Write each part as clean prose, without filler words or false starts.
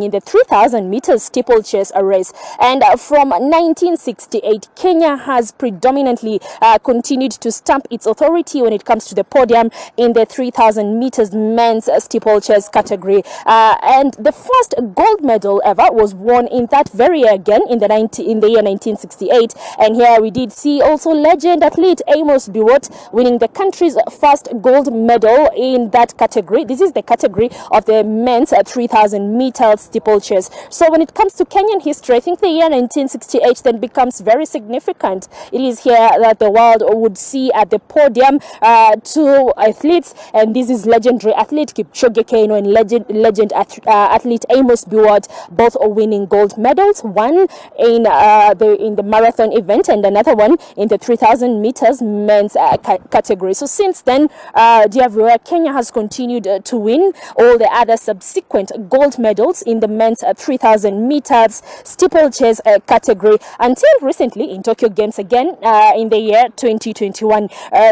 in the 3,000 meters steeplechase race. And from 1968, Kenya has predominantly continued to stamp its authority when it comes to the podium in the 3,000 meters men's steeplechase category. And the first gold medal ever was won in that very year again in the year 1968. And here we did see also legend athlete Amos Biwott winning the country's first gold medal in that category. This is the category of the men's 3,000 meters steeplechase. So when it comes to Kenyan history, I think the year 1968 then becomes very significant. It is here that the world would see at the podium two athletes, and this is legendary athlete Kipchoge Keino and legend athlete Amos Biwott, both winning gold medals, one in the marathon event and another one in the 3,000 meters men's category. So since then, dear viewer, Kenya has continued to win all the other subsequent gold medals in the men's 3,000 meters steeplechase category until recently in Tokyo Games again in the year 2021.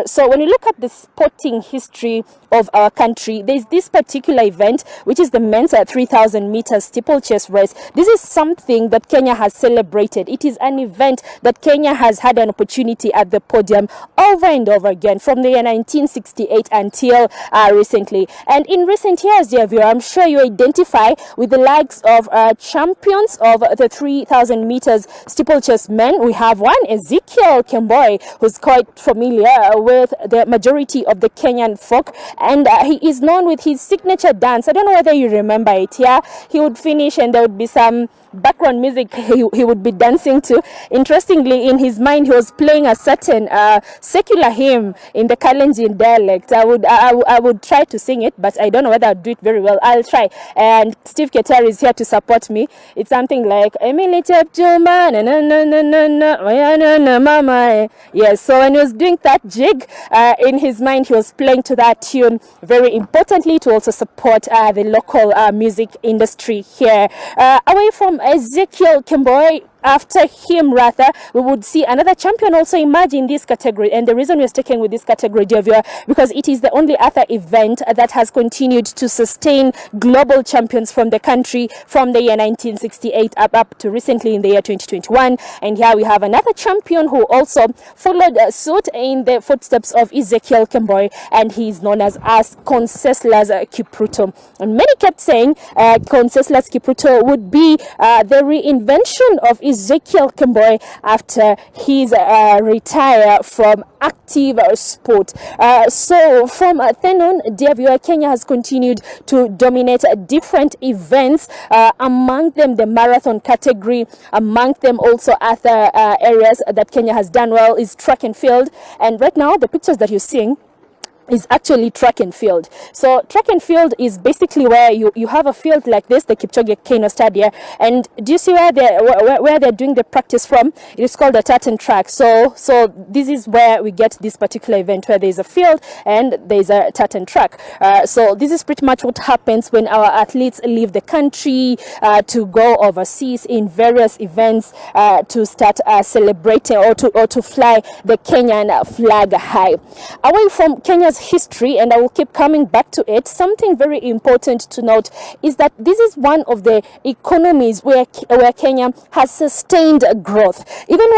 So when you look at the sporting history of our country, there's this particular event which is the men's 3,000 meters steeplechase race. This is something that Kenya has celebrated. It is an event that Kenya has had an opportunity at the podium over and over again from the year 1968 until recently. And in recent years, dear viewer, I'm sure you identify with the likes of champions of the 3,000 meters steeplechase men. We have one, Ezekiel Kemboi, who's quite familiar with the majority of the Kenyan folk, and he is known with his signature dance. I don't know whether you remember it. Yeah, he would finish and there would be some background music he would be dancing to. Interestingly, in his mind he was playing a certain secular hymn in the Kalenjin dialect. I would try to sing it, but I don't know whether I'll do it very well. I'll try. And Steve Ketari is here to support me. It's something like Emily Chepchumba na na na na na na na na mama. Yes, so when he was doing that jig, in his mind he was playing to that tune, very importantly to also support the local music industry here. Away from Ezekiel Kemboi, after him rather, we would see another champion also emerge in this category. And the reason we're sticking with this category, dear viewer, because it is the only other event that has continued to sustain global champions from the country from the year 1968 up to recently in the year 2021. And here we have another champion who also followed suit in the footsteps of Ezekiel Kemboi, and he is known as Conseslus Kipruto. And many kept saying Conseslus Kipruto would be the reinvention of Ezekiel Kemboi after his retire from active sport. So from then on, dear viewer, Kenya has continued to dominate different events, among them the marathon category, among them also other areas that Kenya has done well is track and field. And right now the pictures that you're seeing is actually track and field. So track and field is basically where you have a field like this, the Kipchoge Keino Stadium, and do you see where they're doing the practice from? It is called the tartan track. So this is where we get this particular event where there is a field and there is a tartan track. So this is pretty much what happens when our athletes leave the country to go overseas in various events to start celebrating or to fly the Kenyan flag high. Away from Kenya's history, and I will keep coming back to it, something very important to note is that this is one of the economies where Kenya has sustained growth, even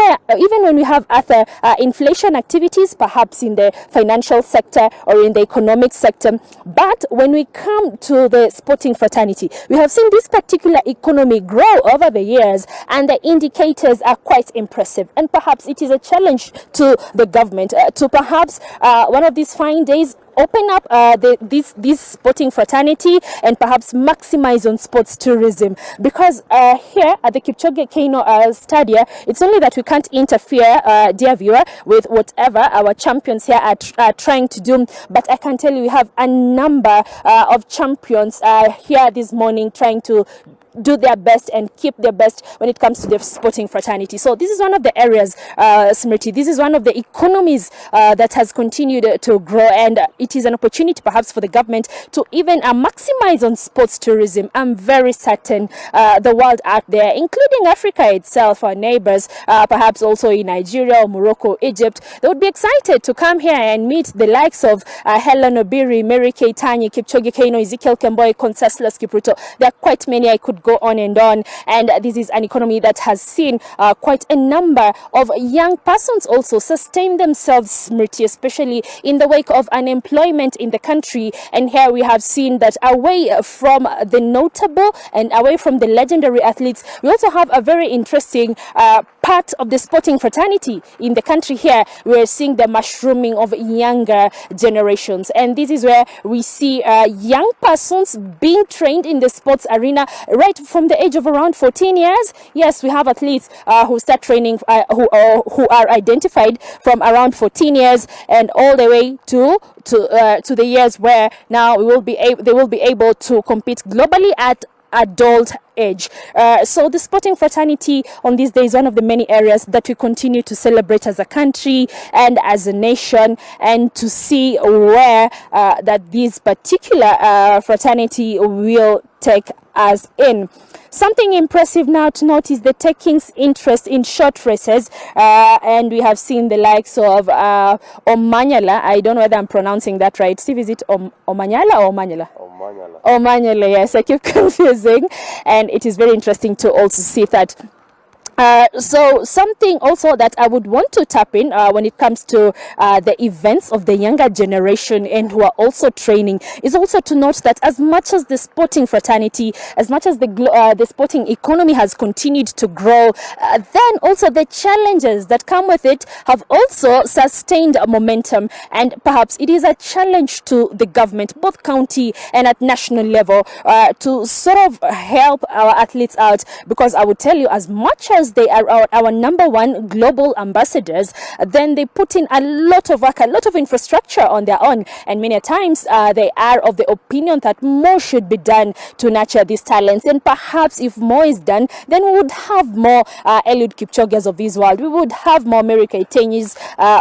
when we have other inflation activities, perhaps in the financial sector or in the economic sector. But when we come to the sporting fraternity, we have seen this particular economy grow over the years, and the indicators are quite impressive. And perhaps it is a challenge to the government to perhaps one of these fine days open up this sporting fraternity and perhaps maximize on sports tourism, because here at the Kipchoge Keino Stadium, it's only that we can't interfere, dear viewer, with whatever our champions here are trying to do, but I can tell you we have a number of champions here this morning trying to do their best and keep their best when it comes to the sporting fraternity. So this is one of the areas, Smriti, this is one of the economies that has continued to grow, and it is an opportunity perhaps for the government to even maximize on sports tourism. I'm very certain the world out there, including Africa itself, our neighbors, perhaps also in Nigeria, Morocco, Egypt, they would be excited to come here and meet the likes of Helen Obiri, Mary Keitany, Kipchoge Keino, Ezekiel Kemboi, Conseslus Kipruto. There are quite many I could could go on and on. And this is an economy that has seen quite a number of young persons also sustain themselves, Smriti, especially in the wake of unemployment in the country. And here we have seen that away from the notable and away from the legendary athletes, we also have a very interesting part of the sporting fraternity in the country. Here we're seeing the mushrooming of younger generations, and this is where we see young persons being trained in the sports arena right from the age of around 14 years. Yes, we have athletes who start training who are identified from around 14 years and all the way to the years where now they will be able to compete globally at adult age. So the sporting fraternity on this day is one of the many areas that we continue to celebrate as a country and as a nation, and to see where that this particular fraternity will take us in. Something impressive now to note is the taking's interest in short races, and we have seen the likes of Omanyala. I don't know whether I'm pronouncing that right. Steve, is it Omanyala or Omanyala? Omanyala, yes, I keep confusing. And it is very interesting to also see that. So something also that I would want to tap in when it comes to the events of the younger generation and who are also training is also to note that as much as the sporting fraternity, as much as the sporting economy has continued to grow, then also the challenges that come with it have also sustained momentum, and perhaps it is a challenge to the government, both county and at national level, to sort of help our athletes out, because I would tell you, as much as they are our number one global ambassadors, then they put in a lot of work, a lot of infrastructure on their own, and many times they are of the opinion that more should be done to nurture these talents. And perhaps if more is done, then we would have more Eliud Kipchoges of this world, we would have more Mary Keitenyis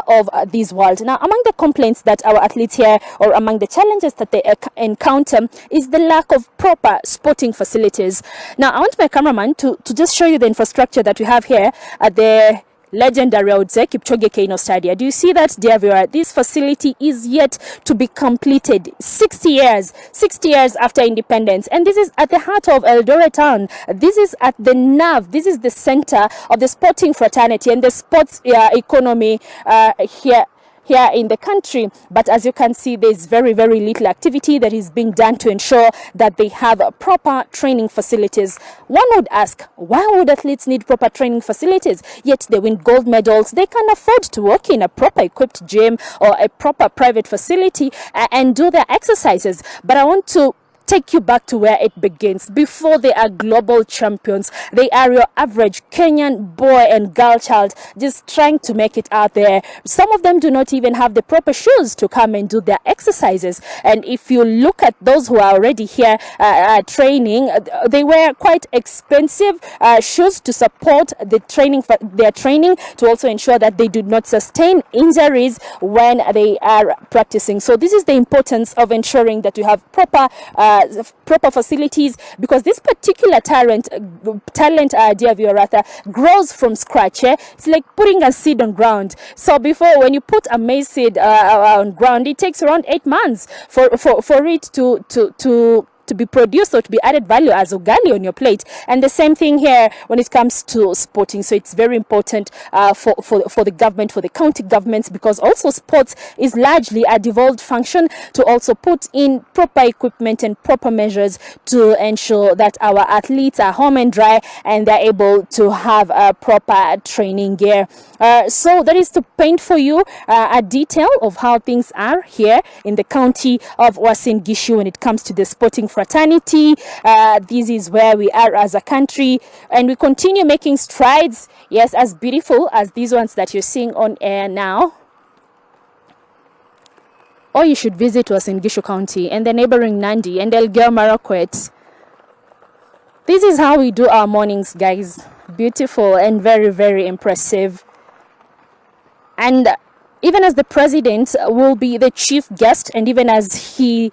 of this world. Now, among the complaints that our athletes here, or among the challenges that they encounter, is the lack of proper sporting facilities. Now, I want my cameraman to just show you the infrastructure that we have here at the legendary, I would say, Kipchoge Keino Stadium. Do you see that, dear viewer? This facility is yet to be completed 60 years after independence, and this is at the heart of Eldoret town. This is at the nerve, this is the center of the sporting fraternity and the sports economy here in the country. But as you can see, there's very little activity that is being done to ensure that they have proper training facilities. One would ask, why would athletes need proper training facilities? Yet they win gold medals. They can afford to work in a proper equipped gym or a proper private facility and do their exercises. But I want to take you back to where it begins. Before they are global champions, they are your average Kenyan boy and girl child just trying to make it out there. Some of them do not even have the proper shoes to come and do their exercises. And if you look at those who are already here training, they wear quite expensive shoes to support the training, their training, to also ensure that they do not sustain injuries when they are practicing. So this is the importance of ensuring that you have proper facilities, because this particular talent, dear viewer, rather, grows from scratch. It's like putting a seed on ground. So before, when you put a maize seed on ground, it takes around 8 months for it to be produced or to be added value as ugali on your plate. And the same thing here when it comes to sporting. So it's very important for the government, for the county governments, because also sports is largely a devolved function, to also put in proper equipment and proper measures to ensure that our athletes are home and dry and they're able to have a proper training gear. So that is to paint for you a detail of how things are here in the county of Uasin Gishu when it comes to the sporting fraternity. This is where we are as a country, and we continue making strides, yes, as beautiful as these ones that you're seeing on air now. Or you should visit Uasin Gishu County and the neighboring Nandi and Elgeyo Marakwet. This is how we do our mornings, guys. Beautiful and very impressive. And even as the president will be the chief guest, and even as he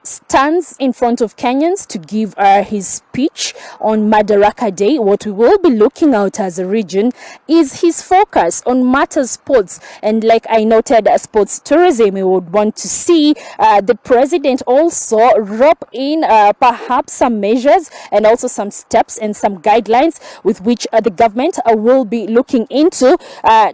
stands in front of Kenyans to give his speech on Madaraka Day, what we will be looking out as a region is his focus on matters sports. And like I noted, sports tourism, we would want to see the president also rope in perhaps some measures and also some steps and some guidelines with which the government will be looking into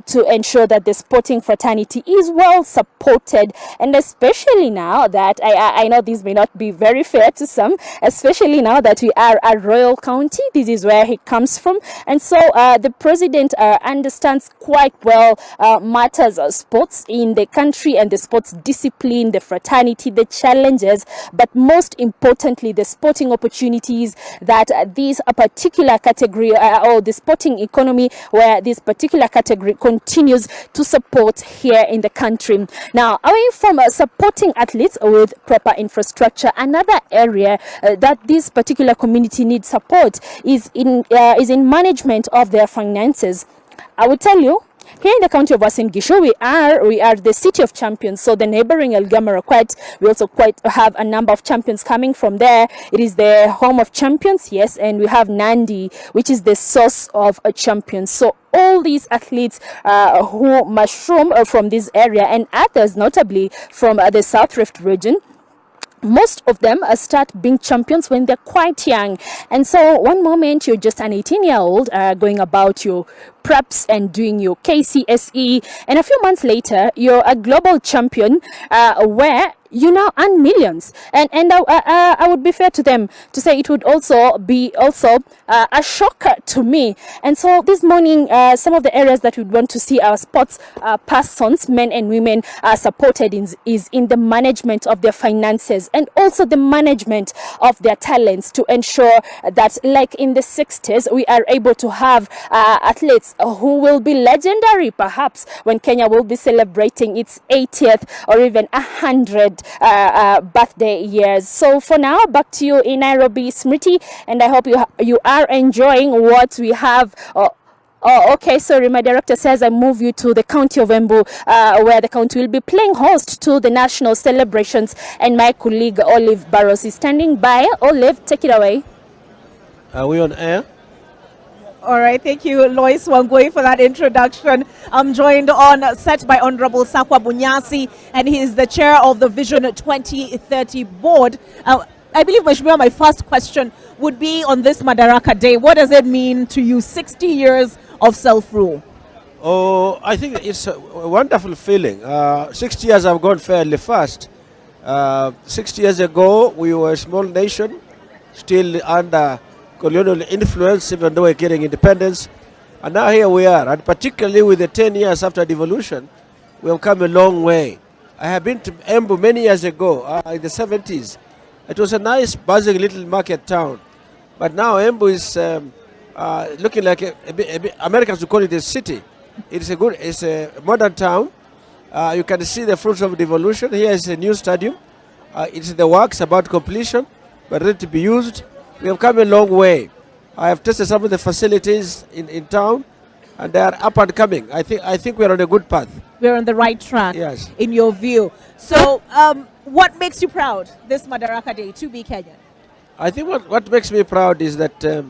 to ensure that the sporting fraternity is well supported. And especially now that I know this may not be very fair to some, especially now that we are a royal county. This is where he comes from, and so the president understands quite well matters of sports in the country and the sports discipline, the fraternity, the challenges, but most importantly the sporting opportunities that this particular category or the sporting economy where this particular category continues to support here in the country. Now, away from supporting athletes with proper infrastructure, another area that this particular community needs support is in management of their finances. I will tell you, here in the county of Uasin Gishu, we are the city of champions. So the neighboring Elgeyo Marakwet, we also quite have a number of champions coming from there. It is the home of champions, yes, and we have Nandi, which is the source of champions. So all these athletes who mushroom from this area and others, notably from the South Rift region, most of them start being champions when they're quite young. And so one moment you're just an 18-year-old going about your preps and doing your KCSE, and a few months later you're a global champion where you now earn millions. And I would be fair to them to say it would also be a shocker to me. And so this morning, some of the areas that we'd want to see our sports persons, men and women, are supported is in the management of their finances and also the management of their talents, to ensure that, like in the 60s, we are able to have athletes who will be legendary, perhaps when Kenya will be celebrating its 80th or even 100th birthday years. So for now, back to you in Nairobi, Smriti, and I hope you are enjoying what we have. Oh, okay, sorry, my director says I move you to the county of Embu, where the county will be playing host to the national celebrations, and my colleague Olive Barros is standing by. Olive, take it away. Are we on air? All right, thank you, Lois Wangui, for that introduction. I'm joined on set by Honorable Sakwa Bunyasi, and he is the chair of the Vision 2030 board. I believe, Mheshimiwa, my first question would be on this Madaraka Day. What does it mean to you, 60 years of self-rule? Oh, I think it's a wonderful feeling. 60 years have gone fairly fast. 60 years ago, we were a small nation, still under colonial influence, even though we're getting independence. And now here we are, and particularly with the 10 years after devolution, we have come a long way. I have been to Embu many years ago, in the 70s. It was a nice, buzzing little market town. But now Embu is looking like Americans would call it a city. It's a modern town. You can see the fruits of devolution. Here is a new stadium. It's the works about completion, but ready to be used. We have come a long way. I have tested some of the facilities in town, and they are up and coming. I think we are on a good path. We're on the right track, yes, in your view. So what makes you proud this Madaraka Day to be Kenyan? I think what makes me proud is that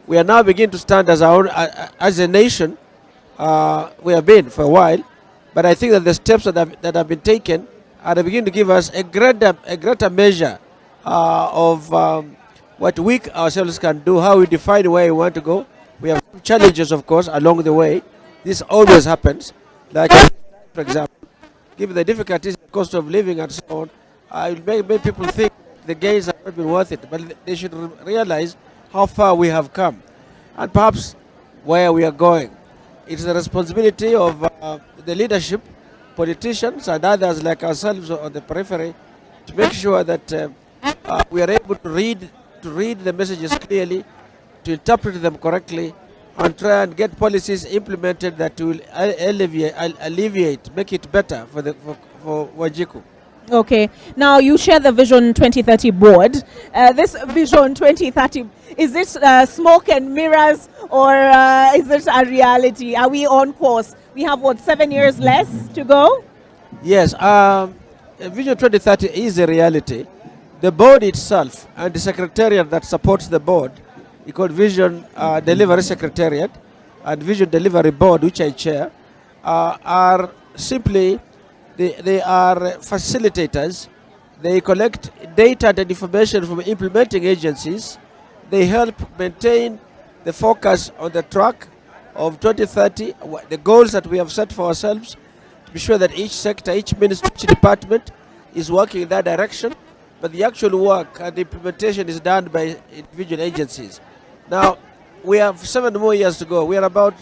we are now beginning to stand as our own, as a nation. We have been for a while, but I think that the steps that have been taken are beginning to give us a greater measure of what we ourselves can do, how we define where we want to go. We have challenges, of course, along the way. This always happens. Like, for example, given the difficulties, the cost of living and so on, it may make people think the gains have not been worth it, but they should realize how far we have come and perhaps where we are going. It's the responsibility of the leadership, politicians and others like ourselves on the periphery, to make sure that we are able to read the messages clearly, to interpret them correctly, and try and get policies implemented that will alleviate, make it better for Wanjiku. Okay. Now, you share the Vision 2030 board. This Vision 2030, is it smoke and mirrors, or is it a reality? Are we on course? We have, 7 years less to go? Yes. Vision 2030 is a reality. the board itself and the secretariat that supports the board, we call Vision Delivery Secretariat and Vision Delivery Board, which I chair, are simply, they are facilitators. They collect data and information from implementing agencies. They help maintain the focus on the track of 2030, the goals that we have set for ourselves, to be sure that each sector, each ministry, each department is working in that direction, but the actual work and the implementation is done by individual agencies. Now, we have 7 more years to go. We are about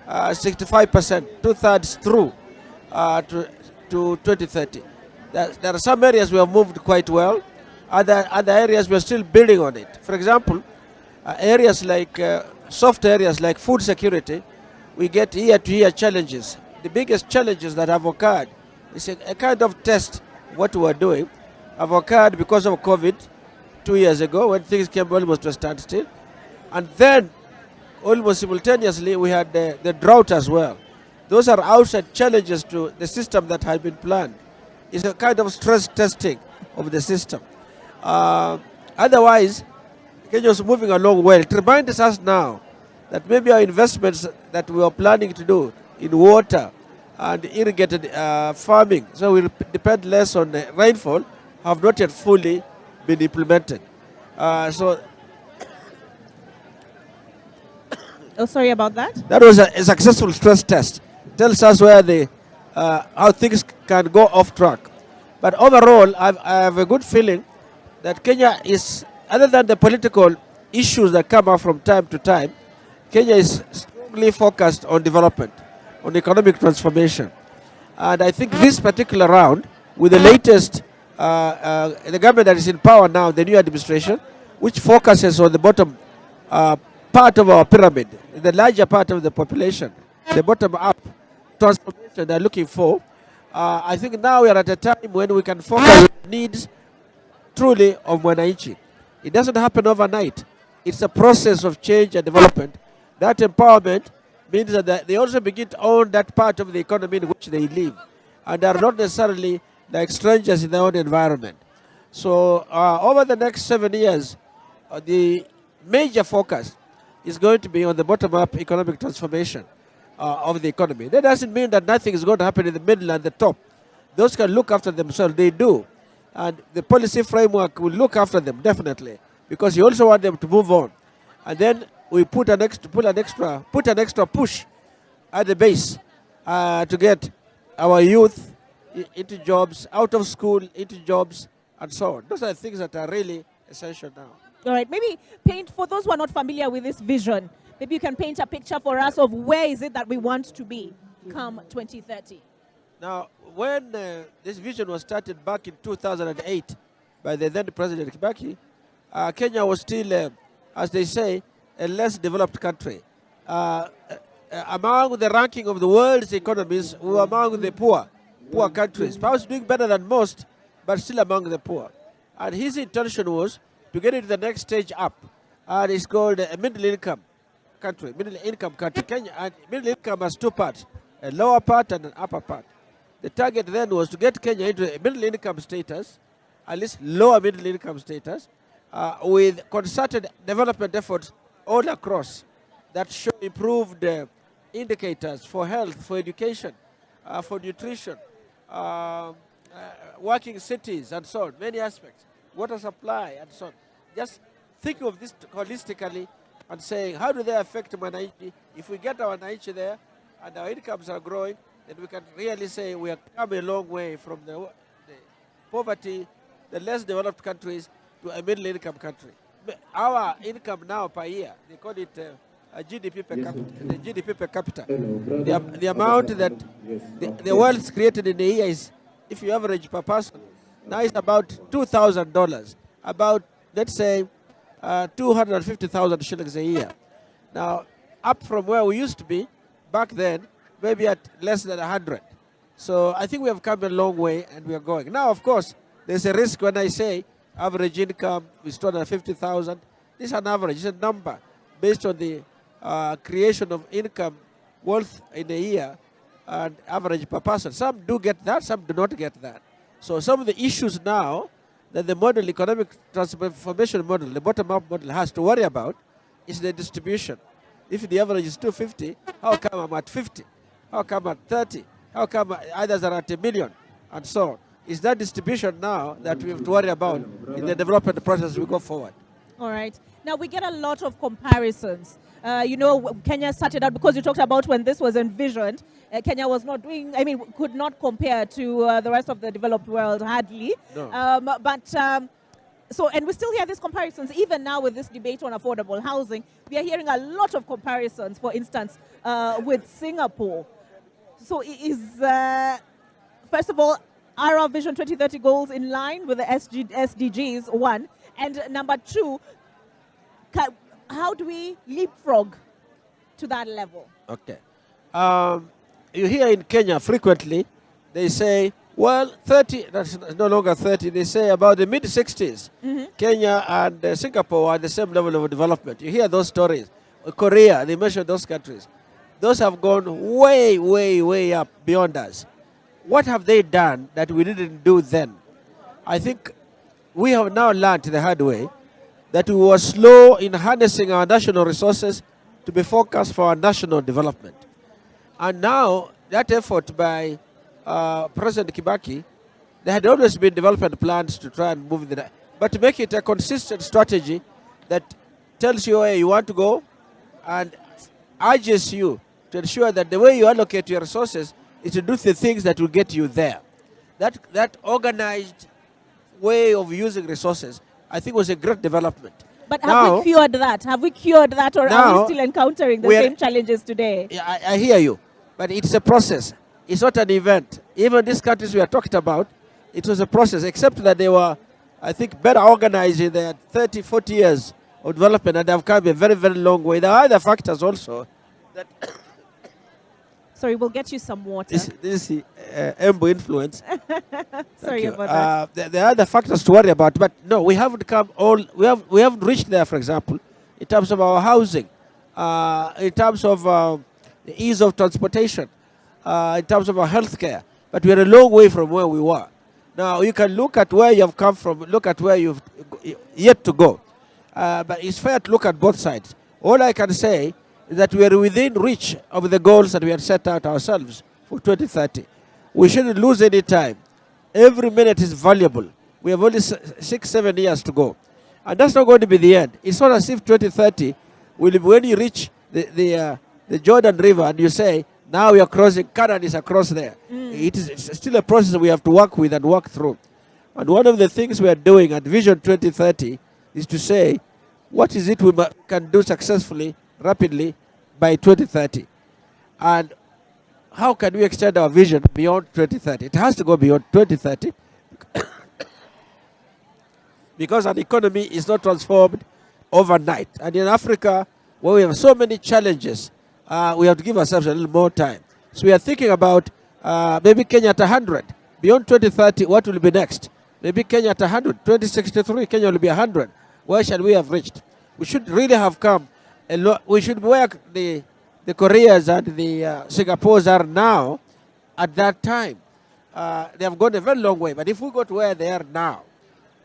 65%, 2/3 through to 2030. There are some areas we have moved quite well. Other areas we are still building on it. For example, areas like soft areas like food security, we get year-to-year challenges. The biggest challenges that have occurred is a kind of test of what we are doing have occurred because of COVID 2 years ago when things came almost to a standstill. And then almost simultaneously we had the drought as well. Those are outside challenges to the system that had been planned. It's a kind of stress testing of the system. Otherwise, Kenya is moving along well. It reminds us now that maybe our investments that we are planning to do in water and irrigated farming, so we'll depend less on rainfall, have not yet fully been implemented. Oh, sorry about that. That was a successful stress test. It tells us where how things can go off track. But overall, I have a good feeling that Kenya is, other than the political issues that come up from time to time, Kenya is strongly focused on development, on economic transformation. And I think this particular round, with the latest, the government that is in power now, the new administration, which focuses on the bottom part of our pyramid, the larger part of the population, the bottom-up transformation they're looking for. I think now we are at a time when we can focus on the needs truly of Mwananchi. It doesn't happen overnight. It's a process of change and development. That empowerment means that they also begin to own that part of the economy in which they live, and are not necessarily like strangers in their own environment. So over the next 7 years, the major focus is going to be on the bottom-up economic transformation of the economy. That doesn't mean that nothing is going to happen in the middle and the top. Those can look after themselves, they do. And the policy framework will look after them, definitely, because you also want them to move on. And then we put an extra push at the base to get our youth into jobs, out of school, into jobs, and so on. Those are the things that are really essential now. All right, maybe paint, for those who are not familiar with this vision, maybe you can paint a picture for us of where is it that we want to be come 2030. Now, when this vision was started back in 2008 by the then President Kibaki, Kenya was still, as they say, a less developed country. Among the ranking of the world's economies, we were among the poor countries. Perhaps doing better than most, but still among the poor. And his intention was to get it to the next stage up. And it's called a middle income country. Kenya, and middle income has 2 parts, a lower part and an upper part. The target then was to get Kenya into a middle income status, at least lower middle income status, with concerted development efforts all across that show improved indicators for health, for education, for nutrition, working cities and so on, many aspects, water supply and so on. Just think of this holistically and saying, how do they affect Mwananchi? If we get our Mwananchi there and our incomes are growing, then we can really say we have come a long way from the poverty, the less developed countries, to a middle income country. Our income now per year, they call it a GDP per capita. The GDP per capita, the amount that the wealth created in a year is, if you average per person, now it's about $2,000, about, let's say, 250,000 shillings a year. Now, up from where we used to be back then, maybe at less than 100. So I think we have come a long way and we are going. Now, of course, there's a risk when I say average income is 250,000. This is an average, it's a number based on the creation of income, wealth in a year, and average per person. Some do get that, some do not get that. So some of the issues now that the model, economic transformation model, the bottom-up model has to worry about is the distribution. If the average is 250, how come I'm at 50? How come at 30? How come others are at 1 million? And so on. It's that distribution now that we have to worry about in the development process as we go forward. All right. Now, we get a lot of comparisons. Kenya started out, because you talked about when this was envisioned, Kenya was not doing, could not compare to the rest of the developed world, hardly. No. And we still hear these comparisons, even now with this debate on affordable housing. We are hearing a lot of comparisons, for instance, with Singapore. So first of all, are our Vision 2030 goals in line with the SDGs, one? And number two, how do we leapfrog to that level? Okay. You hear in Kenya frequently, they say, well, 30, that's no longer 30, they say about the mid-60s, Kenya and Singapore are at the same level of development. You hear those stories. Korea, they mention those countries. Those have gone way, way, way up beyond us. What have they done that we didn't do then? I think we have now learned the hard way that we were slow in harnessing our national resources to be focused for our national development. And now, that effort by President Kibaki, there had always been development plans to try and move the, but to make it a consistent strategy that tells you where you want to go and urges you to ensure that the way you allocate your resources is to do the things that will get you there. That organized way of using resources, I think, was a great development. But have we cured that? Have we cured that, or are we still encountering the same challenges today? Yeah, I hear you, but it's a process. It's not an event. Even these countries we are talking about, it was a process, except that they were, I think, better organized in their 30, 40 years of development, and they have come a very, very long way. There are other factors also that... Sorry, we'll get you some water. This is the Embu influence. Sorry about that. There are other factors to worry about, but no, we haven't come we haven't reached there, for example, in terms of our housing, in terms of the ease of transportation, in terms of our healthcare, but we are a long way from where we were. Now, you can look at where you have come from, look at where you've yet to go. But it's fair to look at both sides. All I can say is that we are within reach of the goals that we had set out ourselves for 2030. We shouldn't lose any time. Every minute is valuable. We have only 6-7 years to go. And that's not going to be the end. It's not as if 2030 will be when you reach the Jordan River and you say, now we are crossing, Canaan is across there. It's still a process we have to work with and work through. And one of the things we are doing at Vision 2030 is to say, what is it we can do successfully, rapidly, by 2030? And how can we extend our vision beyond 2030? It has to go beyond 2030 because an economy is not transformed overnight. And in Africa, where we have so many challenges, we have to give ourselves a little more time. So we are thinking about maybe Kenya at 100. Beyond 2030, what will be next? Maybe Kenya at 100. 2063, Kenya will be 100. Where shall we have reached? We should really have come a lot. We should be where the Koreas and the Singapores are now at that time. They have gone a very long way. But if we go to where they are now,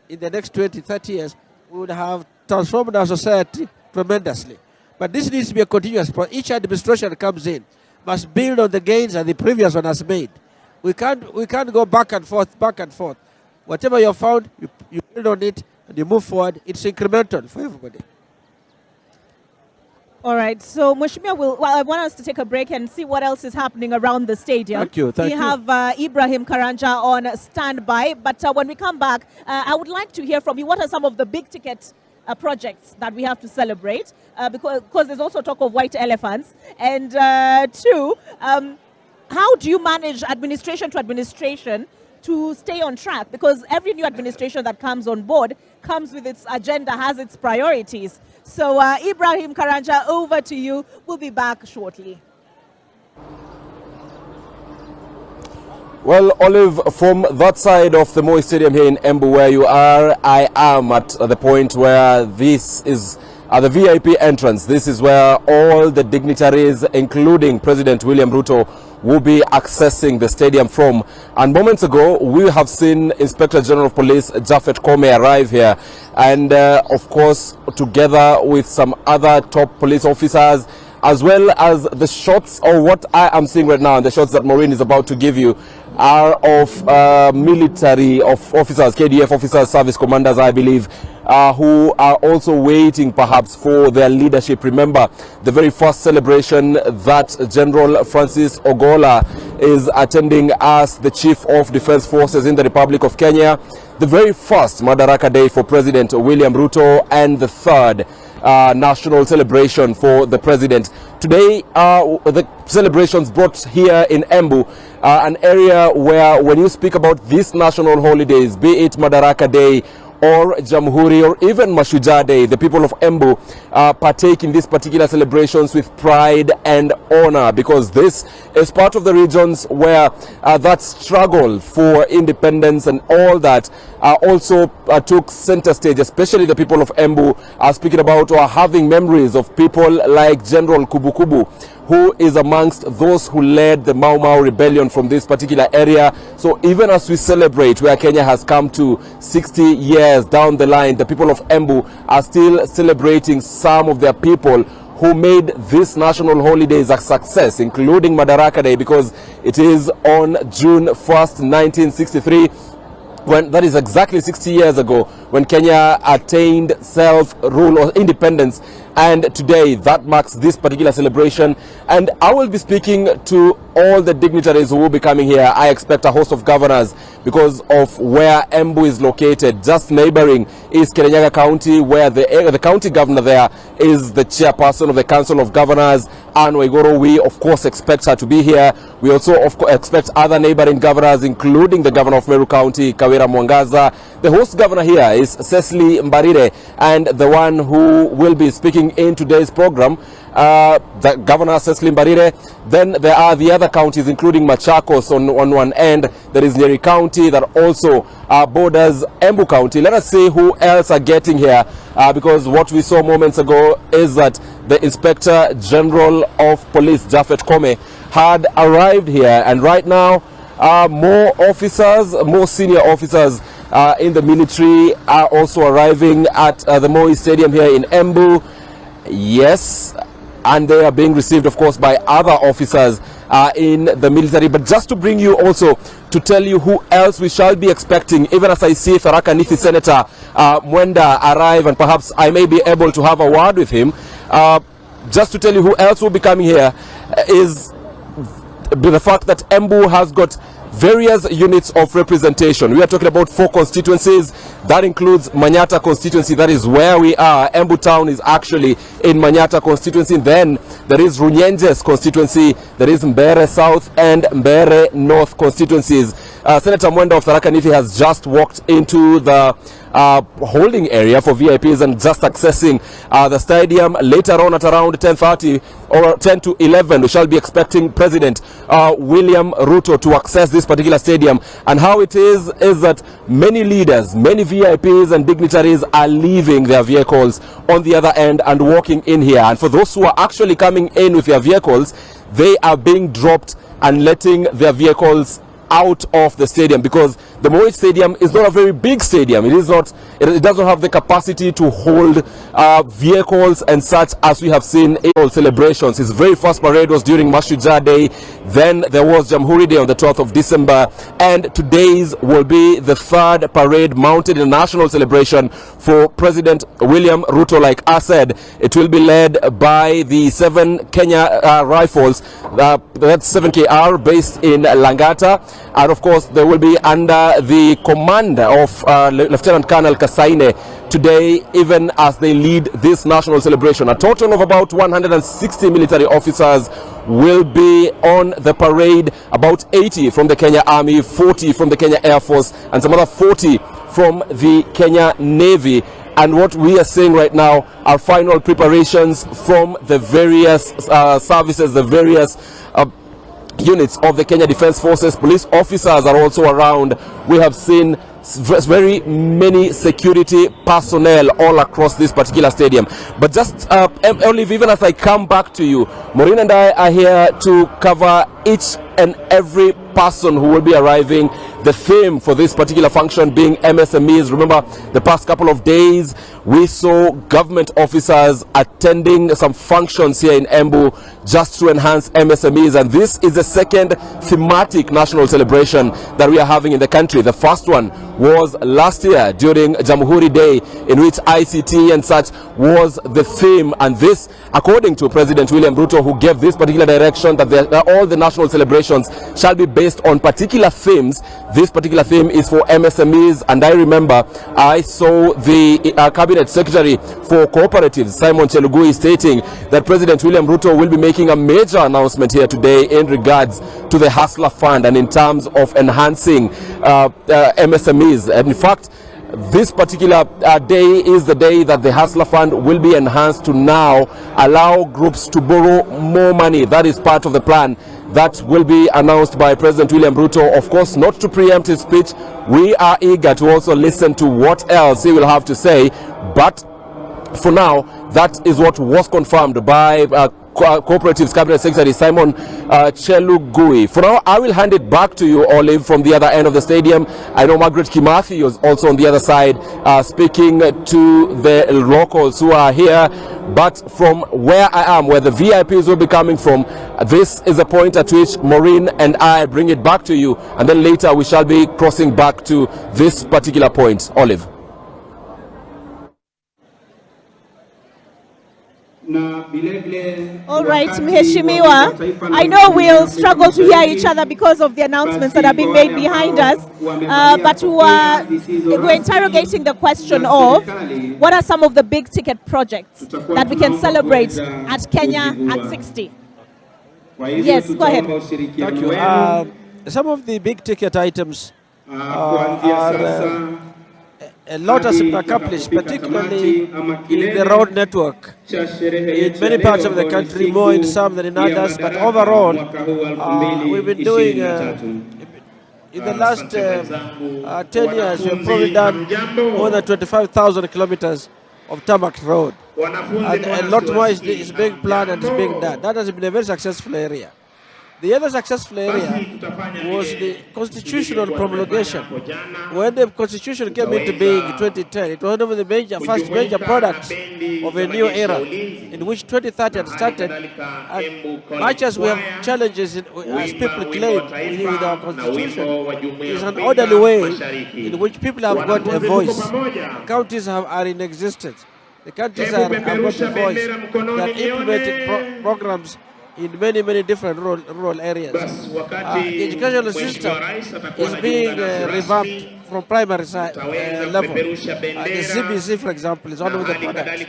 in the next 20, 30 years, we would have transformed our society tremendously. But this needs to be a continuous process. Each administration that comes in must build on the gains that the previous one has made. We can't go back and forth, back and forth. Whatever you have found, you build on it and you move forward. It's incremental for everybody. All right, so Mheshimiwa, I want us to take a break and see what else is happening around the stadium. Thank you. We have Ibrahim Karanja on standby, but when we come back, I would like to hear from you. What are some of the big ticket projects that we have to celebrate? Because there's also talk of white elephants. And two, how do you manage administration to administration to stay on track? Because every new administration that comes on board comes with its agenda, has its priorities. So Ibrahim Karanja, over to you. We'll be back shortly. Well, Olive, from that side of the Moi Stadium here in Embu where you are, I am at the point where this is the VIP entrance. This is where all the dignitaries, including President William Ruto, will be accessing the stadium from. And moments ago, we have seen Inspector General of Police Fete arrive here, and of course, together with some other top police officers, as well as the shots, or what I am seeing right now, and the shots that Maureen is about to give you, are of military officers, KDF officers, service commanders, I believe, who are also waiting perhaps for their leadership. Remember, the very first celebration that General Francis Ogola is attending as the Chief of Defense Forces in the Republic of Kenya, the very first Madaraka Day for President William Ruto, and the third national celebration for the president. Today, the celebrations brought here in Embu, an area where when you speak about these national holidays, be it Madaraka Day or Jamhuri or even Mashujaa Day, the people of Embu partake in these particular celebrations with pride and honor, because this is part of the regions where that struggle for independence and all that also took center stage, especially the people of Embu are speaking about or having memories of people like General Kubukubu, who is amongst those who led the Mau Mau rebellion from this particular area. So even as we celebrate where Kenya has come to 60 years down the line, the people of Embu are still celebrating some of their people who made these national holidays a success, including Madaraka Day, because it is on June 1st, 1963, when that is exactly 60 years ago when Kenya attained self-rule or independence. And today that marks this particular celebration, and I will be speaking to all the dignitaries who will be coming here. I expect a host of governors because of where Embu is located. Just neighboring is Kirinyaga County, where the county governor there is the chairperson of the Council of Governors, Anne Waiguru. We of course expect her to be here. We also of course expect other neighboring governors, including the governor of Meru County, Kawira Mwangaza. The host governor here is Cecily Mbarire, and the one who will be speaking in today's program, the Governor Cecily Mbarire. Then there are the other counties, including Machakos on one end. There is Nyeri County that also borders Embu County. Let us see who else are getting here, because what we saw moments ago is that the Inspector General of Police, Fete had arrived here, and right now more officers, more senior officers in the military are also arriving at the Moi Stadium here in Embu. Yes, and they are being received, of course, by other officers in the military. But just to bring you also to tell you who else we shall be expecting, even as I see Tharaka Nithi Senator Mwenda arrive, and perhaps I may be able to have a word with him. Just to tell you who else will be coming here is the fact that Embu has got various units of representation. We are talking about 4 constituencies. That includes Manyata constituency. That is where we are. Embu town is actually in Manyata constituency. Then there is Runyenjes constituency. There is Mbere South and Mbere North constituencies. Senator Mwenda of Tharaka Nithi has just walked into the holding area for VIPs and just accessing the stadium. Later on at around 10:30 or 10 to 11, we shall be expecting President William Ruto to access this particular stadium. And how it is that many leaders, many VIPs and dignitaries are leaving their vehicles on the other end and walking in here. And for those who are actually coming in with their vehicles, they are being dropped and letting their vehicles out of the stadium, because the Moi Stadium is not a very big stadium. It doesn't have the capacity to hold vehicles and such as we have seen in all celebrations. His very first parade was during Mashujaa Day. Then there was Jamhuri Day on the 12th of December, and today's will be the third parade mounted in a national celebration for President William Ruto. Like I said, it will be led by the 7 Kenya Rifles, that's 7KR, based in Langata. And of course, they will be under the command of Lieutenant Colonel Kasaine today, even as they lead this national celebration. A total of about 160 military officers will be on the parade, about 80 from the Kenya Army, 40 from the Kenya Air Force, and some other 40 from the Kenya Navy. And what we are seeing right now are final preparations from the various services, the various units of the Kenya Defense Forces. Police officers are also around. We have seen very many security personnel all across this particular stadium. But just Olive, even as I come back to you, Maureen and I are here to cover each and every person who will be arriving. The theme for this particular function being MSMEs. Remember, the past couple of days we saw government officers attending some functions here in Embu just to enhance MSMEs, and this is the second thematic national celebration that we are having in the country. The first one was last year during Jamhuri Day, in which ICT and such was the theme, and this, according to President William Ruto, who gave this particular direction that all the national celebrations shall be based on particular themes. This particular theme is for MSMEs, and I remember I saw the Cabinet Secretary for Cooperatives, Simon Chelugui, stating that President William Ruto will be making a major announcement here today in regards to the Hustler Fund and in terms of enhancing MSMEs. And in fact, this particular day is the day that the Hustler Fund will be enhanced to now allow groups to borrow more money. That is part of the plan that will be announced by President William Ruto. Of course, not to preempt his speech, we are eager to also listen to what else he will have to say. But for now, that is what was confirmed by Cooperatives Cabinet Secretary Simon Chelugui. For now, I will hand it back to you, Olive, from the other end of the stadium. I know Margaret Kimathi is also on the other side speaking to the locals who are here. But from where I am, where the VIPs will be coming from, this is a point at which Maureen and I bring it back to you, and then later we shall be crossing back to this particular point. Olive. All right, Mheshimiwa, I know we'll struggle to hear each other because of the announcements that are being made behind us, but we're interrogating the question of what are some of the big ticket projects that we can celebrate at Kenya at 60? Yes, go ahead. Thank you. Some of the big ticket items are a lot has been accomplished, particularly in the road network. In many parts of the country, more in some than in others, but overall, we've been doing, in the last 10 years, we've probably done more than 25,000 kilometers of tarmac road. And a lot more is being planned and is being done. That has been a very successful area. The other successful area was the constitutional promulgation. When the constitution came into being in 2010, it was one of the first major products of a new era in which 2030 had started. And much as we have challenges, as people claim with our constitution, it's an orderly way in which people have got a voice. Counties are in existence. The countries have got a voice. They are implementing programs in many different rural areas. The educational system is being revamped from primary level. The CBC, for example, is one of the products.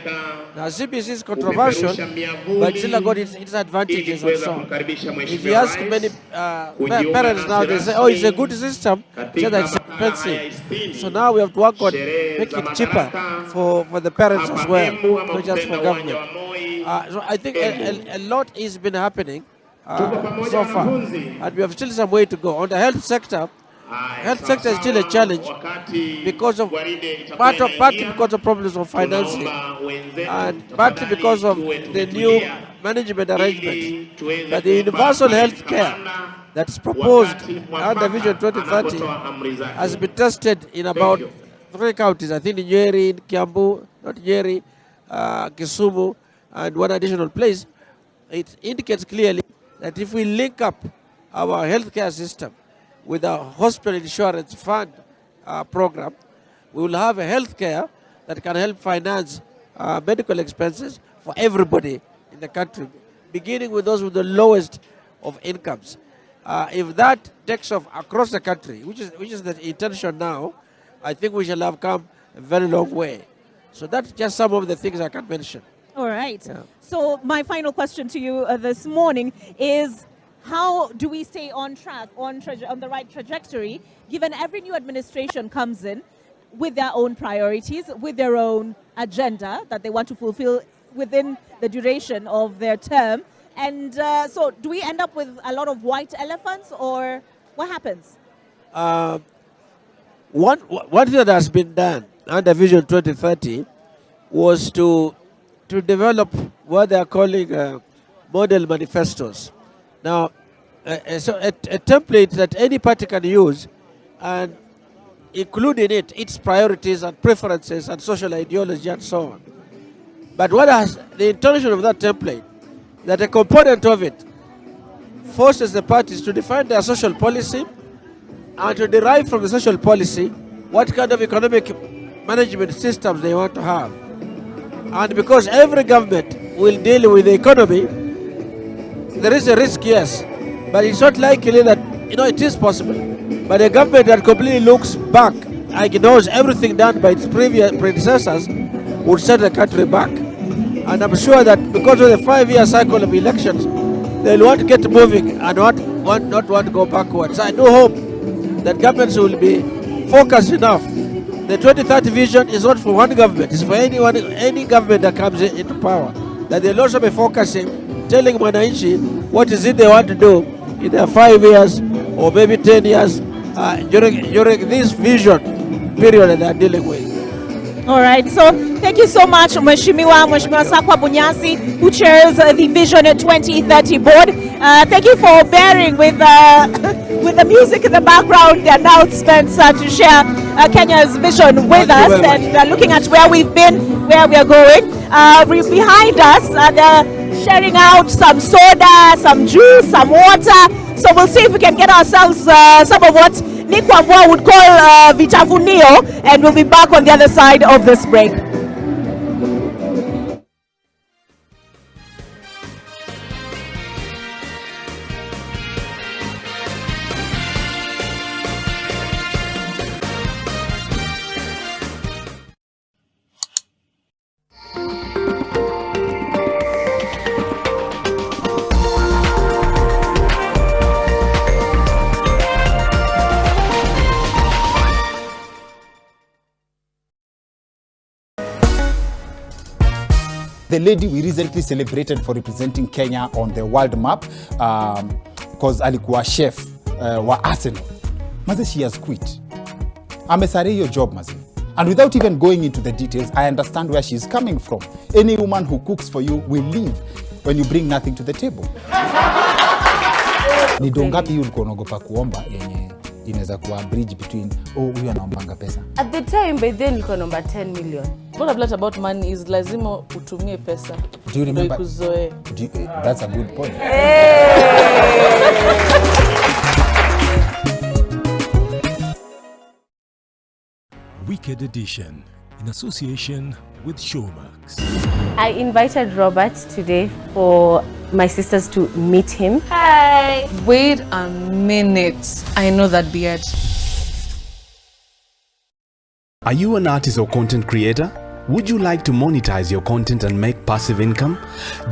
Now, CBC is controversial, but still got its advantages and so on. If you ask many parents now, they say, oh, it's a good system, so that it's expensive. So now we have to work on making it cheaper for the parents as well, not just for government. So I think a lot has been happening so far, and we have still some way to go. On the health sector is still a challenge because of partly because of problems of financing, and partly because of the new management arrangement. But the universal health care that is proposed under Vision 2030 has been tested in about 3 counties. I think in Nyeri, in Kiambu, not Nyeri, Kisumu, and one additional place. It indicates clearly that if we link up our healthcare system with our hospital insurance fund program, we will have a healthcare that can help finance medical expenses for everybody in the country, beginning with those with the lowest of incomes. If that takes off across the country, which is the intention now, I think we shall have come a very long way. So that's just some of the things I can mention. All right. Yeah. So my final question to you this morning is, how do we stay on track, on the right trajectory, given every new administration comes in with their own priorities, with their own agenda that they want to fulfill within the duration of their term? And so do we end up with a lot of white elephants, or what happens? one thing that has been done under Vision 2030 was to develop what they are calling model manifestos. Now, so a template that any party can use and include in it its priorities and preferences and social ideology and so on. But what has the intention of that template, that a component of it forces the parties to define their social policy and to derive from the social policy what kind of economic management systems they want to have. And because every government will deal with the economy, there is a risk, yes, but it's not likely that, it is possible. But a government that completely looks back, ignores everything done by its previous predecessors, would set the country back. And I'm sure that because of the 5-year cycle of elections, they'll want to get moving and not want to go backwards. I do hope that governments will be focused enough. The 2030 vision is not for one government, it's for any government that comes into power. That they'll also be focusing, telling Mwananchi what is it they want to do in their 5 years or maybe 10 years during this vision period that they're dealing with. All right, so thank you so much, Mheshimiwa Sakwa Bunyasi, who chairs the Vision 2030 board. Thank you for bearing with the music in the background, the announcements to share Kenya's vision with us and looking at where we've been, where we are going. Behind us, they're sharing out some soda, some juice, some water. So we'll see if we can get ourselves some of what Nick Wambua would call vitavunio, and we'll be back on the other side of this break. The lady we recently celebrated for representing Kenya on the world map, because alikuwa chef wa Arsenal. Maze, she has quit. Amesare hiyo job, maze. And without even going into the details, I understand where she's coming from. Any woman who cooks for you will leave when you bring nothing to the table. Ni dongapi ulikuwa unaogopa kuomba yenye inaweza kuwa bridge between huyu anaombanga pesa? At the time, by then nilikuwa naomba 10 million. What I've learned about money is lazima utumie pesa. Do you remember? That's a good point. Wicked Edition in association with Showmax. I invited Robert today for my sisters to meet him. Hi. Wait a minute. I know that beard. Are you an artist or content creator? Would you like to monetize your content and make passive income?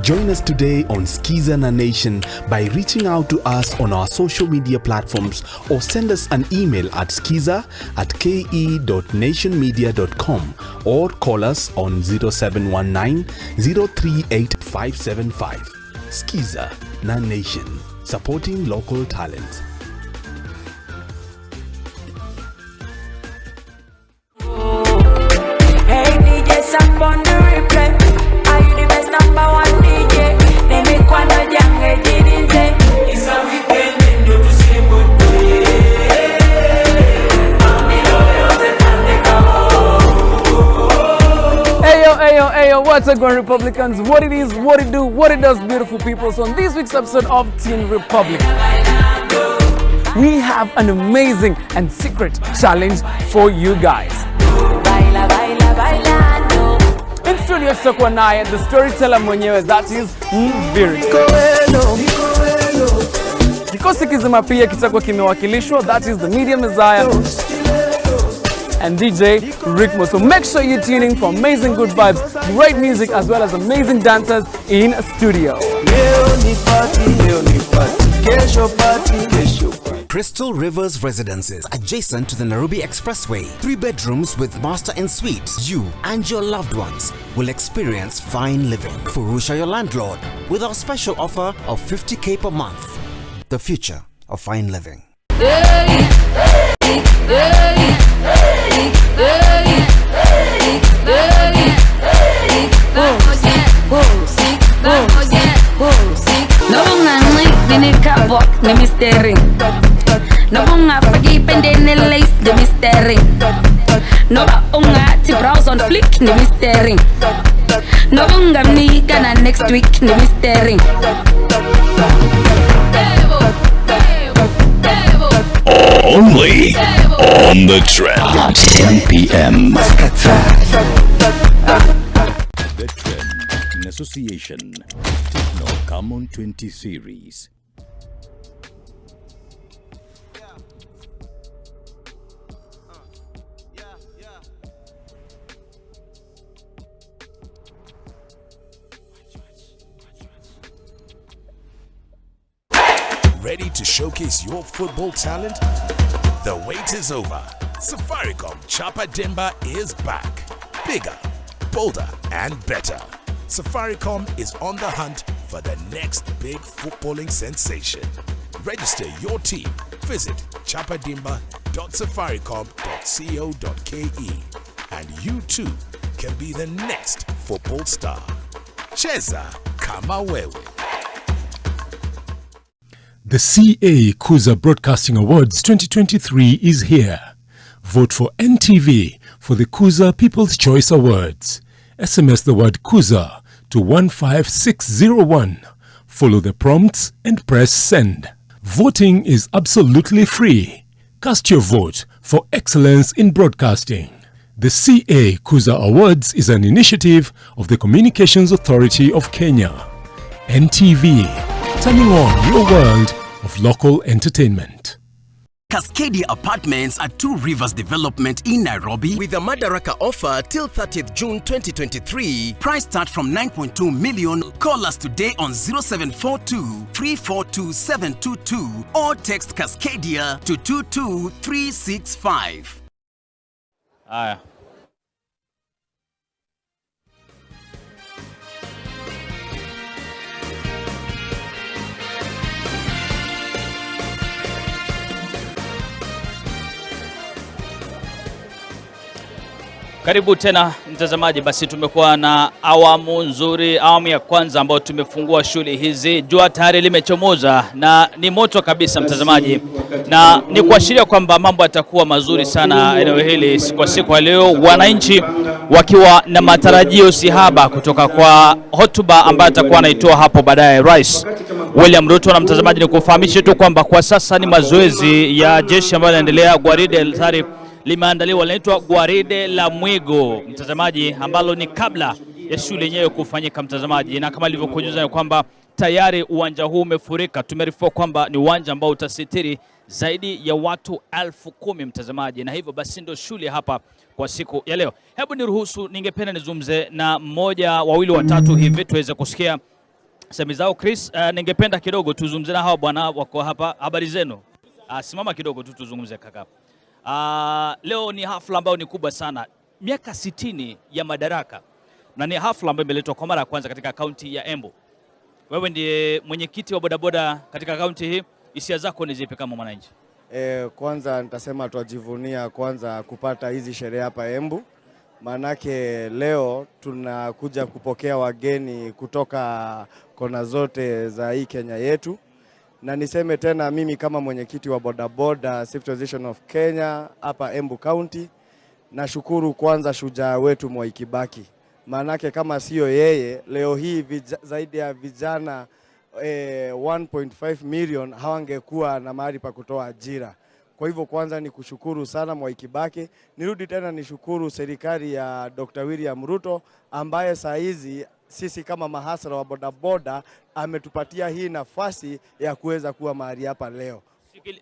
Join us today on Skiza Nation by reaching out to us on our social media platforms or send us an email at skiza@ke.nationmedia.com or call us on 0719 038 575. Skiza Nation, supporting local talent. On the replay, are you the best number one DJ? They make one of young DJ. It's a weekend in the same day. Ayo, what's up, Grand Republicans? What it is, what it do, what it does, beautiful people. So on this week's episode of Teen Republic, we have an amazing and secret challenge for you guys. In studio tutakuwa naye the storyteller mwenyewe, that is Mviri. Kikosi kizima pia kitakuwa kimewakilishwa, that is the Media Messiah and DJ Rickmo. So make sure you're tuning for amazing good vibes, great music, as well as amazing dancers in studio. Crystal Rivers Residences, adjacent to the Nairobi Expressway. 3 bedrooms with master en suites. You and your loved ones will experience fine living. Furusha your landlord with our special offer of 50K per month. The future of fine living. ni misteri. No bunga fagi pendene lace ni misteri. No bunga ti browse on flick ni misteri. No bunga me gonna next week ni misteri. Only on the trend. 10 p.m. The Trend in association Techno Come on 20 series. Ready to showcase your football talent? The wait is over. Safaricom Chapa Dimba is back. Bigger, bolder, and better. Safaricom is on the hunt for the next big footballing sensation. Register your team. Visit chapadimba.safaricom.co.ke and you too can be the next football star. Cheza kama wewe. The CA Kuza Broadcasting Awards 2023 is here. Vote for NTV for the Kuza People's Choice Awards. SMS the word Kuza to 15601. Follow the prompts and press send. Voting is absolutely free. Cast your vote for excellence in broadcasting. The CA Kuza Awards is an initiative of the Communications Authority of Kenya. NTV, turning on your world of local entertainment. Cascadia Apartments at Two Rivers Development in Nairobi with a Madaraka offer till 30th June 2023. Price start from 9.2 million. Call us today on 0742 342 722 or text Cascadia to 22365. Karibu tena mtazamaji, basi tumekuwa na awamu nzuri, awamu ya kwanza ambayo tumefungua shule hizi. Jua tayari limechomoza na ni moto kabisa mtazamaji, na ni kuashiria kwamba mambo yatakuwa mazuri sana eneo hili kwa siku ya leo, wananchi wakiwa na matarajio sihaba kutoka kwa hotuba ambayo atakuwa anaitoa hapo baadaye Rais William Ruto. Na mtazamaji, ni kufahamisha tu kwamba kwa sasa ni mazoezi ya jeshi ambayo yanaendelea. Gwaride tayari limeandaliwa, linaitwa Gwaride la Mwigo mtazamaji, ambalo ni kabla ya shule yenyewe kufanyika mtazamaji. Na kama nilivyokujuza kwamba tayari uwanja huu umefurika. Tumerifua kwamba ni uwanja ambao utasitiri zaidi ya watu 10,000 mtazamaji, na hivyo basi ndio shule hapa kwa siku ya leo. Hebu niruhusu, ningependa nizungumze na mmoja, wawili, watatu hivi tuweze kusikia semi zao. Chris, ningependa kidogo tuzungumze na hawa bwana wako hapa. Habari zenu? Simama kidogo tu tuzungumze kaka. Leo ni hafla ambayo ni kubwa sana, miaka 60 ya Madaraka, na ni hafla ambayo imeletwa kwa mara ya kwanza katika kaunti ya Embu. Wewe ndiye mwenyekiti wa bodaboda katika kaunti hii, hisia zako ni zipi kama mwananchi? Kwanza nitasema tuajivunia kwanza kupata hizi sherehe hapa Embu, manake leo tunakuja kupokea wageni kutoka kona zote za hii Kenya yetu. Na niseme tena, mimi kama mwenyekiti wa bodaboda Safety Association of Kenya hapa Embu County, nashukuru kwanza shujaa wetu Mwai Kibaki, manake kama sio yeye leo hii zaidi ya vijana 1.5 million hawangekuwa na mahali pa kutoa ajira. Kwa hivyo kwanza ni kushukuru sana Mwai Kibaki. Nirudi tena nishukuru serikali ya Dr. William Ruto ambaye saa hizi sisi kama mahasara wa bodaboda ametupatia hii nafasi ya kuweza kuwa mahali hapa leo.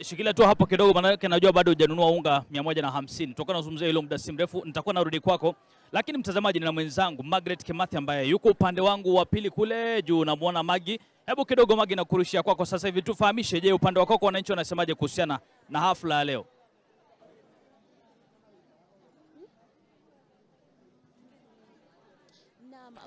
Shikilia tu hapo kidogo, maana najua bado hujanunua unga 150. Tutakuwa tunazungumzia hilo muda si mrefu, nitakuwa narudi kwako. Lakini mtazamaji, nina mwenzangu Margaret Kimathi ambaye yuko upande wangu wa pili kule juu, namuona Magi. Hebu kidogo Magi, nakurushia kwako sasa hivi, tufahamishe, je, upande wako wananchi wanasemaje kuhusiana na hafla ya leo?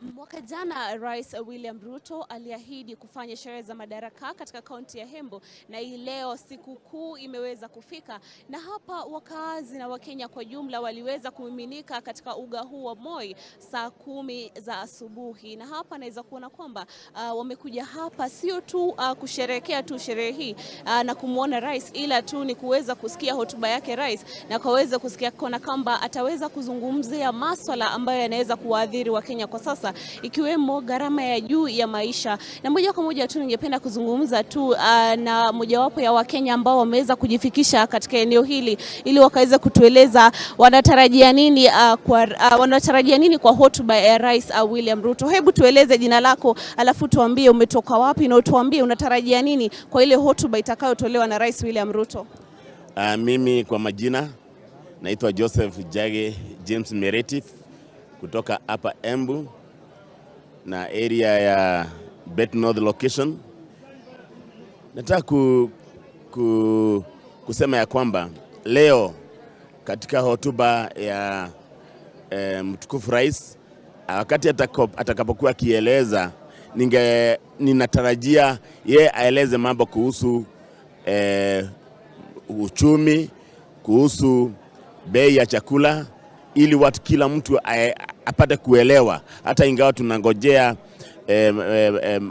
Mwaka jana Rais William Ruto aliahidi kufanya sherehe za Madaraka katika kaunti ya Embu, na hii leo siku kuu imeweza kufika, na hapa wakaazi na Wakenya kwa jumla waliweza kumiminika katika uga huu wa Moi saa 10 za asubuhi, na hapa naweza kuona kwamba wamekuja hapa sio tu kusherehekea tu sherehe hii na kumuona rais, ila tu ni kuweza kusikia hotuba yake rais na kaweza kusikia kona kwamba ataweza kuzungumzia masuala ambayo yanaweza kuadhiri Wakenya kwa sasa, ikiwemo gharama ya juu ya maisha. Na moja kwa moja tu ningependa kuzungumza tu na mojawapo ya Wakenya ambao wameweza kujifikisha katika eneo hili ili wakaweza kutueleza wanatarajia nini kwa hotuba ya Rais William Ruto. Hebu tueleze jina lako, alafu tuambie umetoka wapi na tuambie unatarajia nini kwa ile hotuba itakayotolewa na Rais William Ruto. Mimi kwa majina naitwa Joseph Jage James Meretif kutoka hapa Embu na area ya Bet North location. Nataka kusema ya kwamba leo katika hotuba ya mtukufu rais, wakati atakapokuwa akieleza, ninatarajia yeye aeleze mambo kuhusu uchumi, kuhusu bei ya chakula, ili kila mtu apate kuelewa, hata ingawa tunangojea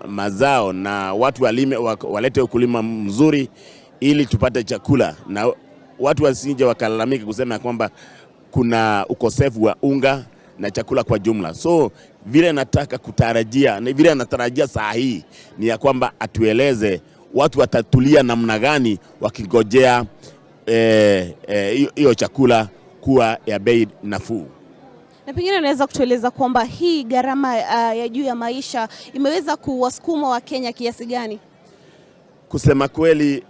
mazao na watu walete ukulima mzuri ili tupate chakula, na watu wasije wakalalamika kusema kwamba kuna ukosefu wa unga na chakula kwa jumla. So vile nataka kutarajia, na vile natarajia saa hii ni ya kwamba atueleze watu watatulia namna gani wakingojea hiyo chakula kuwa ya bei nafuu. Na pengine unaweza kutueleza kwamba hii gharama ya juu ya maisha imeweza kuwasukuma Wakenya kiasi gani? Kusema kweli,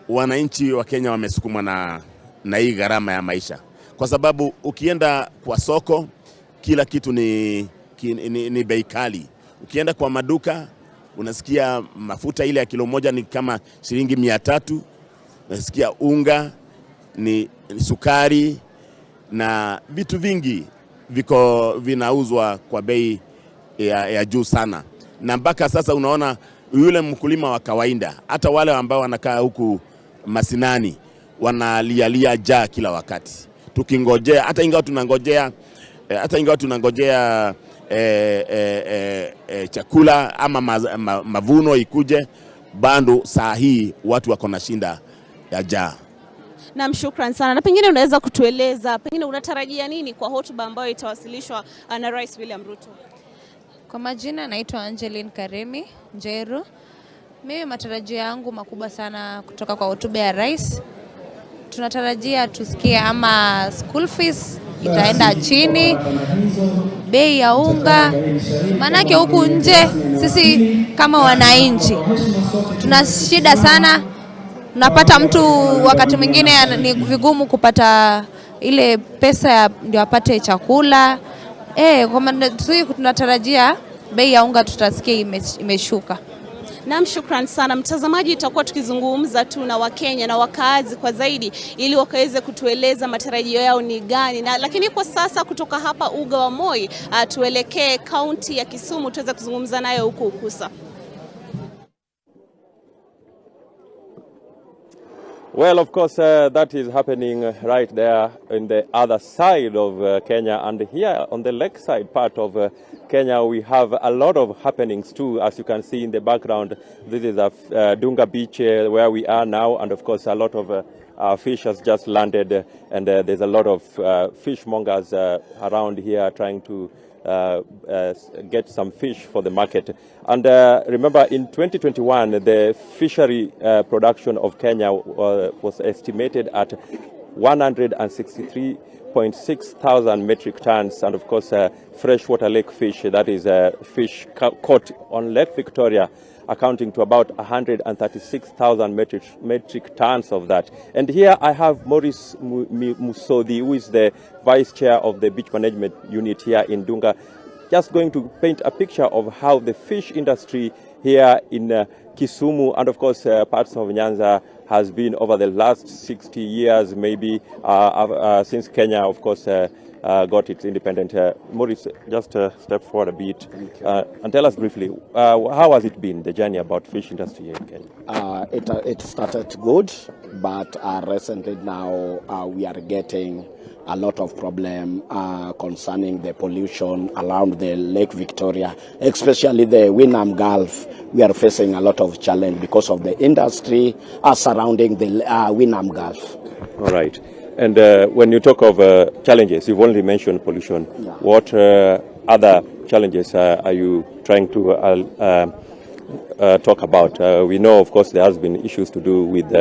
wananchi wa Kenya wamesukumwa na hii gharama ya maisha, kwa sababu ukienda kwa soko kila kitu ni bei kali. Ukienda kwa maduka unasikia mafuta ile ya kilo moja ni kama shilingi 300, unasikia unga ni sukari na vitu vingi vinauzwa kwa bei ya juu sana. Na mpaka sasa unaona yule mkulima wa kawaida, hata wale ambao wanakaa huku masinani, wanalialia njaa kila wakati. Tukingojea, hata ingawa tunangojea chakula ama mavuno ikuje, bado saa hii watu wako na shinda ya njaa. Naam, shukrani sana. Na pengine unaweza kutueleza, pengine unatarajia nini kwa hotuba ambayo itawasilishwa na Rais William Ruto? Kwa majina naitwa Angeline Karemi Njeru. Mimi matarajio yangu makubwa sana kutoka kwa hotuba ya rais. Tunatarajia tusikie ama school fees itaenda chini, bei ya unga. Manake huku nje sisi kama wananchi tuna shida sana. Unapata mtu wakati mwingine ni vigumu kupata ile pesa ndio apate chakula. Kwa maana tunatarajia bei ya unga tutasikia imeshuka. Naam, shukrani sana. Mtazamaji, itakuwa tukizungumza tu na Wakenya na wakaazi kwa zaidi ili wakaweze kutueleza matarajio yao ni gani. Lakini kwa sasa kutoka hapa uga wa Moi tuelekee kaunti ya Kisumu tuweze kuzungumza nayo huko Ukusa. Well, of course, that is happening right there in the other side of Kenya. And here on the lakeside part of Kenya, we have a lot of happenings too. As you can see in the background, this is Dunga Beach where we are now. And of course, a lot of fish has just landed. And there's a lot of fishmongers around here trying to get some fish for the market. And remember, in 2021, the fishery production of Kenya was estimated at 163.6 thousand metric tons. And of course, freshwater lake fish, that is fish caught on Lake Victoria, accounting to about 136,000 metric tons of that. And here I have Maurice Musodi, who is the Vice Chair of the Beach Management Unit here in Dunga, just going to paint a picture of how the fish industry here in Kisumu and of course parts of Nyanza has been over the last 60 years maybe since Kenya of course got its independence. Maurice, just step forward a bit and tell us briefly, how has it been, the journey about fish industry here in Kenya? It started good, but recently now we are getting a lot of problem concerning the pollution around the Lake Victoria, especially the Winam Gulf. We are facing a lot of challenge because of the industry surrounding the Winam Gulf. All right. And when you talk of challenges, you've only mentioned pollution. Yeah. What other challenges are you trying to talk about? We know, of course, there has been issues to do with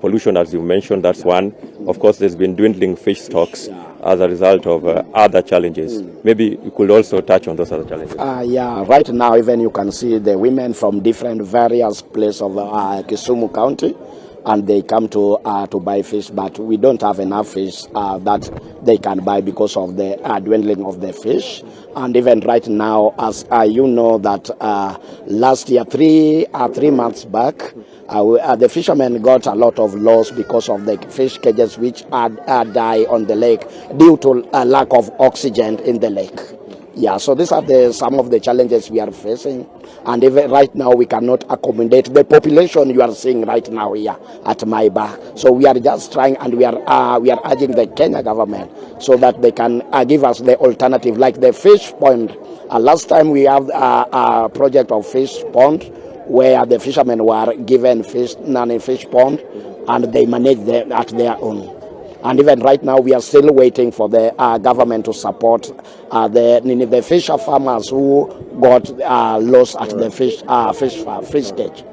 pollution, as you mentioned. That's one. Of course, there's been dwindling fish stocks as a result of other challenges. Maybe you could also touch on those other challenges. Yeah, right now even you can see the women from different various places of Kisumu County, and they come to buy fish, but we don't have enough fish that they can buy because of the dwindling of the fish. And even right now, as you know that last year, three months back, the fishermen got a lot of loss because of the fish cages which die on the lake due to a lack of oxygen in the lake. Yeah, so these are some of the challenges we are facing, and even right now we cannot accommodate the population you are seeing right now here at Maiba. So we are just trying, and we are urging the Kenya government so that they can give us the alternative, like the fish pond. Last time we have a project of fish pond where the fishermen were given fish, fish pond, and they manage them at their own. And even right now, we are still waiting for the government to support the fisher farmers who got lost at the fish cage.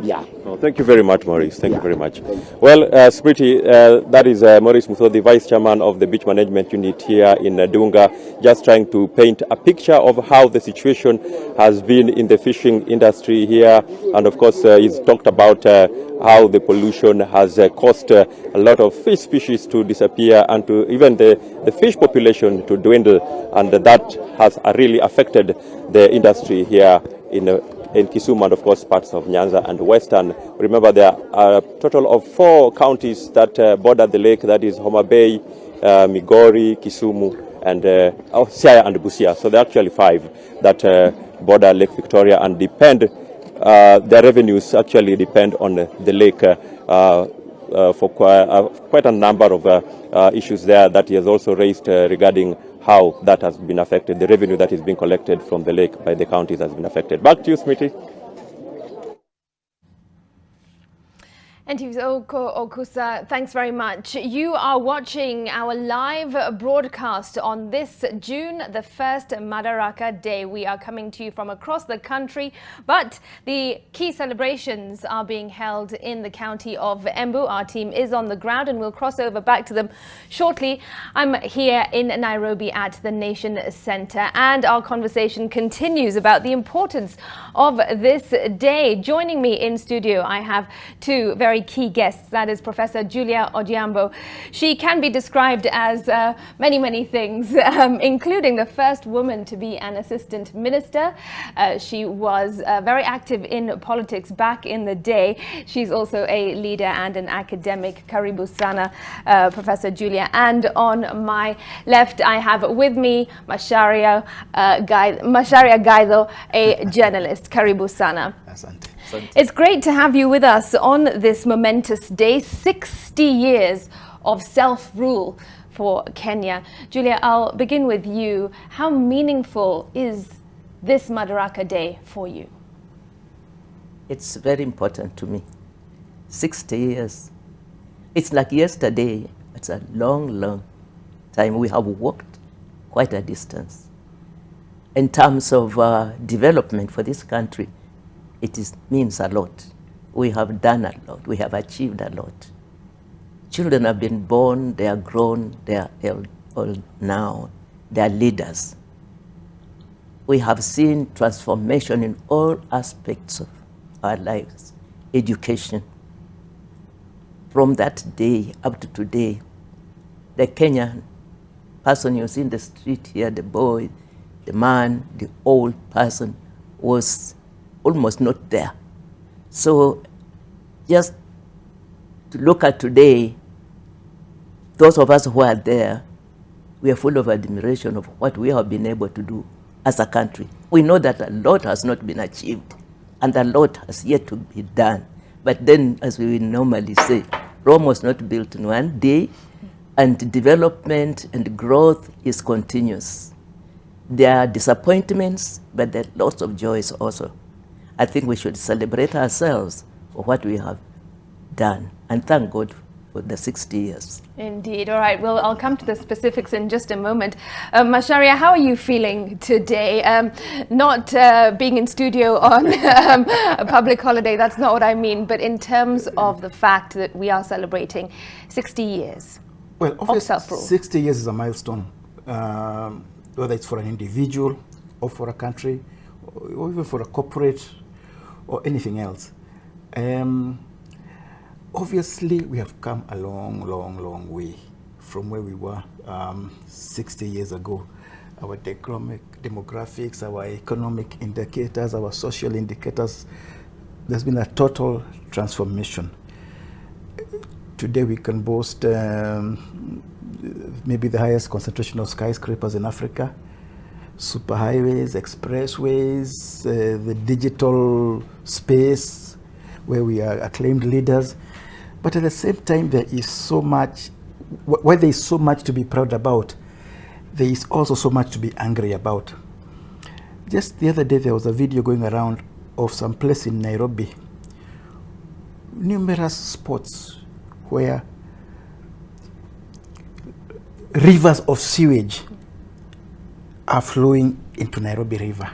Yeah. Oh, thank you very much, Maurice. Thank you very much. Well, Smriti, that is Maurice Muso, the Vice Chairman of the Beach Management Unit here in Dunga, just trying to paint a picture of how the situation has been in the fishing industry here. And of course, he's talked about how the pollution has caused a lot of fish species to disappear and to even the fish population to dwindle. And that has really affected the industry here in Kisumu and of course parts of Nyanza and Western. Remember, there are a total of 4 counties that border the lake, that is Homa Bay, Migori, Kisumu, and Siaya and Busia. So there are actually 5 that border Lake Victoria and depend, their revenues actually depend on the lake for quite a number of issues there that he has also raised regarding how that has been affected. The revenue that is being collected from the lake by the counties has been affected. Back to you, Smithy. And Okusa, thanks very much. You are watching our live broadcast on this June the 1st Madaraka Day. We are coming to you from across the country, but the key celebrations are being held in the county of Embu. Our team is on the ground and we'll cross over back to them shortly. I'm here in Nairobi at the Nation Centre, and our conversation continues about the importance of this day. Joining me in studio, I have 2 very key guests. That is Professor Julia Odhiambo. She can be described as many things, including the first woman to be an assistant minister. She was very active in politics back in the day. She's also a leader and an academic. Karibu sana, Professor Julia. And on my left, I have with me Macharia Gaidho, a journalist. Karibu sana. Asante. It's great to have you with us on this momentous day, 60 years of self-rule for Kenya. Julia, I'll begin with you. How meaningful is this Madaraka Day for you? It's very important to me. 60 years. It's like yesterday. It's a long time. We have walked quite a distance. In terms of development for this country, it means a lot. We have done a lot. We have achieved a lot. Children have been born, they are grown, they are old now. They are leaders. We have seen transformation in all aspects of our lives. Education. From that day up to today, the Kenyan person you see in the street here, the boy, the man, the old person, was almost not there. So just to look at today, those of us who are there, we are full of admiration of what we have been able to do as a country. We know that a lot has not been achieved and a lot has yet to be done. But then, as we normally say, Rome was not built in one day, and development and growth is continuous. There are disappointments, but there are lots of joys also. I think we should celebrate ourselves for what we have done and thank God for the 60 years. Indeed. All right. Well, I'll come to the specifics in just a moment. Masharia, how are you feeling today? Not being in studio on a public holiday, that's not what I mean, but in terms of the fact that we are celebrating 60 years of self-rule. 60 years is a milestone, whether it's for an individual or for a country or even for a corporate or anything else. Obviously, we have come a long way from where we were 60 years ago. Our demographics, our economic indicators, our social indicators, there's been a total transformation. Today we can boast maybe the highest concentration of skyscrapers in Africa, superhighways, expressways, the digital space where we are acclaimed leaders. But at the same time, there is so much, while there is so much to be proud about, there is also so much to be angry about. Just the other day, there was a video going around of some place in Nairobi, numerous spots where rivers of sewage are flowing into Nairobi River.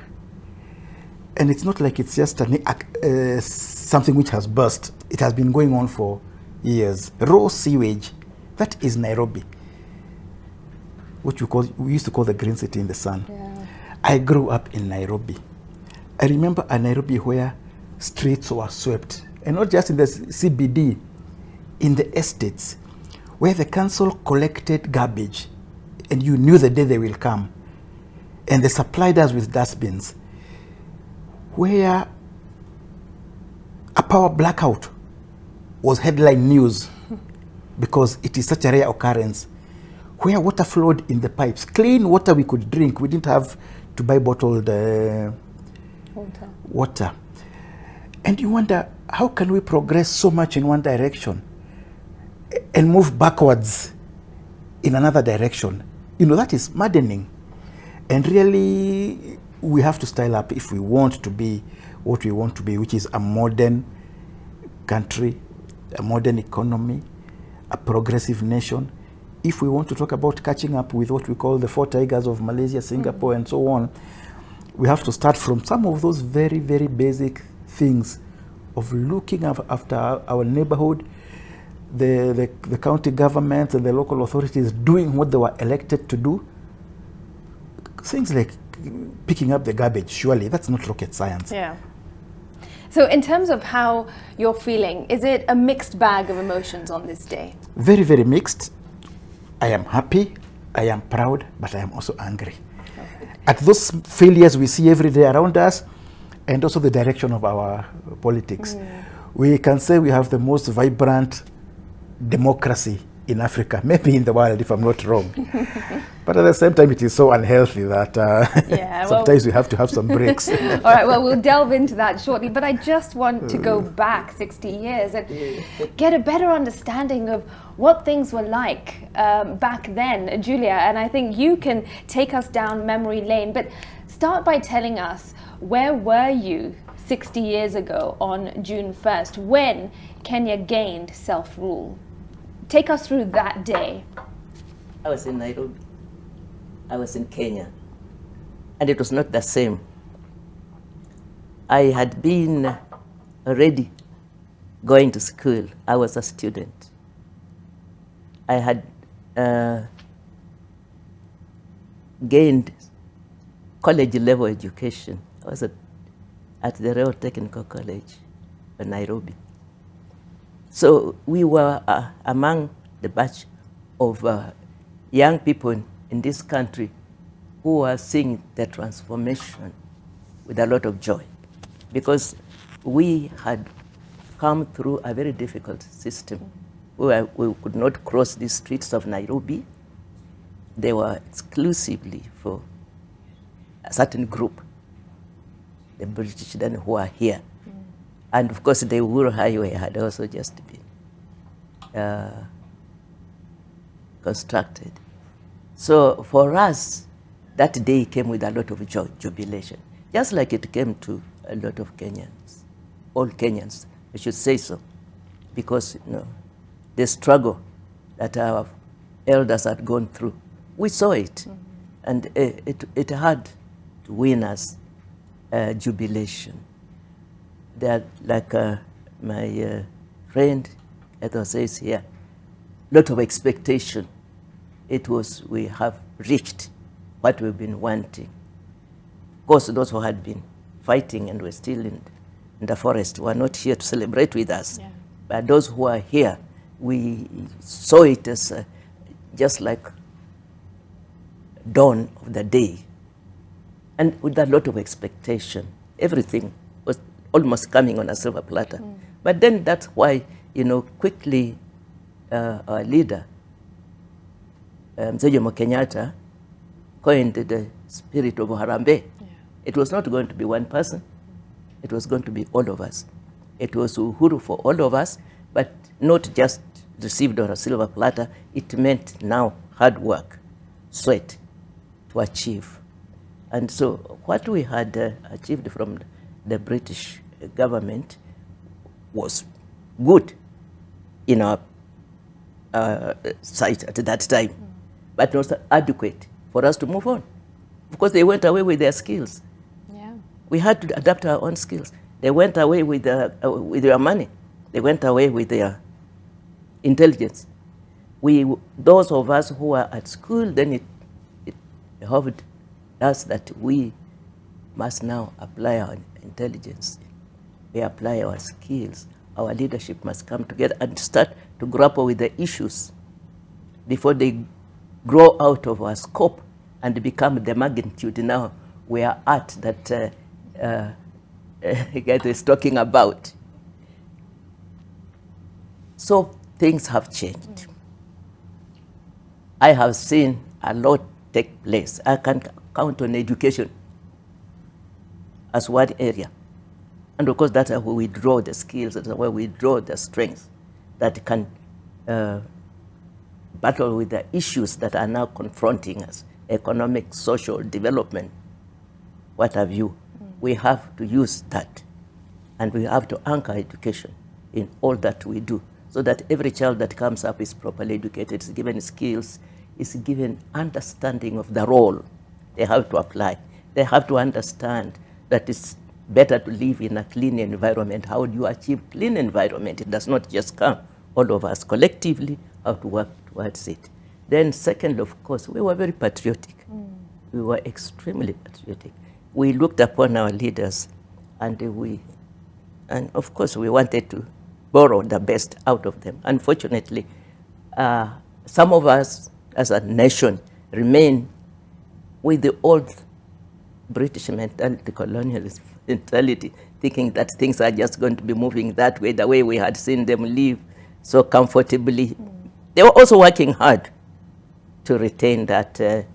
And it's not like it's just something which has burst. It has been going on for years. Raw sewage, that is Nairobi, which we used to call the green city in the sun. Yeah. I grew up in Nairobi. I remember a Nairobi where streets were swept, and not just in the CBD, in the estates, where the council collected garbage, and you knew the day they will come, and they supplied us with dustbins, where a power blackout was headline news because it is such a rare occurrence, where water flowed in the pipes, clean water we could drink. We didn't have to buy bottled water. And you wonder, how can we progress so much in one direction and move backwards in another direction? You know, that is maddening. And really, we have to style up if we want to be what we want to be, which is a modern country, a modern economy, a progressive nation. If we want to talk about catching up with what we call the four tigers of Malaysia, Singapore, and so on, we have to start from some of those very, very basic things of looking after our neighborhood, the county governments and the local authorities doing what they were elected to do. Things like picking up the garbage, surely that's not rocket science. Yeah. So in terms of how you're feeling, is it a mixed bag of emotions on this day? Very, very mixed. I am happy, I am proud, but I am also angry. Okay. At those failures we see every day around us, and also the direction of our politics. We can say we have the most vibrant democracy in Africa, maybe in the world, if I'm not wrong. But at the same time, it is so unhealthy that sometimes we have to have some breaks. All right, well, we'll delve into that shortly, but I just want to go back 60 years and get a better understanding of what things were like back then, Julia, and I think you can take us down memory lane, but start by telling us, where were you 60 years ago on June 1st when Kenya gained self-rule? Take us through that day. I was in Nairobi. I was in Kenya. And it was not the same. I had been already going to school. I was a student. I had gained college level education. I was at the Royal Technical College in Nairobi. So we were among the batch of young people in this country who were seeing the transformation with a lot of joy, because we had come through a very difficult system where we could not cross the streets of Nairobi. they were exclusively for a certain group, the British then who are here. And of course, the Uhuru Highway had also just been constructed. So for us, that day came with a lot of jubilation, just like it came to a lot of Kenyans, all Kenyans, I should say so, because the struggle that our elders had gone through, we saw it, and it had to win us jubilation. That, like my friend Ethel says here, lot of expectation. It was, we have reached what we've been wanting. Of course, those who had been fighting and were still in the forest were not here to celebrate with us. Yeah. But those who are here, we saw it as just like dawn of the day. And with a lot of expectation. Everything was almost coming on a silver platter. But then that's why, quickly our leader, Mzee Jomo Kenyatta, coined the spirit of Harambee. Yeah. It was not going to be one person. It was going to be all of us. It was Uhuru for all of us, but not just received on a silver platter. It meant now hard work, sweat to achieve. And so what we had achieved from the British government was good in our sight at that time, but not adequate for us to move on. Because they went away with their skills. Yeah. We had to adapt our own skills. They went away with their money. They went away with their intelligence. Those of us who are at school, then it behoved us that we must now apply our intelligence. We apply our skills. Our leadership must come together and start to grapple with the issues before they grow out of our scope and become the magnitude now we are at that Gato is talking about. So things have changed. I have seen a lot take place. I can count on education as one area. And of course, that's where we draw the skills, that's where we draw the strengths that can battle with the issues that are now confronting us, economic, social, development, what have you. We have to use that. And we have to anchor education in all that we do, so that every child that comes up is properly educated, is given skills, is given understanding of the role they have to apply. They have to understand that it's better to live in a clean environment. How do you achieve clean environment? It does not just come. All of us collectively have to work towards it. Then second, of course, we were very patriotic. We were extremely patriotic. We looked upon our leaders, and of course we wanted to borrow the best out of them. Unfortunately, some of us as a nation remain with the old British mentality, colonialist mentality, thinking that things are just going to be moving that way, the way we had seen them live so comfortably. They were also working hard to retain that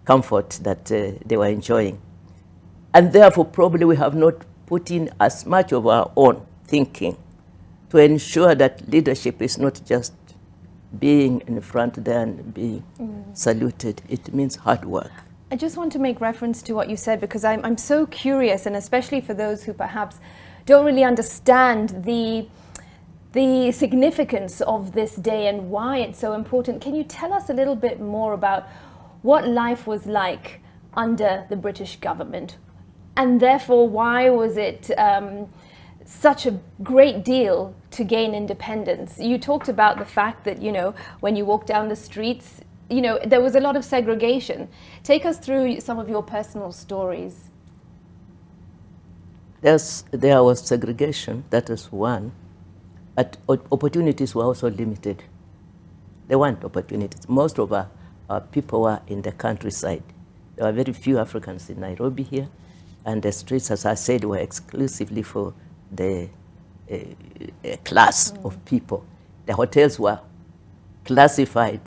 comfort that they were enjoying. And therefore, probably we have not put in as much of our own thinking to ensure that leadership is not just being in front there and being saluted. It means hard work. I just want to make reference to what you said, because I'm so curious, and especially for those who perhaps don't really understand the significance of this day and why it's so important. Can you tell us a little bit more about what life was like under the British government, and therefore why was it such a great deal to gain independence? You talked about the fact that, when you walk down the streets, there was a lot of segregation. Take us through some of your personal stories. There was segregation, that is one, but opportunities were also limited. There weren't opportunities. Most of our people were in the countryside. There were very few Africans in Nairobi here, and the streets, as I said, were exclusively for the class of people. The hotels were classified: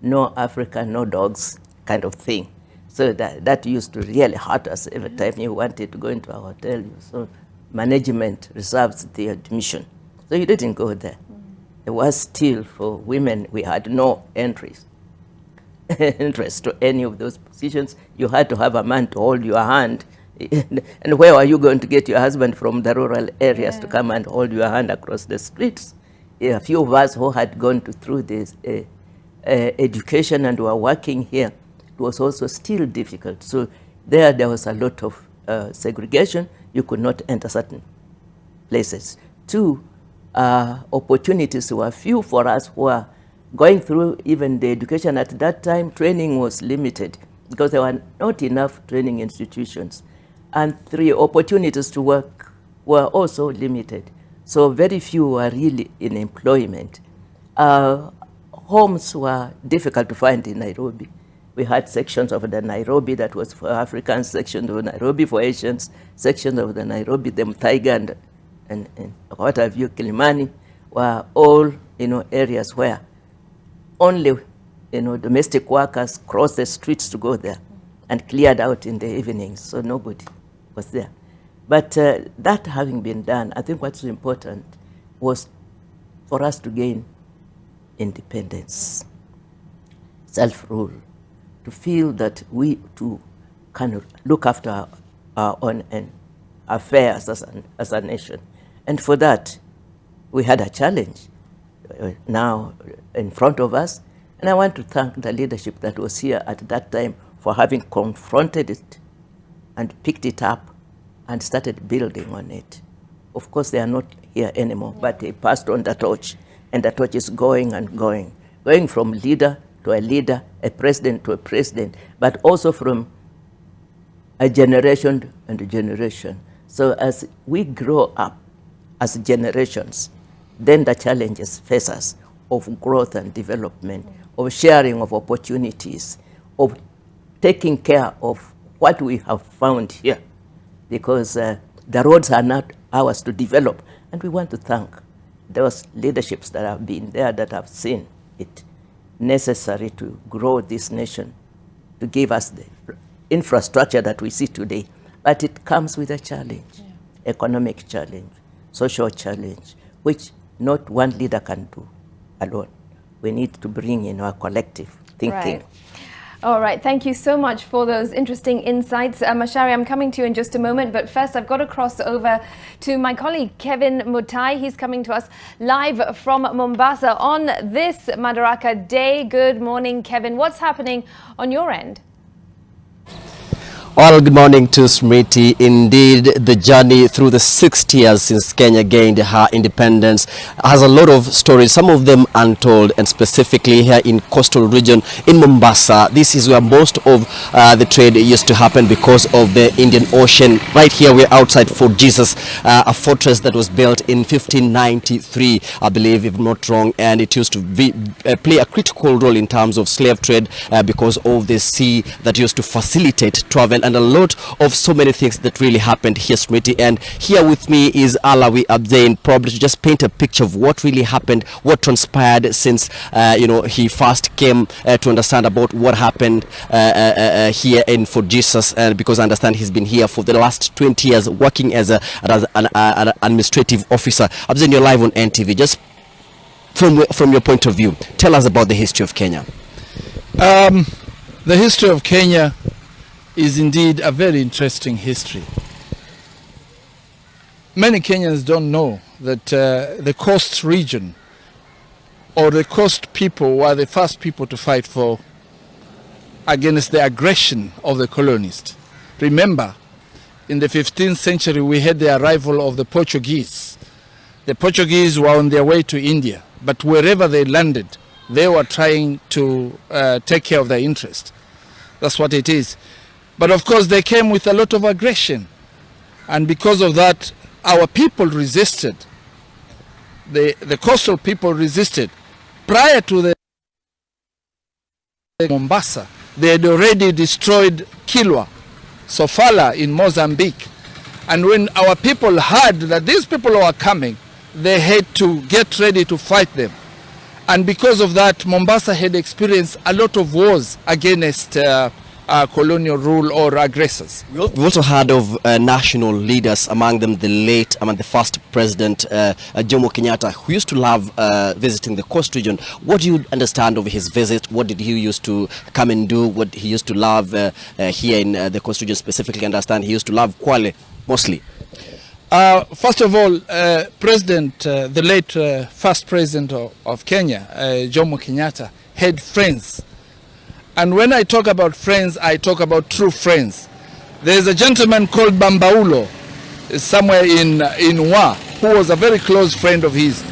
no African, no dogs, kind of thing. So that used to really hurt us every time you wanted to go into a hotel. So management reserves the admission. So you didn't go there. It was still for women, we had no interest to any of those positions. You had to have a man to hold your hand. And where are you going to get your husband from the rural areas to come and hold your hand across the streets? A few of us who had gone through this education and were working here, it was also still difficult. So there was a lot of segregation. You could not enter certain places. Two, opportunities were few for us who were going through even the education at that time. Training was limited because there were not enough training institutions. And three, opportunities to work were also limited. So very few were really in employment. Homes were difficult to find in Nairobi. We had sections of the Nairobi that was for Africans, sections of Nairobi for Asians, sections of the Nairobi, the Mutaiga and what have you, Kilimani, were all, areas where only, domestic workers crossed the streets to go there and cleared out in the evenings, so nobody was there. But that having been done, I think what's important was for us to gain independence, self-rule, to feel that we too can look after our own affairs as a nation. And for that, we had a challenge now in front of us. And I want to thank the leadership that was here at that time for having confronted it and picked it up and started building on it. Of course, they are not here anymore, but they passed on the torch, and the torch is going and going from leader to a leader, a president to a president, but also from a generation and a generation. So as we grow up as generations, then the challenges face us of growth and development, of sharing of opportunities, of taking care of what we have found here, because the roads are not ours to develop. And we want to thank those leaderships that have been there, that have seen it necessary to grow this nation, to give us the infrastructure that we see today. But it comes with a challenge, economic challenge, social challenge, which not one leader can do alone. We need to bring in our collective thinking. Right. All right, thank you so much for those interesting insights. Macharia, I'm coming to you in just a moment, but first I've got to cross over to my colleague Kevin Mutai. He's coming to us live from Mombasa on this Madaraka Day. Good morning, Kevin. What's happening on your end? Well, good morning to Smriti. Indeed, the journey through the 60 years since Kenya gained her independence has a lot of stories, some of them untold, and specifically here in coastal region in Mombasa. This is where most of the trade used to happen because of the Indian Ocean. Right here, we're outside Fort Jesus, a fortress that was built in 1593, I believe, if I'm not wrong, and it used to play a critical role in terms of slave trade because of the sea that used to facilitate travel, and a lot of so many things that really happened here, Smriti. And here with me is Alawi Abdain, probably to just paint a picture of what really happened, what transpired since he first came to understand about what happened here in Fort Jesus, because I understand he's been here for the last 20 years working as an administrative officer. Abdain, you're live on NTV. Just from your point of view, tell us about the history of Kenya. The history of Kenya is indeed a very interesting history. Many Kenyans don't know that the coast region or the coast people were the first people to fight against the aggression of the colonists. Remember, in the 15th century we had the arrival of the Portuguese. The Portuguese were on their way to India, but wherever they landed, they were trying to take care of their interest. That's what it is. But of course they came with a lot of aggression, and because of that our people resisted. The coastal people resisted. Prior to the Mombasa, they had already destroyed Kilwa, Sofala in Mozambique, and when our people heard that these people were coming, they had to get ready to fight them. And because of that, Mombasa had experienced a lot of wars against colonial rule or aggressors. We've also heard of national leaders, among them the first president, Jomo Kenyatta, who used to love visiting the coast region. What do you understand of his visit? What did he used to come and do? What he used to love here in the coast region specifically? Understand he used to love Kwale mostly. First of all, the late first president of Kenya, Jomo Kenyatta, had friends. And when I talk about friends, I talk about true friends. There's a gentleman called Bambaulo, somewhere in Wa, who was a very close friend of his.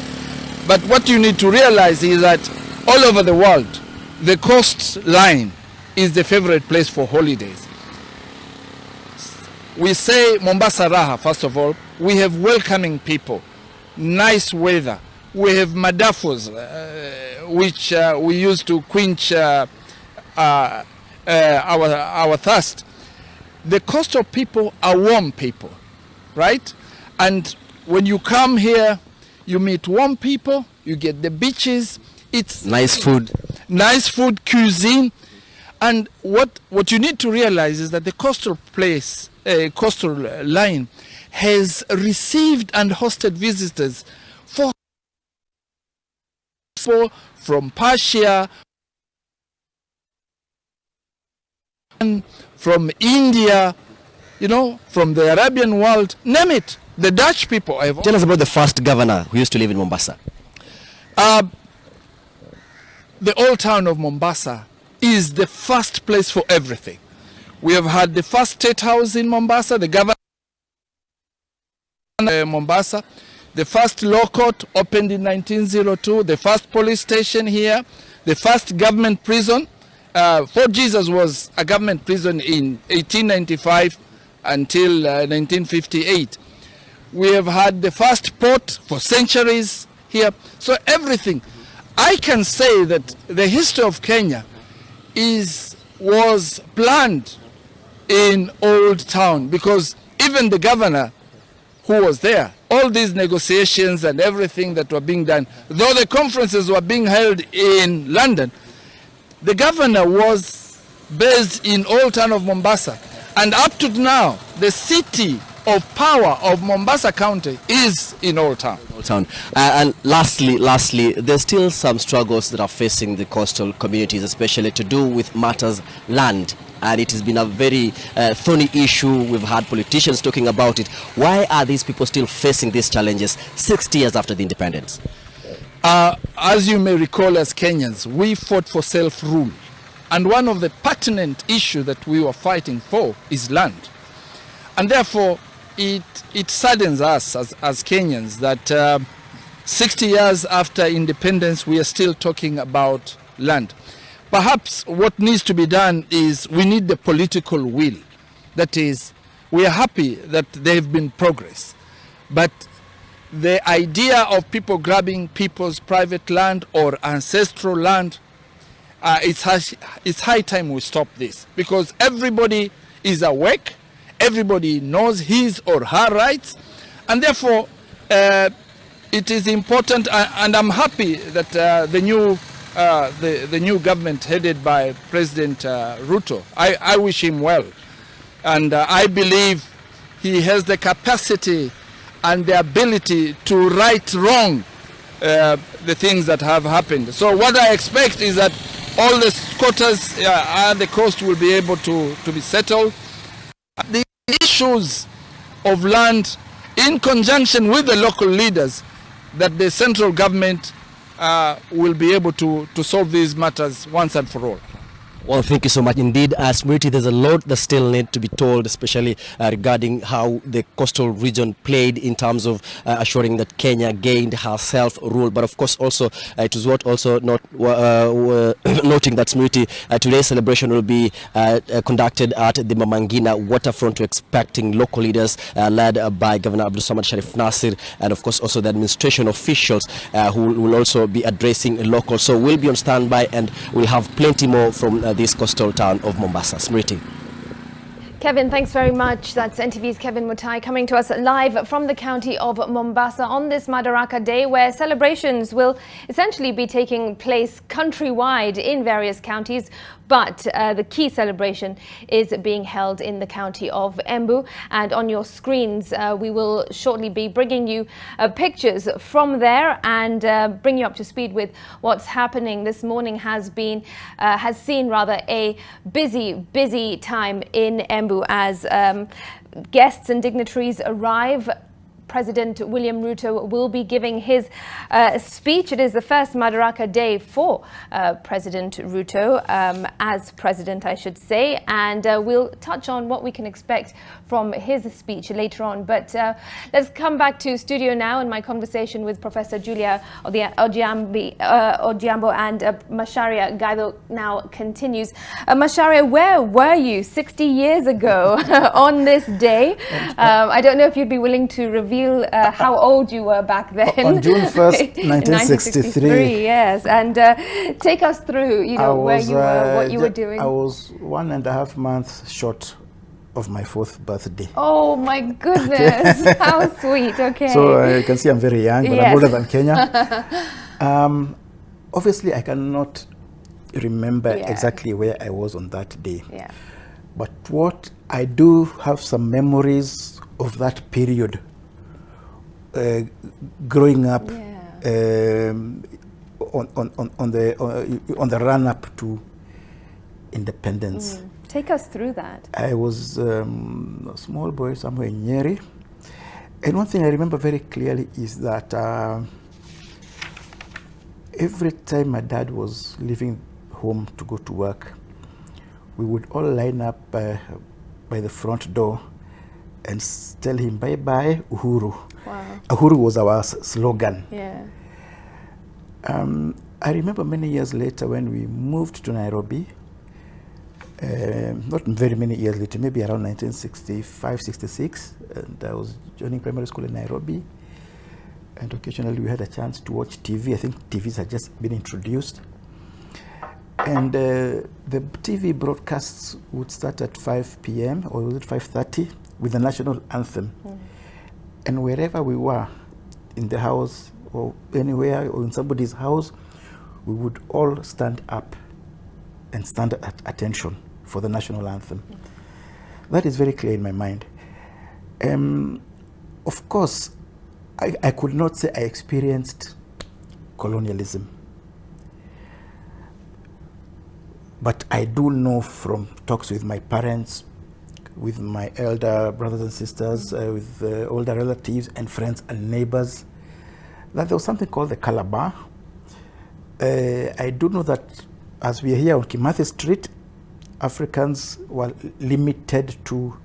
But what you need to realize is that all over the world, the coastline is the favorite place for holidays. We say Mombasa Raha, first of all. We have welcoming people, nice weather. We have madafos, which we use to quench our thirst. The coastal people are warm people, right? And when you come here, you meet warm people, you get the beaches, it's nice food, cuisine. And what you need to realize is that the coastal line has received and hosted visitors from Persia, from India, from the Arabian world, name it. The Dutch people. Tell us about the first governor who used to live in Mombasa. The old town of Mombasa is the first place for everything. We have had the first state house in Mombasa, the governor Mombasa, the first law court opened in 1902, the first police station here, the first government prison. Fort Jesus was a government prison in 1895 until 1958. We have had the first port for centuries here. So everything. I can say that the history of Kenya was planned in Old Town, because even the governor who was there, all these negotiations and everything that were being done, though the conferences were being held in London, the governor was based in Old Town of Mombasa. And up to now, the city of power of Mombasa County is in Old Town. And lastly, there's still some struggles that are facing the coastal communities, especially to do with matters land. And it has been a very thorny issue. We've had politicians talking about it. Why are these people still facing these challenges 60 years after the independence? As you may recall, as Kenyans, we fought for self-rule. And one of the pertinent issues that we were fighting for is land. And therefore, it saddens us as Kenyans that 60 years after independence, we are still talking about land. Perhaps what needs to be done is we need the political will. That is, we are happy that there have been progress. But the idea of people grabbing people's private land or ancestral land, it's high time we stop this. Because everybody is awake, everybody knows his or her rights, and therefore it is important, and I'm happy that the new government headed by President Ruto, I wish him well, and I believe he has the capacity and the ability to right wrong the things that have happened. So what I expect is that all the squatters on the coast will be able to be settled. The issues of land, in conjunction with the local leaders, that the central government will be able to solve these matters once and for all. Well, thank you so much indeed. Smriti, there's a lot that still need to be told, especially regarding how the coastal region played in terms of assuring that Kenya gained her self-rule. But of course, also it is what also not noting that Smriti, today's celebration will be conducted at the Mamangina waterfront. We're expecting local leaders led by Governor Abdul Samad Sharif Nasir, and of course also the administration officials who will also be addressing locals. So we'll be on standby, and we'll have plenty more from this coastal town of Mombasa. Smriti. Kevin, thanks very much. That's NTV's Kevin Mutai coming to us live from the county of Mombasa on this Madaraka Day, where celebrations will essentially be taking place countrywide in various counties. But the key celebration is being held in the county of Embu. And on your screens, we will shortly be bringing you pictures from there and bring you up to speed with what's happening. This morning has seen a busy time in Embu as guests and dignitaries arrive. President William Ruto will be giving his speech. It is the first Madaraka Day for President Ruto, as president, I should say, and we'll touch on what we can expect from his speech later on. But let's come back to studio now, and my conversation with Professor Julia Odhiambo and Macharia Gaido now continues. Macharia, where were you 60 years ago on this day? I don't know if you'd be willing to reveal how old you were back then. On June 1st, 1963. Yes, and take us through, where you were, what you were doing. I was 1.5 months short of my 4th birthday. Oh my goodness, how sweet. Okay. So you can see I'm very young, but yes. I'm older than Kenya. Obviously, I cannot remember exactly where I was on that day. Yeah. But what I do have some memories of that period. Growing up on the run up to independence. Take us through that. I was a small boy somewhere in Nyeri, and one thing I remember very clearly is that every time my dad was leaving home to go to work, we would all line up by the front door and tell him bye-bye, Uhuru. Wow. Uhuru was our slogan. Yeah. I remember many years later when we moved to Nairobi, not very many years later, maybe around 1965, 66, and I was joining primary school in Nairobi, and occasionally we had a chance to watch TV. I think TVs had just been introduced. And the TV broadcasts would start at 5 p.m. or was it 5:30 with the national anthem. And wherever we were, in the house or anywhere or in somebody's house, we would all stand up and stand at attention for the national anthem. That is very clear in my mind. Of course, I could not say I experienced colonialism. But I do know from talks with my parents, with my elder brothers and sisters, with older relatives and friends and neighbors, that there was something called the Calabar. I do know that as we are here on Kimathi Street, Africans were limited to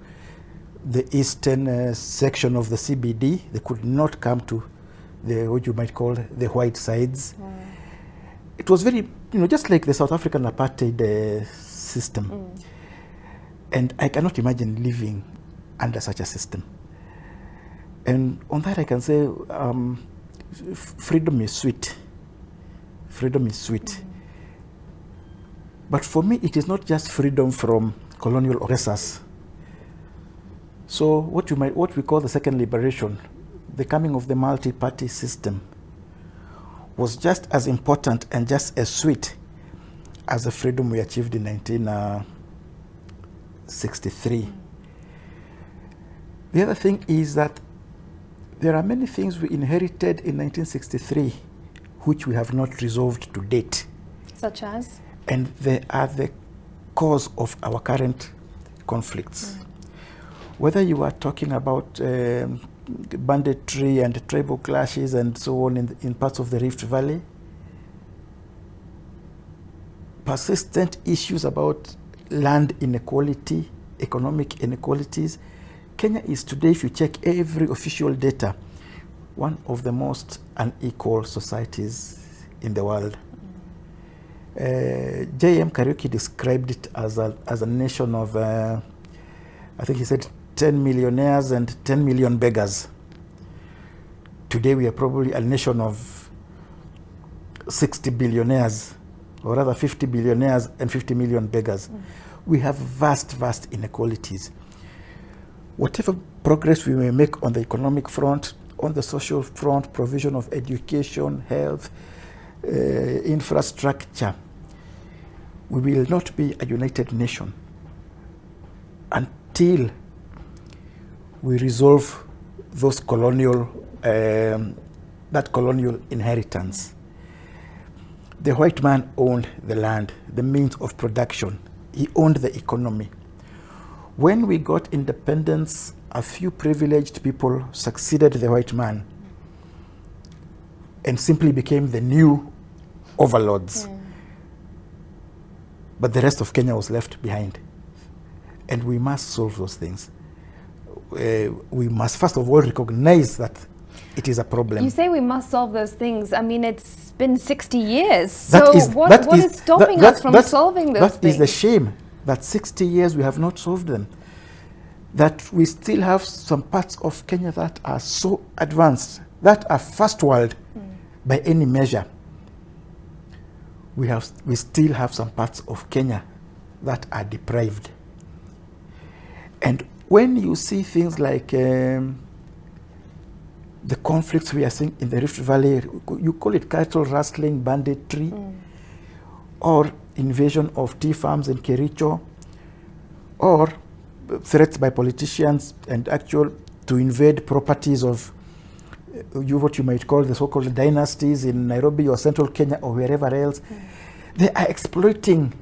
the eastern section of the CBD. They could not come to what you might call the white sides. It was very, just like the South African apartheid system. And I cannot imagine living under such a system. And on that I can say freedom is sweet. Freedom is sweet. But for me, it is not just freedom from colonial oppressors. So what we call the second liberation, the coming of the multi-party system, was just as important and just as sweet as the freedom we achieved in 1963. The other thing is that there are many things we inherited in 1963 which we have not resolved to date. Such as? And they are the cause of our current conflicts. Whether you are talking about banditry and tribal clashes and so on in parts of the Rift Valley, persistent issues about land inequality, economic inequalities. Kenya is today, if you check every official data, one of the most unequal societies in the world. J.M. Kariuki described it as a nation of, I think he said 10 millionaires and 10 million beggars. Today we are probably a nation of 60 billionaires, or rather 50 billionaires and 50 million beggars. we have vast inequalities. Whatever progress we may make on the economic front, on the social front, provision of education, health, infrastructure, we will not be a united nation until we resolve those colonial, that colonial inheritance. The white man owned the land, the means of production. He owned the economy. When we got independence, a few privileged people succeeded the white man and simply became the new overlords. But the rest of Kenya was left behind. And we must solve those things. We must first of all recognize that it is a problem. You say we must solve those things. I mean, it's been 60 years. So what is stopping us from solving those things? That is the shame, that 60 years we have not solved them. That we still have some parts of Kenya that are so advanced, that are first world by any measure. We still have some parts of Kenya that are deprived. And when you see things like the conflicts we are seeing in the Rift Valley, you call it cattle rustling, banditry, or invasion of tea farms in Kericho, or threats by politicians and actual to invade properties of what you might call the so-called dynasties in Nairobi or Central Kenya or wherever else. They are exploiting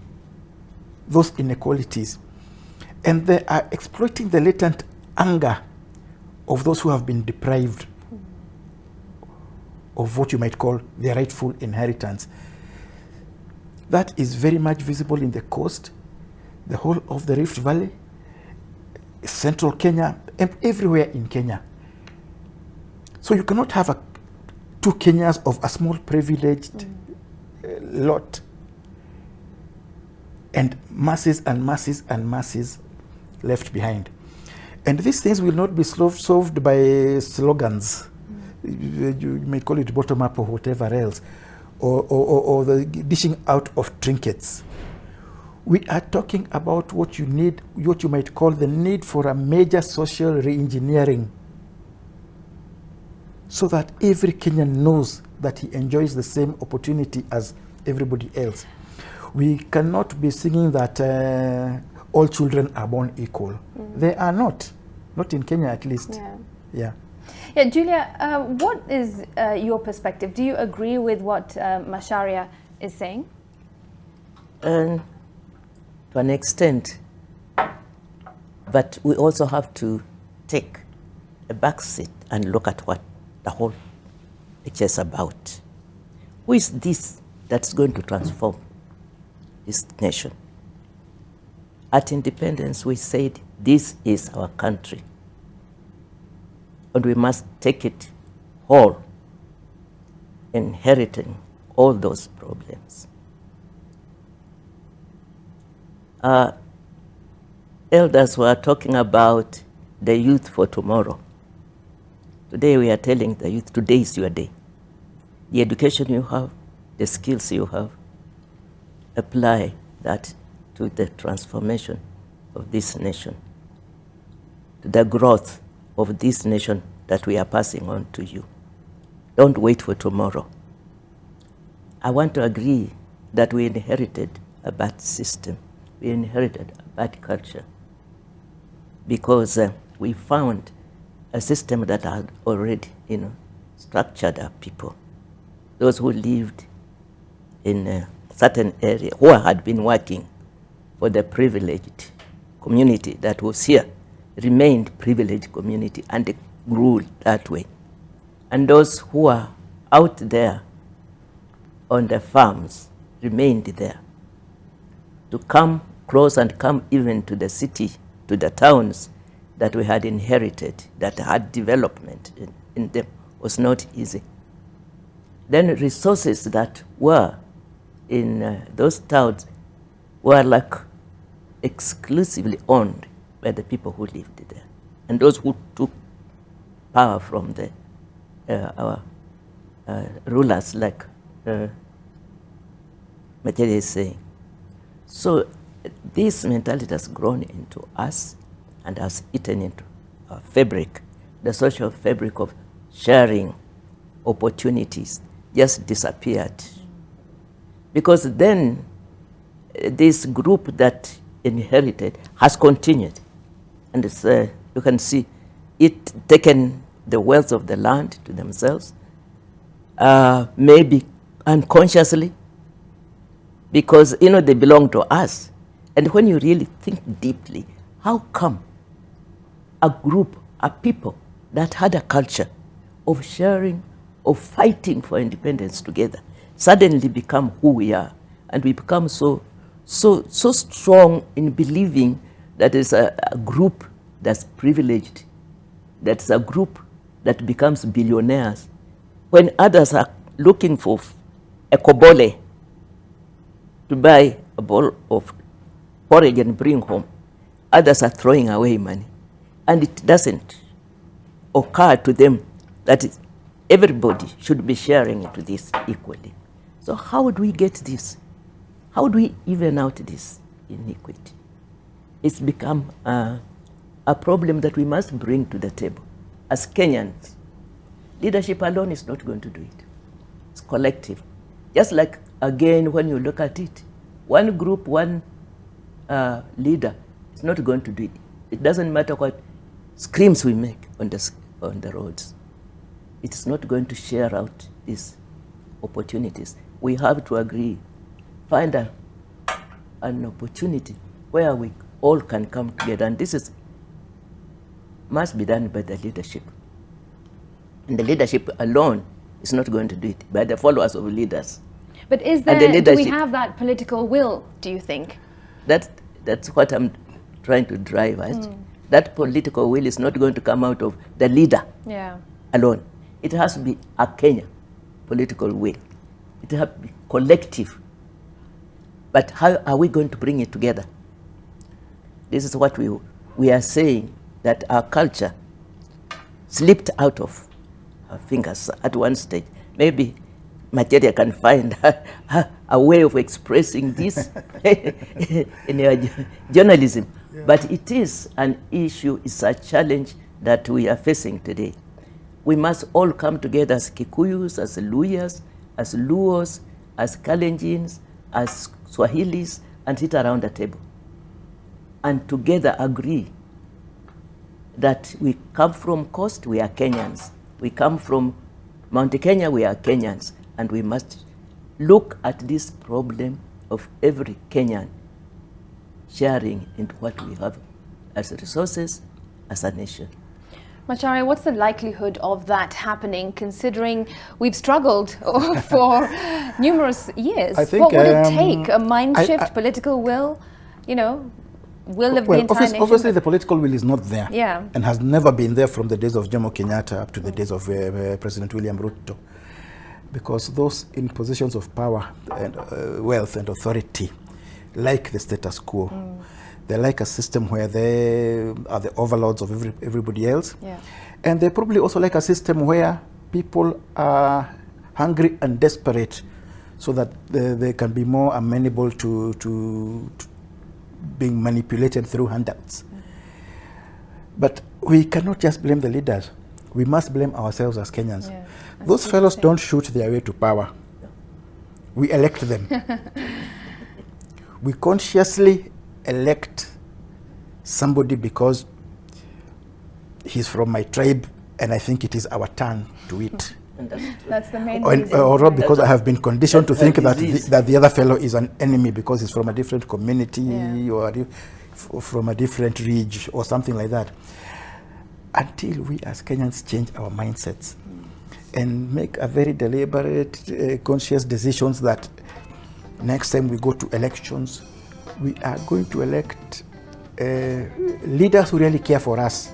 those inequalities, and they are exploiting the latent anger of those who have been deprived of what you might call their rightful inheritance. That is very much visible in the coast, the whole of the Rift Valley, Central Kenya, and everywhere in Kenya. So you cannot have two Kenyas of a small privileged lot and masses and masses and masses left behind. And these things will not be solved by slogans. You may call it bottom-up or whatever else, or the dishing out of trinkets. We are talking about what you need, what you might call the need for a major social re-engineering, so that every Kenyan knows that he enjoys the same opportunity as everybody else. We cannot be singing that all children are born equal. They are not in Kenya at least. Yeah, Julia, what is your perspective? Do you agree with what Macharia is saying? To an extent, but we also have to take a back seat and look at what the whole picture is about. Who is this that's going to transform this nation? At independence, we said this is our country, and we must take it whole, inheriting all those problems. Elders were talking about the youth for tomorrow. Today we are telling the youth, today is your day. The education you have, the skills you have, apply that to the transformation of this nation, to the growth of this nation that we are passing on to you. Don't wait for tomorrow. I want to agree that we inherited a bad system. We inherited a bad culture because we found a system that had already, structured our people. Those who lived in a certain area, who had been working for the privileged community that was here, remained privileged community and grew that way. And those who are out there on the farms remained there. To come close and come even to the city, to the towns that we had inherited, that had development in them, was not easy. Then resources that were in those towns were like exclusively owned by the people who lived there, and those who took power from our rulers, like Macharia is saying. So This mentality has grown into us and has eaten into our fabric, the social fabric of sharing opportunities just disappeared. Because then this group that inherited has continued. And it's, you can see it taken the wealth of the land to themselves, maybe unconsciously, because they belong to us. And when you really think deeply, how come a group, a people that had a culture of sharing, of fighting for independence together, suddenly become who we are, and we become so strong in believing that it's a group that's privileged, that's a group that becomes billionaires, when others are looking for a kobole to buy a bowl of porridge and bring home. Others are throwing away money. And it doesn't occur to them that everybody should be sharing into this equally. So how do we get this? How do we even out this inequity? It's become a problem that we must bring to the table. As Kenyans, leadership alone is not going to do it. It's collective. Just like, again, when you look at it, one group, one leader is not going to do it. It doesn't matter what screams we make on the roads. It's not going to share out these opportunities. We have to agree, find an opportunity where we all can come together. And this must be done by the leadership. And the leadership alone is not going to do it, by the followers of leaders. But do we have that political will, do you think? That's what I'm trying to drive at. That political will is not going to come out of the leader alone. It has to be a Kenya political will. It has to be collective. But how are we going to bring it together? This is what we are saying, that our culture slipped out of our fingers at one stage. Maybe Macharia can find a way of expressing this in your journalism. Yeah. But it is an issue, it's a challenge that we are facing today. We must all come together as Kikuyus, as Luyas, as Luos, as Kalenjins, as Swahilis, and sit around the table. And together agree that we come from coast, we are Kenyans. We come from Mount Kenya, we are Kenyans. And we must look at this problem of every Kenyan sharing into what we have as resources, as a nation. Macharia, what's the likelihood of that happening, considering we've struggled for numerous years? I think, what would it take? A mind shift, political will, will of the entire nation? Obviously, the political will is not there, yeah, and has never been there from the days of Jomo Kenyatta up to the days of President William Ruto. Because those in positions of power and wealth and authority like the status quo. They like a system where they are the overlords of everybody else. Yeah. And they probably also like a system where people are hungry and desperate so that they can be more amenable to being manipulated through handouts. But we cannot just blame the leaders. We must blame ourselves as Kenyans. Yeah, those fellows don't shoot their way to power. We elect them. We consciously elect somebody because he's from my tribe and I think it is our turn to eat. That's the main reason. Or because I have been conditioned to think that the other fellow is an enemy because he's from a different community or from a different region or something like that. Until we as Kenyans change our mindsets and make a very deliberate, conscious decisions that next time we go to elections, we are going to elect leaders who really care for us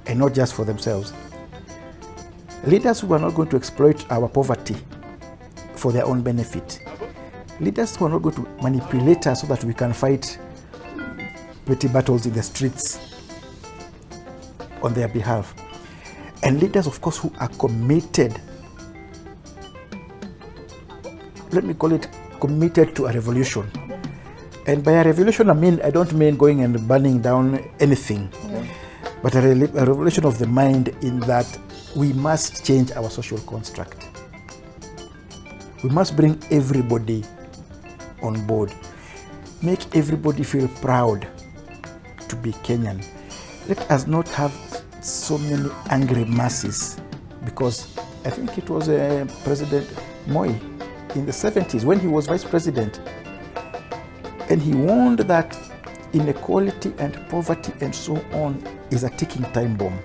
and not just for themselves. Leaders who are not going to exploit our poverty for their own benefit. Leaders who are not going to manipulate us so that we can fight petty battles in the streets on their behalf. And leaders, of course, who are committed, let me call it committed to a revolution. And by a revolution, I don't mean going and burning down anything, but a revolution of the mind in that we must change our social construct. We must bring everybody on board, make everybody feel proud to be Kenyan. Let us not have so many angry masses, because I think it was President Moi in the 70s when he was vice president, and he warned that inequality and poverty and so on is a ticking time bomb.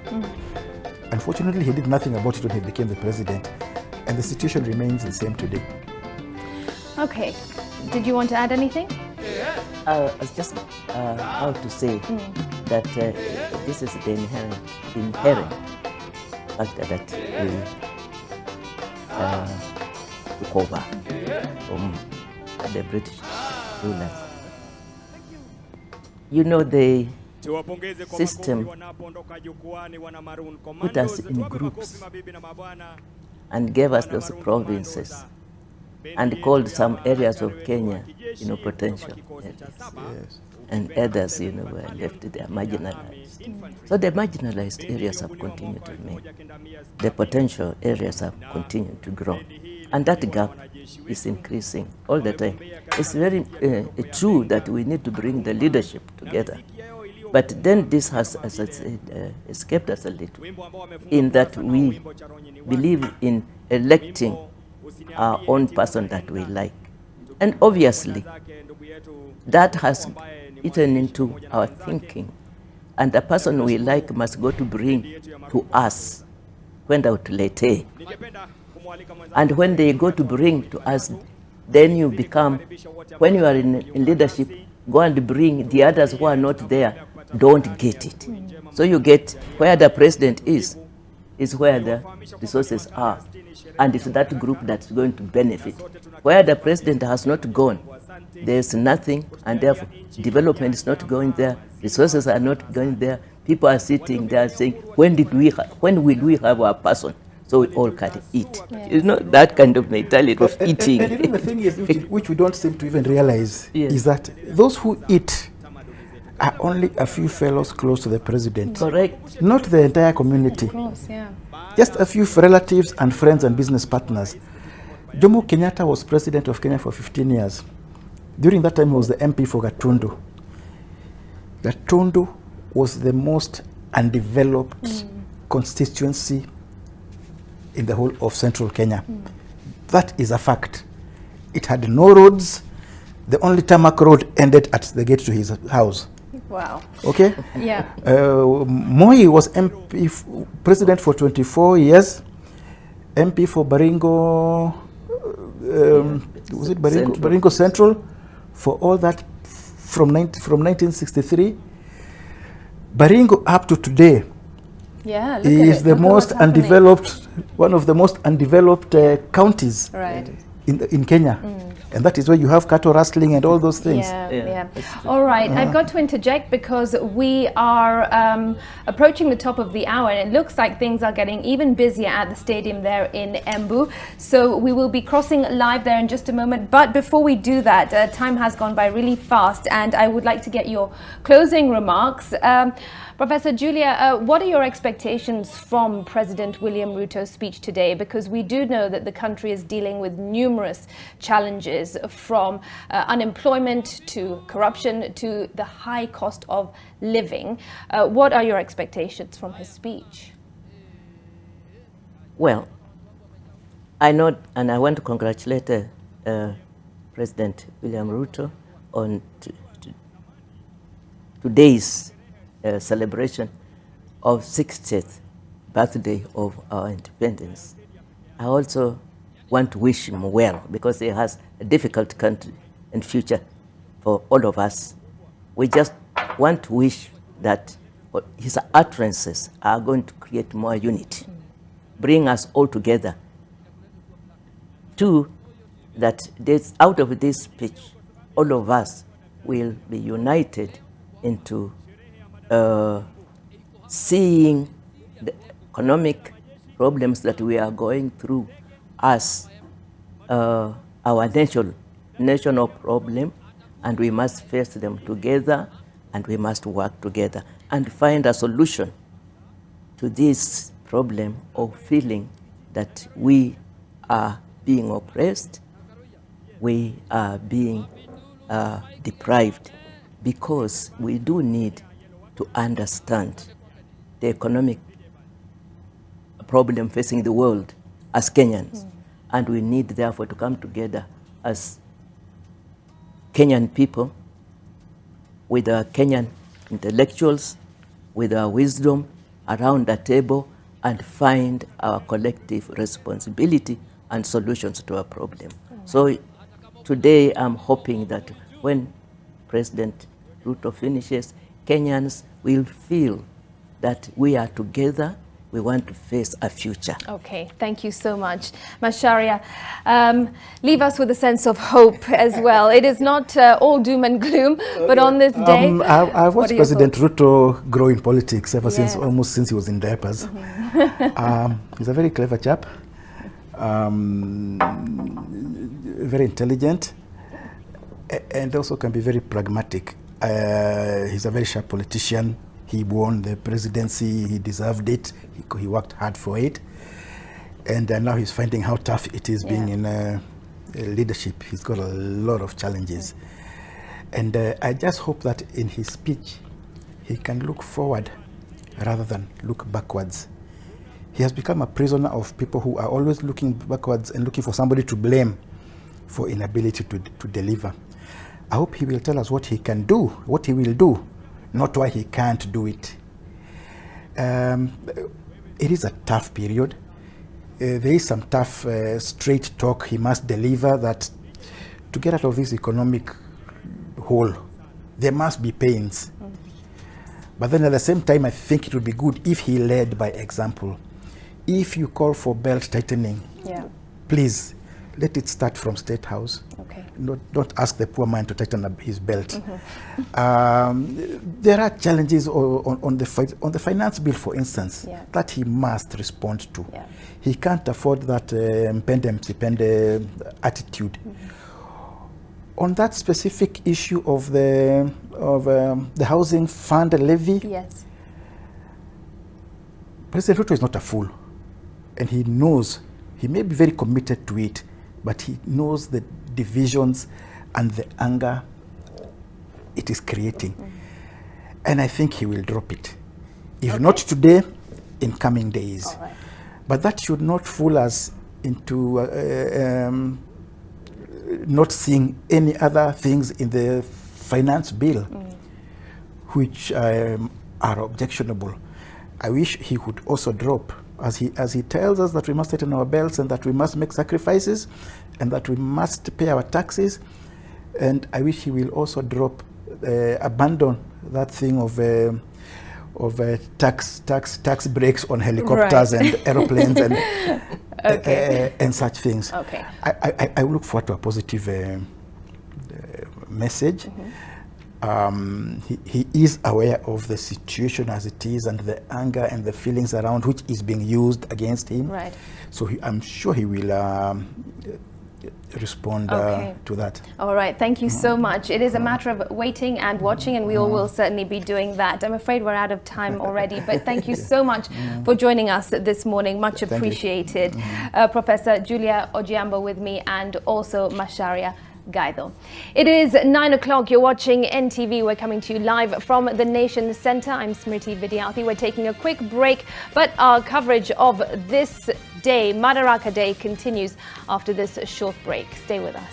Unfortunately, he did nothing about it when he became the president, and the situation remains the same today. Okay, did you want to add anything? I was just how to say that this is the inherent factor that we took over from the British rulers. You know, the system put us in groups and gave us those provinces and called some areas of Kenya, potential areas. And others, were left there marginalized. So the marginalized areas have continued to remain. The potential areas have continued to grow. And that gap is increasing all the time. It's very true that we need to bring the leadership together. But then this has, as I said, escaped us a little, in that we believe in electing our own person that we like. And obviously, that has eaten into our thinking. And the person we like must go to bring to us kwenda utulete. And when they go to bring to us, then you become, when you are in leadership, go and bring the others who are not there, don't get it. So you get where the president is where the resources are. And it's that group that's going to benefit. Where the president has not gone, there's nothing, and therefore development is not going there, resources are not going there. People are sitting there saying, when will we have our person? So we all can eat. Yeah. That kind of mentality of eating. And the thing is, which we don't seem to even realize, is that those who eat are only a few fellows close to the president. Correct. Not the entire community. Of course, yeah. Just a few relatives and friends and business partners. Jomo Kenyatta was president of Kenya for 15 years. During that time, he was the MP for Gatundu. Gatundu was the most undeveloped constituency in the whole of central Kenya. That is a fact. It had no roads. The only tarmac road ended at the gate to his house. Wow. Okay? Yeah. Moi was MP president for 24 years. MP for Baringo, was it Baringo Central. Baringo Central, for all that from 1963. Baringo up to today is the most undeveloped, one of the most undeveloped counties in Kenya. And that is where you have cattle rustling and all those things. Yeah. All right, I've got to interject because we are approaching the top of the hour, and it looks like things are getting even busier at the stadium there in Embu. So we will be crossing live there in just a moment. But before we do that, time has gone by really fast, and I would like to get your closing remarks. Professor Julia, what are your expectations from President William Ruto's speech today? Because we do know that the country is dealing with numerous challenges, from unemployment to corruption to the high cost of living. What are your expectations from his speech? Well, I know, and I want to congratulate President William Ruto on today's celebration of 60th birthday of our independence. I also want to wish him well, because he has a difficult country and future for all of us. We just want to wish that his utterances are going to create more unity, bring us all together. Two, that out of this speech, all of us will be united into seeing the economic problems that we are going through as our national problem, and we must face them together, and we must work together and find a solution to this problem of feeling that we are being oppressed, we are being deprived, because we do need to understand the economic problem facing the world as Kenyans. And we need, therefore, to come together as Kenyan people, with our Kenyan intellectuals, with our wisdom, around the table, and find our collective responsibility and solutions to our problem. So today I'm hoping that when President Ruto finishes, Kenyans will feel that we are together. We want to face a future. Okay, thank you so much. Macharia, leave us with a sense of hope as well. It is not all doom and gloom, but on this day... I've watched President Ruto grow in politics ever since, almost since he was in diapers. He's a very clever chap, very intelligent, and also can be very pragmatic. He's a very sharp politician. He won the presidency, he deserved it, he worked hard for it. And now he's finding how tough it is being in leadership. He's got a lot of challenges. And I just hope that in his speech, he can look forward rather than look backwards. He has become a prisoner of people who are always looking backwards and looking for somebody to blame for inability to deliver. I hope he will tell us what he can do, what he will do, not why he can't do it. It is a tough period. There is some tough straight talk he must deliver, that to get out of this economic hole, there must be pains. But then at the same time, I think it would be good if he led by example. If you call for belt tightening, please, let it start from State House. Okay. Don't ask the poor man to tighten up his belt. There are challenges on the finance bill, for instance, that he must respond to. He can't afford that mpende attitude. On that specific issue of the housing fund levy, President Ruto is not a fool, and he knows. He may be very committed to it, but he knows the divisions and the anger it is creating. And I think he will drop it. If not today, in coming days. But that should not fool us into not seeing any other things in the finance bill which are objectionable. I wish he would also drop, as he tells us that we must tighten our belts and that we must make sacrifices and that we must pay our taxes. And I wish he will also drop, abandon that thing of tax breaks on helicopters and aeroplanes and and such things. I look forward to a positive message. He is aware of the situation as it is and the anger and the feelings around which is being used against him. So I'm sure he will respond to that. All right, thank you so much. It is a matter of waiting and watching, and we all will certainly be doing that. I'm afraid we're out of time already, but thank you so much for joining us this morning. Much appreciated. Professor Julia Ojiambo with me, and also Macharia Gaido. It is 9 o'clock. You're watching NTV. We're coming to you live from the Nation Center. I'm Smriti Vidyarthi. We're taking a quick break, but our coverage of this day, Madaraka Day, continues after this short break. Stay with us.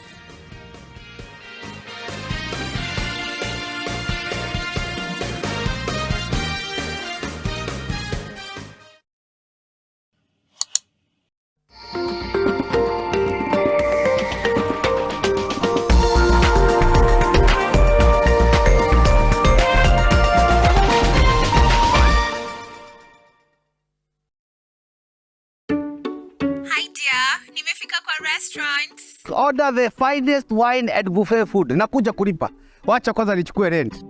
Order the finest wine and buffet food. Nakuja kulipa. Wacha kwanza nichukue rent.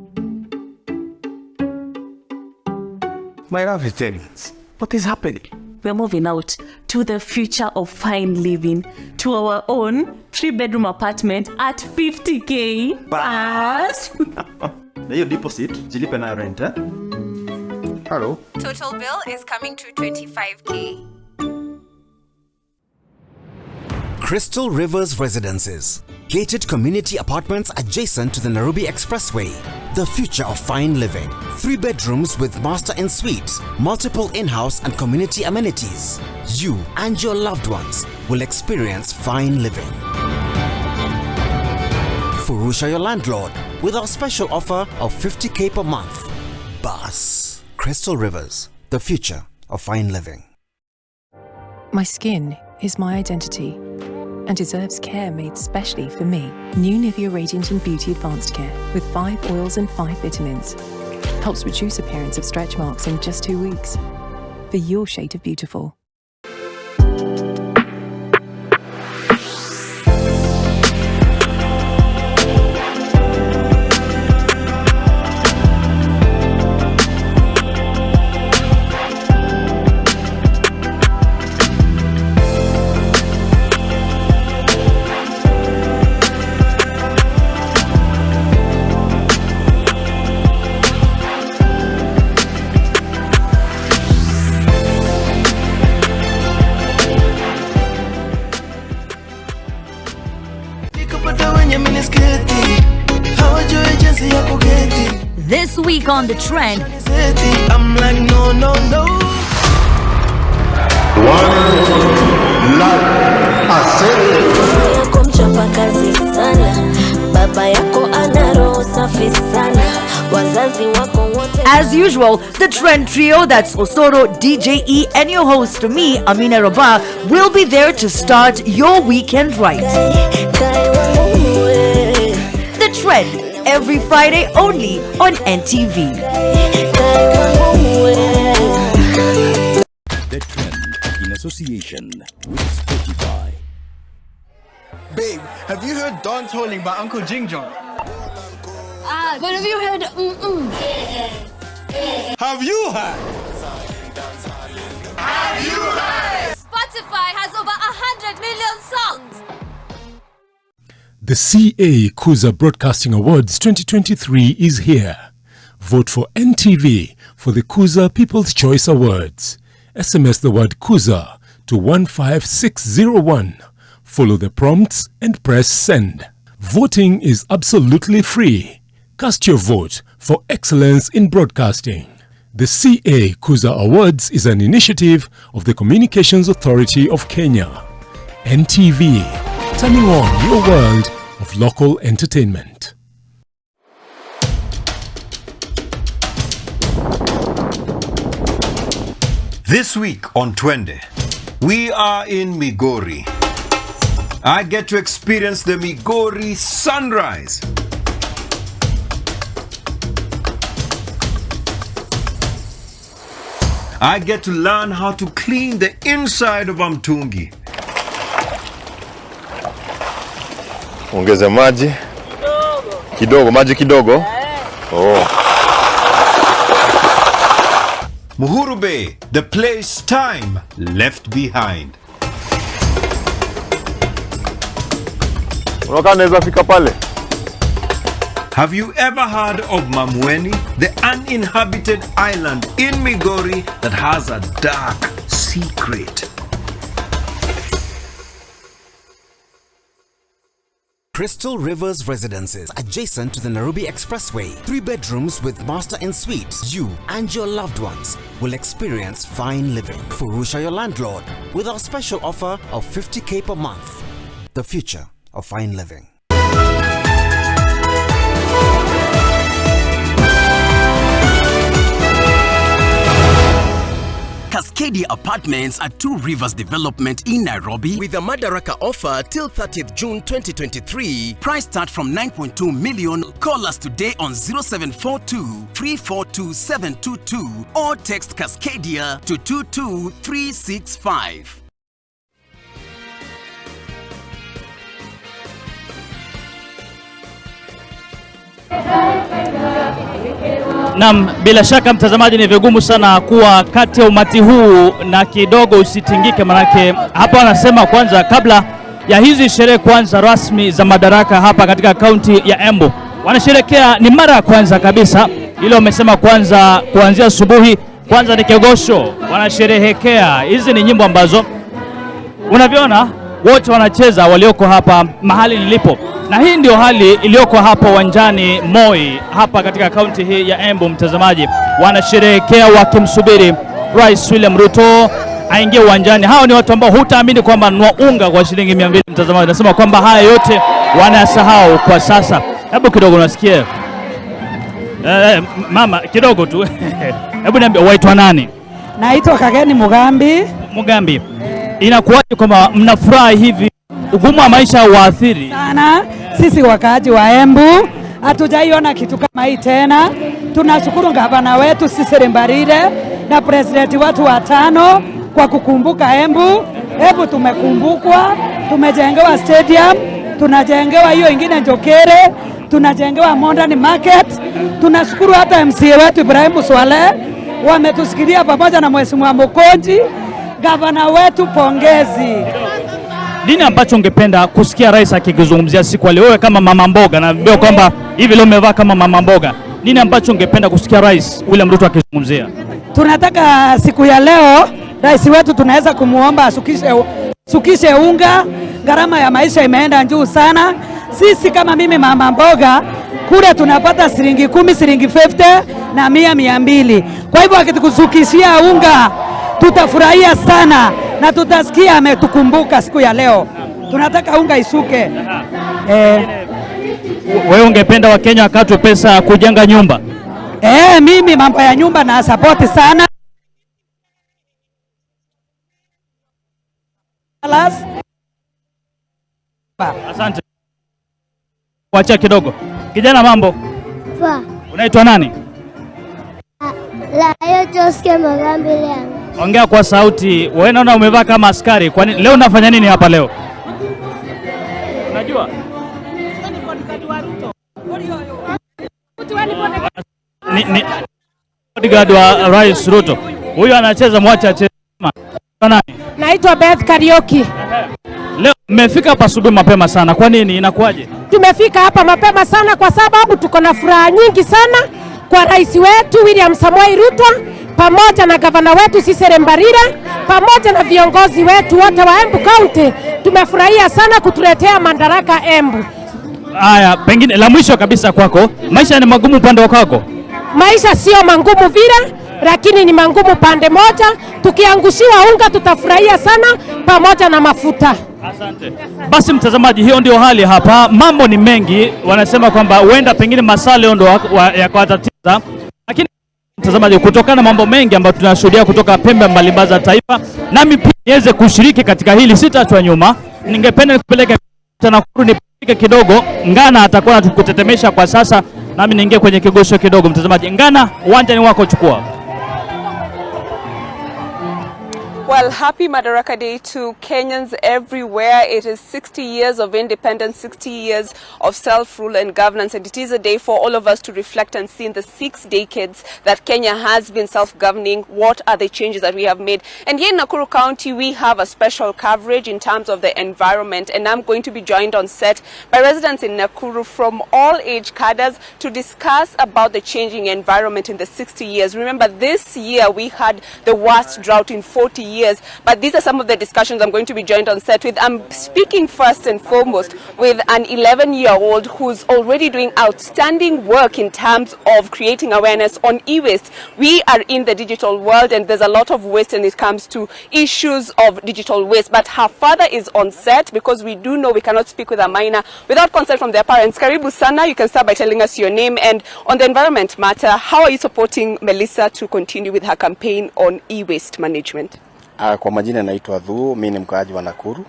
My love is telling us, what is happening? we're moving out to the future of fine living, to our own 3-bedroom apartment at 50K. Bas. Na hiyo deposit jilipe na rent, eh? Hello. Total bill is coming to 25K. Crystal Rivers Residences. Gated community apartments adjacent to the Nairobi Expressway. The future of fine living. 3 bedrooms with master en suites, multiple in-house and community amenities. You and your loved ones will experience fine living. Furusha your landlord with our special offer of 50K per month. Bus. Crystal Rivers. The future of fine living. My skin is my identity and deserves care made specially for me. New Nivea Radiant and Beauty Advanced Care with 5 oils and 5 vitamins. Helps reduce appearance of stretch marks in just 2 weeks. For your shade of beautiful. This week on The Trend. I'm like, no, no, no. As usual, the Trend Trio, that's Osoro, DJ E, and your host, me, Amina Rabah, will be there to start your weekend right. The Trend, every Friday only on NTV. The Trend in association with Spotify. Babe, have you heard Don Tolling by Uncle Jing Jong? But have you heard Have you heard? Have you heard? Spotify has over 100 million songs. The CA Kuza Broadcasting Awards 2023 is here. Vote for NTV for the Kuza People's Choice Awards. SMS the word Kuza to 15601. Follow the prompts and press send. Voting is absolutely free. Cast your vote for excellence in broadcasting. The CA Kuza Awards is an initiative of the Communications Authority of Kenya. NTV, turning on your world of local entertainment. This week on Twende, we are in Migori. I get to experience the Migori sunrise. I get to learn how to clean the inside of a mtungi. Ongeza maji kidogo, maji kidogo. Oh. Muhuru Bay, the place time left behind. Unakaa naweza fika pale. Have you ever heard of Mamweni, the uninhabited island in Migori that has a dark secret? Crystal Rivers Residences, adjacent to the Nairobi Expressway. 3 bedrooms with master en suites. You and your loved ones will experience fine living. Furusha your landlord with our special offer of 50K per month. The future of fine living. Cascadia Apartments at 2 Rivers Development in Nairobi with a Madaraka offer till 30th June 2023. Price start from 9.2 million. Call us today on 0742 342 722 or text Cascadia to 22365. Naam, bila shaka mtazamaji, ni vigumu sana kuwa kati ya umati huu na kidogo usitingike, manake hapa wanasema kwanza kabla ya hizi sherehe kwanza rasmi za Madaraka hapa katika kaunti ya Embu, wanasherekea ni mara ya kwanza kabisa. Ile wamesema kwanza kuanzia asubuhi kwanza ni kegosho, wanasherehekea. Hizi ni nyimbo ambazo unavyoona wote wanacheza walioko hapa mahali nilipo, na hii ndio hali iliyoko hapa uwanjani Moi hapa katika kaunti hii ya Embu. Mtazamaji, wanasherehekea wakimsubiri Rais William Ruto aingie uwanjani. Hao ni watu ambao hutaamini kwamba nunua unga kwa shilingi 200. Mtazamaji, nasema kwamba haya yote wanasahau kwa sasa. Hebu kidogo nasikia mama kidogo tu hebu niambie waitwa nani? Naitwa Kageni Mugambi. Inakuwaje kwamba mnafurahi hivi? Ugumu wa maisha waathiri sana sisi wakaaji wa Embu, hatujaiona kitu kama hii tena. Tunashukuru gavana wetu Cecily Mbarire na presidenti watu watano kwa kukumbuka Embu. Embu tumekumbukwa, tumejengewa stadium, tunajengewa hiyo ingine Njokere, tunajengewa Modern Market. Tunashukuru hata MCA wetu Ibrahim Swale wametusikilia pamoja na Mheshimiwa Mokonji. Gavana wetu pongezi. Nini ambacho ungependa kusikia rais akizungumzia siku leo? Wewe kama mama mboga, na ndio kwamba hivi leo umevaa kama mama mboga, nini ambacho ungependa kusikia Rais William Ruto akizungumzia? Tunataka siku ya leo rais wetu tunaweza kumuomba asukishe unga. Gharama ya maisha imeenda juu sana. Sisi kama mimi mama mboga kule tunapata shilingi 10, shilingi 50 na 200. Kwa hivyo akitusukishia unga tutafurahia sana na tutasikia ametukumbuka siku ya leo. Tunataka unga isuke. Wewe ungependa Wakenya wakatwe pesa kujenga nyumba? Mimi mambo ya nyumba na support sana. Asante. Wacha kidogo. Kijana mambo? Fa. Unaitwa nani? Ongea kwa sauti. Wewe naona umevaa kama askari. Kwani leo unafanya nini hapa leo? Unajua? Ni bodyguard wa Rais Ruto. Huyu anacheza, mwacha acheze. Nani? Naitwa Beth Karaoke. Leo mmefika hapa asubuhi mapema sana. Kwa nini? Inakuwaje? Tumefika hapa mapema sana kwa sababu tuko na furaha nyingi sana kwa rais wetu William Samoei Ruto pamoja na gavana wetu Cecily Mbarire pamoja na viongozi wetu wote wa Embu County. Tumefurahia sana kutuletea Madaraka Embu. Haya, pengine la mwisho kabisa kwako, maisha ni magumu upande wako? Maisha sio magumu vile, lakini ni magumu pande moja. Tukiangushiwa unga tutafurahia sana pamoja na mafuta. Asante. Basi mtazamaji, hiyo ndio hali hapa. Mambo ni mengi, wanasema kwamba huenda pengine masale ndo yakawatatiza, lakini mtazamaji, kutokana na mambo mengi ambayo tunashuhudia kutoka pembe mbalimbali za taifa, nami pia niweze kushiriki katika hili, sitaachwa nyuma. Ningependa nikupeleke Nakuru nipike kidogo. Ngana atakuwa anatukutetemesha kwa sasa, nami niingie kwenye kigosho kidogo. Mtazamaji, Ngana, uwanja ni wako, chukua. Well, happy Madaraka Day to Kenyans everywhere. It is 60 years of independence, 60 years of self-rule and governance, and it is a day for all of us to reflect and see in the 6 decades that Kenya has been self-governing, what are the changes that we have made. And here in Nakuru County, we have a special coverage in terms of the environment, and I'm going to be joined on set by residents in Nakuru from all age cadres to discuss about the changing environment in the 60 years. Remember, this year we had the worst drought in 40 years. But these are some of the discussions I'm going to be joined on set with. I'm speaking first and foremost with an 11-year-old who's already doing outstanding work in terms of creating awareness on e-waste. We are in the digital world and there's a lot of waste when it comes to issues of digital waste. But her father is on set because we do know we cannot speak with a minor without consent from their parents. Karibu sana, you can start by telling us your name, and on the environment matter, how are you supporting Melissa to continue with her campaign on e-waste management? Kwa majina naitwa Dhu, mimi ni mkaaji wa Nakuru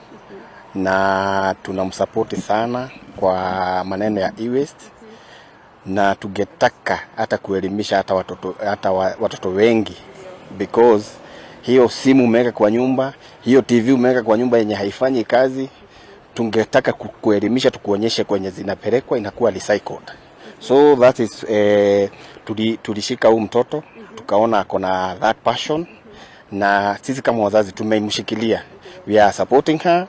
na tunamsupport sana kwa maneno ya e-waste na tungetaka hata kuelimisha hata watoto wengi, because hiyo simu umeweka kwa nyumba, hiyo TV umeweka kwa nyumba yenye haifanyi kazi. Tungetaka kuelimisha, tukuonyeshe kwenye zinapelekwa inakuwa recycled. So that is tulishika huu mtoto tukaona akona that passion na sisi kama wazazi tumemshikilia. We are supporting her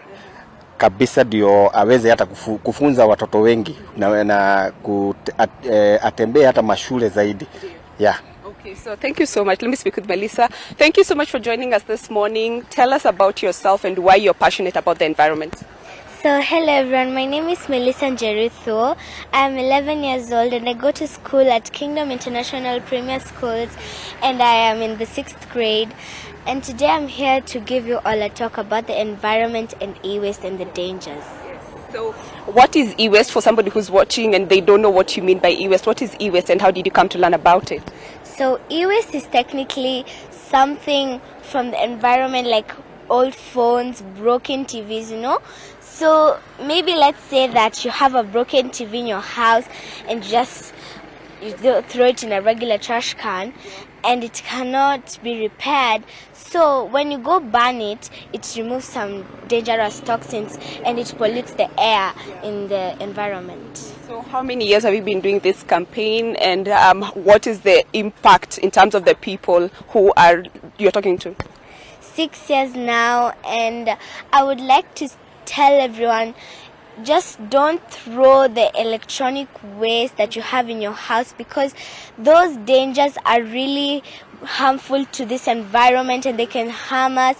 kabisa ndio aweze hata kufunza watoto wengi na atembee hata mashule zaidi. Yeah. Okay, so thank you so much. Let me speak with Melissa. Thank you so much for joining us this morning. Tell us about yourself and why you're passionate about the environment. So hello everyone, my name is Melissa Njerutho. I'm 11 years old and I go to school at Kingdom International Premier Schools and I am in the 6th grade. And today I'm here to give you all a talk about the environment and e-waste and the dangers. So what is e-waste for somebody who's watching and they don't know what you mean by e-waste? What is e-waste and how did you come to learn about it? So e-waste is technically something from the environment like old phones, broken TVs, you know. So maybe let's say that you have a broken TV in your house and you throw it in a regular trash can and it cannot be repaired. So when you go burn it, it removes some dangerous toxins and it pollutes the air in the environment. So how many years have you been doing this campaign and what is the impact in terms of the people who you're talking to? 6 years now, and I would like to tell everyone, just don't throw the electronic waste that you have in your house because those dangers are really harmful to this environment and they can harm us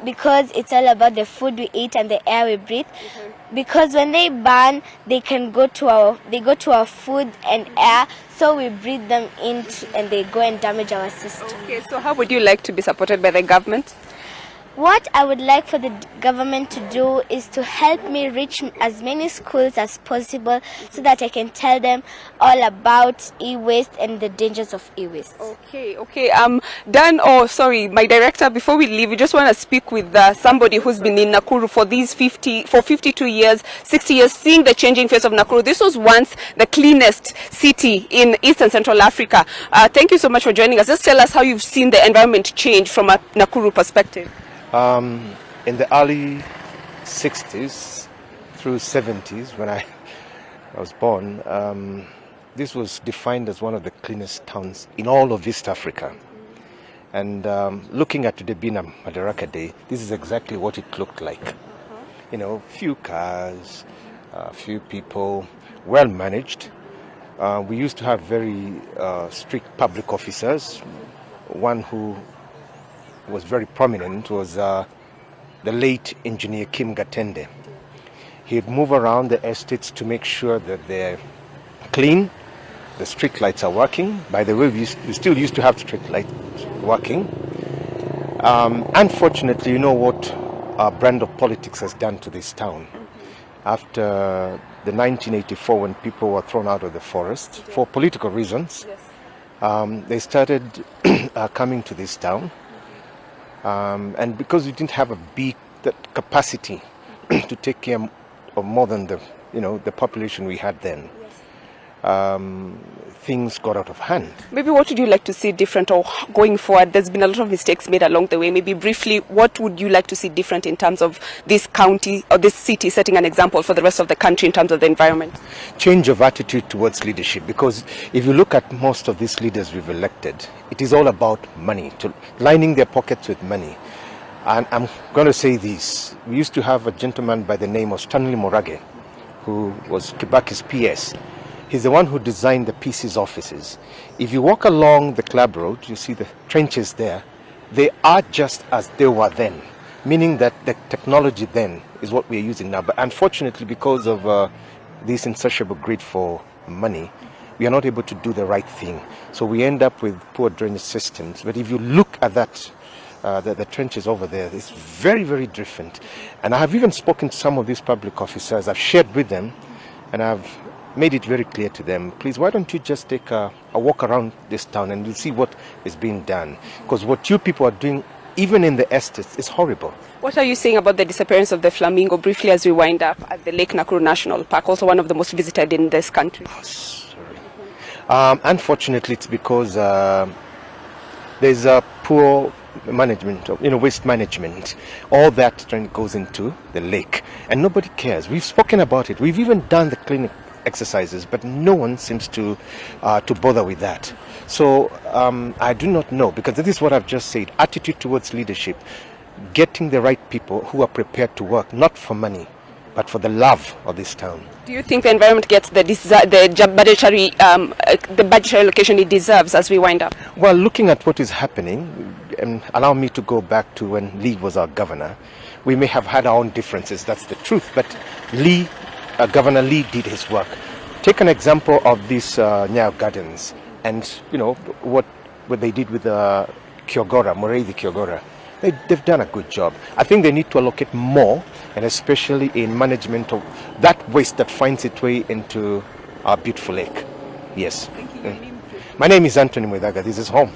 because it's all about the food we eat and the air we breathe. Because when they burn, they go to our food and air, so we breathe them in and they go and damage our system. Okay, so how would you like to be supported by the government? What I would like for the government to do is to help me reach as many schools as possible so that I can tell them all about e-waste and the dangers of e-waste. Okay. Dan, my director, before we leave, we just want to speak with somebody who's been in Nakuru for 52 years, 60 years, seeing the changing face of Nakuru. This was once the cleanest city in East and Central Africa. Thank you so much for joining us. Just tell us how you've seen the environment change from a Nakuru perspective. In the early 60s through 70s, when I was born, this was defined as one of the cleanest towns in all of East Africa. And looking at today being a Madaraka Day, this is exactly what it looked like. You know, few cars, few people, well managed. We used to have very strict public officers. One who was very prominent was the late engineer Kim Gatende. He'd move around the estates to make sure that they're clean, the street lights are working. By the way, we still used to have street lights working. Unfortunately, you know what our brand of politics has done to this town. After the 1984, when people were thrown out of the forest for political reasons, they started coming to this town. And because we didn't have that capacity to take care of more than the population we had then, things got out of hand. Maybe what would you like to see different or going forward? There's been a lot of mistakes made along the way. Maybe briefly, what would you like to see different in terms of this county or this city setting an example for the rest of the country in terms of the environment? Change of attitude towards leadership, because if you look at most of these leaders we've elected, it is all about money, lining their pockets with money. And I'm going to say this. We used to have a gentleman by the name of Stanley Morage, who was Kibaki's PS. He's the one who designed the PC's offices. If you walk along the club road, you see the trenches there. They are just as they were then, meaning that the technology then is what we're using now. But unfortunately, because of this insatiable greed for money, we are not able to do the right thing. So we end up with poor drainage systems. But if you look at that, the trenches over there, it's very, very different. And I have even spoken to some of these public officers. I've shared with them, and I've made it very clear to them, please, why don't you just take a walk around this town and you'll see what is being done. Because what you people are doing, even in the estates, is horrible. What are you saying about the disappearance of the flamingo, briefly, as we wind up at the Lake Nakuru National Park, also one of the most visited in this country? Unfortunately, it's because there's a poor management, waste management. All that goes into the lake, and nobody cares. We've spoken about it. We've even done the exercises, but no one seems to bother with that. So I do not know, because this is what I've just said: attitude towards leadership, getting the right people who are prepared to work, not for money, but for the love of this town. Do you think the environment gets the budgetary allocation it deserves as we wind up? Well, looking at what is happening, and allow me to go back to when Lee was our governor. We may have had our own differences, that's the truth, but Governor Lee did his work. Take an example of these Nyayo Gardens, and what they did with Kyogora, Mureithi Kyogora. They've done a good job. I think they need to allocate more, and especially in management of that waste that finds its way into our beautiful lake. Yes. Thank you. My name is Anthony Mwedaga. This is home.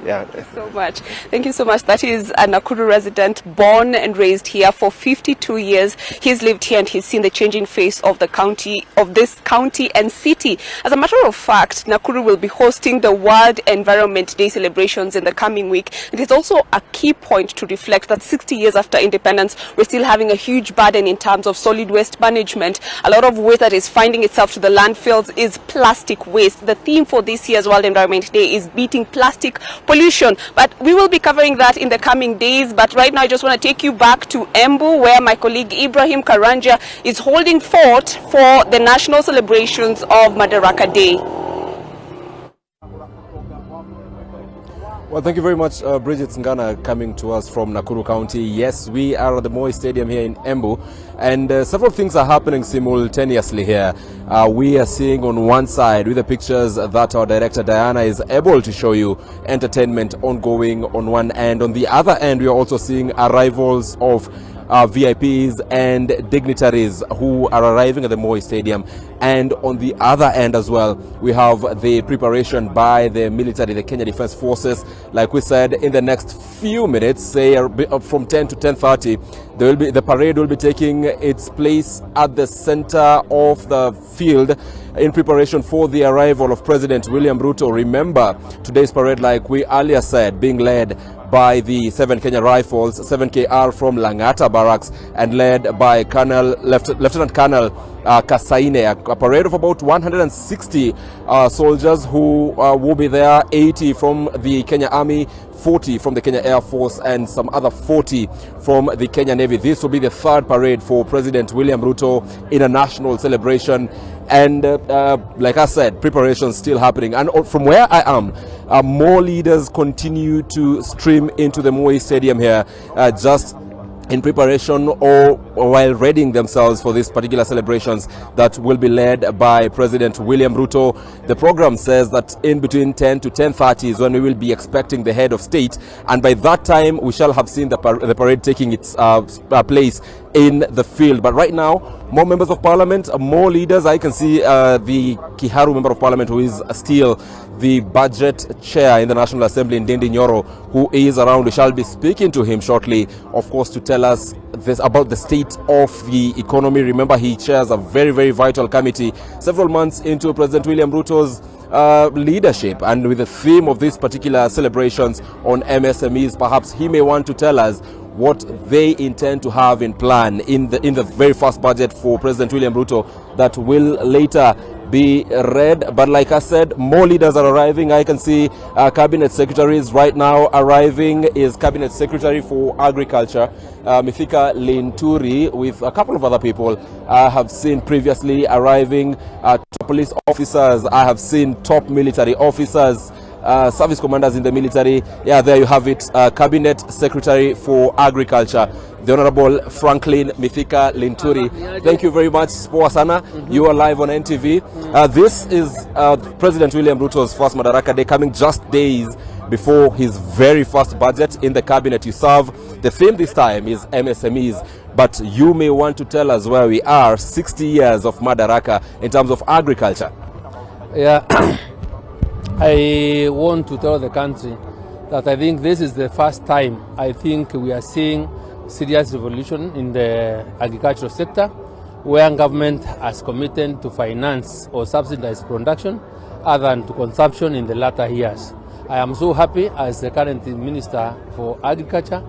Yeah. Thank you so much. Thank you so much. That is a Nakuru resident, born and raised here for 52 years. He's lived here and he's seen the changing face of the county, of this county and city. As a matter of fact, Nakuru will be hosting the World Environment Day celebrations in the coming week. It is also a key point to reflect that 60 years after independence, we're still having a huge burden in terms of solid waste management. A lot of waste that is finding itself to the landfills is plastic waste. The theme for this year's World Environment Day is beating plastic pollution, but we will be covering that in the coming days. But right now I just want to take you back to Embu, where my colleague Ibrahim Karanja is holding fort for the national celebrations of Madaraka Day. Well, thank you very much, Bridget Ngana, coming to us from Nakuru County. Yes, we are at the Moi Stadium here in Embu, and several things are happening simultaneously here. We are seeing on one side, with the pictures that our director Diana is able to show you, entertainment ongoing on one end. On the other end, we are also seeing arrivals of VIPs and dignitaries who are arriving at the Moi Stadium. And on the other end as well, we have the preparation by the military, the Kenya Defence Forces. Like we said, in the next few minutes, say from 10 to 10:30, the parade will be taking its place at the center of the field in preparation for the arrival of President William Ruto. Remember, today's parade, like we earlier said, being led by the 7 Kenya Rifles, 7KR from Langata Barracks, and led by Lieutenant Colonel Kasaine. A parade of about 160 soldiers who will be there, 80 from the Kenya Army, 40 from the Kenya Air Force, and some other 40 from the Kenya Navy. This will be the third parade for President William Ruto in a national celebration. And like I said, preparations still happening. And from where I am, more leaders continue to stream into the Moi Stadium here, just in preparation or while readying themselves for these particular celebrations that will be led by President William Ruto. The program says that in between 10 to 10:30 is when we will be expecting the head of state, and by that time we shall have seen the parade taking its place in the field. But right now, more members of parliament, more leaders. I can see the Kiharu member of parliament, who is still the budget chair in the National Assembly, Ndindi Nyoro, who is around. We shall be speaking to him shortly, of course, to tell us this about the state of the economy. Remember, he chairs a very, very vital committee several months into President William Ruto's leadership, and with the theme of these particular celebrations on MSMEs, perhaps he may want to tell us what they intend to have in plan in the very first budget for President William Ruto that will later be read. But like I said, more leaders are arriving. I can see cabinet secretaries right now. Arriving is Cabinet Secretary for Agriculture, Mithika Linturi, with a couple of other people I have seen previously arriving. Police officers, I have seen top military officers, service commanders in the military. Yeah, there you have it. Cabinet Secretary for Agriculture, the Honorable Franklin Mithika Linturi. Thank you very much, Poa Sana. You are live on NTV. This is President William Ruto's first Madaraka Day, coming just days before his very first budget in the cabinet. You serve. The theme this time is MSMEs, but you may want to tell us where we are 60 years of Madaraka in terms of agriculture. Yeah. I want to tell the country that I think this is the first time I think we are seeing serious revolution in the agricultural sector, where government has committed to finance or subsidize production other than to consumption in the latter years. I am so happy as the current Minister for Agriculture,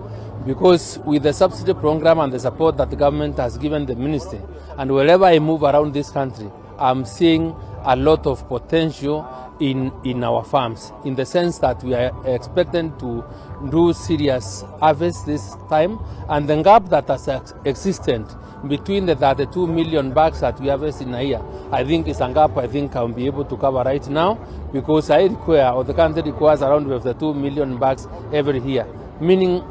because with the subsidy program and the support that the government has given the ministry, and wherever I move around this country, I'm seeing a lot of potential in our farms, in the sense that we are expecting to do serious harvest this time, and the gap that has existed between the 32 million bags that we harvest in a year, I think is a gap I think I'll be able to cover right now, because I require, or the country requires, around 52 million bags every year, meaning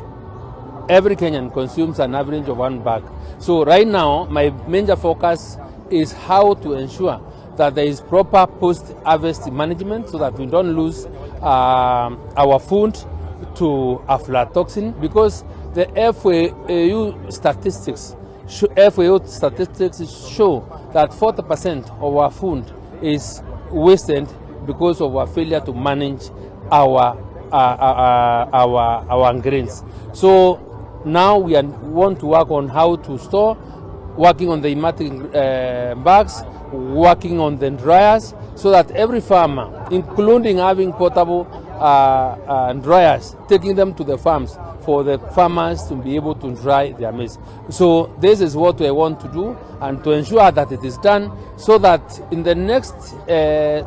every Kenyan consumes an average of 1 bag. So right now, my major focus is how to ensure that there is proper post-harvest management so that we don't lose our food to aflatoxin, because the FAO statistics show that 40% of our food is wasted because of our failure to manage our grains. So now we want to work on how to store, working on the emerging bags, working on the dryers, so that every farmer, including having portable dryers, taking them to the farms for the farmers to be able to dry their maize. So this is what we want to do, and to ensure that it is done, so that in the next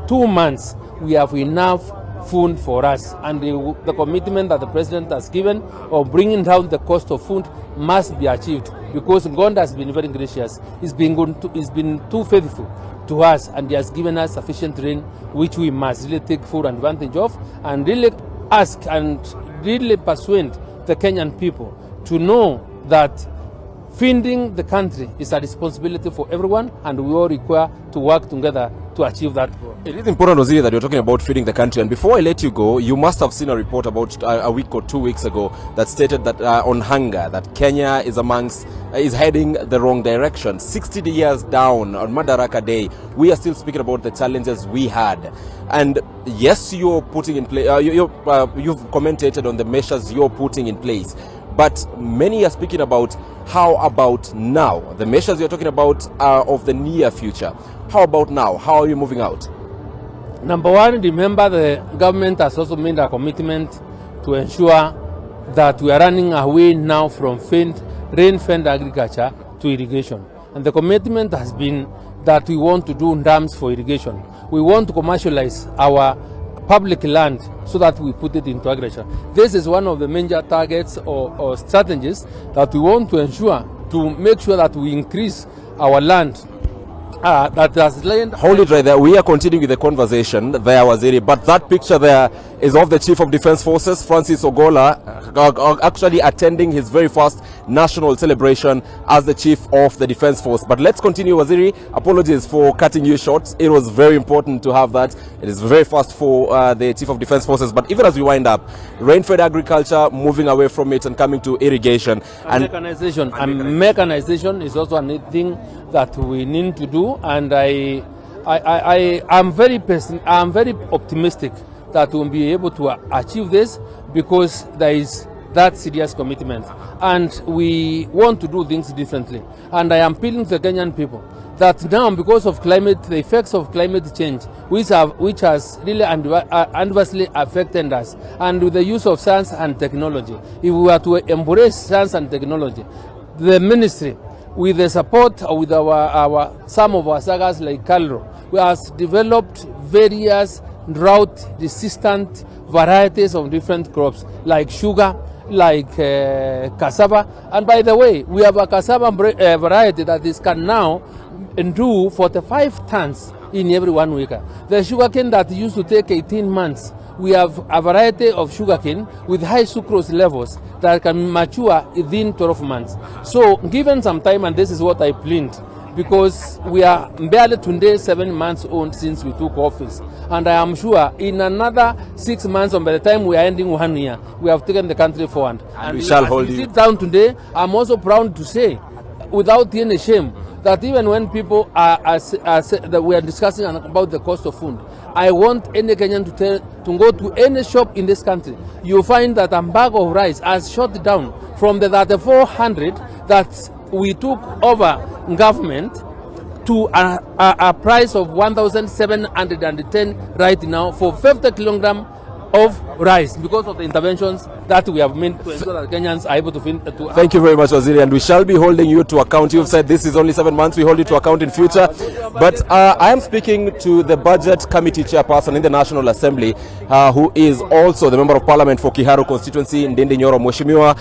2 months we have enough food for us, and the commitment that the president has given of bringing down the cost of food must be achieved, because God has been very gracious. He's been too faithful to us, and he has given us sufficient rain, which we must really take full advantage of, and really ask and really persuade the Kenyan people to know that feeding the country is a responsibility for everyone, and we all require to work together to achieve that goal. It is important, Waziri, that you're talking about feeding the country. And before I let you go, you must have seen a report about a week or 2 weeks ago that stated that on hunger, that Kenya is heading the wrong direction. 60 years down on Madaraka Day, we are still speaking about the challenges we had. And yes, you're putting in place, you've commented on the measures you're putting in place. But many are speaking about, how about now? The measures you're talking about are of the near future. How about now? How are you moving out? Number one, remember the government has also made a commitment to ensure that we are running away now from rain-fed agriculture to irrigation. And the commitment has been that we want to do dams for irrigation. We want to commercialize our public land so that we put it into agriculture. This is one of the major targets or strategies that we want to ensure, to make sure that we increase our land. That has land. Hold it right there. We are continuing with the conversation there, Waziri, but that picture there is of the Chief of Defence Forces, Francis Ogola, actually attending his very first national celebration as the Chief of the Defence Force. But let's continue, Waziri. Apologies for cutting you short. It was very important to have that. It is very fast for the Chief of Defence Forces. But even as we wind up, rain-fed agriculture, moving away from it and coming to irrigation. And mechanization. And mechanization is also a thing that we need to do. And I'm very optimistic that we'll be able to achieve this, because there is that serious commitment, and we want to do things differently. And I am appealing to the Kenyan people that now, because of the effects of climate change, which has really adversely affected us, and with the use of science and technology, if we were to embrace science and technology, the ministry, with the support with some of our sagas like Calro, we have developed various drought-resistant varieties of different crops, like sugar, like cassava. And by the way, we have a cassava variety that can now do 45 tons in every 1 week. The sugarcane that used to take 18 months, we have a variety of sugarcane with high sucrose levels that can mature within 12 months. So given some time, and this is what I planned, because we are barely today 7 months old since we took office, and I am sure in another 6 months, and by the time we are ending 1 year, we have taken the country forward. And we shall hold you. Sit down today. I'm also proud to say, without any shame, that even when people that we are discussing about the cost of food, I want any Kenyan to go to any shop in this country. You find that a bag of rice has shot down from the 3,400 that we took over government to a price of 1,710 right now for 50 kilogram of rice because of the interventions that we have made to ensure that Kenyans are able to Thank you very much, Waziri, and we shall be holding you to account. You've said this is only 7 months. We hold you to account in future. But I am speaking to the Budget Committee Chairperson in the National Assembly, who is also the Member of Parliament for Kiharu constituency, Ndindi Nyoro. Mheshimiwa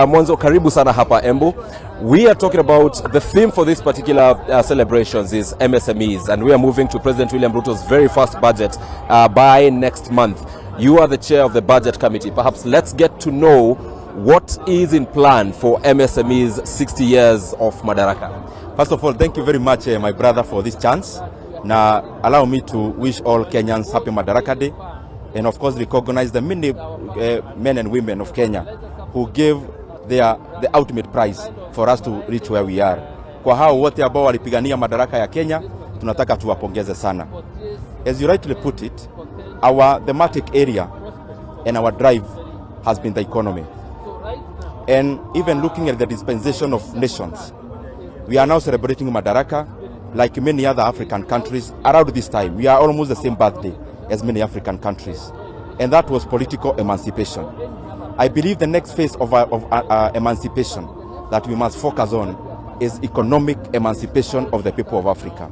Mwanzo, karibu sana hapa Embu. We are talking about the theme for this particular celebrations is MSMEs, and we are moving to President William Ruto's very first budget by next month. You are the chair of the Budget Committee. Perhaps let's get to know what is in plan for MSMEs 60 years of Madaraka. First of all, thank you very much, my brother, for this chance. Now, allow me to wish all Kenyans happy Madaraka Day, and of course recognize the many men and women of Kenya who gave the ultimate prize for us to reach where we are. Kwa hao wote ambao walipigania madaraka ya Kenya, tunataka tuwapongeze sana. As you rightly put it, our thematic area and our drive has been the economy. And even looking at the dispensation of nations, we are now celebrating Madaraka like many other African countries around this time. We are almost the same birthday as many African countries. And that was political emancipation. I believe the next phase of emancipation that we must focus on is economic emancipation of the people of Africa.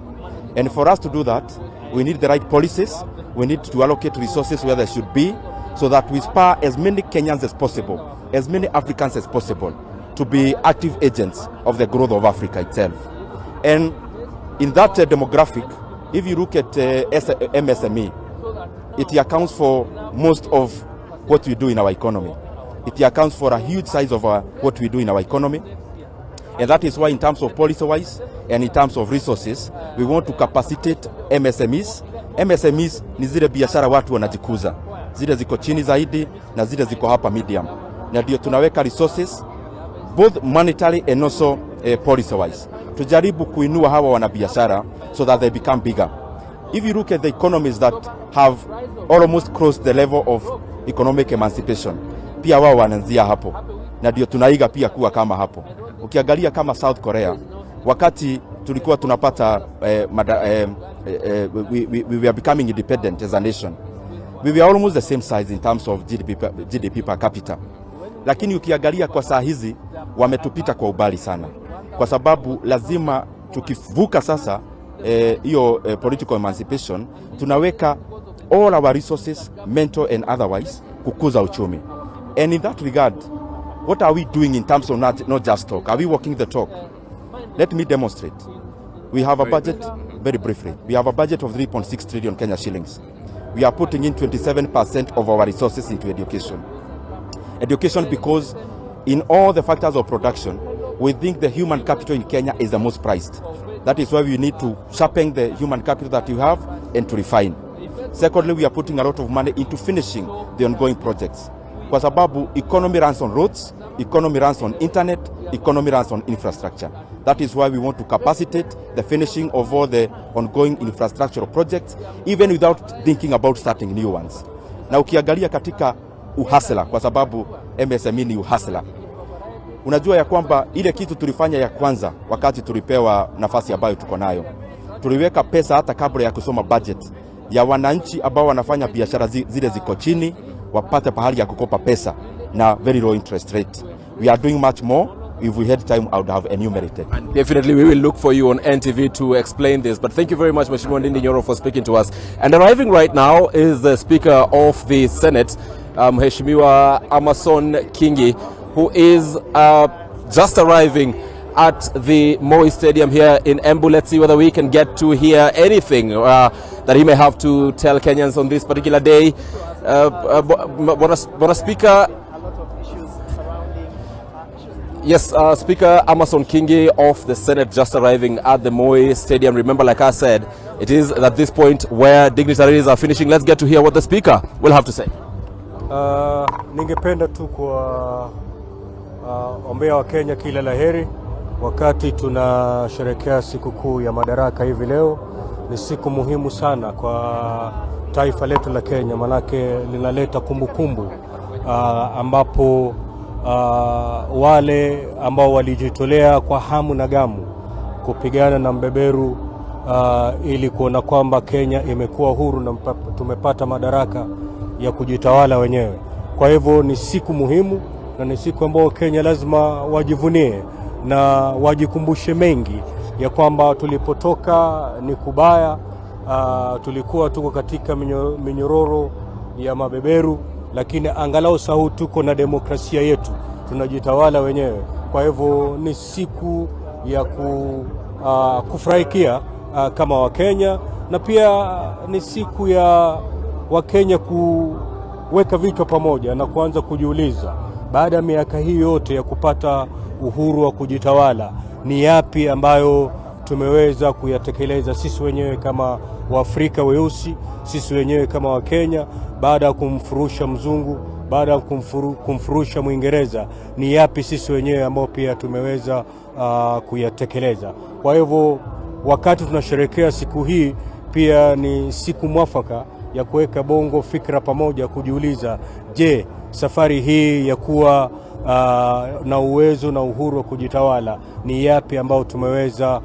And for us to do that, we need the right policies. We need to allocate resources where they should be, so that we spur as many Kenyans as possible, as many Africans as possible, to be active agents of the growth of Africa itself. And in that demographic, if you look at MSME, it accounts for most of what we do in our economy. It accounts for a huge size of what we do in our economy. And that is why, in terms of policy-wise and in terms of resources, we want to capacitate MSMEs. MSMEs ni zile biashara watu wanajikuza, zile ziko chini zaidi na zile ziko hapa medium, na ndio tunaweka resources both monetary and also policy-wise, tujaribu kuinua hawa wanabiashara so that they become bigger. If you look at the economies that have almost crossed the level of economic emancipation, pia wao wanaanzia hapo, na ndio tunaiga pia kuwa kama hapo. Ukiangalia kama South Korea, wakati tulikuwa tunapata we were becoming independent as a nation, we were almost the same size in terms of GDP per capita. Lakini ukiangalia kwa saa hizi wametupita kwa ubali sana, kwa sababu lazima tukivuka sasa hiyo political emancipation, tunaweka all our resources, mental and otherwise, kukuza uchumi. And in that regard, what are we doing in terms of not just talk? Are we walking the talk? Let me demonstrate. We have a budget, very briefly, we have a budget of 3.6 trillion Kenya shillings. We are putting in 27% of our resources into education. Education, because in all the factors of production, we think the human capital in Kenya is the most prized. That is why we need to sharpen the human capital that you have and to refine. Secondly, we are putting a lot of money into finishing the ongoing projects. Kwa sababu economy runs on roads, economy runs on internet, economy runs on infrastructure. That is why we want to capacitate the finishing of all the ongoing infrastructural projects, even without thinking about starting new ones. Na ukiangalia katika uhasela, kwa sababu MSME ni uhasela, unajua ya kwamba ile kitu tulifanya ya kwanza wakati tulipewa nafasi ambayo tuko nayo, tuliweka pesa hata kabla ya kusoma budget ya wananchi ambao wanafanya biashara zile ziko chini, wapate pahali ya kukopa pesa na very low interest rate. We are doing much more. If we had time, I would have enumerated. And definitely we will look for you on NTV to explain this. But thank you very much, Mheshimiwa Ndindi Nyoro, for speaking to us. And arriving right now is the Speaker of the Senate, Mheshimiwa Amason Kingi, who is just arriving at the Moi Stadium here in Embu. Let's see whether we can get to hear anything that he may have to tell Kenyans on this particular day. Bwana Speaker, yes, Speaker Amason Kingi of the Senate just arriving at the Moi Stadium. Remember, like I said, it is at this point where dignitaries are finishing. Let's get to hear what the Speaker will have to say. Ningependa tu kwa ombea wa Kenya kila laheri wakati tunasherehekea sikukuu ya Madaraka hivi leo. Ni siku muhimu sana kwa taifa letu la Kenya, manake linaleta kumbukumbu ambapo wale ambao walijitolea kwa hamu na gamu kupigana na mbeberu ili kuona kwamba Kenya imekuwa huru na tumepata madaraka ya kujitawala wenyewe. Kwa hivyo ni siku muhimu na ni siku ambayo Kenya lazima wajivunie na wajikumbushe mengi ya kwamba tulipotoka ni kubaya. Tulikuwa tuko katika minyororo ya mabeberu, lakini angalau sasa tuko na demokrasia yetu, tunajitawala wenyewe. Kwa hivyo ni siku ya kufurahikia kama Wakenya, na pia ni siku ya Wakenya kuweka vichwa pamoja na kuanza kujiuliza, baada ya miaka hii yote ya kupata uhuru wa kujitawala, ni yapi ambayo tumeweza kuyatekeleza sisi wenyewe kama Waafrika weusi, sisi wenyewe kama Wakenya, baada ya kumfurusha mzungu, baada ya kumfurusha Mwingereza, ni yapi sisi wenyewe ambao pia tumeweza kuyatekeleza. Kwa hivyo wakati tunasherehekea siku hii, pia ni siku mwafaka ya kuweka bongo fikra pamoja, kujiuliza, je, safari hii ya kuwa na uwezo na uhuru wa kujitawala, ni yapi ambao tumeweza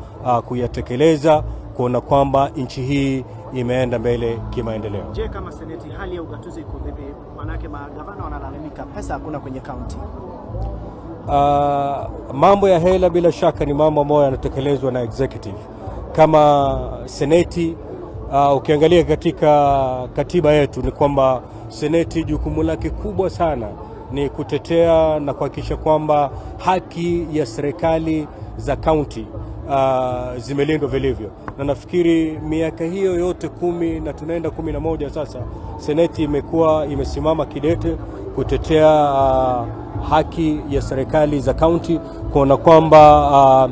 kuyatekeleza kuona kwamba nchi hii imeenda mbele kimaendeleo. Je, kama seneti hali ya ugatuzi iko vipi? Manake magavana wanalalamika pesa hakuna kwenye kaunti. Mambo ya hela bila shaka ni mambo ambayo yanatekelezwa na executive. Kama seneti, ukiangalia katika katiba yetu ni kwamba seneti jukumu lake kubwa sana ni kutetea na kuhakikisha kwamba haki ya serikali za kaunti zimelindwa vilivyo. Na nafikiri miaka hiyo yote 10 na tunaenda 11 sasa, seneti imesimama kidete kutetea haki ya serikali za kaunti, kuona kwamba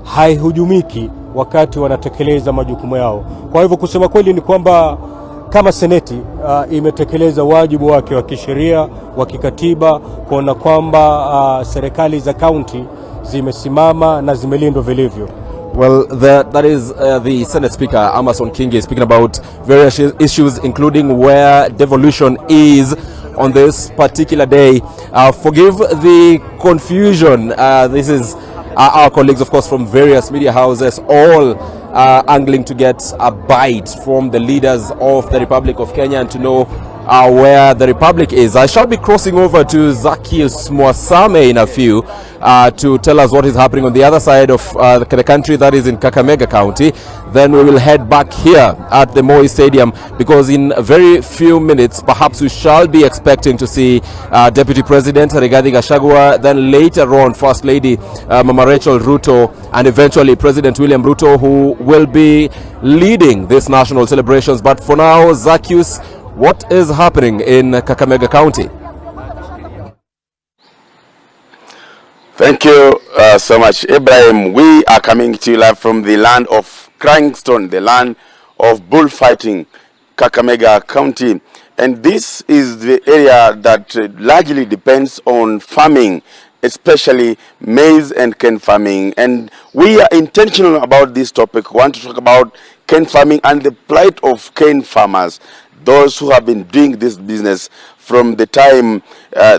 haihujumiki wakati wanatekeleza majukumu yao. Kwa hivyo kusema kweli ni kwamba kama seneti imetekeleza wajibu wake wa kisheria, wa kikatiba, kuona kwamba serikali za kaunti zimesimama na zimelindwa vilivyo. Well, that is the Senate Speaker, Amason Kingi, speaking about various issues, including where devolution is on this particular day. Forgive the confusion. This is our colleagues, of course, from various media houses, all angling to get a bite from the leaders of the Republic of Kenya and to know where the Republic is. I shall be crossing over to Zacchaeus Mwasame in a few to tell us what is happening on the other side of the country, that is in Kakamega County. Then we will head back here at the Moi Stadium, because in a very few minutes perhaps we shall be expecting to see Deputy President Rigathi Gachagua, then later on First Lady Mama Rachel Ruto, and eventually President William Ruto, who will be leading these national celebrations. But for now, Zacchaeus, what is happening in Kakamega County? Thank you so much, Ibrahim. We are coming to you live from the land of Crying Stone, the land of bullfighting, Kakamega County. And this is the area that largely depends on farming, especially maize and cane farming. And we are intentional about this topic. We want to talk about cane farming and the plight of cane farmers, those who have been doing this business from the time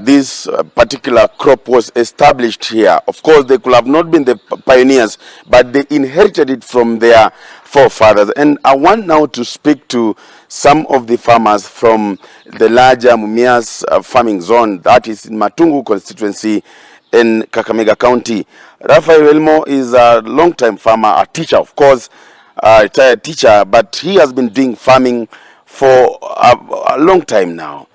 this particular crop was established here. Of course, they could have not been the pioneers, but they inherited it from their forefathers. And I want now to speak to some of the farmers from the larger Mumias farming zone, that is in Matungu constituency in Kakamega County. Raphael Elmo is a long-time farmer, a teacher, of course, a retired teacher, but he has been doing farming for a long time now.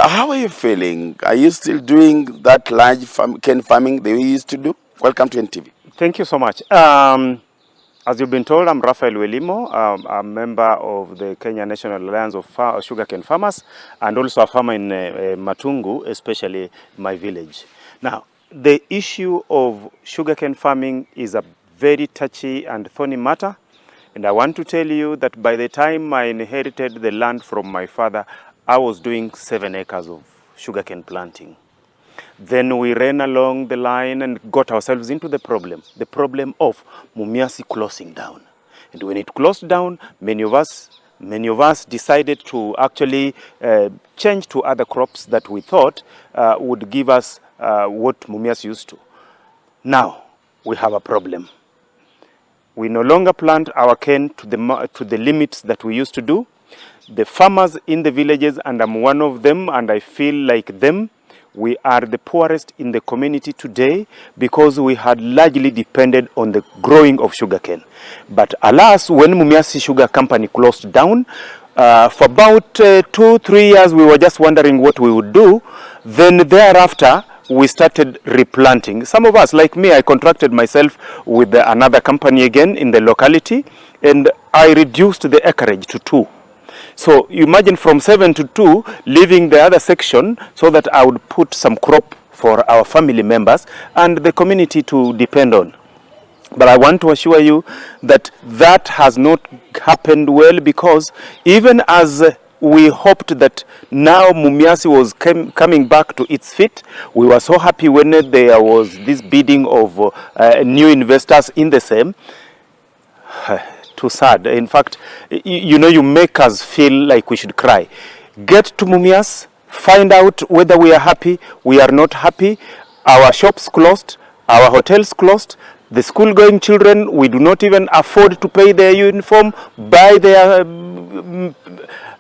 How are you feeling? Are you still doing that large cane farming that we used to do? Welcome to NTV. Thank you so much. As you've been told, I'm Raphael Welimo, a member of the Kenya National Alliance of Sugarcane Farmers, and also a farmer in Matungu, especially my village. Now, the issue of sugarcane farming is a very touchy and thorny matter. And I want to tell you that by the time I inherited the land from my father, I was doing 7 acres of sugarcane planting. Then we ran along the line and got ourselves into the problem of Mumias closing down. And when it closed down, many of us decided to actually change to other crops that we thought would give us what Mumias used to. Now, we have a problem. We no longer plant our cane to the limits that we used to do. the farmers in the villages, and I'm one of them, and I feel like them, we are the poorest in the community today because we had largely depended on the growing of sugarcane. But alas, when Mumias Sugar Company closed down, for about 2-3 years, we were just wondering what we would do. Then thereafter, we started replanting. Some of us, like me, I contracted myself with another company again in the locality, and I reduced the acreage to 2. So you imagine from 7 to 2, leaving the other section so that I would put some crop for our family members and the community to depend on. But I want to assure you that that has not happened well, because even as we hoped that now Mumias was coming back to its feet, we were so happy when there was this bidding of new investors in the same. Too sad. In fact, you know, you make us feel like we should cry. Get to Mumias, find out whether we are happy, we are not happy. Our shops closed, our hotels closed, the school-going children, we do not even afford to pay their uniform, buy their...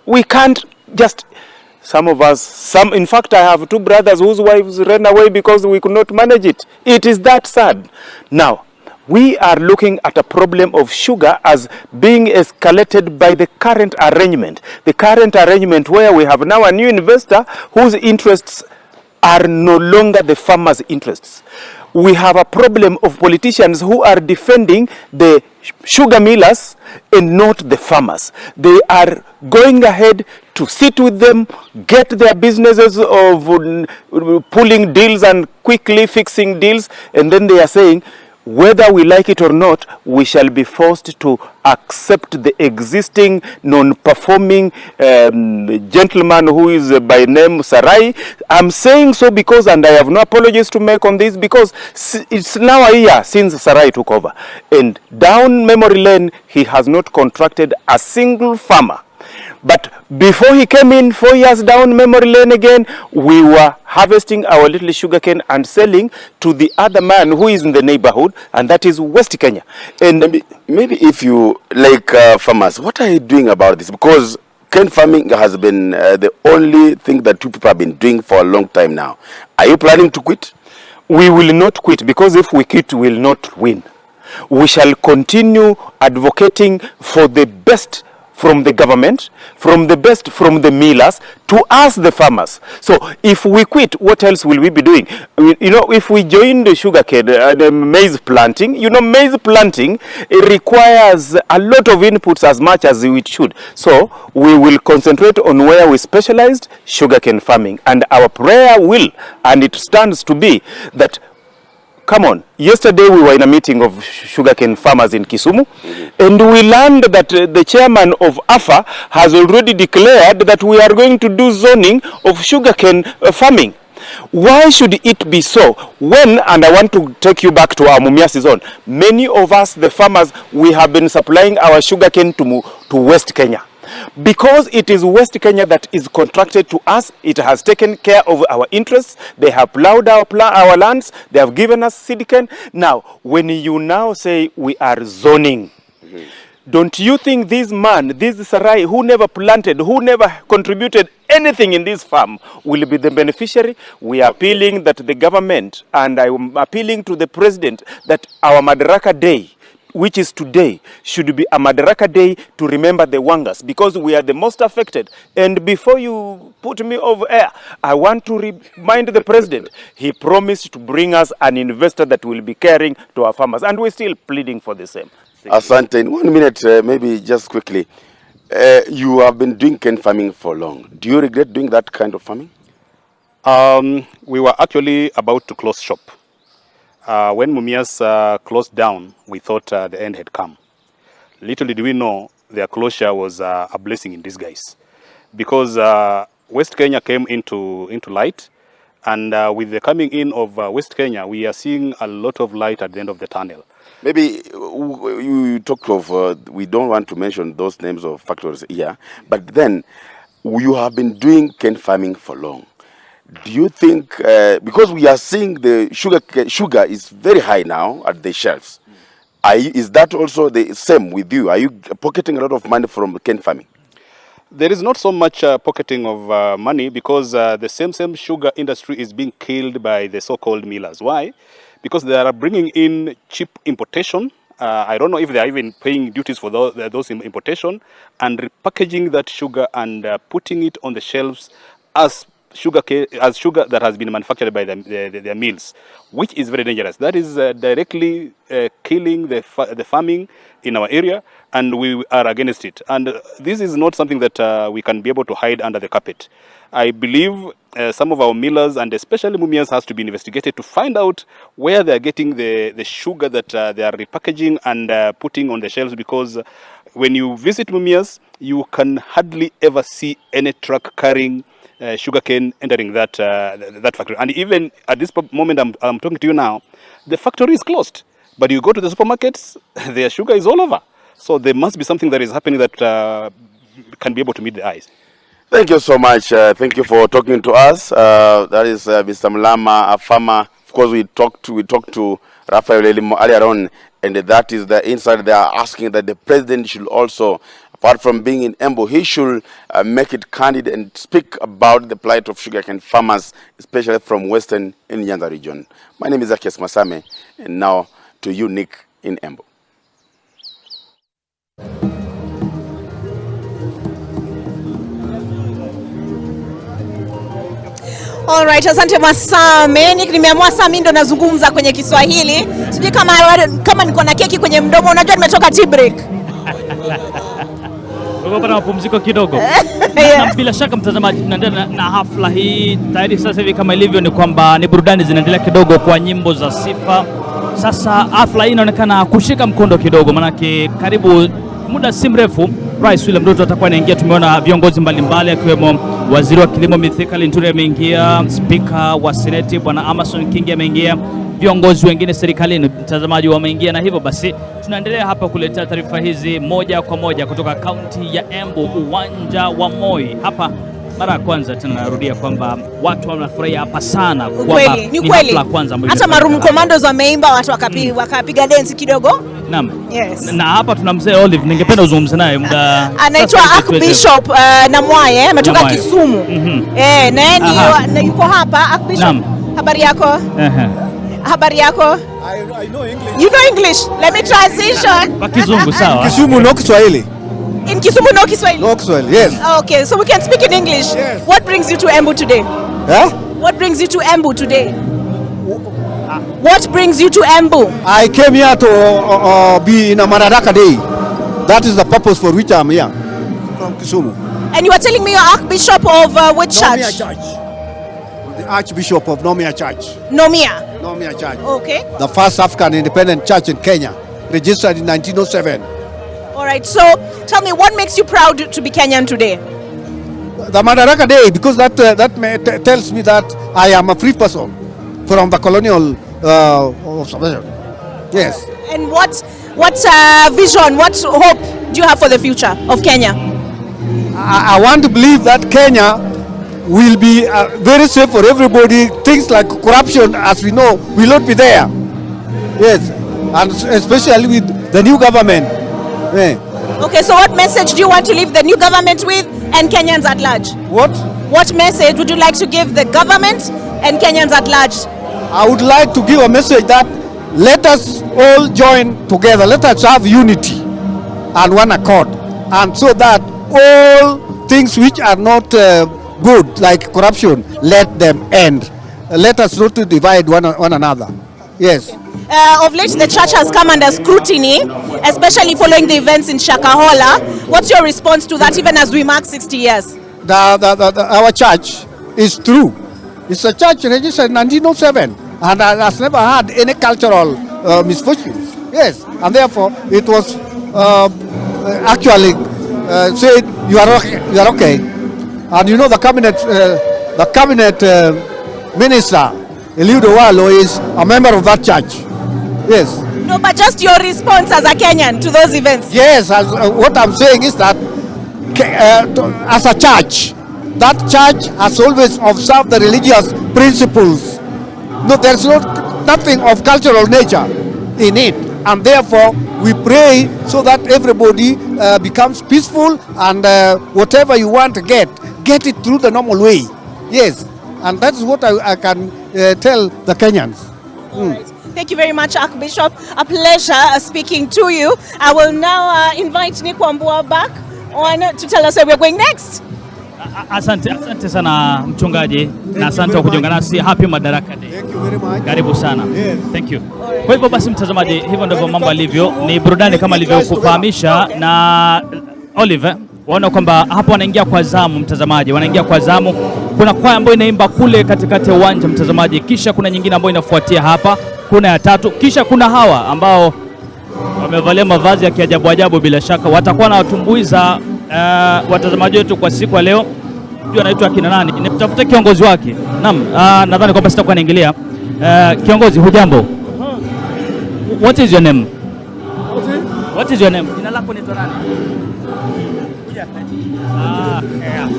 we can't just... Some of us, in fact, I have 2 brothers whose wives ran away because we could not manage it. It is that sad. Now, we are looking at a problem of sugar as being escalated by the current arrangement. The current arrangement where we have now a new investor whose interests are no longer the farmers' interests. We have a problem of politicians who are defending the sugar millers and not the farmers. They are going ahead to sit with them, get their businesses of pulling deals and quickly fixing deals, and then they are saying, whether we like it or not, we shall be forced to accept the existing non-performing gentleman who is by name Sarai. I'm saying so because, and I have no apologies to make on this, because it's now a year since Sarai took over. And down memory lane, he has not contracted a single farmer. But before he came in 4 years down memory lane again, we were harvesting our little sugarcane and selling to the other man who is in the neighborhood, and that is West Kenya. And maybe if you, like farmers, what are you doing about this? Because cane farming has been the only thing that you people have been doing for a long time now. Are you planning to quit? We will not quit, because if we quit, we will not win. We shall continue advocating for the best from the government, from the best from the millers, to us the farmers. So if we quit, what else will we be doing? You know, if we join the sugarcane, the maize planting, you know, maize planting, it requires a lot of inputs as much as it should. So we will concentrate on where we specialized, sugarcane farming. And our prayer will, and it stands to be, that come on. Yesterday we were in a meeting of sugarcane farmers in Kisumu, and we learned that the chairman of AFA has already declared that we are going to do zoning of sugarcane farming. Why should it be so when, and I want to take you back to our Mumias zone, many of us, the farmers, we have been supplying our sugarcane to West Kenya. Because it is West Kenya that is contracted to us, it has taken care of our interests. They have plowed our lands. They have given us seed cane. Now, when you now say we are zoning, don't you think this man, this Sarai, who never planted, who never contributed anything in this farm, will be the beneficiary? We are appealing that the government, and I am appealing to the president, that our Madaraka Day, which is today, should be a Madaraka Day to remember the Wangas, because we are the most affected. And before you put me over air, I want to remind the president, he promised to bring us an investor that will be caring to our farmers, and we're still pleading for the same. Asante, in 1 minute, maybe just quickly, you have been doing cane farming for long. Do you regret doing that kind of farming? We were actually about to close shop. When Mumias closed down, we thought the end had come. Little did we know their closure was a blessing in disguise, because West Kenya came into light, and with the coming in of West Kenya, we are seeing a lot of light at the end of the tunnel. Maybe you talked of, we don't want to mention those names of factories here, but then you have been doing cane farming for long. Do you think, because we are seeing the sugar is very high now at the shelves, is that also the same with you? Are you pocketing a lot of money from cane farming? There is not so much pocketing of money because the same sugar industry is being killed by the so-called millers. Why? Because they are bringing in cheap importation. I don't know if they are even paying duties for those importation and repackaging that sugar and putting it on the shelves as sugar that has been manufactured by their mills, which is very dangerous. That is directly killing the farming in our area, and we are against it. And this is not something that we can be able to hide under the carpet. I believe some of our millers, and especially Mumias, has to be investigated to find out where they are getting the sugar that they are repackaging and putting on the shelves, because when you visit Mumias, you can hardly ever see any truck carrying sugarcane entering that factory. And even at this moment I'm talking to you now, the factory is closed. But you go to the supermarkets, their sugar is all over. So there must be something that is happening that can be able to meet the eyes. Thank you so much. Thank you for talking to us. That is Mr. Mlama, a farmer. Of course, we talked to Raphael Elimo earlier on, and that is the insight they are asking that the president should also, apart from being in Embu, he should make it candid and speak about the plight of sugarcane farmers, especially from Western in Nyanza region. My name is Akes Masame, and now to you, Nick, in Embu. Alright, asante Masame. Nimeamua sasa mimi ndo nazungumza kwenye Kiswahili. Sijui kama niko na keki kwenye mdomo. Unajua nimetoka tea break. Uko na mapumziko kidogo. Na bila shaka mtazamaji, tunaendelea na hafla hii. Tayari sasa hivi kama ilivyo ni kwamba ni burudani zinaendelea kidogo kwa nyimbo za sifa. Sasa hafla hii inaonekana kushika mkondo kidogo, manake karibu muda si mrefu Rais William Ruto atakuwa anaingia. Tumeona viongozi mbalimbali akiwemo Waziri wa Kilimo Mithika Linturi ameingia, Spika wa Seneti Bwana Amason Kingi ameingia, viongozi wengine serikalini mtazamaji wameingia, na hivyo basi tunaendelea hapa kuletea taarifa hizi moja kwa moja kutoka kaunti ya Embu, uwanja wa Moi. Hapa mara ya kwanza tena narudia kwamba watu wanafurahia hapa sana kwamba ni hafla kwanza. Hata Maroon Commandos wameimba, watu wakapiga dance kidogo. Naam. Yes. Na hapa tuna mzee Olive, ningependa uzungumze naye muda. Anaitwa Archbishop Namwaye, ametoka Kisumu. Na yuko hapa Archbishop. Habari yako? Habari yako? I know English. You know English? Let me transition. Kwa Kizungu sawa. Kisumu no Kiswahili. In Kisumu no Kiswahili? No Kiswahili, yes. Okay, so we can speak in English. Yes. What brings you to Embu today? Huh? What brings you to Embu today? What brings you to Embu? I came here to be in a Madaraka Day. That is the purpose for which I'm here, from Kisumu. And you are telling me you're Archbishop of which church? Nomia Church. The Archbishop of Nomia Church. Nomia? Nomia Church. Okay. The first African independent church in Kenya, registered in 1907. All right, so tell me, what makes you proud to be Kenyan today? The Madaraka Day, because that tells me that I am a free person from the colonial submission. Yes. And what vision, what hope do you have for the future of Kenya? I want to believe that Kenya will be very safe for everybody. Things like corruption, as we know, will not be there. Yes, and especially with the new government. Yeah. Okay, so what message do you want to leave the new government with and Kenyans at large? What message would you like to give the government and Kenyans at large? I would like to give a message that let us all join together. Let us have unity and one accord, and so that all things which are not good, like corruption, let them end. Let us not divide one another. Yes. Of late, the church has come under scrutiny, especially following the events in Shakahola. What's your response to that, even as we mark 60 years? Our church is true. It's a church registered in 1907 and has never had any cultural misfortunes. Yes, and therefore it was actually said you are okay. And you know the cabinet minister Eliudo Walo is a member of that church. Yes. No, but just your response as a Kenyan to those events. Yes, what I'm saying is that as a church, that church has always observed the religious principles. No, there's nothing of cultural nature in it. and therefore we pray so that everybody becomes peaceful, and whatever you want to get it through the normal way. Yes, and that is what I can tell the Kenyans. Thank you very much, Archbishop. A pleasure speaking to you. I will now invite Nick Wambua back on to tell us where we're going next. Asante sana mchungaji, na asante kwa kujiunga nasi. Happy Madaraka Day. Thank you very much. Karibu sana. Yes. Thank you. Kwa hivyo basi mtazamaji, hivyo ndivyo mambo alivyo. Ni burudani kama alivyokufahamisha na Oliver. Waona kwamba hapo wanaingia kwa zamu mtazamaji, wanaingia kwa zamu. Kuna kwaya ambayo inaimba kule katikati ya uwanja mtazamaji, kisha kuna nyingine ambayo inafuatia hapa, kuna ya tatu, kisha kuna hawa ambao wamevalia mavazi ya kiajabu ajabu, bila shaka watakuwa na watumbuiza watazamaji wetu kwa siku ya leo. Ndio anaitwa kina nani? Nimtafuta kiongozi wake. Naam, nadhani kwamba sitakuwa naingilia. Kiongozi, hujambo? What is your name? What is your name? Jina lako ni nani?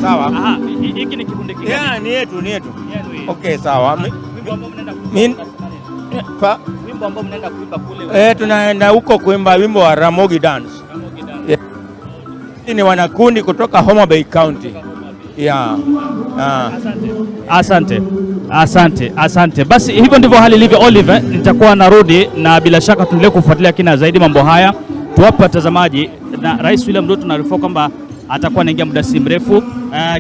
Sawa. Hiki ni kikundi kile. Ni yetu. Okay, sawa. Wimbo ambao mnaenda kuimba kule. Tunaenda huko kuimba wimbo wa Ramogi Dance. Ni wanakundi kutoka Homa Bay County. Asante. Basi hivyo ndivyo hali ilivyo Oliver. Nitakuwa narudi na bila shaka tuendelee kufuatilia kina zaidi mambo haya. Tuwape watazamaji na Rais William Ruto naarifu kwamba atakuwa anaingia muda si mrefu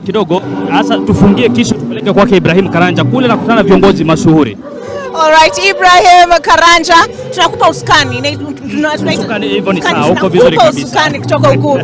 kidogo. Sasa tufungie kisha tupeleke kwake Ibrahim Karanja kule na kukutana na viongozi mashuhuri. Alright, Ibrahim Karanja, tunakupa usukani. Usukani hivyo ni sawa, uko vizuri kabisa. Usukani kutoka huku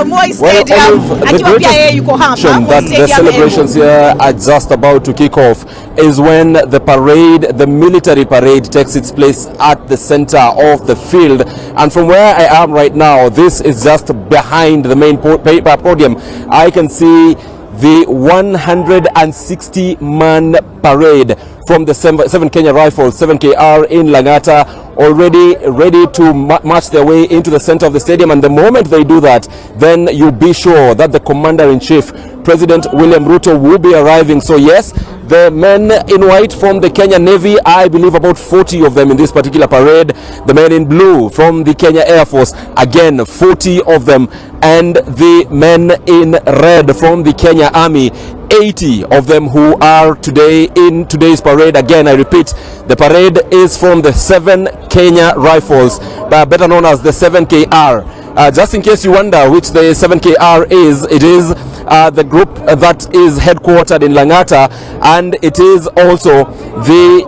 Moi Stadium, akiwa pia yeye yuko hapa. The celebrations here are just about to kick off is when the military parade takes its place at the center of the field. And from where I am right now, this is just behind the main podium. I can see the 160-man parade from the 7 Kenya Rifles, 7KR in Langata, already ready to march their way into the center of the stadium. And the moment they do that, then you'll be sure that the Commander-in-Chief, President William Ruto, will be arriving. So yes, the men in white from the Kenya Navy, I believe about 40 of them in this particular parade. The men in blue from the Kenya Air Force, again 40 of them. And the men in red from the Kenya Army, 80 of them who are today in today's parade. Again, I repeat, the parade is from the 7 Kenya Rifles, better known as the 7KR. Just in case you wonder which the 7KR is, it is the group that is headquartered in Langata, and it is also the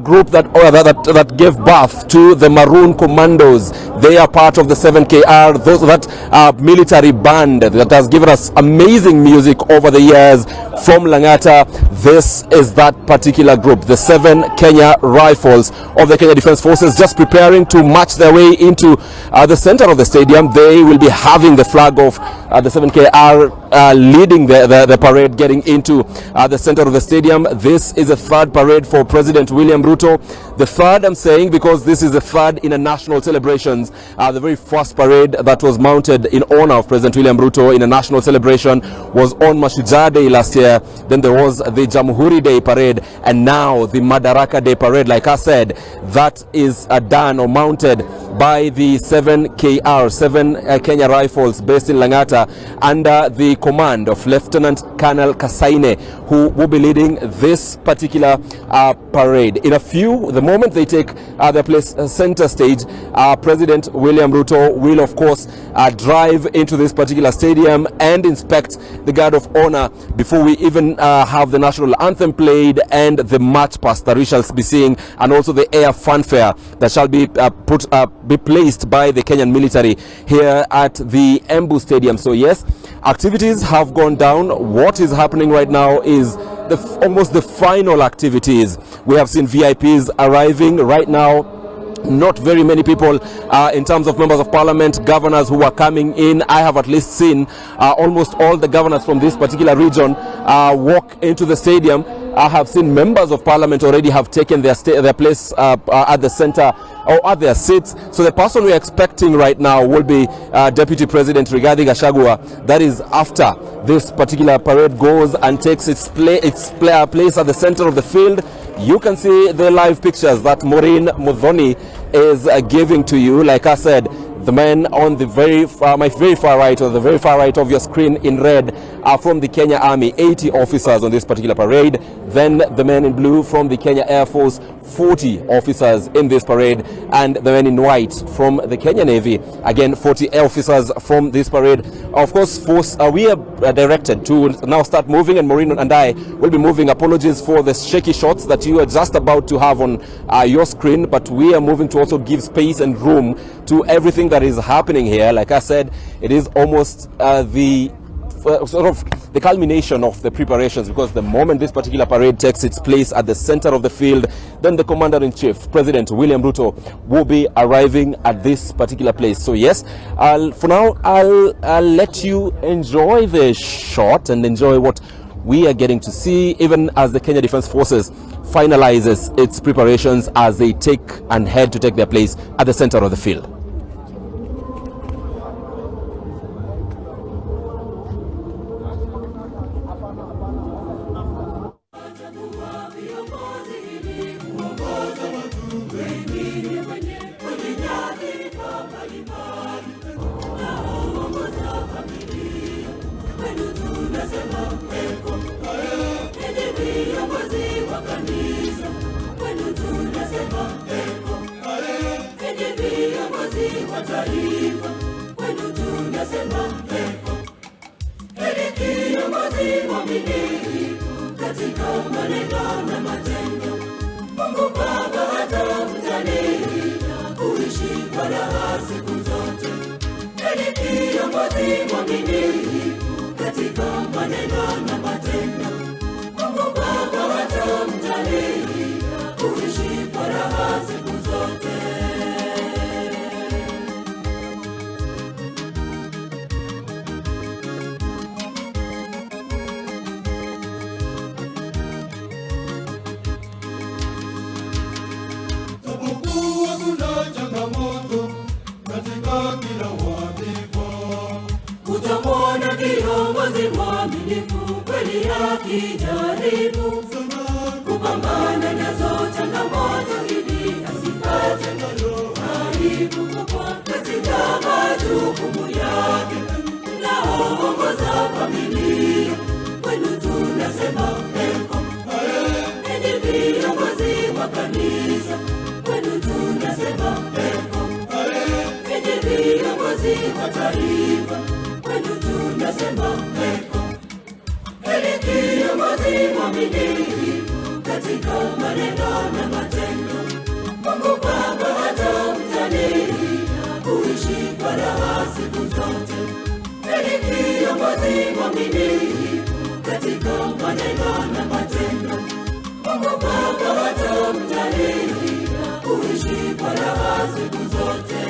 group that gave birth to the Maroon Commandos. They are part of the 7KR, that military band that has given us amazing music over the years from Langata. This is that particular group, the 7 Kenya Rifles of the Kenya Defence Forces, just preparing to march their way into the center of the stadium. They will be having the flag of the 7KR leading the parade, getting into the center of the stadium. This is a third parade for President William Ruto. The third, I'm saying, because this is the third in a national celebrations. The very first parade that was mounted in honor of President William Ruto in a national celebration was on Mashujaa Day last year. Then there was the Jamhuri Day parade, and now the Madaraka Day parade. Like I said, that is done or mounted by the 7KR, 7 Kenya Rifles, based in Langata, under the command of Lieutenant Colonel Kasaine, who will be leading this particular parade. In a few, the moment they take their place center stage, President William Ruto will, of course, drive into this particular stadium and inspect the guard of honor before we even have the national anthem played and the march past that we shall be seeing, and also the air fanfare that shall be be placed by the Kenyan military here at the Embu Stadium. So yes, activities have gone down. What is happening right now is almost the final activities. We have seen VIPs arriving right now. Not very many people in terms of members of parliament, governors who are coming in. I have at least seen almost all the governors from this particular region walk into the stadium. I have seen members of parliament already have taken their place at the center or at their seats. So the person we are expecting right now will be Deputy President Rigathi Gachagua. That is after this particular parade goes and takes its place at the center of the field. You can see the live pictures that Maureen Muthoni is giving to you. Like I said, the men on the my very far right, or the very far right of your screen in red, are from the Kenya Army, 80 officers on this particular parade. Then the men in blue from the Kenya Air Force, 40 officers in this parade. And the men in white from the Kenya Navy, again 40 officers from this parade. Of course, we are directed to now start moving, and Maureen and I will be moving. Apologies for the shaky shots that you are just about to have on your screen, but we are moving to also give space and room to everything that is happening here. Like I said, it is almost sort of the culmination of the preparations, because the moment this particular parade takes its place at the center of the field, then the Commander-in-Chief, President William Ruto, will be arriving at this particular place. So yes, for now, I'll let you enjoy the shot and enjoy what we are getting to see, even as the Kenya Defence Forces finalizes its preparations as they take and head to take their place at the center of the field. Utamwona kiongozi mwaminifu kweli akijaribu kupambana nazo changamoto ili asipate aibu kubwa katika majukumu yake. Mnaoongoza familia kwenu tunasema heko. Enyi viongozi wa kanisa kwenu tunasema heko. Enyi viongozi wa taifa kwenu tunasema heko. Heri kiongozi mwaminifu katika maneno na matendo. Mungu Baba hatamjalia kuishi kwa raha siku zote. Heri kiongozi mwaminifu katika maneno na matendo. Mungu Baba hatamjalia kuishi kwa raha siku zote.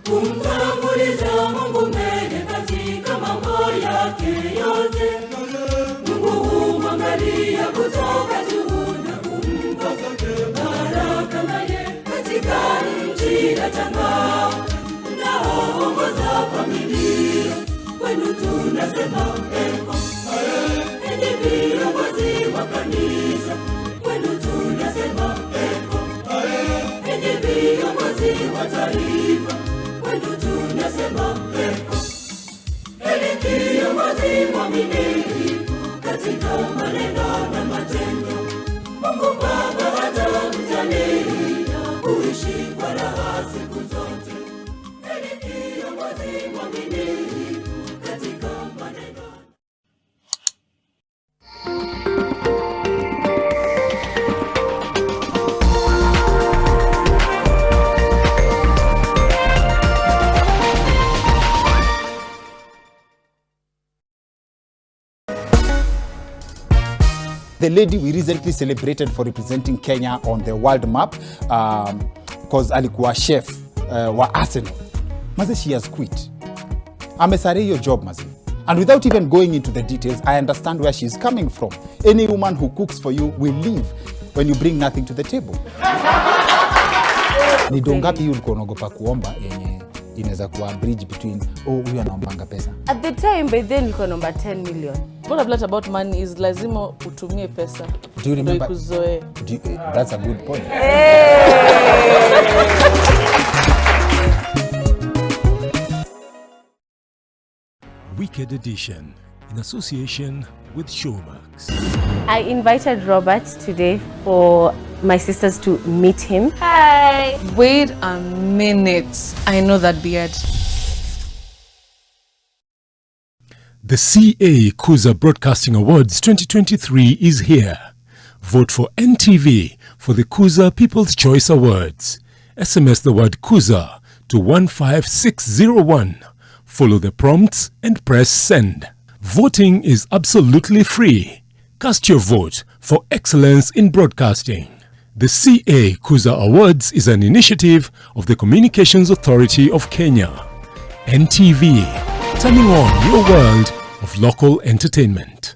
Kumtanguliza Mungu mbele katika mambo yake yote. Mungu humwangalia kutoka juu na kumpa baraka, naye katika nchi atang'aa. Mnaoongoza familia kwenu tunasema heko. Enyi viongozi wa kanisa kwenu tunasema heko. Enyi viongozi wa taifa kwenu tunasema heko. Heri kiongozi mwaminifu katika maneno na matendo. Mungu Baba hatamjalia kuishi kwa raha siku zote. Heri kiongozi mwaminifu katika maneno. The lady we recently celebrated for representing Kenya on the world map, because alikuwa chef wa Arsenal. Maze, she has quit. Amesare hiyo job maze. And without even going into the details, I understand where she's coming from. Any woman who cooks for you will leave when you bring nothing to the table. Ni dongapi hiyo ulikuwa unaogopa kuomba yenye inaweza kuwa bridge between huyu anaombanga pesa? At the time by then nilikuwa naomba 10 million. What I've learned about money is lazima utumie pesa. Do you remember? Kuzoe. That's a good point. Wicked Edition in association with Showmax. I invited Robert today for my sisters to meet him. Hi. Wait a minute. I know that beard. The CA Kuza Broadcasting Awards 2023 is here. Vote for NTV for the Kuza People's Choice Awards. SMS the word Kuza to 15601. Follow the prompts and press send. Voting is absolutely free. Cast your vote for excellence in broadcasting. The CA Kuza Awards is an initiative of the Communications Authority of Kenya. NTV, turning on your world of local entertainment.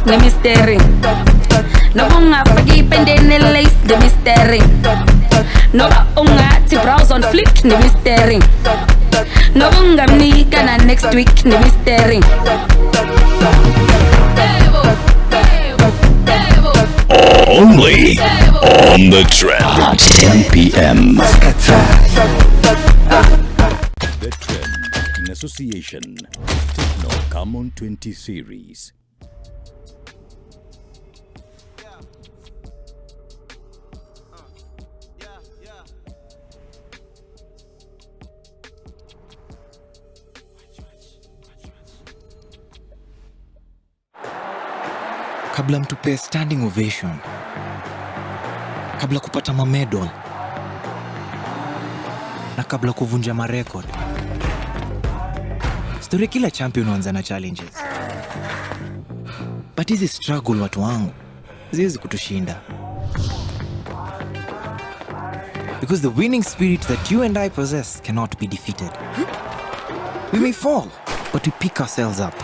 The mystery. No bunga fagi pendene lace the mystery. No bunga to browse on flick the mystery. No bunga me gonna next week the mystery. Only on the trend at 10 p.m. The Trend in association Techno Come on 20 series. Kabla mtupe standing ovation, kabla kupata mamedal, na kabla kuvunja marekod. Story kila champion huanza na challenges. But hizi struggle watu wangu, ziwezi kutushinda. Because the winning spirit that you and I possess cannot be defeated. We may fall, but we pick ourselves up.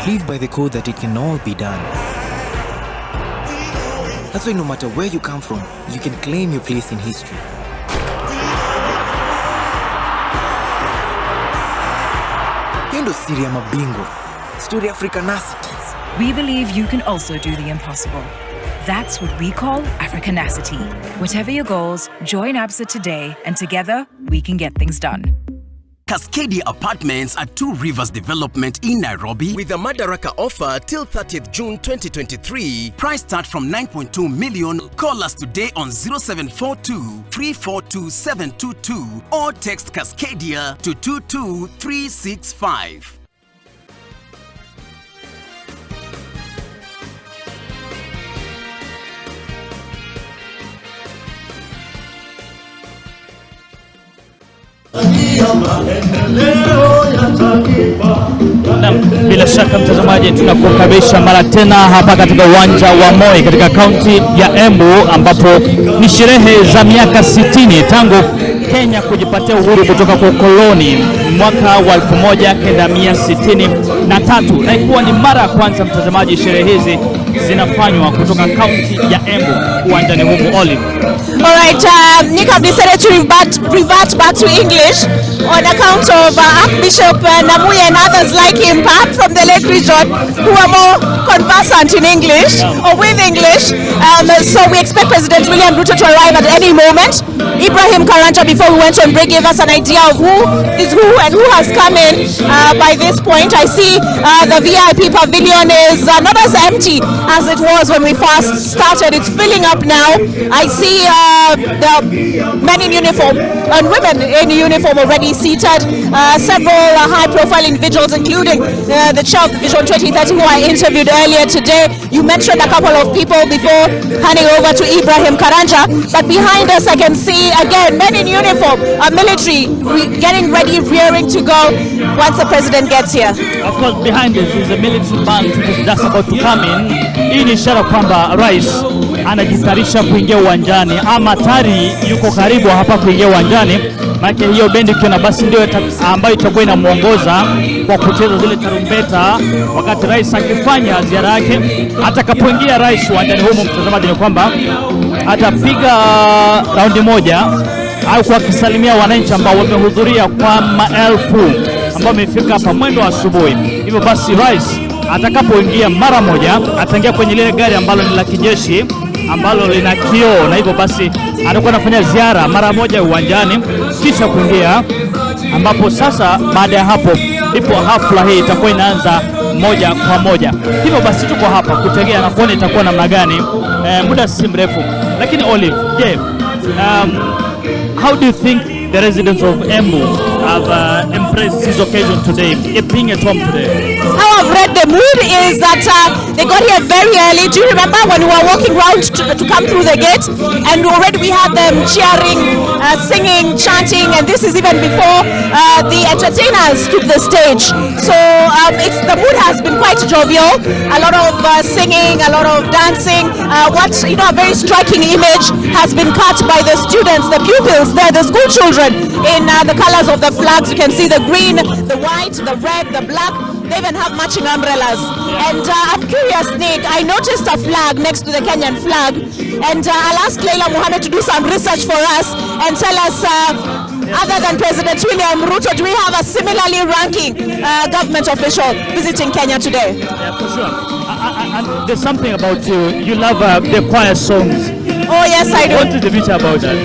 Live by the code that it can all be done. That's why no matter where you come from, you can claim your place in history. Hiyo ndo siri ya mabingwa. Story Africanacity. We believe you can also do the impossible. That's what we call Africanacity. Whatever your goals, join ABSA today, and together we can get things done. Cascadia Apartments at Two Rivers Development in Nairobi with a Madaraka offer till 30th June 2023. Price start from 9.2 million. Call us today on 0742 342 722 or text Cascadia to 22365. Bila shaka mtazamaji, tunakukaribisha mara tena hapa katika uwanja wa Moi katika kaunti ya Embu, ambapo ni sherehe za miaka 60 tangu Kenya kujipatia uhuru kutoka kwa ukoloni mwaka wa 1963, na ikuwa ni mara ya kwanza mtazamaji sherehe hizi zinafanywa kutoka kaunti ya Embu uwanjani humu Olive. Alright, Nick have decided to revert back to English on account of Archbishop Namuye and others like him, perhaps from the Lake region, who are more conversant in English or with English. So we expect President William Ruto to arrive at any moment. Ibrahim Karanja, before we went on break, gave us an idea of who is who and who has come in by this point. I see the VIP pavilion is not as empty as it was when we first started. It's filling up now. I see the men in uniform and women in uniform already seated. Several high-profile individuals, including the chair of the Vision 2030, who I interviewed earlier today. You mentioned a couple of people before handing over to Ibrahim Karanja, but behind us I can see again men in uniform, military, getting ready, rearing to go once the president gets here. Of course, behind us is a military band which is just about to come in. Hii ni ishara kwamba rais anajitayarisha kuingia uwanjani ama tayari yuko karibu hapa kuingia uwanjani. Maana hiyo bendi kiona basi ndio ambayo itakuwa inamuongoza kwa kucheza zile tarumbeta wakati rais akifanya ziara yake. Atakapoingia rais uwanjani humo, mtazamaji, ni kwamba atapiga raundi moja au kwa kusalimia wananchi ambao wamehudhuria kwa maelfu ambao wamefika hapa mwendo wa asubuhi. Hivyo basi rais atakapoingia mara moja ataingia kwenye lile gari ambalo ni la kijeshi ambalo lina kioo, na hivyo basi anakuwa anafanya ziara mara moja uwanjani kisha kuingia, ambapo sasa baada ya hapo ndipo hafla hii itakuwa inaanza moja kwa moja. Hivyo basi tuko hapa kutegea na kuona itakuwa namna gani muda si mrefu. Lakini Olive, how do you think the residents of Embu have embraced this occasion today, being at home today? How I've read the mood is that they got here very early. Do you remember when we were walking around to come through the gate, and already we had them cheering, singing, chanting, and this is even before the entertainers took the stage. So the mood has been quite jovial. A lot of singing, a lot of dancing. A very striking image has been cut by the students, the pupils, the school children, in the colors of the flags. You can see the green, the white, the red, the black. They even have matching umbrellas. And I'm curious, Nick, I noticed a flag next to the Kenyan flag, and I'll ask Leila Mohammed to do some research for us and tell us, other than President William Ruto, do we have a similarly ranking government official visiting Kenya today? Yeah, for sure. And there's something about you. You love the choir songs. Oh yes, I do. What is the beauty about that?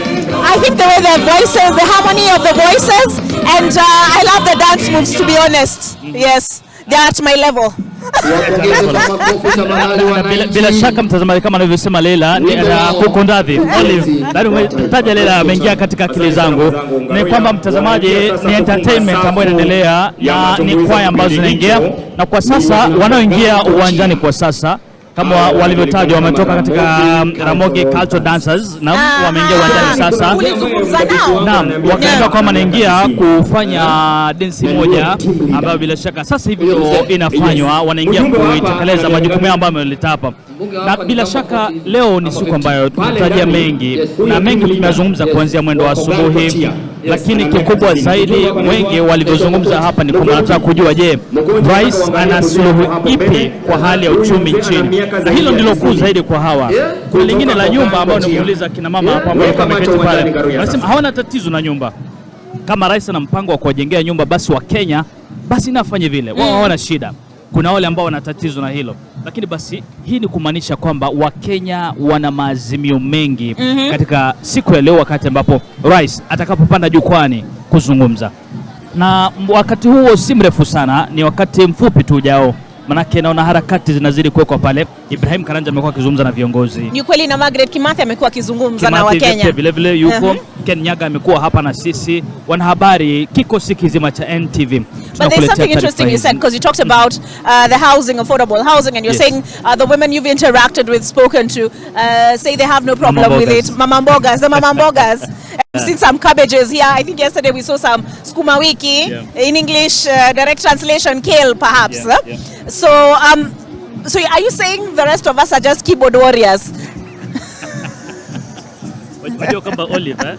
I think the way their voices, the harmony of the voices, and I love the dance moves, to be honest. Yes, they're at my level. Bila shaka mtazamaji, kama anavyosema Leila, ni kukundadhi Olive, bado umetaja Leila, ameingia katika akili zangu. Ni kwamba mtazamaji, ni entertainment ambayo inaendelea na ni kwaya ambazo zinaingia, na kwa sasa wanaoingia uwanjani kwa sasa kama walivyotajwa wametoka katika Ramogi Cultural Dancers na wameingia uwanjani sasa. Naam, wakaenda kwamba wanaingia kufanya dance moja ambayo bila shaka sasa hivi inafanywa, wanaingia kuitekeleza majukumu yao ambayo wameleta hapa. Na bila shaka leo ni siku ambayo tunatarajia mengi na mengi tumezungumza kuanzia mwendo wa asubuhi, lakini kikubwa zaidi wengi walivyozungumza hapa ni kwamba nataka kujua, je, rais ana suluhu ipi kwa hali ya uchumi nchini? Na hilo ndilo kuu zaidi kwa hawa. Kuna lingine la nyumba ambao nimuuliza kina mama hapa ambao wameketi pale. Wanasema hawana tatizo na nyumba. Kama rais ana mpango wa kuwajengea nyumba basi wa Kenya, basi nafanye vile. Wao hawana shida. Kuna wale ambao wana tatizo na hilo. Lakini basi hii ni kumaanisha kwamba Wakenya wana maazimio mengi katika siku ya leo, wakati ambapo rais atakapopanda jukwani kuzungumza. Na wakati huo si mrefu sana, ni wakati mfupi tu ujao. Manake naona harakati zinazidi kuwekwa pale. Ibrahim Karanja amekuwa akizungumza na viongozi. Ni kweli, na Margaret Kimathi amekuwa akizungumza na Wakenya. Vile vile yuko Ken Nyaga amekuwa hapa na sisi wanahabari kikosi kizima cha NTV. But there's something interesting you said, because you talked about the housing, affordable housing, and you're saying the women you've interacted with, spoken to, say they have no problem with it. Mama Mbogas, the Mama Mbogas. We've seen some cabbages here. I think yesterday we saw some skuma wiki, in English, direct translation, kale perhaps. So are you saying the rest of us are just keyboard warriors? Wajua kama Olive,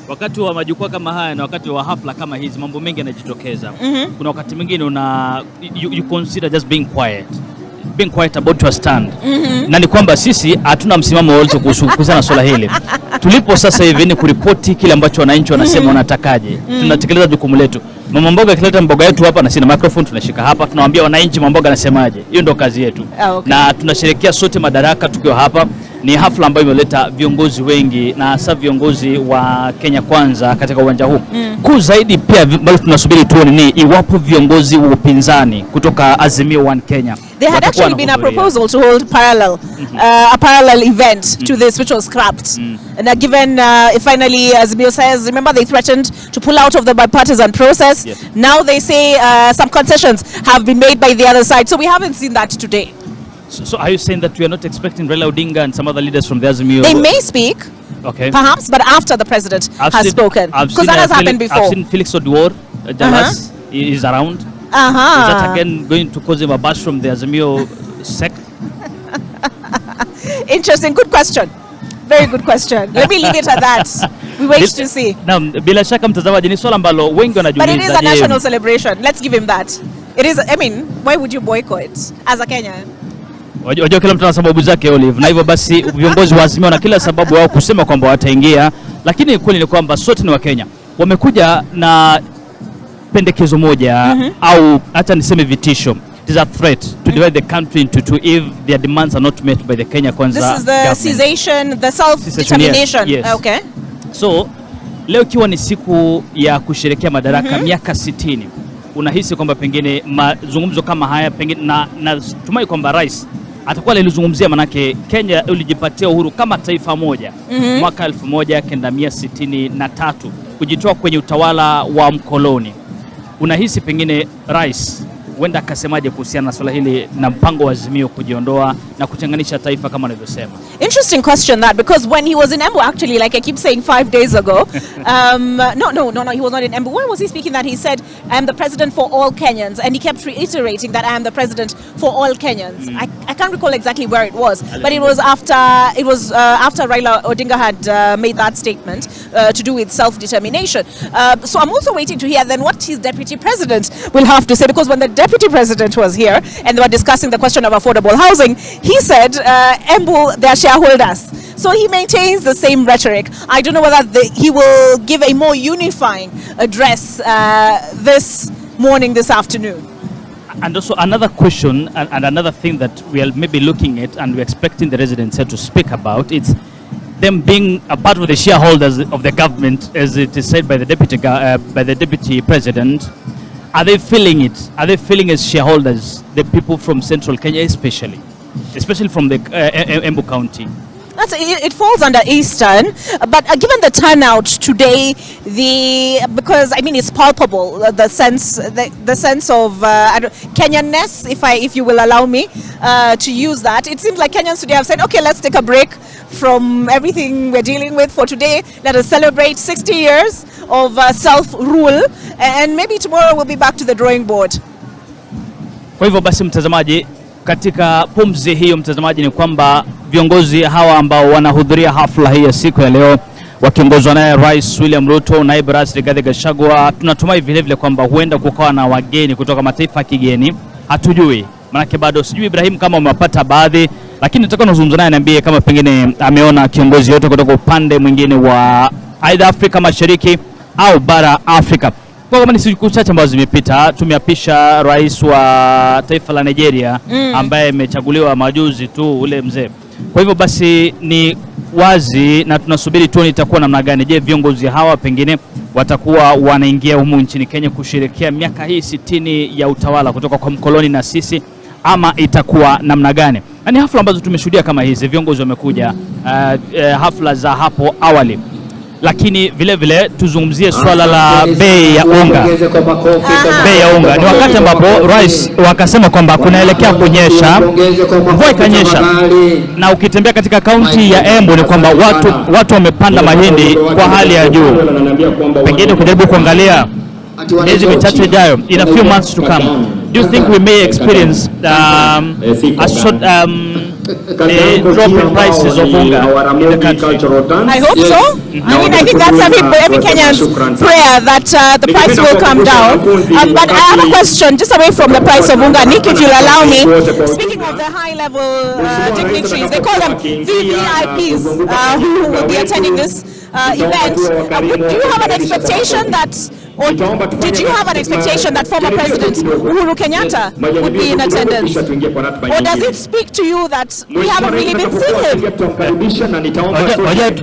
wakati wa majukwaa kama haya na wakati wa hafla kama hizi mambo mengi yanajitokeza. Kuna wakati mwingine you consider just being quiet about your stand. Na ni kwamba sisi hatuna msimamo wowote kuhusiana na swala hili. Tulipo sasa hivi ni kuripoti kile ambacho wananchi wanasema wanatakaje. Tunatekeleza jukumu letu. Mama Mboga akileta mboga yetu hapa na sina microphone tunashika hapa, tunawaambia wananchi Mama Mboga anasemaje. Hiyo ndio kazi yetu. Na tunasherehekea sote Madaraka tukiwa hapa. ni hafla ambayo imeleta viongozi wengi na hasa viongozi wa Kenya Kwanza katika uwanja huu. Kuu zaidi pia bado tunasubiri tuone ni iwapo viongozi wa upinzani kutoka Azimio One Kenya. There had actually been a proposal to hold a parallel event to this, which was scrapped. And given finally, Azimio says, remember they threatened to pull out of the bipartisan process. Yes. Now they say some concessions have been made by the other side. So we haven't seen that today. So are you saying that we are not expecting Raila Odinga and some other leaders from the Azimio? They may speak, perhaps, but after the president has spoken. Because that has happened before. I've seen Felix Oduor, Jalas, is around. Is that again going to cause him a bash from the Azimio sect? Interesting, good question. Very good question. Let me leave it at that. We wait to see. Now, bila shaka mtazamaji ni swala ambalo wengi wanajiuliza. But it is a national celebration. Let's give him that. It is, I mean, why would you boycott as a Kenyan? Wajua kila mtu ana sababu zake Olive, na hivyo basi viongozi wa Azimio na kila sababu wao kusema kwamba wataingia, lakini kweli ni kwamba sote ni wa Kenya. Wamekuja na pendekezo moja au hata niseme vitisho. It is a threat to divide the country into two if their demands are not met by the Kenya Kwanza government. This is the cessation, the self-determination. Yes. Okay. So, leo ikiwa ni siku ya kusherehekea Madaraka miaka 60, unahisi kwamba pengine mazungumzo kama haya pengine na tumai kwamba rais atakuwa alilizungumzia, manake Kenya ulijipatia uhuru kama taifa moja mwaka 1963 kujitoa kwenye utawala wa mkoloni. Unahisi pengine rais huenda akasemaje kuhusiana na swala hili na mpango wa Azimio kujiondoa na kutenganisha taifa kama anavyosema? Interesting question that, because when he was in Embu, actually, like I keep saying 5 days ago, no, he was not in Embu. Where was he speaking that he said, I am the president for all Kenyans, and he kept reiterating that I am the president for all Kenyans. I can't recall exactly where it was, but it was after Raila Odinga had made that statement to do with self-determination. So I'm also waiting to hear then what his deputy president will have to say, because when the deputy president was here and they were discussing the question of affordable housing, he said Embu, they are shareholders. So he maintains the same rhetoric. I don't know whether he will give a more unifying address this morning, this afternoon. And also another question and another thing that we are maybe looking at and we're expecting the residents here to speak about, it's them being a part of the shareholders of the government, as it is said by the deputy president. Are they feeling it? Are they feeling as shareholders, the people from Central Kenya especially from the Embu County? It falls under Eastern, but given the turnout today, because I mean it's palpable, the sense of Kenyanness, if you will allow me to use that. It seems like Kenyans today have said, okay, let's take a break from everything we're dealing with for today. Let us celebrate 60 years of self-rule, and maybe tomorrow we'll be back to the drawing board. Kwa hivyo basi mtazamaji, katika pumzi hiyo mtazamaji, ni kwamba viongozi hawa ambao wanahudhuria hafla hii ya siku ya leo wakiongozwa naye Rais William Ruto, naibu rais Rigathi Gachagua, tunatumai vile vile kwamba huenda kukawa na wageni kutoka mataifa ya kigeni. Hatujui, manake bado sijui Ibrahim kama umepata baadhi, lakini nataka nizungumze naye niambie kama pengine ameona kiongozi yote kutoka upande mwingine wa aidha Afrika Mashariki au bara Afrika. Kwa kama ni siku chache ambazo zimepita, tumeapisha rais wa taifa la Nigeria ambaye amechaguliwa majuzi tu, ule mzee. Kwa hivyo basi ni wazi na tunasubiri tuone itakuwa namna gani. Je, viongozi hawa pengine watakuwa wanaingia humu nchini Kenya kusherehekea miaka hii 60 ya utawala kutoka kwa mkoloni na sisi, ama itakuwa namna gani? Ni hafla ambazo tumeshuhudia kama hizi, viongozi wamekuja, hafla za hapo awali. Lakini vile vile tuzungumzie swala la bei ya unga. Bei ya unga ni wakati ambapo rais wakasema kwamba kunaelekea kunyesha, mvua ikanyesha, na ukitembea katika kaunti ya Embu ni kwamba watu wamepanda mahindi kwa hali ya juu. Pengine kujaribu kuangalia miezi michache ijayo, in a few months to come, do you think we may experience a drop in prices of unga in the country? I hope so. I think that's every Kenyan's prayer that the price will come down. But I have a question just away from the price of unga, Nick, if you'll allow me. Speaking of the high-level dignitaries, they call them VVIPs who will be attending this event. Do you have an expectation that, or did you have an expectation that former President Uhuru Kenyatta would be in attendance? Or does it speak to you that we haven't really been seeing him?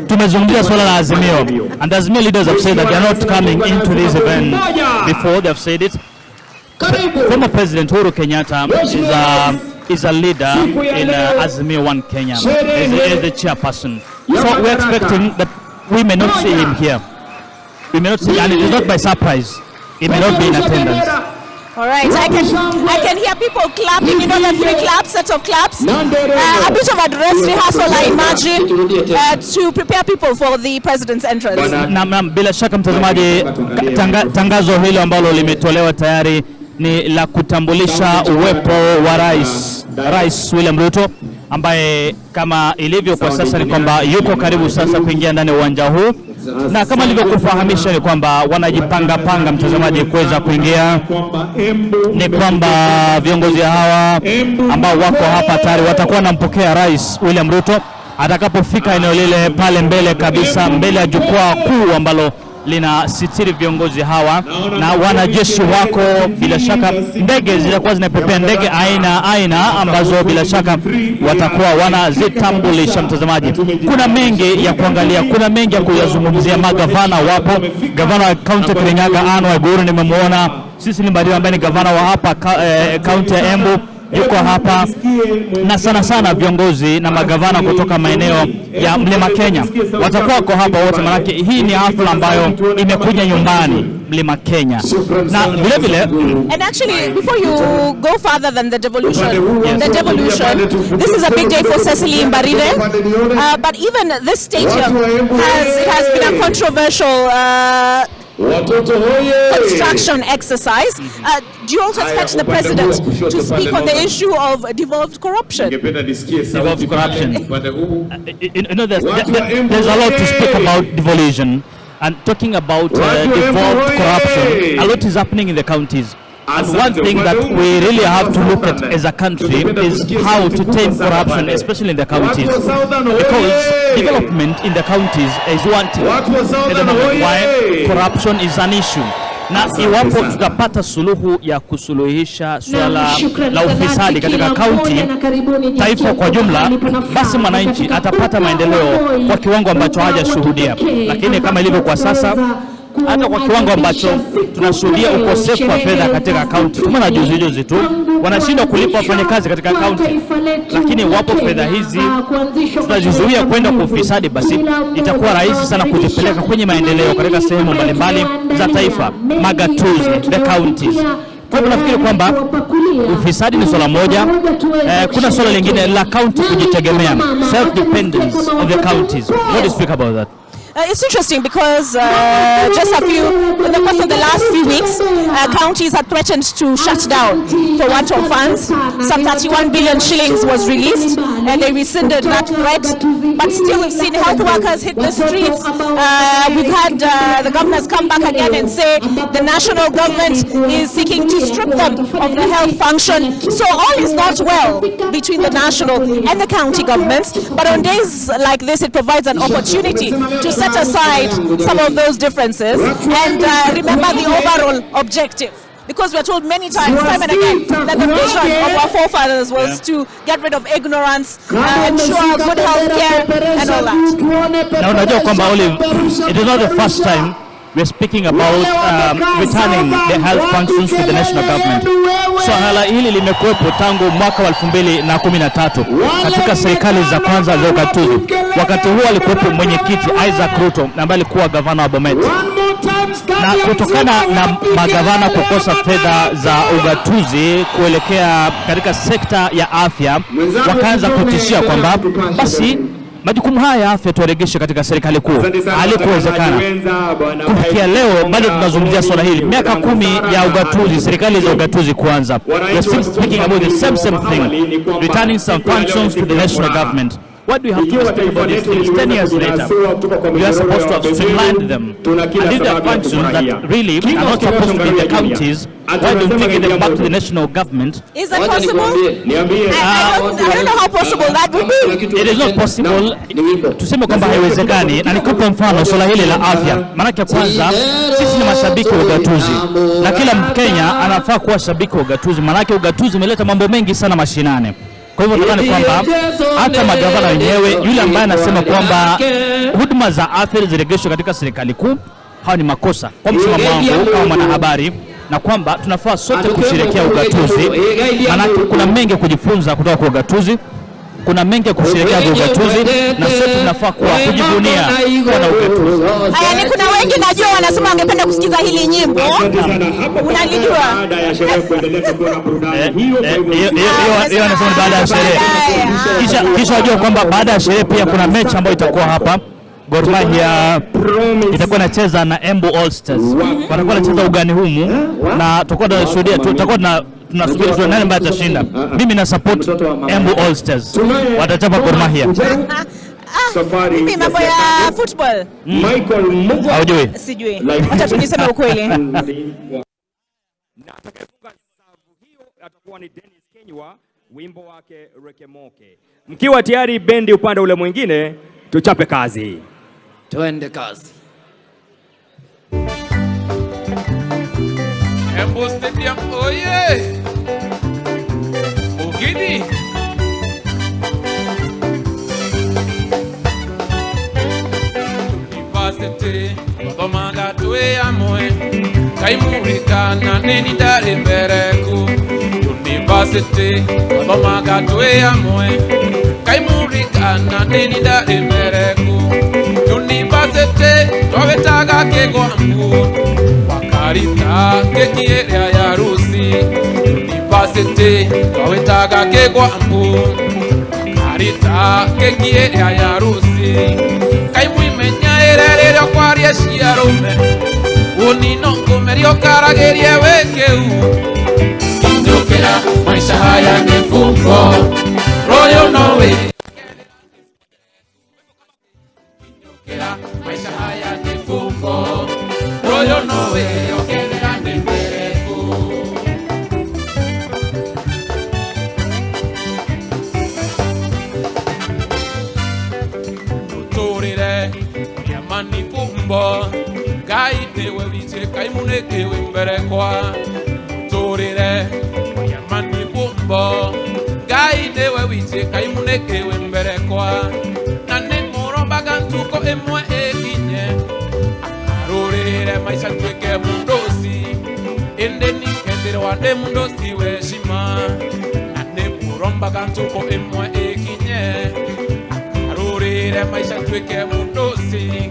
Tumezungumzia swala la Azimio, and Azimio leaders have said that they are not coming into this event before. They have said it. Former President Uhuru Kenyatta is a leader in Azimio One Kenya. He is the chairperson. So we're expecting that we may not see him here. We may not see, and it is not by surprise. He may not be in attendance. All right, I can hear people clapping. You know, the 3 claps, sets of claps. A bit of a dress rehearsal, I imagine, to prepare people for the president's entrance. Na bila shaka mtazamaji, tangazo hilo ambalo limetolewa tayari ni la kutambulisha uwepo wa Rais William Ruto, ambaye kama ilivyo kwa sasa ni kwamba yuko karibu sasa kuingia ndani ya uwanja huu, na kama nilivyokufahamisha ni kwamba wanajipanga mtazamaji kuweza kuingia. Ni kwamba viongozi hawa ambao wako hapa tayari watakuwa wanampokea Rais William Ruto atakapofika eneo lile pale mbele kabisa, mbele ya jukwaa kuu ambalo linasitiri viongozi hawa na wanajeshi wako. Bila shaka ndege zitakuwa zinapepea, ndege aina ambazo bila shaka watakuwa wanazitambulisha mtazamaji. Kuna mengi ya kuangalia, kuna mengi ya kuyazungumzia. Magavana wapo, gavana wa kaunti Kirinyaga Anne Waiguru nimemuona, sisi ni Mbadi ambaye ni gavana wa hapa kaunti ya Embu yuko hapa, na sana viongozi na magavana kutoka maeneo ya Mlima Kenya watakuwa wako hapa wote, manake hii ni hafla ambayo imekuja nyumbani Mlima Kenya. Na vile and actually before you go further than the devolution, this is a big day for Cecily Mbarire, but even this stadium has been a controversial construction exercise. Do you also expect the president to speak on the issue of devolved corruption? Devolved corruption. You know, there's a lot to speak about devolution and talking about devolved corruption. A lot is happening in the counties. And one thing that we really have to look at as a country is how to tame corruption, especially in the counties. Because development in the counties is one thing. I don't know why corruption is an issue. Na iwapo tutapata suluhu ya kusuluhisha swala la ufisadi katika kaunti, taifa kwa jumla, basi mwananchi atapata maendeleo kwa kiwango ambacho hajashuhudia. Lakini kama ilivyo kwa sasa, hata kwa kiwango ambacho tunashuhudia ukosefu wa fedha katika kaunti. Tumeona juzi tu wanashindwa kulipa wafanyakazi katika kaunti, lakini wapo fedha hizi tutajizuia kwenda kwa ufisadi, basi itakuwa rahisi sana kuzipeleka kwenye maendeleo katika sehemu mbalimbali za taifa, magatuzi, the counties. Kwa nafikiri kwamba ufisadi ni swala moja, kuna swala lingine la county kujitegemea, self dependence of the counties. What do you speak about that? It's interesting because just in the course of the last few weeks, counties had threatened to shut down for want of funds. Some 31 billion shillings was released and they rescinded that threat. But still, we've seen health workers hit the streets. We've had the governors come back again and say the national government is seeking to strip them of the health function. So all is not well between the national and the county governments. But on days like this, it provides an opportunity to set aside some of those differences and remember the overall objective. Because we're told many times, time and again, that the vision of our forefathers was to get rid of ignorance, ensure good health care and all that. Now, unajua kwamba it is not the first time we're speaking about returning the health functions to the national government. Swala hili limekuwepo tangu mwaka wa 2013 katika serikali za kwanza za ugatuzi. Wakati huo alikuwepo mwenyekiti Isaac Ruto ambaye alikuwa gavana wa Bomet. Na kutokana na magavana kukosa fedha za ugatuzi kuelekea katika sekta ya afya, wakaanza kutishia kwamba basi majukumu haya ya afya tuwaregeshe katika serikali kuu. Halikuwezekana. Kufikia leo bado tunazungumzia swala hili. Miaka 10 ya ugatuzi, serikali za ugatuzi kuanza. We're still speaking about the same thing, returning some functions to the national government. What do you have to say about these things 10 years later? We are supposed to have streamlined them. And these are functions that really are not supposed to be in the counties. Why don't we give them back to the national government? Is that possible? I don't know how possible that would be. It is not possible. Tuseme kwamba haiwezekani, na nikupe mfano swala hili la afya. Maana kwanza sisi ni mashabiki wa ugatuzi. Na kila Mkenya anafaa kuwa shabiki wa ugatuzi. Maana ugatuzi umeleta mambo mengi sana mashinani. Kwa hivyo nadhani kwamba hata magavana wenyewe, yule ambaye anasema kwamba huduma za afya ziregeshwe katika serikali kuu, hao ni makosa. Kwa msimamo wangu kama mwanahabari, na kwamba tunafaa sote kushirikia ugatuzi. Maana kuna mengi kujifunza kutoka kwa ugatuzi. Kuna mengi kushirikia kwa ugatuzi, na sote tunafaa kujivunia kuwa na ugatuzi. Haya, ni kuna wengi najua wanasema wangependa kusikiza hili nyimbo. Unalijua? Hiyo anasema baada ya sherehe. Kisha wajua kwamba baada ya sherehe pia kuna mechi ambayo itakuwa hapa. Gor Mahia itakuwa inacheza na Embu All Stars. Watakuwa wanacheza ugani humu, na tutakuwa tunashuhudia, tunasubiri nani ambaye atashinda. Mimi na support Embu All Stars. Watachapa Gor Mahia. Mimi mambo ya football. Michael Mugo. Haujui? Sijui. Acha tuniseme ukweli. Na atakayefunga savu hiyo atakuwa ni Dennis Kenywa, wimbo wake Rekemoke. Mkiwa tayari bendi upande ule mwingine, tuchape kazi. Tuende kazi. Embu Stadium, oye! Ugidi! University, Babamangaga tuwe amwe, kaimurikana neni dare mbereku. University, Babamangaga tuwe amwe, kaimurikana neni dare mbereku. University, twawetaga kego ambu, wakarita kekiere ya rusi. University, twawetaga kego ambu, wakarita kekiere ya rusi. Kaimwimenya ererero kwaria ciarume, unino ngumerio karagerie wekeu. Indukira maisha haya ni fungo, royo nowe. Maisha haya ni fungo, royo nowe okelea ni mbereku. Nuturire yamani fumbo, gaite we viche kaimuneke we mberekwa. Nuturire yamani fumbo, gaite we viche kaimuneke we mberekwa. Bagantuko emwe ekinye akarorere maisha tweke mundosi ende nikendero wande mundosi weshima ane muromba gantuko emwe ekinye akarorere maisha tweke mundosi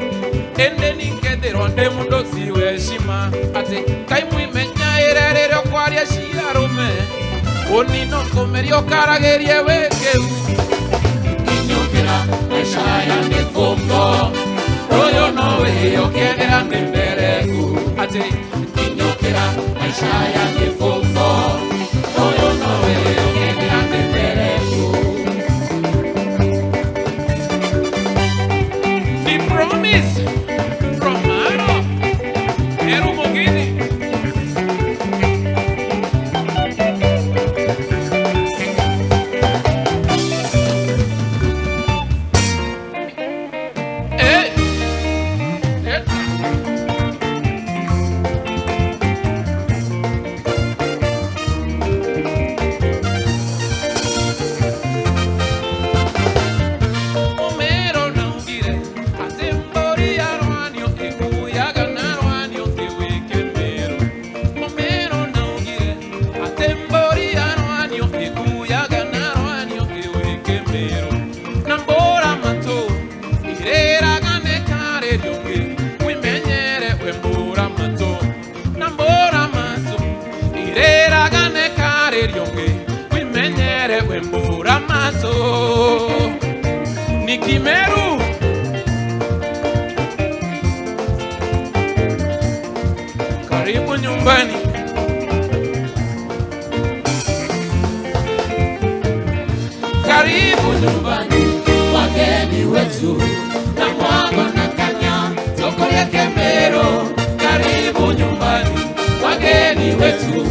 ende nikendero wande mundosi weshima ate kaimwimenya ererero kwaria ciarume onino komerio karagerie wekeu. Maisha haya ni fungo, royo nowe okelea ni mbereku. Ate inyokera, maisha haya ni fungo, royo nowe okelea ni mbereku. The promise from Maro, Eru Mogini. Nikimeru karibu nyumbani, karibu nyumbani. wetu na mwago na kanya tukulie Kemero, karibu nyumbani wageni wetu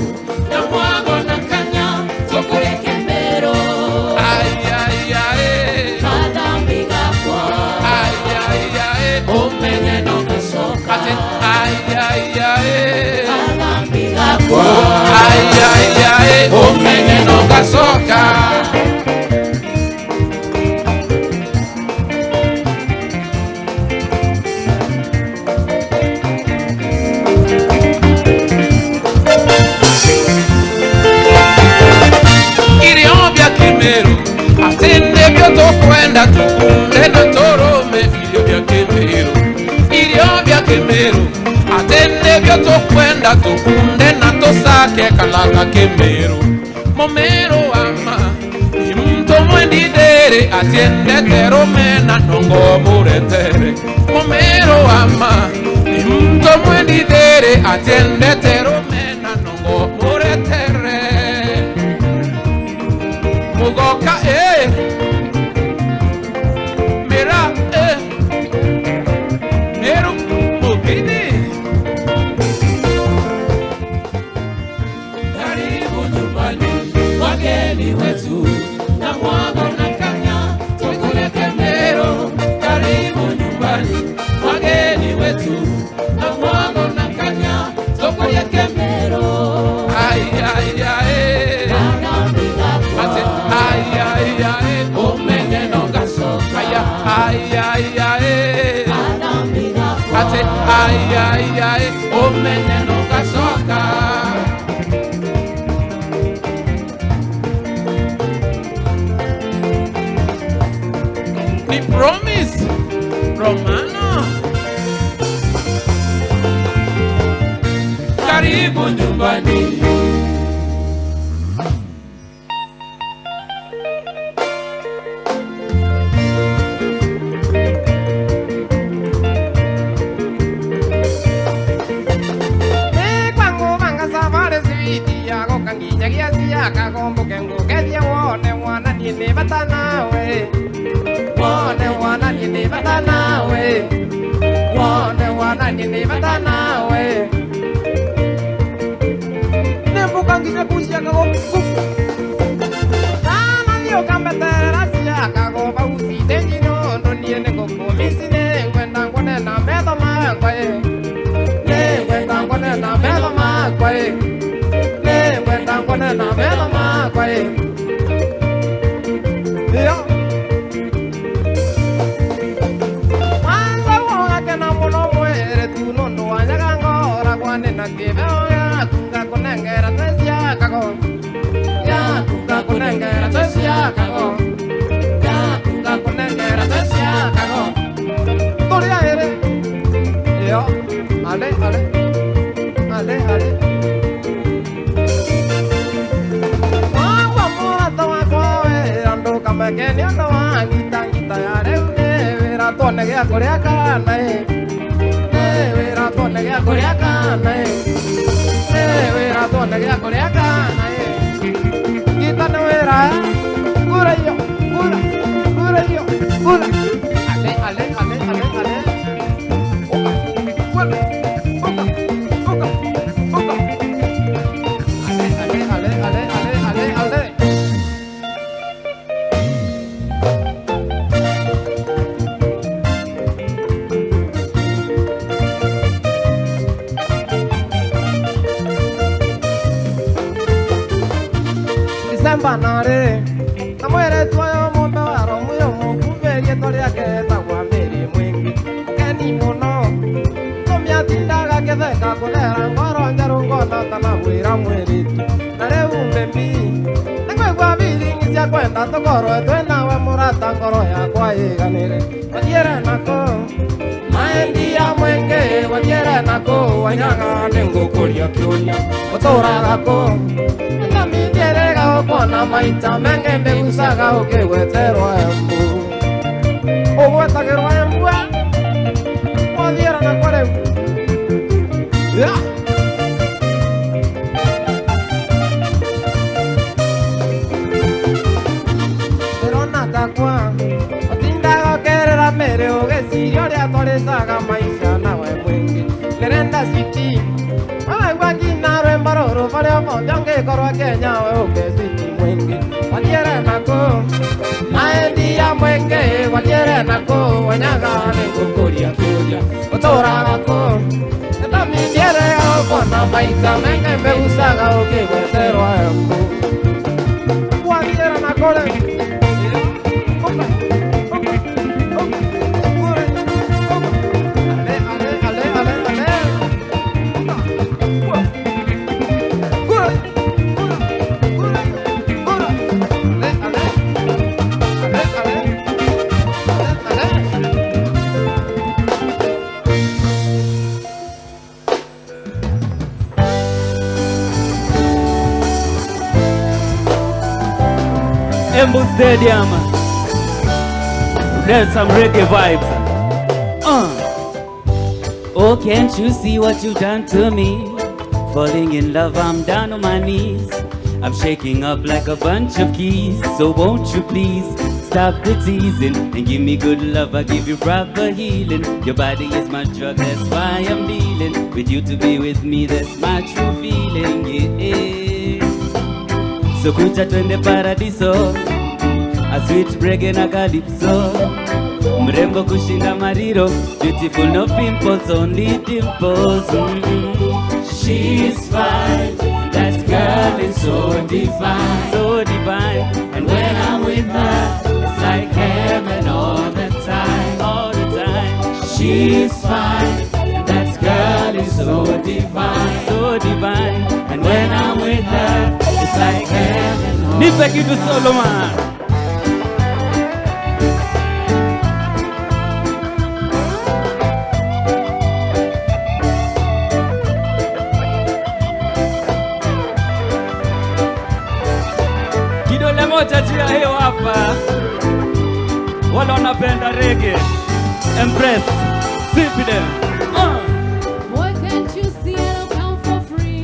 na mwago na kanya tukulie Kemero. Kadambi gakwa omenye no gasoka kadambi gakwa omenye no gasoka. Atende vyoto kwenda tukunde na torome ilio vya Kemero, ilio vya Kemero. Atende vyoto kwenda tukunde na tosake kalaka Kemero. Momero ama ni mto mwendi dere atiende terome na nongo muretere. Momero ama ni mto mwendi dere atiende terome na nongo muretere. Mugoka mera meru mugidi. Karibu nyumbani wageni wetu na mwago na kanya tukulie Kemero. Karibu nyumbani wageni wetu na mwago na kanya tukulie Kemero. Omenye no gasoka. Ni promise Romano. Karibu nyumbani. Kagombo kengo kedia wone wana nini batanawe, wone wana nini batanawe, wone wana nini batanawe. Nembo kangise kusia kagombo nana lio kambetere rasia kagomba usi denji no ndo niene koko misine kwenda ngone na medo makwe, ne kwenda ngone na medo makwe. Na mela makwe yo manga wona kana mono mwere tu nondo wanyaga ngora kwane na kebeo ya kunga kunengera tesia kago ya kunga kunengera tesia kago ya kunga kunengera tesia kago toria ere yo ale Kamekeni ando wangita ya reune vera tone gya korea kana vera tone gya korea kana vera tone gya korea kana kita no vera gura yo gura ale Banare, amore tuyo mondo aro muyo mukuveri etoria keta kwa meri mwingi keni muno komia tindaga ketheka kunera ngoro njarungona tana wira mwiritu na riu mbembi nengwe kwa bilingi cia kwenda tokoro twenawe murata ngoro yakwa iganire wathiere nako maendi ya mwenge wathiere nako wanyaga ningukuria kiuria uturagako Namigerega okona maita menge mbegusaga ukigweterwa embu ugwetagirwa embu wathiera na kore Irona takwa otindaga kerera me Meciria ria tolisaga maisha nawe mwingi Nerenda city Aigua ngina rwimbo ruru varia mothe ungikorwo Kenya we uke city mwingi Wathiere nako Naendia mwingi wathiere nako Wanyaga nigukuria kiuria Uturaga ko Nitamidiere ukona maita menge mbeusaga ukigweterwa embu Wathiere nako Embu Stadium. There's some reggae vibes. Oh, can't you see what you've done to me? Falling in love, I'm down on my knees. I'm shaking up like a bunch of keys. So won't you please stop the teasing and give me good love, I give you proper healing. Your body is my drug, that's why I'm dealing with you to be with me, that's my true feeling, yeah. So kucha twende paradiso, a sweet reggae na calypso. Mrembo kushinda mariro, beautiful no pimples, only dimples. She's fine, that girl is so divine, so divine. And when I'm with her, it's like heaven all the time, all the time. She's fine, that girl is so divine, so divine. And when I'm with her, it's like heaven all the time. Nipe kitu Solomon. Moja juu ya hiyo hapa, wala wanapenda reggae. Empress, sip them. Boy, can't you see I don't come for free?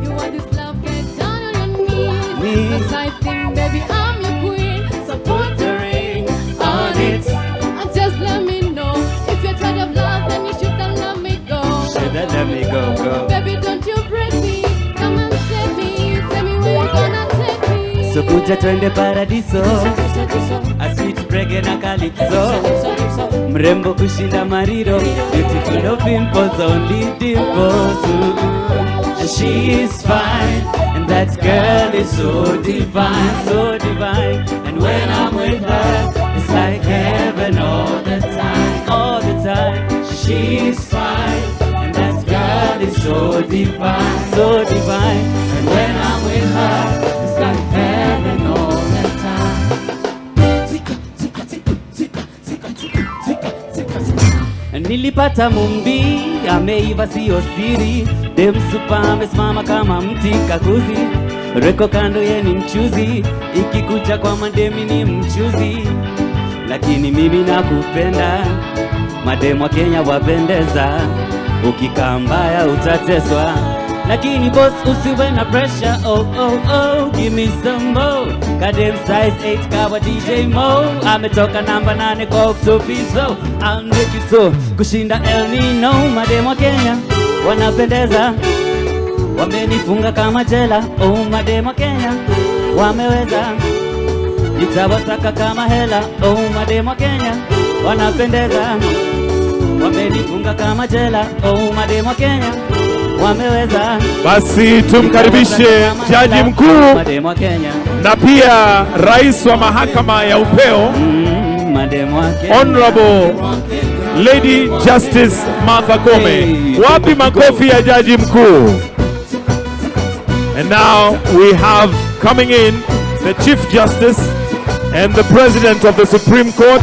You want this love, get down on your knees. Cause I think, baby, I'm your queen. So put the ring on it. And just let me know. If you're tired of love, then you shouldn't let me go. Shouldn't let me go, go. Baby, don't you break me. Come and save me. Tell me where you're gonna take me. So kuja twende paradiso, a sweet reggae na calypso. Mrembo kushinda mariro, beautiful no pimples, only dimples. And she's fine, and that girl is so divine, so divine. And when I'm with her, it's like heaven all the time, all the time. She's fine, and that girl is so divine, so divine. And when I'm with her, it's like heaven all the time. Nilipata mumbi, ameiva sio siri. Dem super amesimama kama mti kakuzi. Reko kando ye ni mchuzi, ikikuja kwa mademi ni mchuzi. Lakini mimi nakupenda, mademu wa Kenya wapendeza. Ukikaa mbaya utateswa, lakini boss usiwe na pressure. Oh oh oh, give me some more. Kadem size 8 kawa DJ Mo. Ametoka namba 8 kwa Octopizo. I'll make it so kushinda El Nino. Mademu wa Kenya wanapendeza, wamenifunga kama jela. Oh, mademu wa Kenya wameweza, nitawasaka kama hela. Oh, mademu wa Kenya wanapendeza, wamenifunga kama jela. Oh, mademu wa Kenya wameweza. Basi tumkaribishe jaji mkuu na pia rais wa mahakama ya upeo, Honorable Lady Justice Martha Koome. Wapi makofi ya jaji mkuu? And now we have coming in the Chief Justice and the President of the Supreme Court,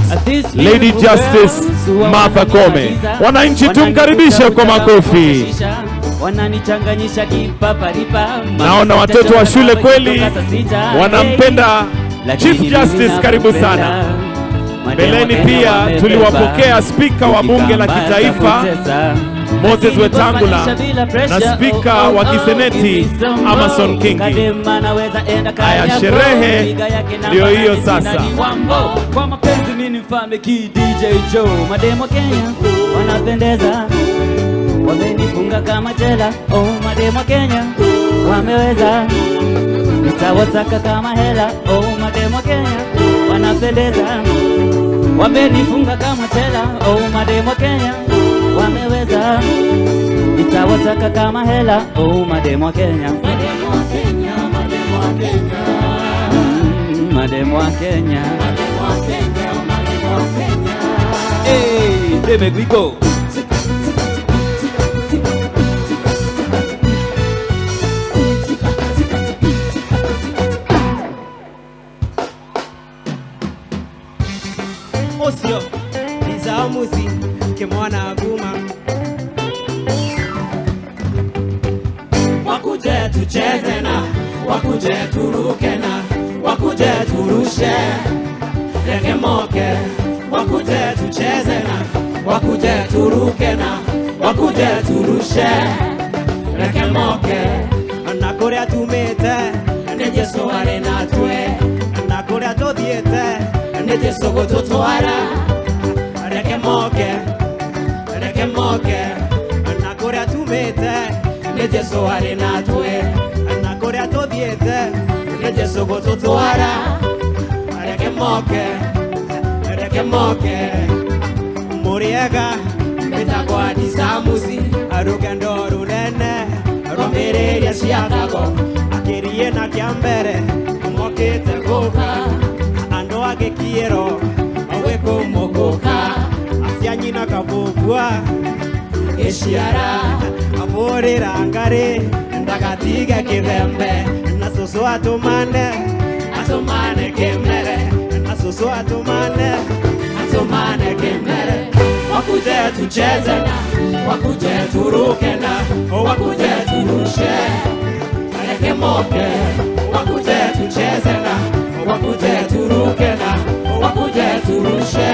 Lady Justice Martha Koome. Wananchi tumkaribishe kwa makofi. Wananichanganyisha kipaparipa. Naona watoto wa shule kweli wanampenda Chief Justice, karibu sana. Mbeleni pia tuliwapokea spika wa bunge la kitaifa Moses Wetangula na spika wa kiseneti Amason Kingi. Haya, sherehe ndio hiyo sasa. Kwa mapenzi mimi mfalme ki DJ Joe, mademo Kenya wanapendeza, wamenifunga kama jela. Oh, mademo Kenya wameweza, nitawasaka kama hela. Oh, mademo Kenya wanapendeza, wamenifunga kama jela. Oh, mademo Kenya wameweza, nitawasaka kama hela. Oh, mademo Kenya, mademo wa Kenya, mademo wa Kenya, mademo wa Kenya, mademo wa Kenya, mademo wa Kenya. Hey, they make me go. Osio, nizamuzi, kimwana aguma. Wakuje tucheze na, wakuje turuke na, wakuje turushe rege moke. Wakuje tucheze na, wakuje turuke na, wakuje turushe rege moke. Nakorea tumete, ne Jesu are natwe. Nakorea todiete, ne Jesu go totwara rege moke, rege moke. Nakorea tumete, ne Jesu are natwe. Nakorea todiete, ne Jesu go totwara rege moke, rege moke. Muriega Metagwa disamusi arugendo runene romereria ciakago akirie na kiambere mokete goka ando agekiero aweko mogoka asianyina kabuvua eshiara avorera ngare ndagatiga kithembe na susu atumane kemere na susu atumane kemere. Wakuje tucheze na, wakuje turuke na, wakuje turushe rege moke. Wakuje tucheze na, wakuje turuke na, wakuje turushe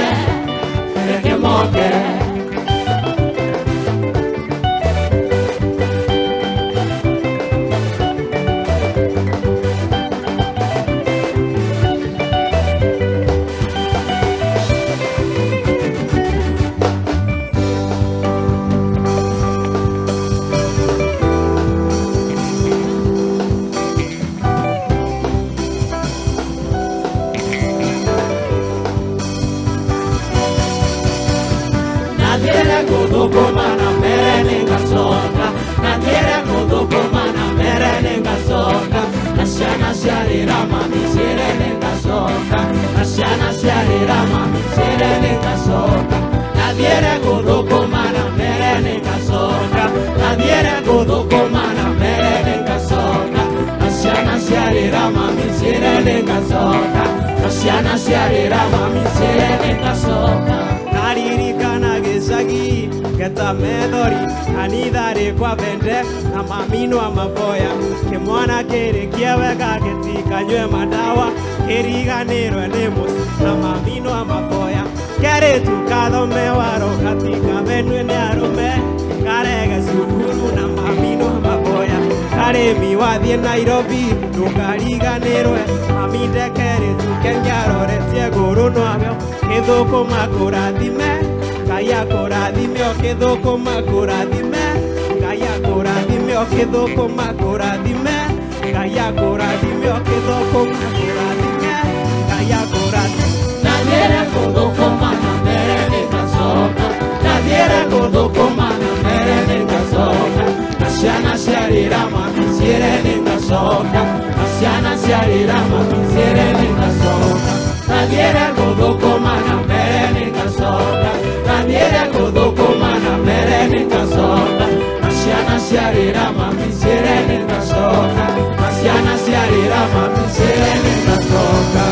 rege moke. Naririkana gisagi geta medori anidare kwa vende na mamino amaboya kimwana kere kiewega getika nywe madawa keriganirwe nemos na mamino amaboya kere tukadhome waro katika venwe ni arume karege sukuru na mamino amaboya kare miwathie Nairobi tukariganirwe maminde kere tukengarore tieguru nwagyo kithoko makurathime kaya kurathime okithoko makurathime kaya kurathime okithoko makurathime kaya kurathime okithoko makurathime kaya kurathime nadhiere kuthoko mana mbere nikacoka nadhiere kuthoko mana mbere nikacoka na ciana ciarira mami ciere nikacoka na ciana ciarira mami ciere nikacoka nadhiere kuthoko mana mbere nikacoka nadhiere kuthoko mana mbere nikacoka na ciana ciarira mami ciere nikacoka na ciana ciarira mami ciere nikacoka.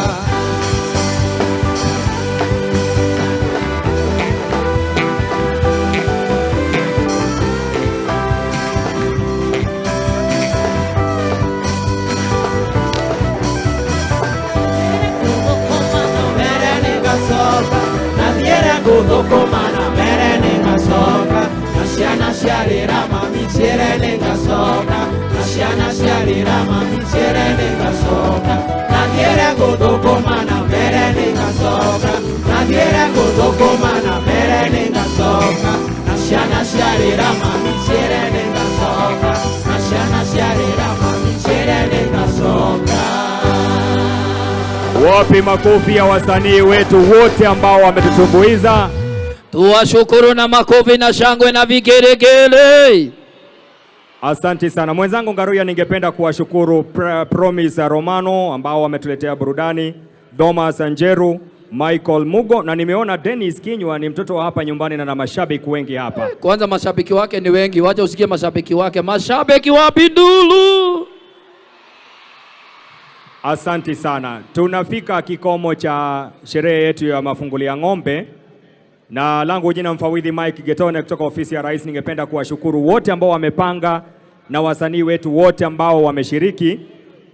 ciarĩra mami ciere nĩgacoka na thiere gũthũkũma na mbere nĩgacoka na thiere gũthũkũma na mbere nĩgacoka na ciana ciarĩra mami ciere nĩgacoka na ciana ciarĩra mami ciere nĩgacoka. Wapi makofi ya wasanii wetu wote ambao wametutumbuiza? Tuwashukuru na makofi na shangwe na vigelegele. Asante sana mwenzangu Ngaruya, ningependa kuwashukuru Promise Romano ambao wametuletea burudani, Thomas Anjeru, Michael Mugo, na nimeona Dennis Kinywa ni mtoto wa hapa nyumbani na mashabiki wengi hapa. Kwanza mashabiki wake ni wengi, wacha usikie mashabiki wake. Mashabiki wa Bidulu. Asante sana. Tunafika kikomo cha sherehe yetu ya mafungulia ng'ombe. Na langu jina mfawidhi Mike Getone kutoka ofisi ya Rais. Ningependa kuwashukuru wote ambao wamepanga na wasanii wetu wote ambao wameshiriki.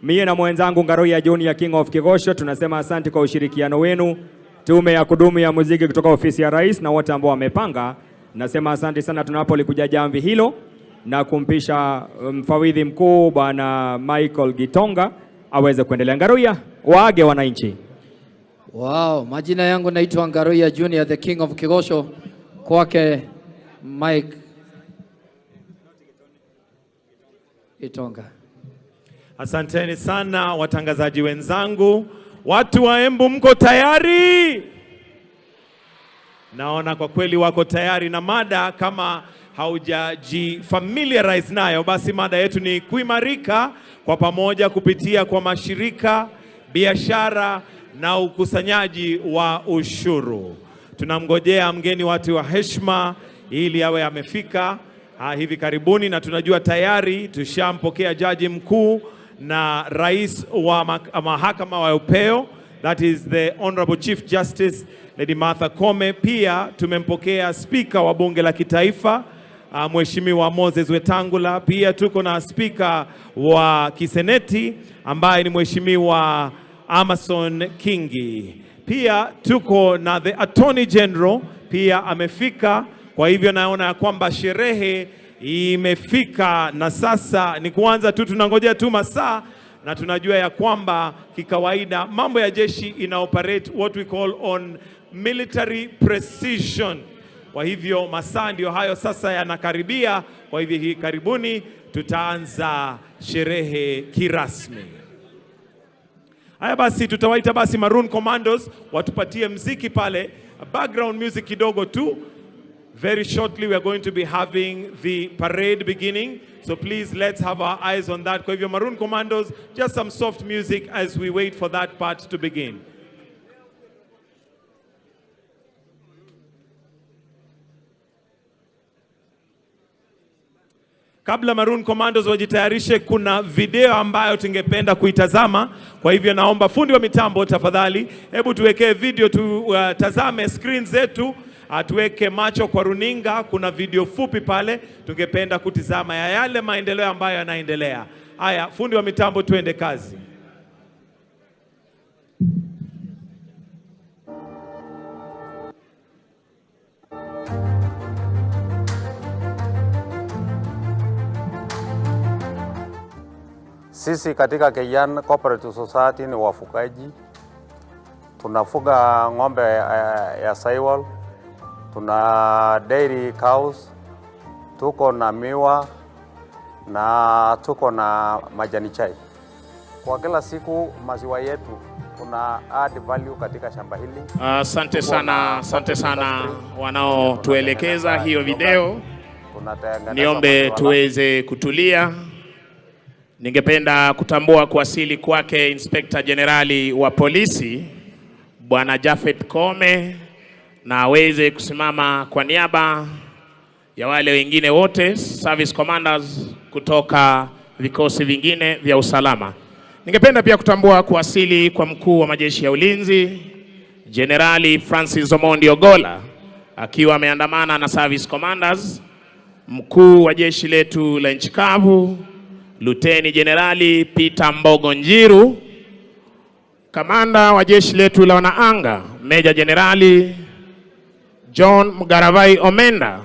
Mie na mwenzangu Ngaruya Junior King of Kigosho tunasema asante kwa ushirikiano wenu. Tume ya kudumu ya muziki kutoka ofisi ya Rais na wote ambao wamepanga, nasema asante sana tunapolikuja jamvi hilo na kumpisha mfawidhi mkuu bwana Michael Gitonga aweze kuendelea. Ngaruya, waage wananchi. Wow, majina yangu naitwa Ngaruya Junior, the King of Kigosho, kwake Mike Gitonga. Asanteni sana watangazaji wenzangu. Watu wa Embu mko tayari? Naona kwa kweli wako tayari na mada. Kama haujajifamiliarize nayo, basi mada yetu ni kuimarika kwa pamoja kupitia kwa mashirika, biashara na ukusanyaji wa ushuru. Tunamngojea mgeni watu wa heshima ili awe amefika hivi karibuni, na tunajua tayari tushampokea jaji mkuu na rais wa mahakama wa upeo, that is the Honorable Chief Justice Lady Martha Koome. Pia tumempokea speaker wa bunge la kitaifa Mheshimiwa Moses Wetangula. Pia tuko na speaker wa kiseneti ambaye ni Mheshimiwa Amason Kingi. Pia tuko na the Attorney General pia amefika. Kwa hivyo naona ya kwamba sherehe imefika na sasa ni kuanza tu, tunangojea tu masaa, na tunajua ya kwamba kikawaida mambo ya jeshi ina operate what we call on military precision. Kwa hivyo masaa ndio hayo sasa yanakaribia. Kwa hivyo hii karibuni tutaanza sherehe kirasmi. Haya basi, tutawaita basi Maroon Commandos watupatie mziki pale, background music kidogo tu. Very shortly we are going to be having the parade beginning, so please let's have our eyes on that. Kwa hivyo Maroon Commandos, just some soft music as we wait for that part to begin. Kabla Maroon Commandos wajitayarishe, kuna video ambayo tungependa kuitazama. Kwa hivyo naomba fundi wa mitambo tafadhali, hebu tuwekee video tazame screen zetu, tuweke macho kwa runinga. Kuna video fupi pale tungependa kutizama ya yale maendeleo ambayo yanaendelea. Haya, fundi wa mitambo tuende kazi. Sisi katika Keyan Cooperative Society ni wafugaji. Tunafuga ng'ombe ya saiwal, tuna dairy cows, tuko na miwa na tuko na majani chai. Kwa kila siku maziwa yetu tuna add value katika shamba hili. Asante sana wanaotuelekeza hiyo video. Niombe tuweze kutulia. Ningependa kutambua kuwasili kwake Inspector Generali wa polisi Bwana Japhet Koome, na aweze kusimama kwa niaba ya wale wengine wote service commanders kutoka vikosi vingine vya usalama. Ningependa pia kutambua kuwasili kwa mkuu wa majeshi ya ulinzi Generali Francis Omondi Ogola, akiwa ameandamana na service commanders, mkuu wa jeshi letu la nchi kavu Luteni Generali Peter Mbogo Njiru, kamanda wa jeshi letu la wanaanga Meja Generali John Mugaravai Omenda,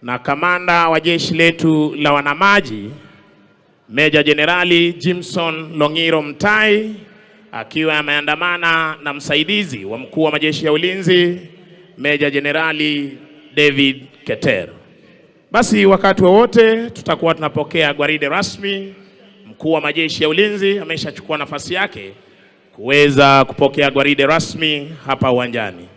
na kamanda wa jeshi letu la wanamaji Meja Jenerali Jimson Longiro Mtai akiwa ameandamana na msaidizi wa mkuu wa majeshi ya ulinzi Meja Jenerali David Keter. Basi wakati wowote tutakuwa tunapokea gwaride rasmi. Mkuu wa majeshi ya ulinzi ameshachukua nafasi yake kuweza kupokea gwaride rasmi hapa uwanjani.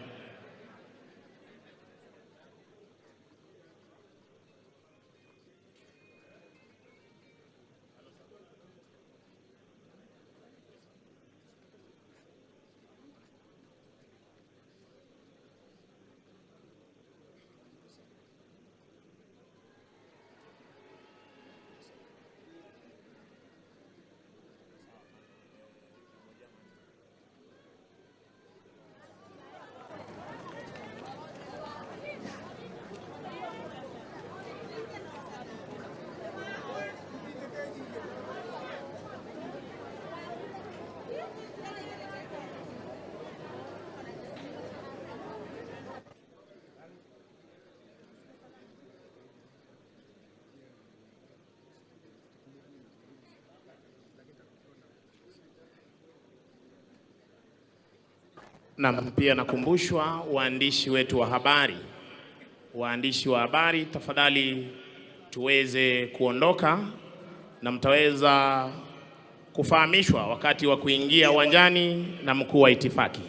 Na pia nakumbushwa waandishi wetu wa habari. Waandishi wa habari, tafadhali tuweze kuondoka na mtaweza kufahamishwa wakati wa kuingia uwanjani na mkuu wa itifaki.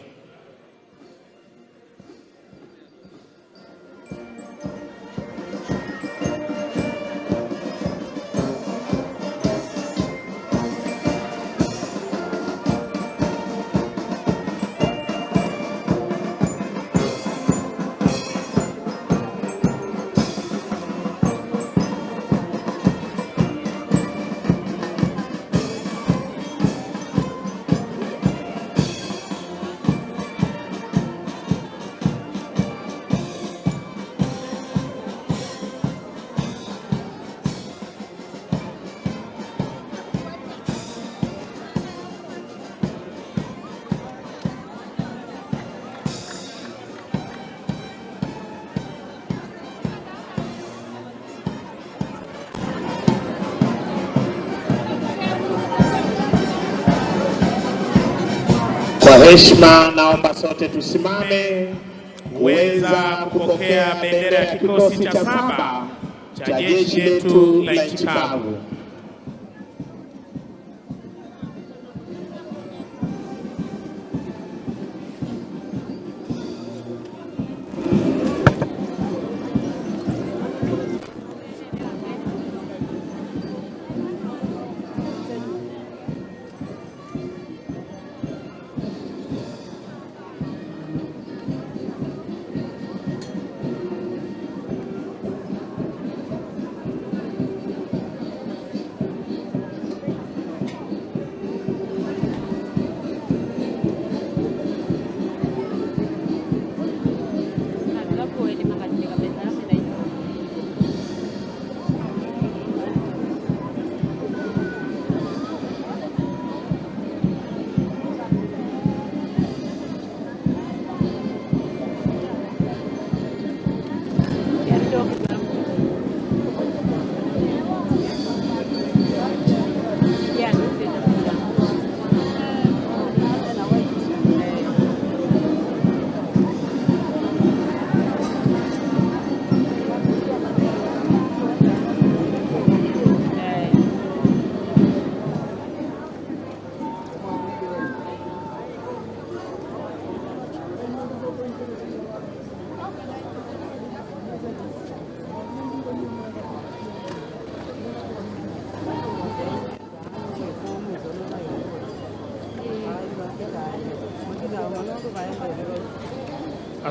Kwa heshima naomba sote tusimame kuweza kupokea bendera ya kikosi cha 7 cha jeshi letu la nchi kavu.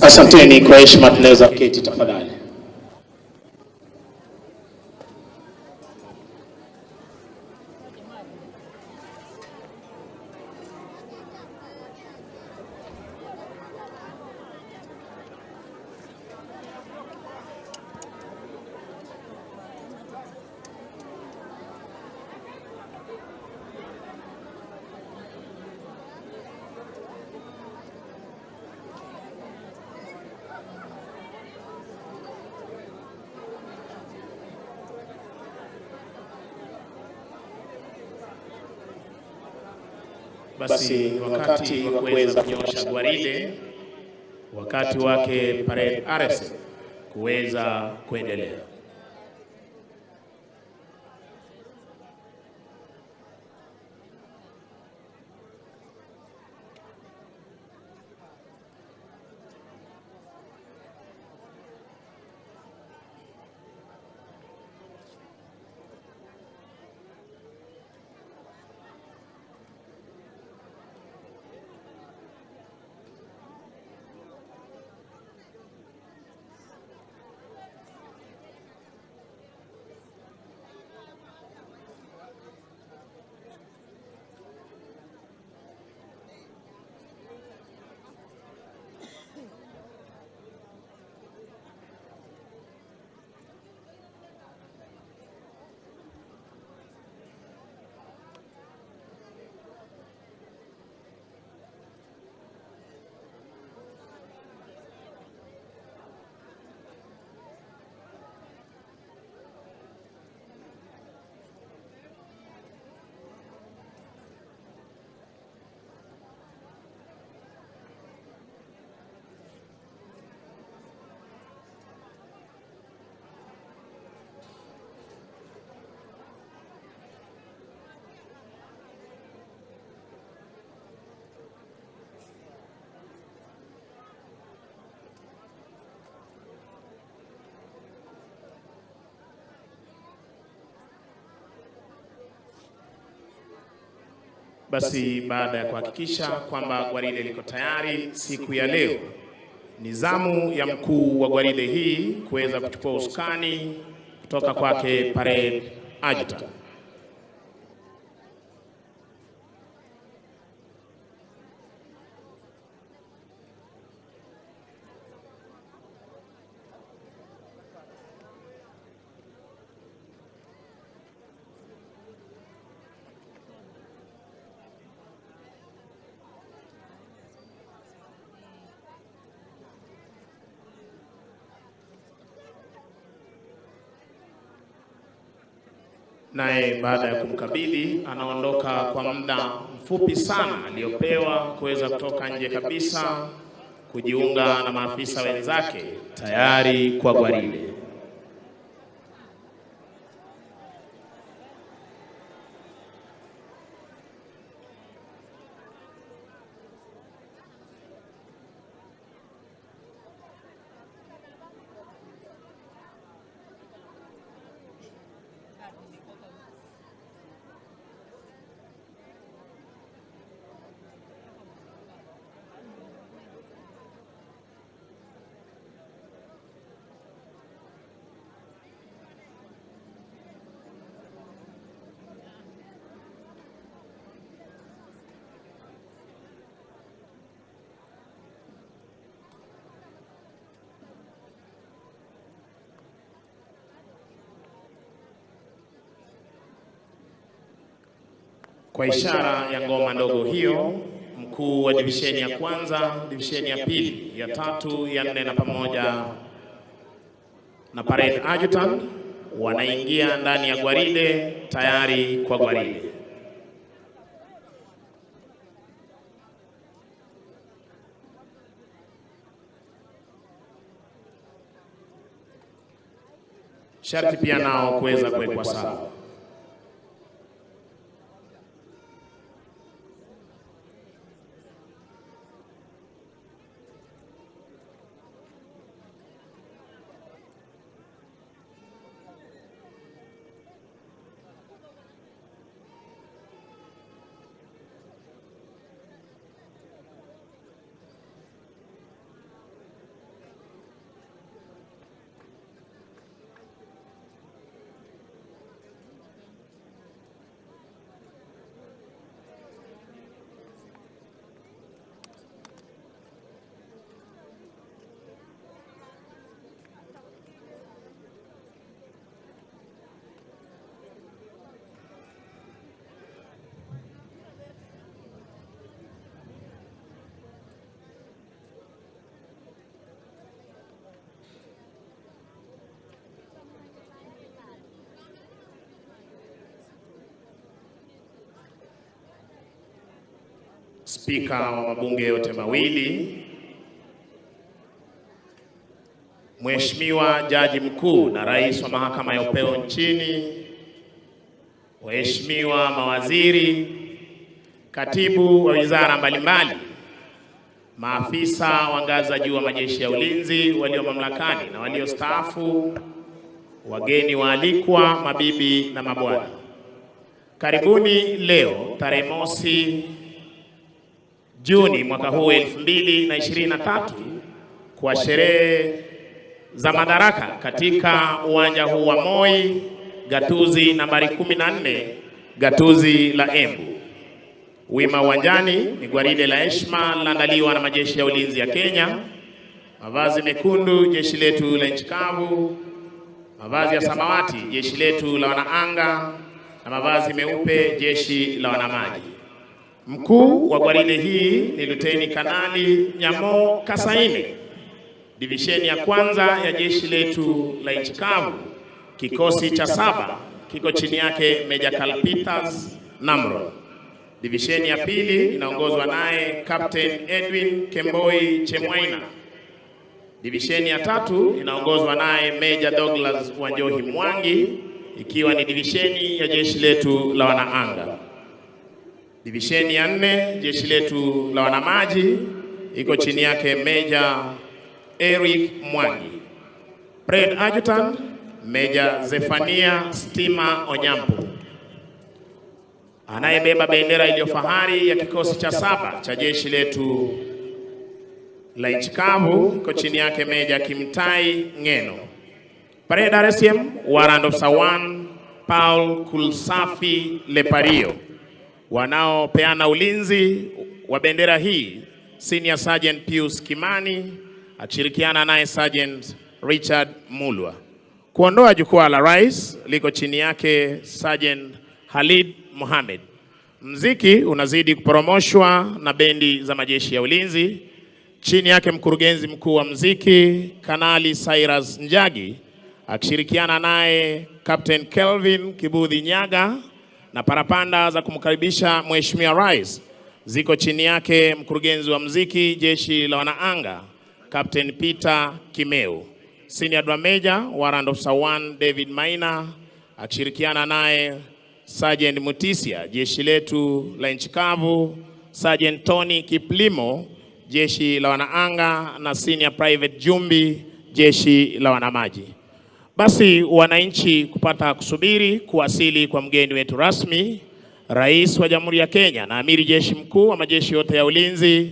Asanteni, kwa heshima tunaweza keti tafadhali. Basi wakati wa kuweza kunyosha gwaride, wakati wake parade RSM kuweza kuendelea. Basi baada ya kuhakikisha kwamba gwaride liko tayari siku ya leo, ni zamu ya mkuu wa gwaride hii kuweza kuchukua usukani kutoka kwake parade adjutant. Naye baada ya kumkabidhi anaondoka kwa muda mfupi sana aliyopewa kuweza kutoka nje kabisa kujiunga na maafisa wenzake tayari kwa gwaride. Kwa ishara ya ngoma ndogo hiyo, mkuu wa divisheni ya kwanza, divisheni ya pili, ya tatu, ya nne na pamoja na parade adjutant wanaingia ndani ya gwaride tayari kwa gwaride. Sharti pia nao kuweza kuwekwa sawa. spika wa mabunge yote mawili, Mheshimiwa Jaji Mkuu na Rais wa Mahakama ya Upeo nchini, waheshimiwa mawaziri, katibu wa wizara mbalimbali, maafisa wa ngazi za juu wa majeshi ya ulinzi walio mamlakani na waliostaafu, wageni waalikwa, mabibi na mabwana. Karibuni leo tarehe mosi Juni mwaka huu 2023 kwa sherehe za Madaraka katika uwanja huu wa Moi, gatuzi nambari 14, gatuzi la Embu. Wima uwanjani ni gwaride la heshima linaandaliwa na majeshi ya ulinzi ya Kenya. Mavazi mekundu jeshi letu la nchi kavu, mavazi ya samawati jeshi letu la wanaanga, na mavazi meupe jeshi la wanamaji. Mkuu wa gwaride hii ni Luteni Kanali Nyamo Kasaine, divisheni ya kwanza ya jeshi letu la nchi kavu, kikosi cha 7 kiko chini yake Meja Kalpitas Namron. Divisheni ya pili inaongozwa naye Captain Edwin Kemboi Chemwaina. Divisheni ya 3 inaongozwa naye Meja Douglas Wanjohi Mwangi, ikiwa ni divisheni ya jeshi letu la wanaanga. Divisheni ya 4 jeshi letu la wanamaji iko chini yake Meja Eric Mwangi. Parade Adjutant Meja Zefania Stima Onyampo. Anayebeba bendera iliyo fahari ya kikosi cha 7 cha jeshi letu la nchi kavu iko chini yake Meja Kimtai Ngeno. Parade RSM Warrant Officer 1 Paul Kulsafi Lepario. Wanaopeana ulinzi wa bendera hii Senior Sergeant Pius Kimani akishirikiana naye Sergeant Richard Mulwa. Kuondoa jukwaa la rais liko chini yake Sergeant Halid Mohamed. Mziki unazidi kuporomoshwa na bendi za majeshi ya ulinzi. Chini yake mkurugenzi mkuu wa mziki Kanali Cyrus Njagi akishirikiana naye Captain Kelvin Kibudhi Nyaga, na parapanda za kumkaribisha Mheshimiwa Rais ziko chini yake mkurugenzi wa mziki jeshi la wanaanga Captain Peter Kimeu. Senior Drum Major Warrant Officer 1 David Maina akishirikiana naye Sergeant Mutisia jeshi letu la nchi kavu, Sergeant Tony Kiplimo jeshi la wanaanga, na Senior Private Jumbi jeshi la wanamaji. Basi wananchi kupata kusubiri kuwasili kwa mgeni wetu rasmi, Rais wa Jamhuri ya Kenya na Amiri Jeshi Mkuu wa majeshi yote ya ulinzi.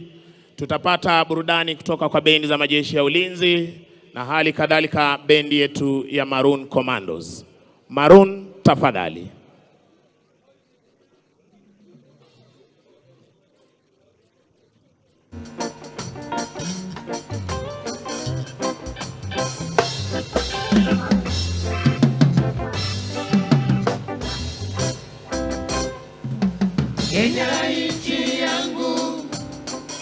Tutapata burudani kutoka kwa bendi za majeshi ya ulinzi na hali kadhalika bendi yetu ya Maroon Commandos. Maroon, tafadhali. Kenya nchi yangu,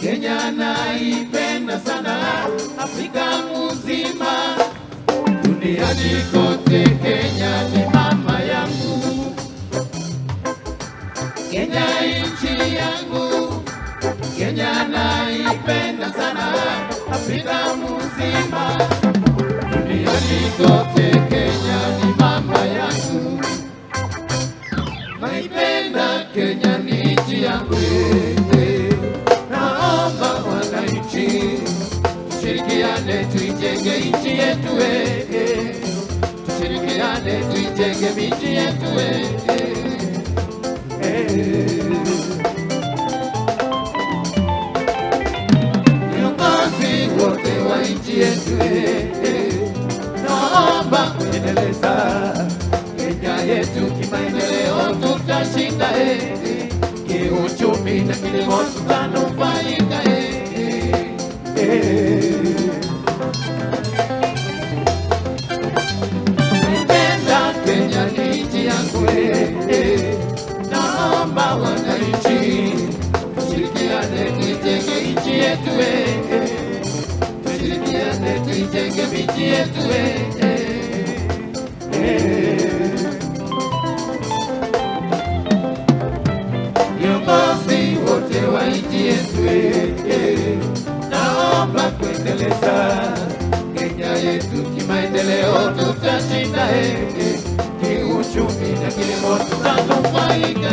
Kenya naipenda sana, Afrika mzima, duniani kote Kenya ni mama yangu. Kenya nchi yangu, Kenya naipenda sana, Afrika mzima, duniani kote Kenya ni mama yangu. Naipenda Kenya ni nchi yangu, naomba wananchi tushirikiane tuijenge nchi yetu, tushirikiane tuijenge miji yetu, viongozi wote wa nchi yetu, naomba kuendeleza Kenya yetu kimaendeleo, tutashinda kiuchumi na kilimo tutanufaika. Nipenda Kenya ni nchi yangu, naomba wananchi tushirikiane tuijenge nchi yetu, tushirikiane tuijenge miji yetu, viongozi wote wa nchi yetu, shida shida kiuchumi na kilimo tutanufaika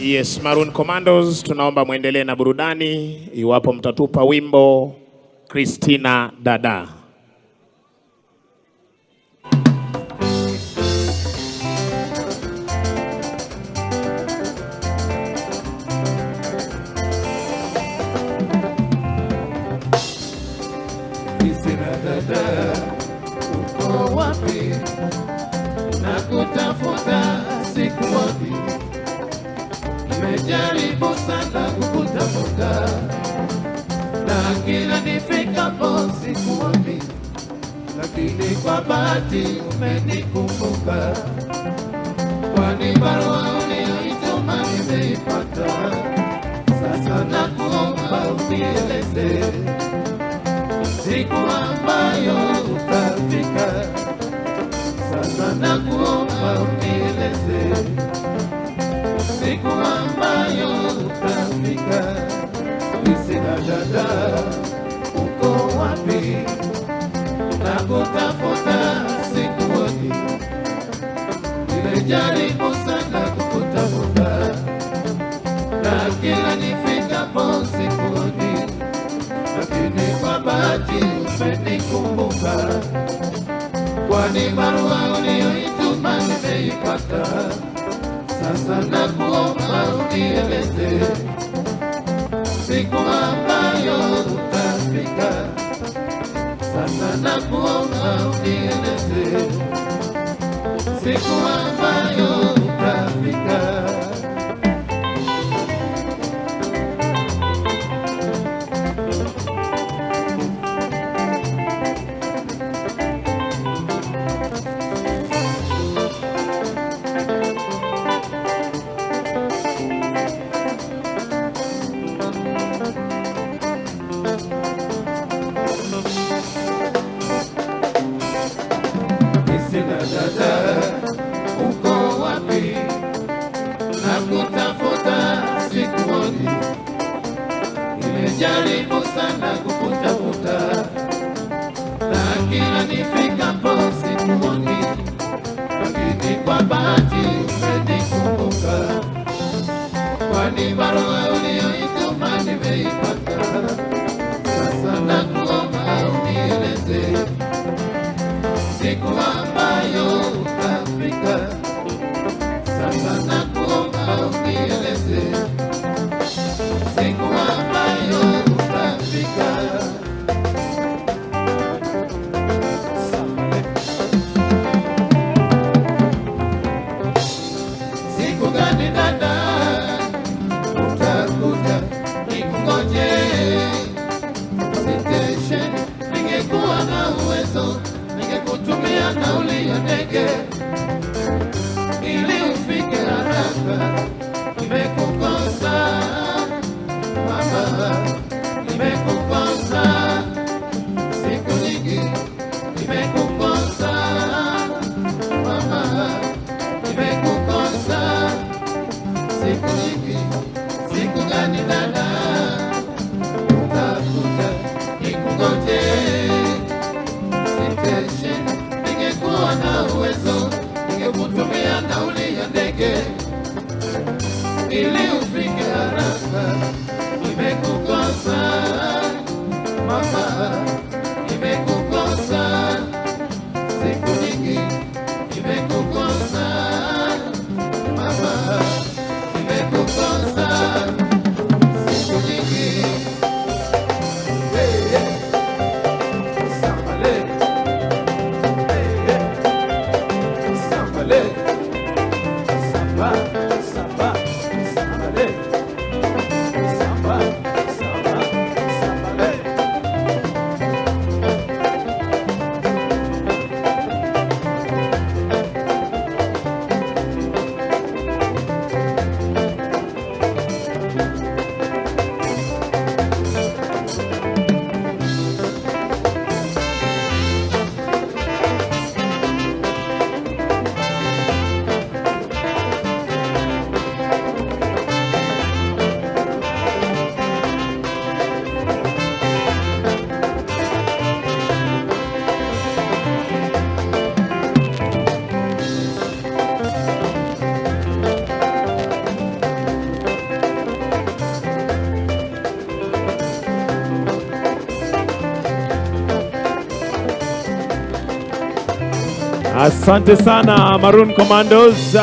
Yes, Maroon Commandos, tunaomba muendelee na burudani iwapo mtatupa wimbo Christina Dada. Christina Dada, uko wapi? Nakutafuta sikuoni. Nimejaribu sana kukutafuta, na kila nifikapo sikuoni, lakini kwa bahati umenikumbuka, kwani barua uliyoituma nimeipata. Sasa nakuomba unieleze siku ambayo utafika. Sasa nakuomba unieleze siku ambayo utafika. Christina Dada, uko wapi? Nakutafuta sikuoni. Nimejaribu sana kukutafuta, umenikumbuka, kwani barua uliyoituma nimeipata. Sasa nakuomba unieleze siku ambayo utafika. Sasa nakuomba unieleze siku ambayo utafika. Uko wapi? Nakutafuta sikuoni. Nimejaribu sana kukutafuta, na kila nifikapo sikuoni. Lakini kwa bahati umenikumbuka, kwani barua uliyoituma nimeipata. Sasa nakuomba unieleze siku ambayo utafika. Sasa nakuomba unieleze siku ambayo utafika. Siku gani dada utakuja nikungoje station? Ningekuwa na uwezo ningekutumia nauli ya ndege ili ufike haraka. Nimekukosa mama, nimekukosa siku nyingi, nimekukosa mama, nimekukosa siku nyingi. Siku gani dada utakuja nikungoje station? Ningekuwa na uwezo ningekutumia nauli ya ndege ili ufike haraka. Nimekukosa mama, nimekukosa siku nyingi, nimekukosa mama, nimekukosa siku nyingi. Hey, hey. Sambale. Sambale, samba, samba, sambale, samba, samba, sambale. Asante sana Maroon Commandos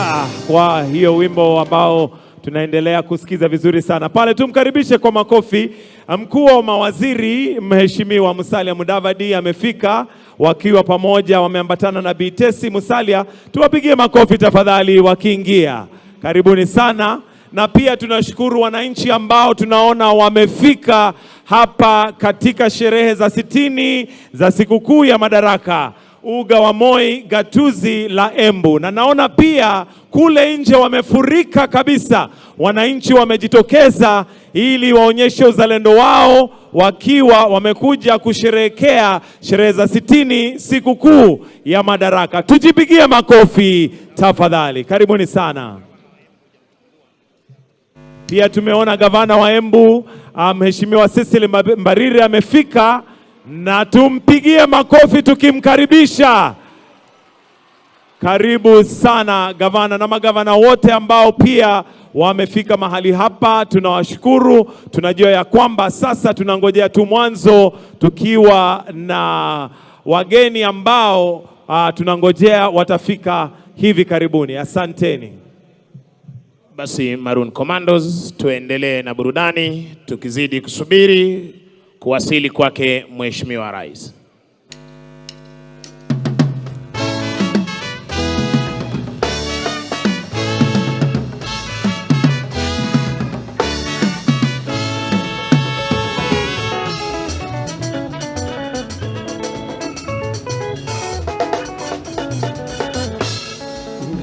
kwa hiyo wimbo ambao tunaendelea kusikiza vizuri sana. Pale tumkaribishe kwa makofi mkuu wa mawaziri Mheshimiwa Musalia Mudavadi amefika, wakiwa pamoja wameambatana na Bitesi Musalia. Tuwapigie makofi tafadhali wakiingia. Karibuni sana. Na pia tunashukuru wananchi ambao tunaona wamefika hapa katika sherehe za 60 za sikukuu ya Madaraka uga wa Moi gatuzi la Embu, na naona pia kule nje wamefurika kabisa. Wananchi wamejitokeza ili waonyeshe uzalendo wao, wakiwa wamekuja kusherehekea sherehe za 60 sikukuu ya Madaraka. Tujipigie makofi tafadhali. Karibuni sana. Pia tumeona gavana wa Embu Mheshimiwa Cecil Mbarire amefika, na tumpigie makofi tukimkaribisha. Karibu sana gavana na magavana wote ambao pia wamefika mahali hapa, tunawashukuru. Tunajua ya kwamba sasa tunangojea tu mwanzo, tukiwa na wageni ambao tunangojea watafika hivi karibuni. Asanteni. Basi Maroon Commandos, tuendelee na burudani tukizidi kusubiri kuwasili kwake Mheshimiwa Rais.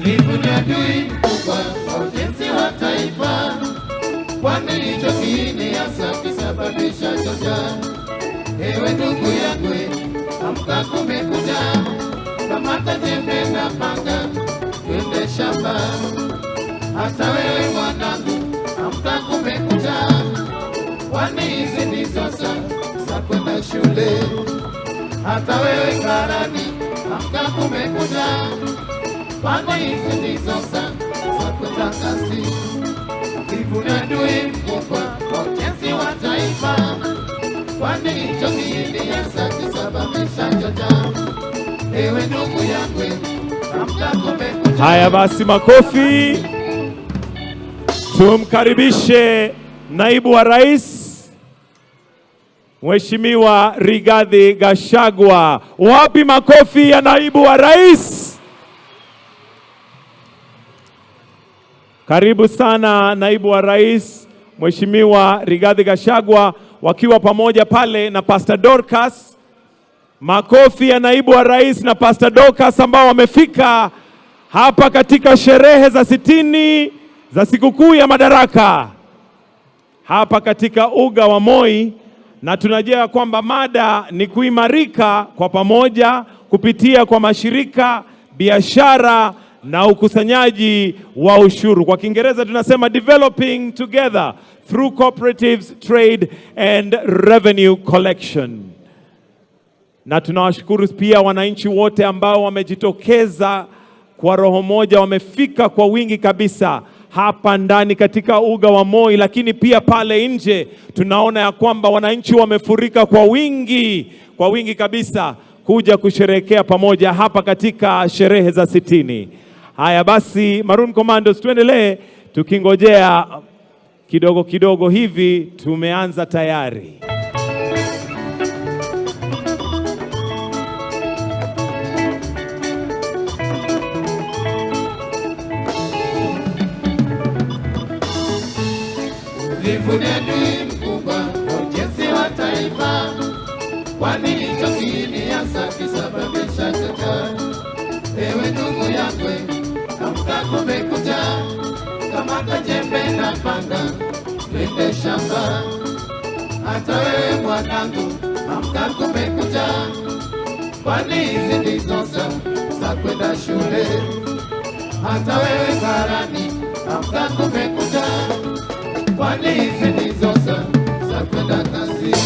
Ni adui mkubwa wa ujenzi wa taifa, kwani hicho kiini hasa kisababisha choja. Ewe ndugu yangu, amka kumekucha, kamata jembe na panga, twende shamba. Hata wewe mwanangu, amka kumekucha, kwani hizi ndizo saa za kwenda shule. Hata wewe karani, amka kumekucha, kwani hizi ndizo saa za kwenda kasi. Ni adui mkubwa wa ujenzi wa taifa, kwani hicho kiini hasa kisababisha choja. Ewe ndugu yangu, amka kumekucha. Haya basi, makofi. Tumkaribishe naibu wa rais Mheshimiwa Rigathi Gachagua. Wapi makofi ya naibu wa rais? Karibu sana naibu wa rais Mheshimiwa Rigathi Gachagua, wakiwa pamoja pale na Pastor Dorcas. Makofi ya naibu wa rais na Pastor Dorcas ambao wamefika hapa katika sherehe za 60 za sikukuu ya Madaraka hapa katika uga wa Moi, na tunajua kwamba mada ni kuimarika kwa pamoja kupitia kwa mashirika, biashara na ukusanyaji wa ushuru. Kwa Kiingereza tunasema developing together through cooperatives, trade and revenue collection. Na tunawashukuru pia wananchi wote ambao wamejitokeza kwa roho moja, wamefika kwa wingi kabisa hapa ndani katika uga wa Moi, lakini pia pale nje tunaona ya kwamba wananchi wamefurika kwa wingi kabisa kuja kusherehekea pamoja hapa katika sherehe za 60. Haya basi, Maroon Commandos, tuendelee tukingojea kidogo kidogo hivi. Tumeanza tayari. Ni adui mkubwa wa ujenzi wa taifa, kwani hicho kiini hasa kisababisha choja. Ewe ndugu yangu, amka kumekucha, kamata jembe na panga, twende shamba. Hata wewe mwanangu, amka kumekucha, kwani hizi ndizo saa za kwenda shule. Hata wewe karani, amka kumekucha, kwani hizi ndizo saa za kwenda kasi.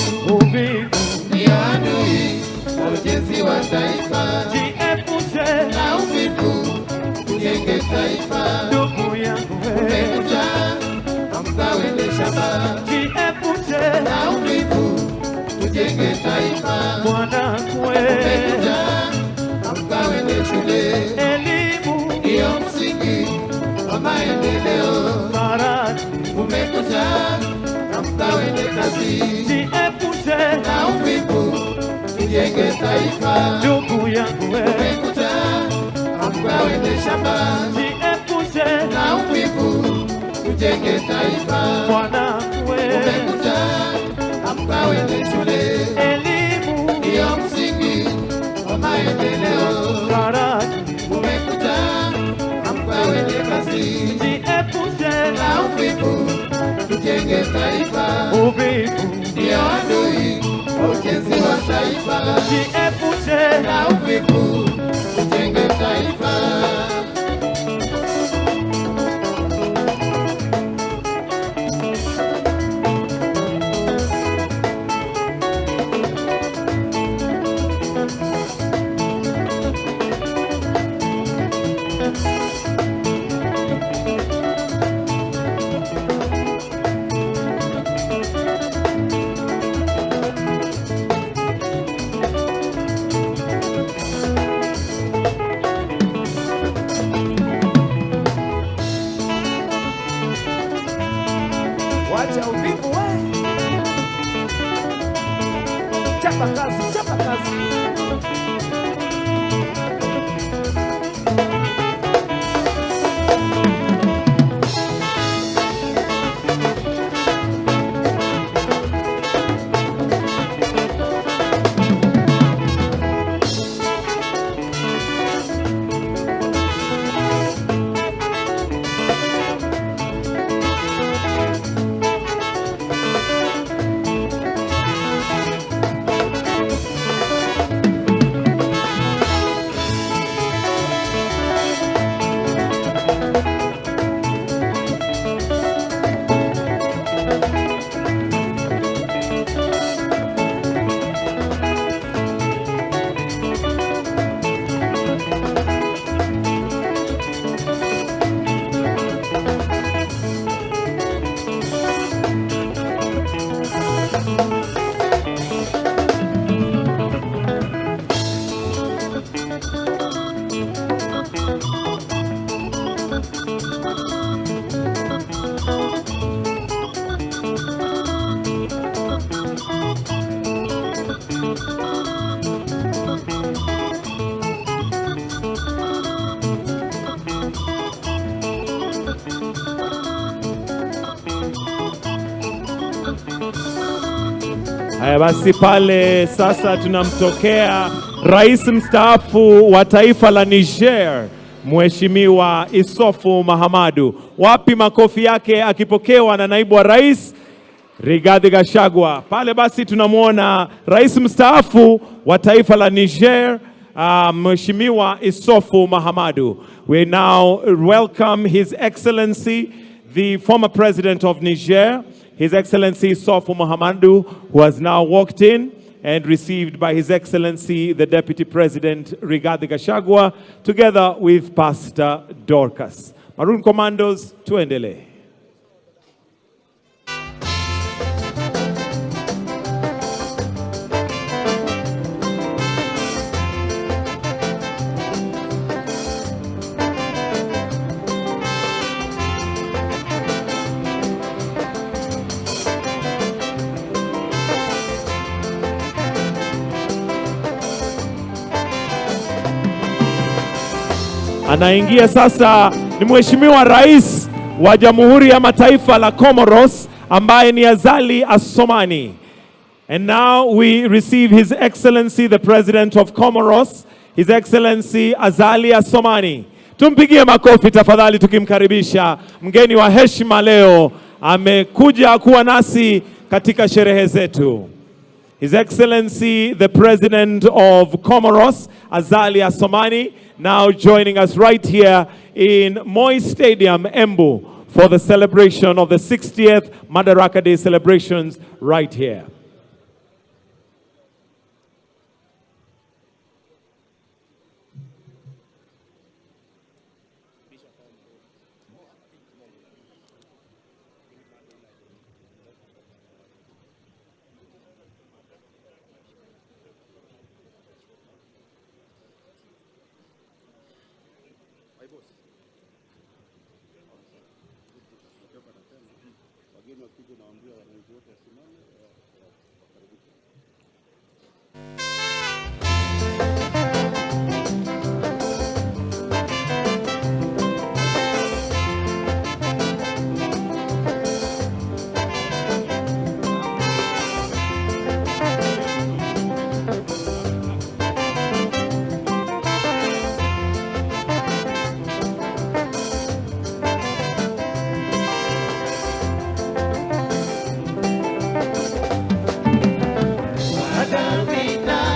Ni adui wa ujenzi wa taifa, jiepushe na uvivu, tujenge taifa. Ndugu yangu, kumekucha, amka uende shamba. Jiepushe na uvivu, tujenge taifa. Mwanangu, kumekucha, amka uende shule. Elimu ndiyo msingi wa maendeleo. Kumekucha, amka uende kazi. Jiepushe na uvivu, tujenge taifa. Ndugu yangu, kumekucha, amka uende shamba. Jiepushe na uvivu, tujenge taifa. Mwanangu, kumekucha, amka uende shule. Elimu ndiyo msingi wa maendeleo. Kumekucha, amka uende kazi. Jiepushe na uvivu, tujenge taifa. Uvivu ndio adui wa ujenzi wa taifa. Jiepushe na uvivu, tujenge taifa. wacha uvivu we. Chapa kazi, chapa kazi. Haya basi, pale sasa tunamtokea Rais mstaafu wa taifa la Niger, Mheshimiwa Issoufou Mahamadou. Wapi makofi yake akipokewa na naibu wa rais Rigathi Gachagua. Pale basi tunamuona Rais mstaafu wa taifa la Niger, Mheshimiwa Issoufou Mahamadou. We now welcome His Excellency, the former President of Niger, His Excellency Issoufou Mahamadou, who has now walked in and received by His Excellency the Deputy President Rigathi Gachagua, together with Pastor Dorcas. Maroon Commandos, tuendelee. Anaingia sasa ni Mheshimiwa Rais wa Jamhuri ya Mataifa la Comoros, ambaye ni Azali Assoumani. And now we receive His Excellency the President of Comoros, His Excellency Azali Assoumani. Tumpigie makofi tafadhali tukimkaribisha mgeni wa heshima leo, amekuja kuwa nasi katika sherehe zetu. His Excellency the President of Comoros, Azali Assoumani, now joining us right here in Moi Stadium, Embu, for the celebration of the 60th Madaraka Day celebrations right here. Adamina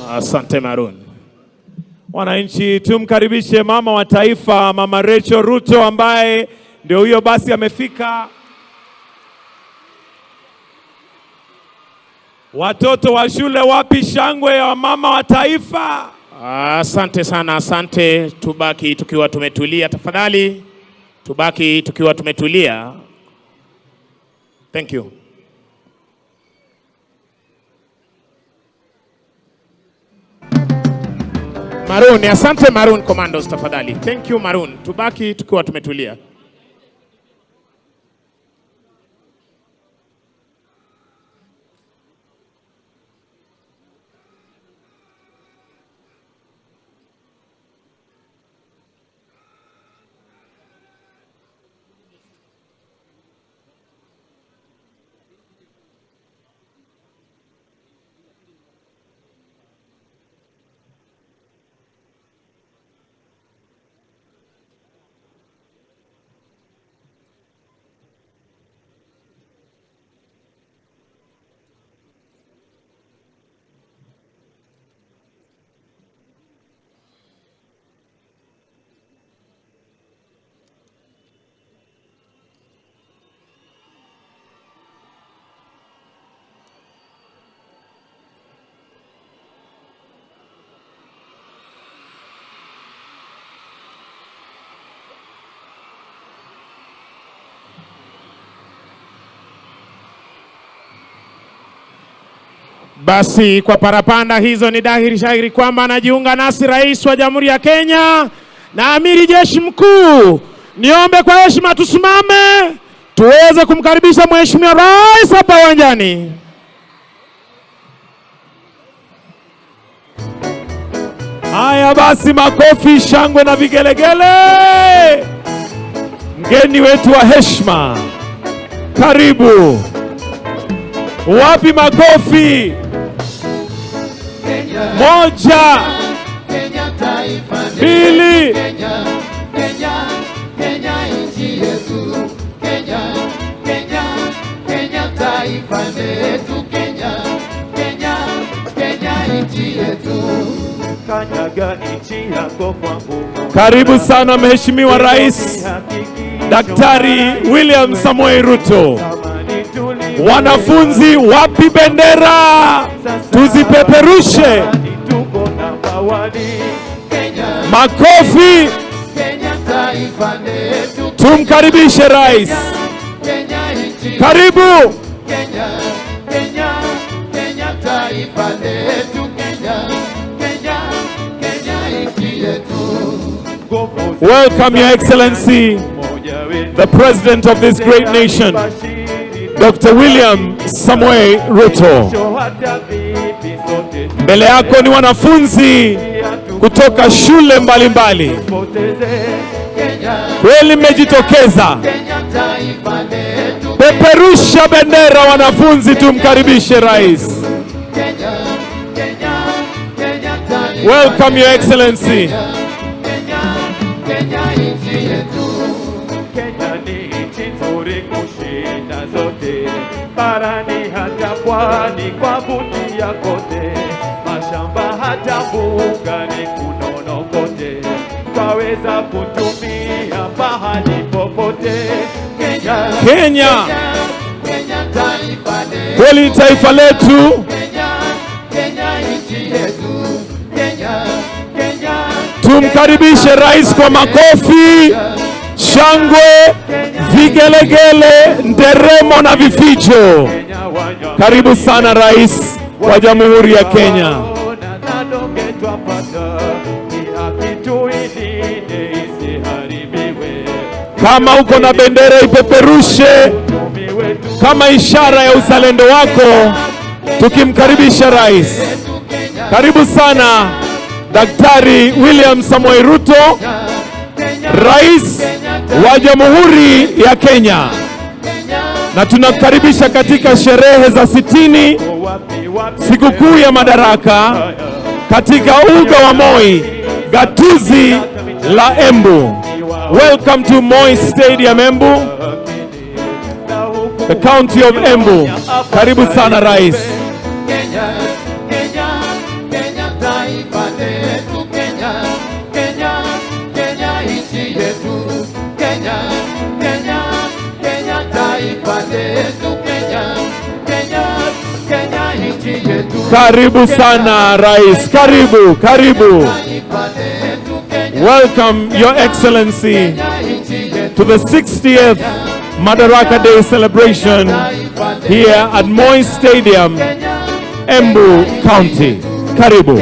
Asante Maroon. Wananchi, tumkaribishe mama wa taifa, Mama Rachel Ruto, ambaye ndio huyo basi amefika. Watoto wa shule, wapi shangwe ya mama wa taifa? Asante sana, asante. Tubaki tukiwa tumetulia tafadhali. Tubaki tukiwa tumetulia. Thank you. Maroon, asante Maroon Commandos tafadhali. Thank you Maroon. Tubaki tukiwa tumetulia. Basi kwa parapanda hizo ni dhahiri shahiri kwamba anajiunga nasi Rais wa Jamhuri ya Kenya na Amiri Jeshi Mkuu. Niombe kwa heshima tusimame tuweze kumkaribisha Mheshimiwa Rais hapa uwanjani. Haya basi, makofi, shangwe na vigelegele. Mgeni wetu wa heshima, karibu. Wapi makofi? Moja, mbili, Kenya nchi yetu, Kenya taifa letu, Kenya nchi yetu. Kanyaga nchi yako kwa nguvu. Karibu sana Mheshimiwa Rais Daktari William Samoei Ruto. Wanafunzi, wapi bendera? Tuzipeperushe. Makofi. Tumkaribishe Rais. Karibu. Kenya taifa letu, Kenya nchi yetu. Welcome, Your Excellency, the President of this great nation, Dr. William Samoei Ruto. Mbele yako ni wanafunzi kutoka shule mbalimbali. Kweli mmejitokeza. Peperusha bendera wanafunzi, tumkaribishe Rais. Welcome, Your Excellency. Kenya nchi yetu. Kenya ni nchi nzuri kushinda zote, barani hata pwani kwa vutia kote, mashamba hata mbugani kunono kote. Kwawe waweza kutumia pahali popote. Kenya, Kenya. Kenya taifa letu. Kweli taifa letu. Kenya nchi yetu. Kenya, Kenya. Tumkaribishe rais kwa makofi, shangwe, vigelegele, nderemo na vifijo. Karibu sana rais wa Jamhuri ya Kenya. Kama uko na bendera ipeperushe kama ishara ya uzalendo wako, tukimkaribisha rais. Karibu sana Daktari William Samoei Ruto, rais wa Jamhuri ya Kenya, na tunakukaribisha katika sherehe za 60 sikukuu ya Madaraka katika uga wa Moi, gatuzi la Embu. Welcome to Moi Stadium, Embu, the county of Embu. Karibu sana rais. Kenya, Kenya, Kenya taifa letu. Kenya, Kenya, Kenya nchi yetu. Kenya, Kenya, Kenya taifa letu. Kenya, Kenya, Kenya nchi yetu. Karibu sana rais. Karibu, karibu. Welcome, Your Excellency, to the 60th Madaraka Day celebration here at Moi Stadium, Embu County. Karibu.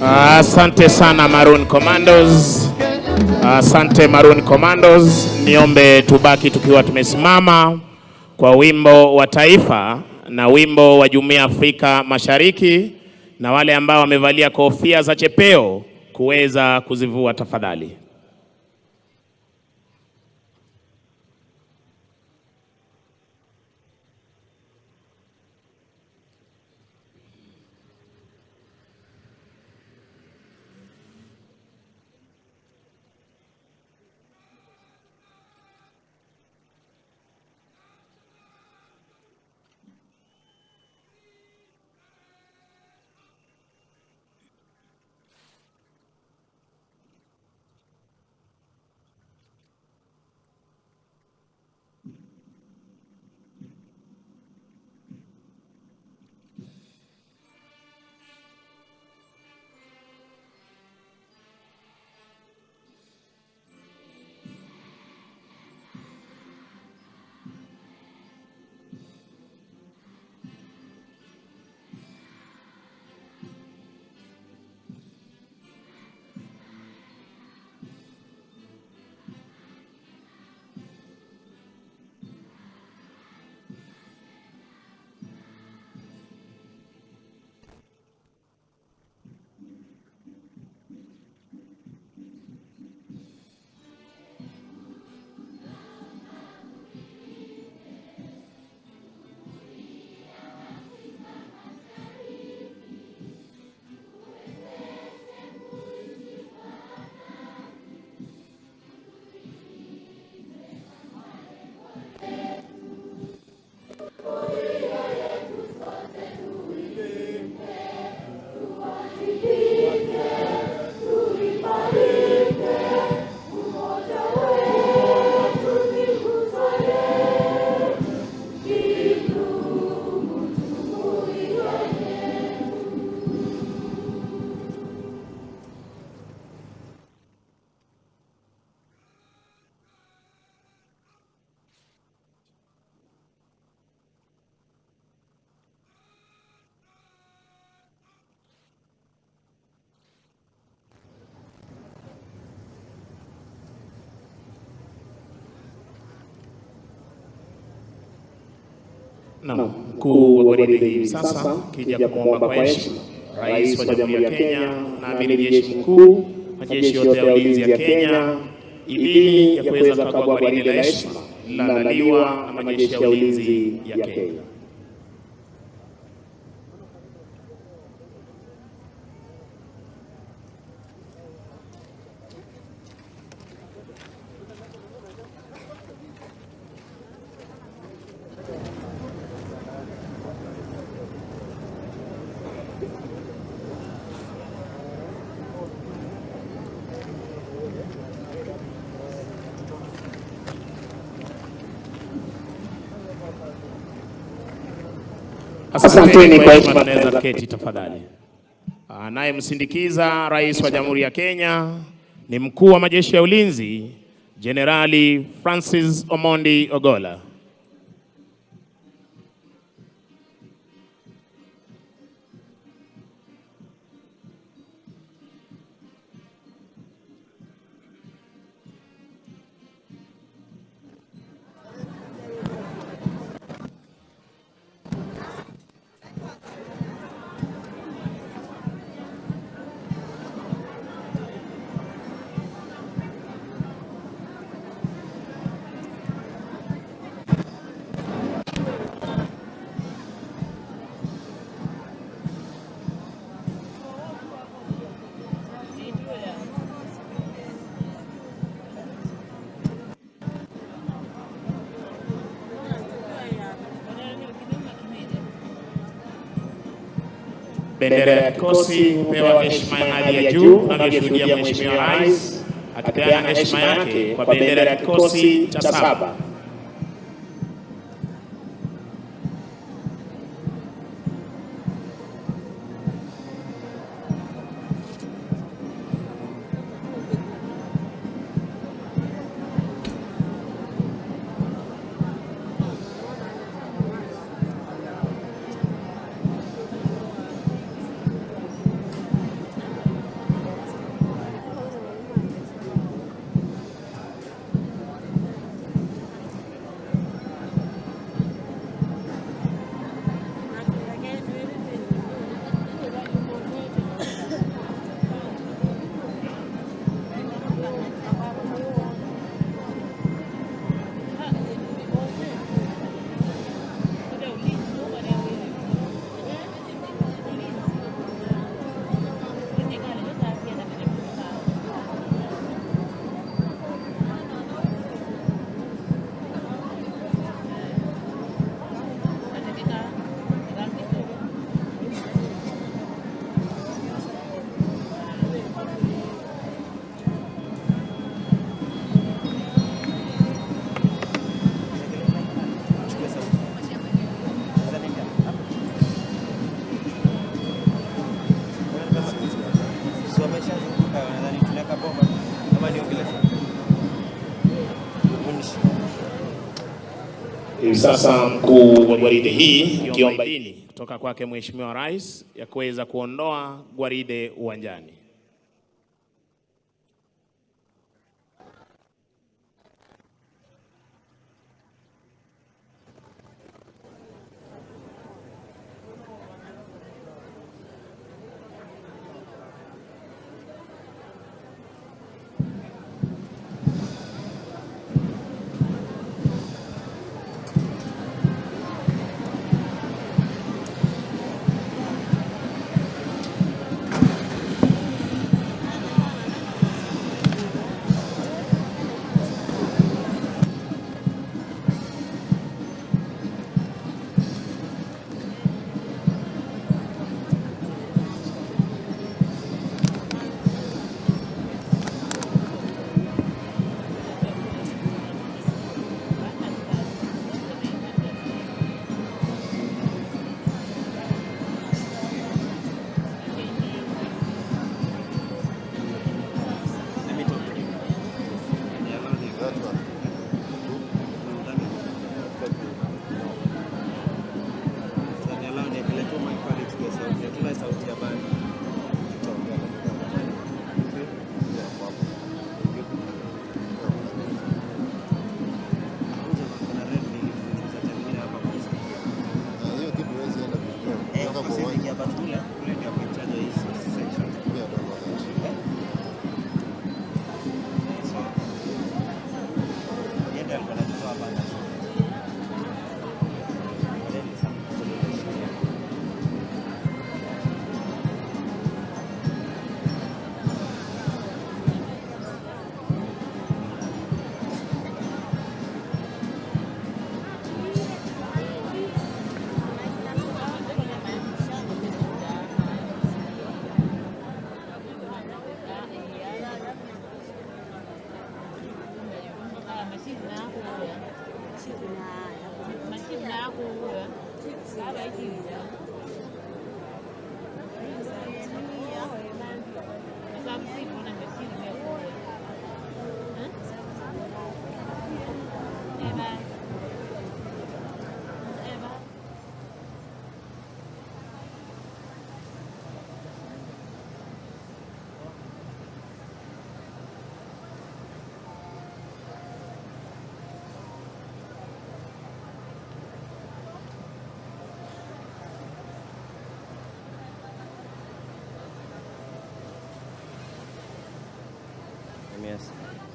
Asante sana Maroon Commandos. Asante Maroon Commandos. Niombe tubaki tukiwa tumesimama kwa wimbo wa taifa na wimbo wa Jumuiya ya Afrika Mashariki, na wale ambao wamevalia kofia za chepeo kuweza kuzivua tafadhali. Mkuu wa gwaride hivi sasa kija kumwomba kwa heshima Rais wa Jamhuri ya Kenya na Amiri Jeshi Mkuu majeshi yote ya ulinzi ya Kenya idhini ya kuweza kukagua gwaride la heshima lililoandaliwa na majeshi ya ulinzi ya Kenya. Asanteni kwa heshima, tunaweza keti tafadhali. Anayemsindikiza Rais wa Jamhuri ya Kenya ni Mkuu wa Majeshi ya Ulinzi, Jenerali Francis Omondi Ogolla. Bendera ya kikosi hupewa heshima ya hali ya juu, tunavyoshuhudia Mheshimiwa Rais akipeana heshima yake kwa bendera ya kikosi cha 7. Hivi sasa mkuu wa gwaride hii ukiomba idhini kutoka kwake Mheshimiwa Rais ya kuweza kuondoa gwaride uwanjani.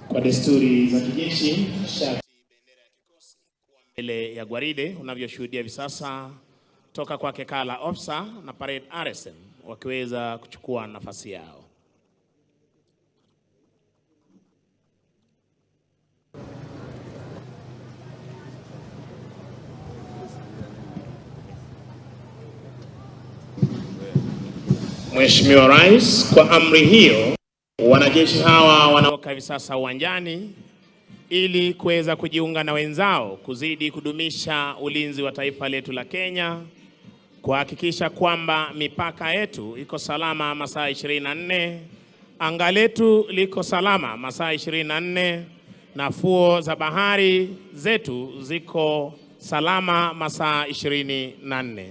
Kwa desturi za kijeshi, shati bendera ya kikosi kuwa mbele ya gwaride unavyoshuhudia hivi sasa, toka kwake Kala Ofsa na Parade RSM wakiweza kuchukua nafasi yao. Mheshimiwa Rais, kwa amri hiyo wanajeshi hawa wanaoka hivi sasa uwanjani ili kuweza kujiunga na wenzao kuzidi kudumisha ulinzi wa taifa letu la Kenya, kuhakikisha kwamba mipaka yetu iko salama masaa 24, anga letu liko salama masaa 24, na fuo za bahari zetu ziko salama masaa 24.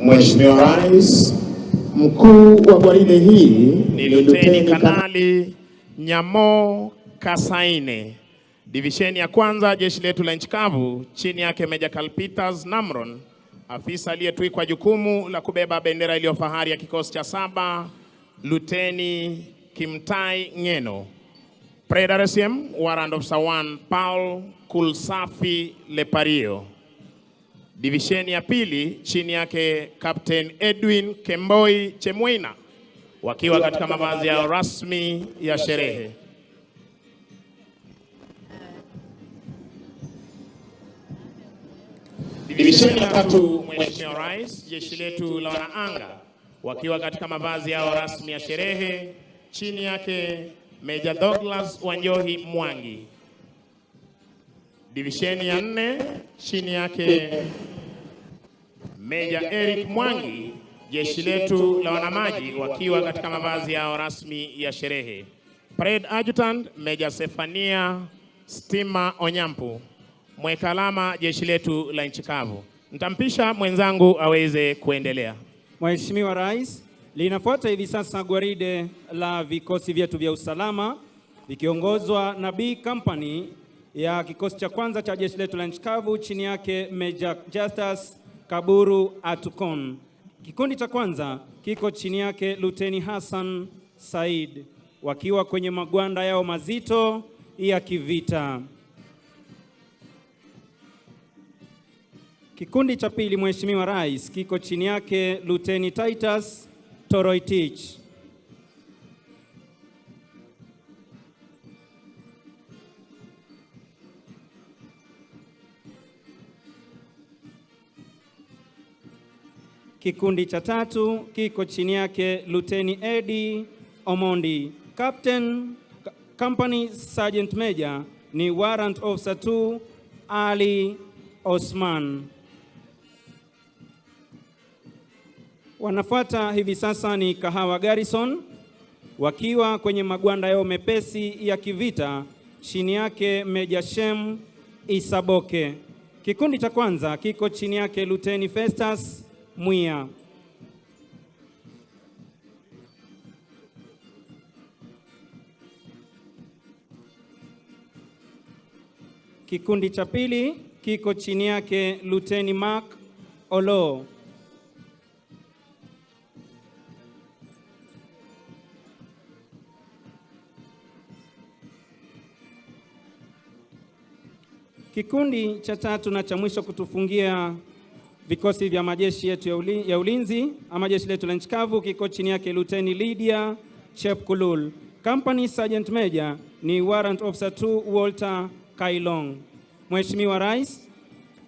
Mheshimiwa Rais, mkuu wa gwaride hii ni Luteni Kanali Nyamo Kasaine, divisheni ya kwanza jeshi letu la nchi kavu, chini yake Meja Kalpitas Namron, afisa aliyetwikwa jukumu la kubeba bendera iliyo fahari ya kikosi cha 7, Luteni Kimtai Ngeno. Parade RSM Warrant Officer 1 Paul Kulsafi Lepario. Divisheni ya pili chini yake Captain Edwin Kemboi Chemwina, wakiwa katika mavazi yao rasmi ya sherehe. Divisheni ya tatu, Mheshimiwa Rais, jeshi letu la wanaanga wakiwa katika mavazi yao rasmi ya sherehe, chini yake Major Douglas Wanjohi Mwangi. Divisheni ya 4 chini yake Meja Eric Mwangi, jeshi letu la wanamaji wakiwa katika mavazi yao rasmi ya sherehe. Parade Adjutant Meja Sefania Stima Onyampu, mweka alama jeshi letu la nchi kavu. Nitampisha mwenzangu aweze kuendelea. Mheshimiwa Rais, linafuata hivi sasa gwaride la vikosi vyetu vya usalama vikiongozwa na B Company ya kikosi cha kwanza cha jeshi letu la nchi kavu, chini yake Major Justus Kaburu Atukon. Kikundi cha kwanza kiko chini yake Luteni Hassan Said, wakiwa kwenye magwanda yao mazito ya kivita. Kikundi cha pili, Mheshimiwa Rais, kiko chini yake Luteni Titus Toroitich. Kikundi cha tatu kiko chini yake Luteni Eddie Omondi. Captain Company Sergeant Major ni Warrant Officer 2 Ali Osman. Wanafuata hivi sasa ni Kahawa Garrison wakiwa kwenye magwanda yao mepesi ya kivita, chini yake Meja Shem Isaboke. Kikundi cha kwanza kiko chini yake Luteni Festus Mwia. Kikundi cha pili kiko chini yake Luteni Mark Olo. Kikundi cha tatu na cha mwisho kutufungia vikosi vya majeshi yetu ya ulinzi ama jeshi letu la nchi kavu kiko chini yake Luteni Lydia Chepkulul. Company Sergeant Major ni Warrant Officer 2 Walter Kailong. Mheshimiwa Rais,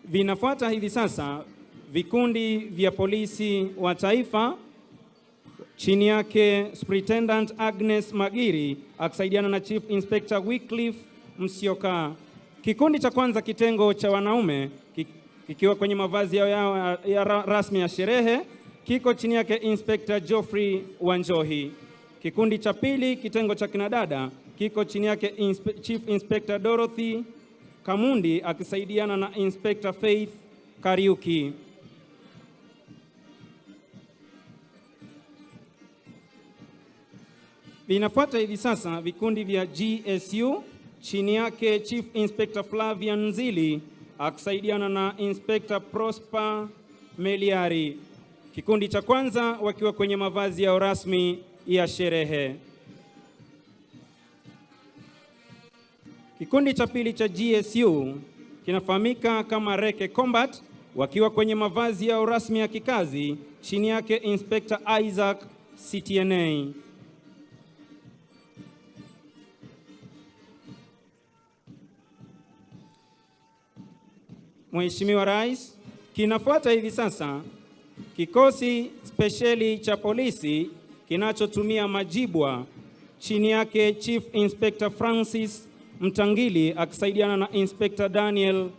Vinafuata hivi sasa vikundi vya polisi wa taifa chini yake Superintendent Agnes Magiri akisaidiana na Chief Inspector Wycliffe Msioka. Kikundi cha kwanza kitengo cha wanaume kikiwa kwenye mavazi yao ya rasmi ya sherehe kiko chini yake Inspector Geoffrey Wanjohi. Kikundi cha pili kitengo cha kinadada kiko chini yake Chief Inspector Dorothy Kamundi akisaidiana na Inspector Faith Kariuki. Vinafuata hivi sasa vikundi vya GSU chini yake Chief Inspector Flavian Nzili akisaidiana na Inspector Prosper Meliari. Kikundi cha kwanza wakiwa kwenye mavazi yao rasmi ya sherehe. Kikundi cha pili cha GSU kinafahamika kama Reke Combat wakiwa kwenye mavazi yao rasmi ya kikazi chini yake Inspector Isaac CTNA. Mheshimiwa Rais, kinafuata hivi sasa kikosi spesheli cha polisi kinachotumia majibwa chini yake Chief Inspector Francis Mtangili akisaidiana na Inspector Daniel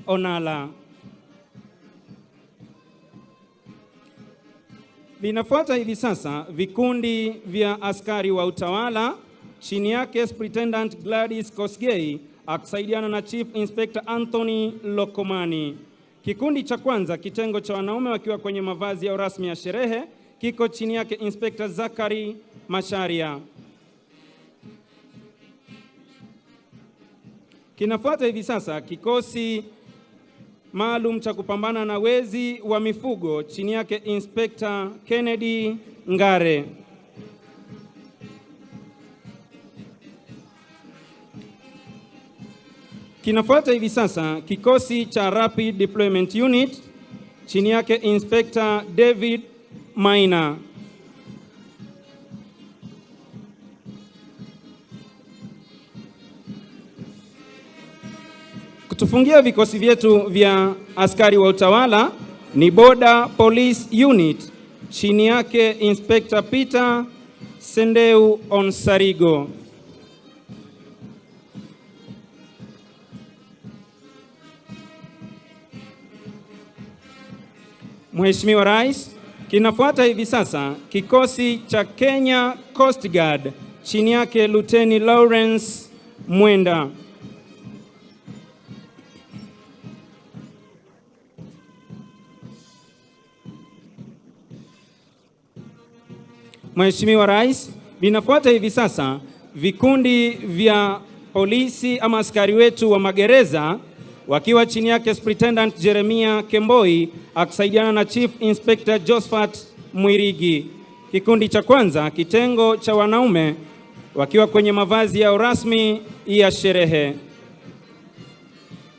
Onala. Vinafuata hivi sasa vikundi vya askari wa utawala chini yake Superintendent Gladys Kosgei akisaidiana na Chief Inspector Anthony Lokomani. Kikundi cha kwanza kitengo cha wanaume wakiwa kwenye mavazi ya rasmi ya sherehe kiko chini yake Inspector Zakari Masharia. Kinafuata hivi sasa kikosi maalum cha kupambana na wezi wa mifugo chini yake Inspector Kennedy Ngare. Kinafuata hivi sasa kikosi cha Rapid Deployment Unit chini yake Inspector David Maina. Kutufungia vikosi vyetu vya askari wa utawala ni Border Police Unit chini yake Inspector Peter Sendeu Onsarigo. Mheshimiwa Rais, kinafuata hivi sasa kikosi cha Kenya Coast Guard chini yake Luteni Lawrence Mwenda. Mheshimiwa Rais, vinafuata hivi sasa vikundi vya polisi ama askari wetu wa magereza wakiwa chini yake Superintendent Jeremia Kemboi akisaidiana na Chief Inspector Josephat Mwirigi. Kikundi cha kwanza kitengo cha wanaume wakiwa kwenye mavazi yao rasmi ya sherehe.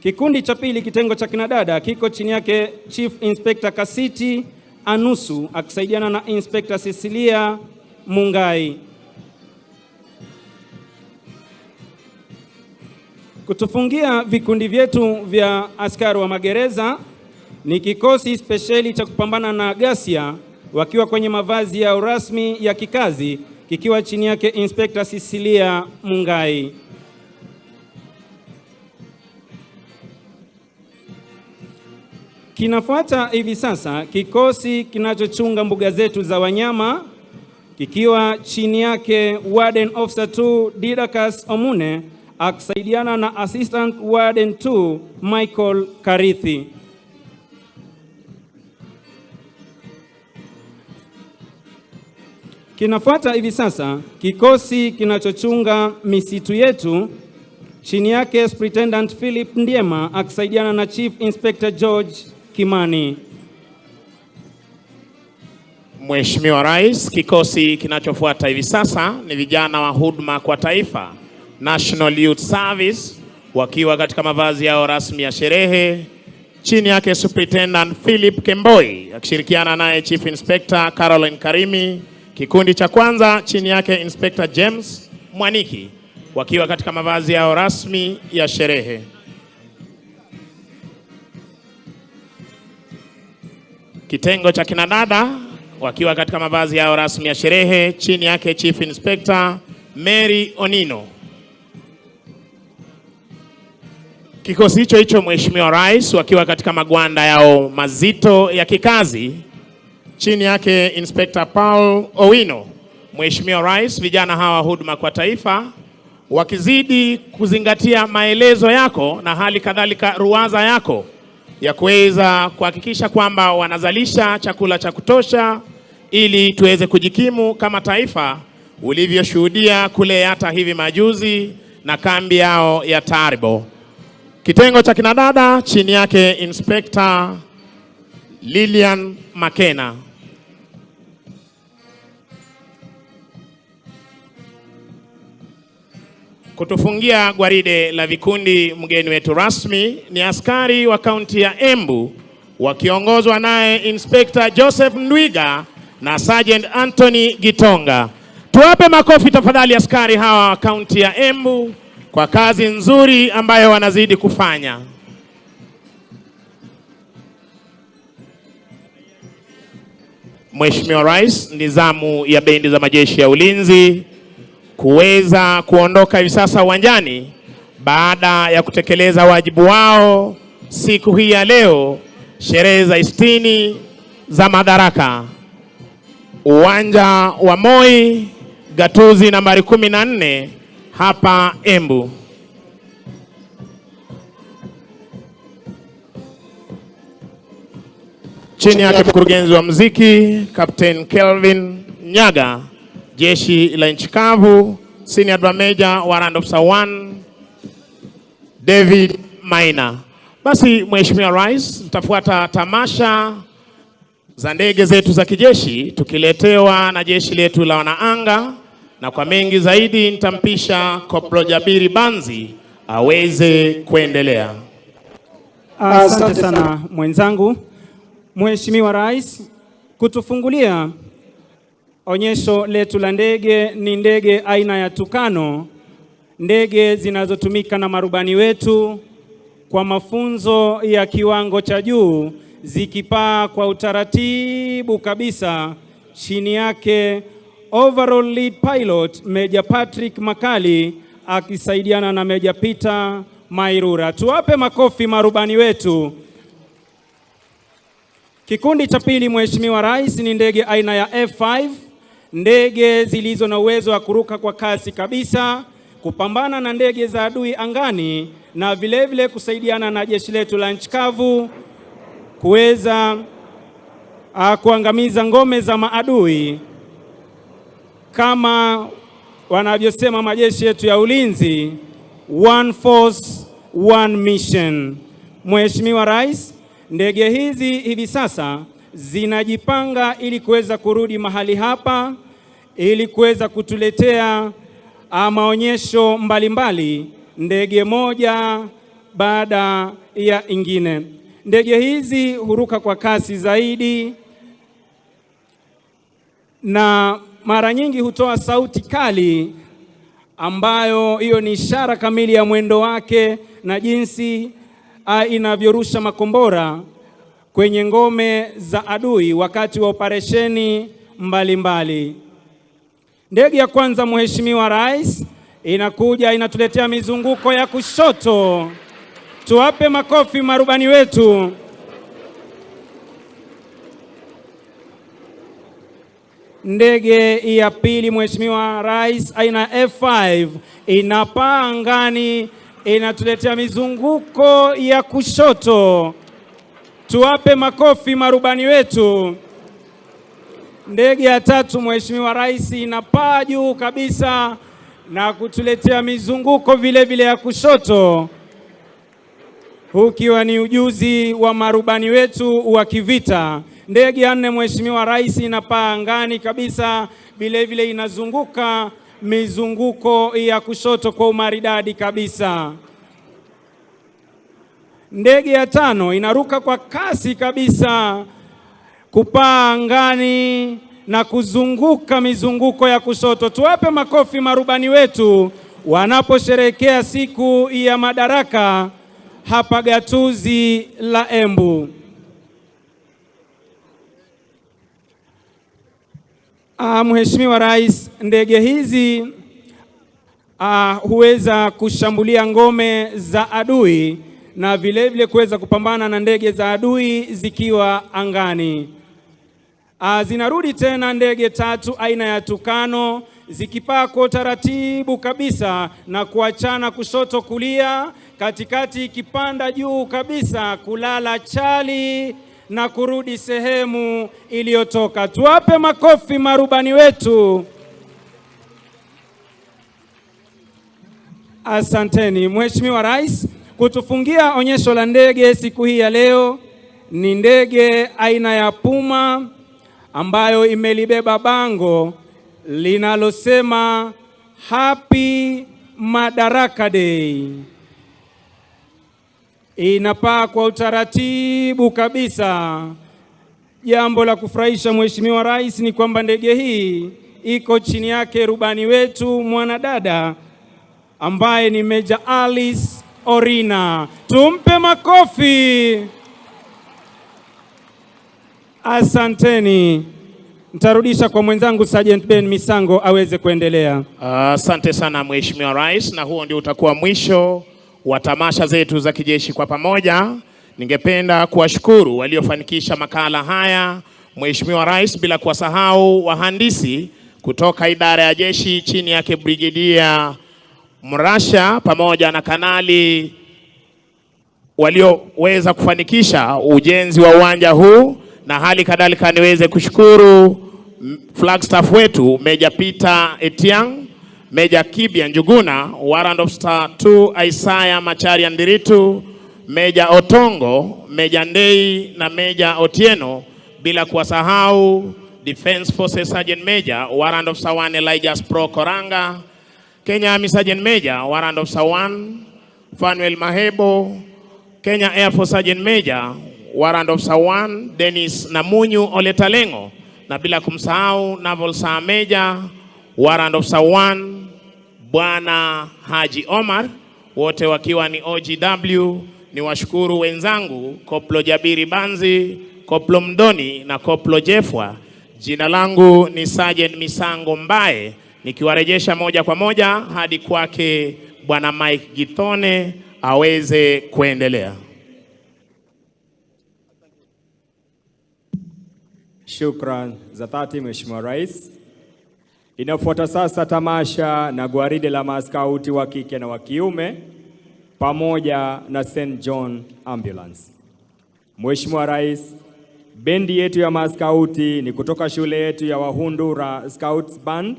Kikundi cha pili kitengo cha kinadada kiko chini yake Chief Inspector Kasiti Anusu akisaidiana na Inspector Cecilia Mungai. Kutufungia vikundi vyetu vya askari wa magereza ni kikosi spesheli cha kupambana na ghasia wakiwa kwenye mavazi yao rasmi ya kikazi kikiwa chini yake Inspector Cecilia Mungai. Kinafuata hivi sasa kikosi kinachochunga mbuga zetu za wanyama kikiwa chini yake Warden Officer 2 Didacus Omune akisaidiana na Assistant Warden 2 Michael Karithi. Kinafuata hivi sasa kikosi kinachochunga misitu yetu chini yake Superintendent Philip Ndiema akisaidiana na Chief Inspector George Kimani. Mheshimiwa Rais, kikosi kinachofuata hivi sasa ni vijana wa huduma kwa taifa, National Youth Service, wakiwa katika mavazi yao rasmi ya sherehe chini yake Superintendent Philip Kemboi akishirikiana naye Chief Inspector Caroline Karimi. Kikundi cha kwanza chini yake Inspector James Mwaniki wakiwa katika mavazi yao rasmi ya sherehe. Kitengo cha kinadada wakiwa katika mavazi yao rasmi ya sherehe, chini yake Chief Inspector Mary Onino. Kikosi hicho Mheshimiwa Rais wakiwa katika magwanda yao mazito ya kikazi, chini yake Inspector Paul Owino. Mheshimiwa Rais, vijana hawa huduma kwa taifa wakizidi kuzingatia maelezo yako na hali kadhalika ruwaza yako ya kuweza kuhakikisha kwamba wanazalisha chakula cha kutosha ili tuweze kujikimu kama taifa, ulivyoshuhudia kule hata hivi majuzi na kambi yao ya Taribo. Kitengo cha kinadada chini yake Inspector Lilian Makena. Kutufungia gwaride la vikundi, mgeni wetu rasmi ni askari wa kaunti ya Embu wakiongozwa naye Inspector Joseph Ndwiga na Sergeant Anthony Gitonga. Tuwape makofi tafadhali askari hawa wa kaunti ya Embu kwa kazi nzuri ambayo wanazidi kufanya. Mheshimiwa Rais, nizamu ya bendi za majeshi ya ulinzi kuweza kuondoka hivi sasa uwanjani baada ya kutekeleza wajibu wao siku hii ya leo, sherehe za 60 za Madaraka, uwanja wa Moi, gatuzi nambari 14 hapa Embu. Chini yake mkurugenzi wa muziki Captain Kelvin Nyaga, jeshi la nchi kavu, Senior Drum Major Warrant Officer 1 David Maina. Basi Mheshimiwa Rais, tutafuata tamasha za ndege zetu za kijeshi tukiletewa na jeshi letu la wanaanga, na kwa mengi zaidi nitampisha Koplo Jabiri Banzi aweze kuendelea. Asante sana mwenzangu. Mheshimiwa Rais, kutufungulia onyesho letu la ndege ni ndege aina ya Tukano, ndege zinazotumika na marubani wetu kwa mafunzo ya kiwango cha juu, zikipaa kwa utaratibu kabisa. Chini yake overall lead pilot Major Patrick Makali akisaidiana na Major Peter Mairura. Tuwape makofi marubani wetu. Kikundi cha pili Mheshimiwa Rais ni ndege aina ya F5, ndege zilizo na uwezo wa kuruka kwa kasi kabisa, kupambana na ndege za adui angani na vilevile kusaidiana na jeshi letu la nchi kavu kuweza kuangamiza ngome za maadui, kama wanavyosema majeshi yetu ya ulinzi, one force, one mission. Mheshimiwa Rais, ndege hizi hivi sasa zinajipanga ili kuweza kurudi mahali hapa ili kuweza kutuletea maonyesho mbalimbali, ndege moja baada ya ingine. Ndege hizi huruka kwa kasi zaidi na mara nyingi hutoa sauti kali ambayo hiyo ni ishara kamili ya mwendo wake na jinsi inavyorusha makombora kwenye ngome za adui wakati wa operesheni mbalimbali. Ndege ya kwanza Mheshimiwa Rais inakuja, inatuletea mizunguko ya kushoto. Tuwape makofi marubani wetu. Ndege ya pili Mheshimiwa Rais aina F5 inapaa angani, inatuletea mizunguko ya kushoto. Tuwape makofi marubani wetu. Ndege ya tatu Mheshimiwa Rais inapaa juu kabisa na kutuletea mizunguko vile vile ya kushoto, ukiwa ni ujuzi wa marubani wetu wa kivita. Ndege ya nne Mheshimiwa Rais inapaa angani kabisa, vile vile inazunguka mizunguko ya kushoto kwa umaridadi kabisa. Ndege ya tano inaruka kwa kasi kabisa, kupaa angani na kuzunguka mizunguko ya kushoto. Tuwape makofi marubani wetu wanaposherehekea siku ya Madaraka hapa gatuzi la Embu. Mheshimiwa Rais, ndege hizi huweza kushambulia ngome za adui na vile kuweza kupambana na ndege za adui zikiwa angani. Zinarudi tena ndege tatu aina ya Tukano zikipaa kwa taratibu kabisa na kuachana kushoto kulia, katikati ikipanda juu kabisa kulala chali na kurudi sehemu iliyotoka. Tuwape makofi marubani wetu. Asanteni. Mheshimiwa Rais, kutufungia onyesho la ndege siku hii ya leo ni ndege aina ya Puma ambayo imelibeba bango linalosema Happy Madaraka Day. Inapaa kwa utaratibu kabisa. Jambo la kufurahisha Mheshimiwa Rais ni kwamba ndege hii iko chini yake rubani wetu mwanadada ambaye ni Major Alice Orina. Tumpe makofi. Asanteni. Nitarudisha kwa mwenzangu Sergeant Ben Misango aweze kuendelea. Asante sana Mheshimiwa Rais, na huo ndio utakuwa mwisho wa tamasha zetu za kijeshi kwa pamoja. Ningependa kuwashukuru waliofanikisha makala haya Mheshimiwa Rais, bila kuwasahau wahandisi kutoka idara ya jeshi chini yake Brigedia Mrasha pamoja na kanali walioweza kufanikisha ujenzi wa uwanja huu, na hali kadhalika niweze kushukuru flagstaff wetu Major Peter Etiang, Major Kibia Njuguna, Warrant of Star 2 Isaiah Macharia Ndiritu, Major Otongo, Major Ndei na Major Otieno, bila kuwasahau Defense Forces Sergeant Major, Warrant of Star 1 Elijah Pro Koranga, Kenya Army Sergeant Major, Warrant of Star 1 Fanuel Mahebo, Kenya Air Force Sergeant Major, Warrant of Star 1 Dennis Namunyu Oletalengo, na bila kumsahau Naval Star Major, Warrant of Star 1 Bwana Haji Omar, wote wakiwa ni OGW. Ni washukuru wenzangu Koplo Jabiri Banzi, Koplo Mdoni na Koplo Jefwa. Jina langu ni Sergeant Misango Mbae, nikiwarejesha moja kwa moja hadi kwake Bwana Mike Githone aweze kuendelea. Shukran za dhati Mheshimiwa Rais. Inafuata sasa tamasha na gwaride la maaskauti wa kike na wa kiume pamoja na St. John Ambulance. Mheshimiwa Rais, bendi yetu ya maaskauti ni kutoka shule yetu ya Wahundura Scouts Band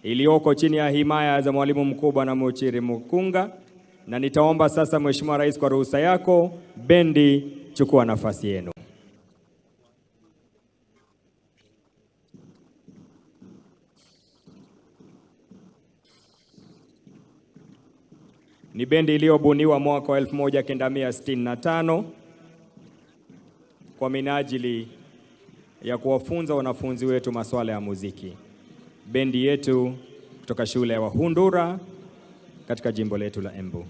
iliyoko chini ya himaya za mwalimu mkuu Bwana Muchiri Mukunga, na nitaomba sasa Mheshimiwa Rais, kwa ruhusa yako, bendi chukua nafasi yenu. Ni bendi iliyobuniwa mwaka wa 1965 kwa minajili ya kuwafunza wanafunzi wetu masuala ya muziki. Bendi yetu kutoka shule ya Wahundura katika jimbo letu la Embu.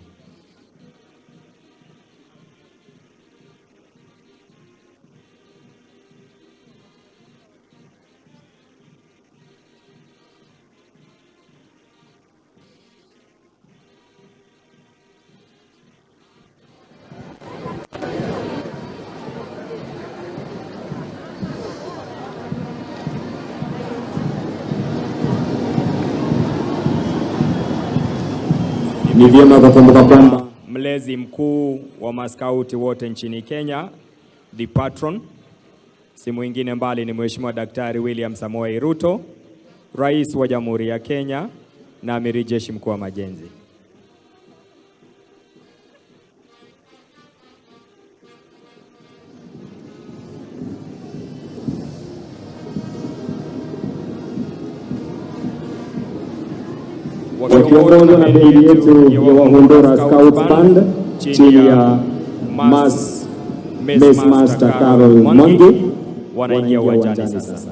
Ni vyema kukumbuka kwamba mlezi mkuu wa maskauti wote nchini Kenya, the patron, si mwingine mbali ni Mheshimiwa Daktari William Samoei Ruto, Rais wa Jamhuri ya Kenya na Amiri Jeshi Mkuu wa Majenzi. wakiongozwa na bendi yetu ya Wahundura Scouts Band chini ya Mass Master Carol Mwangi wanaingia uwanjani sasa.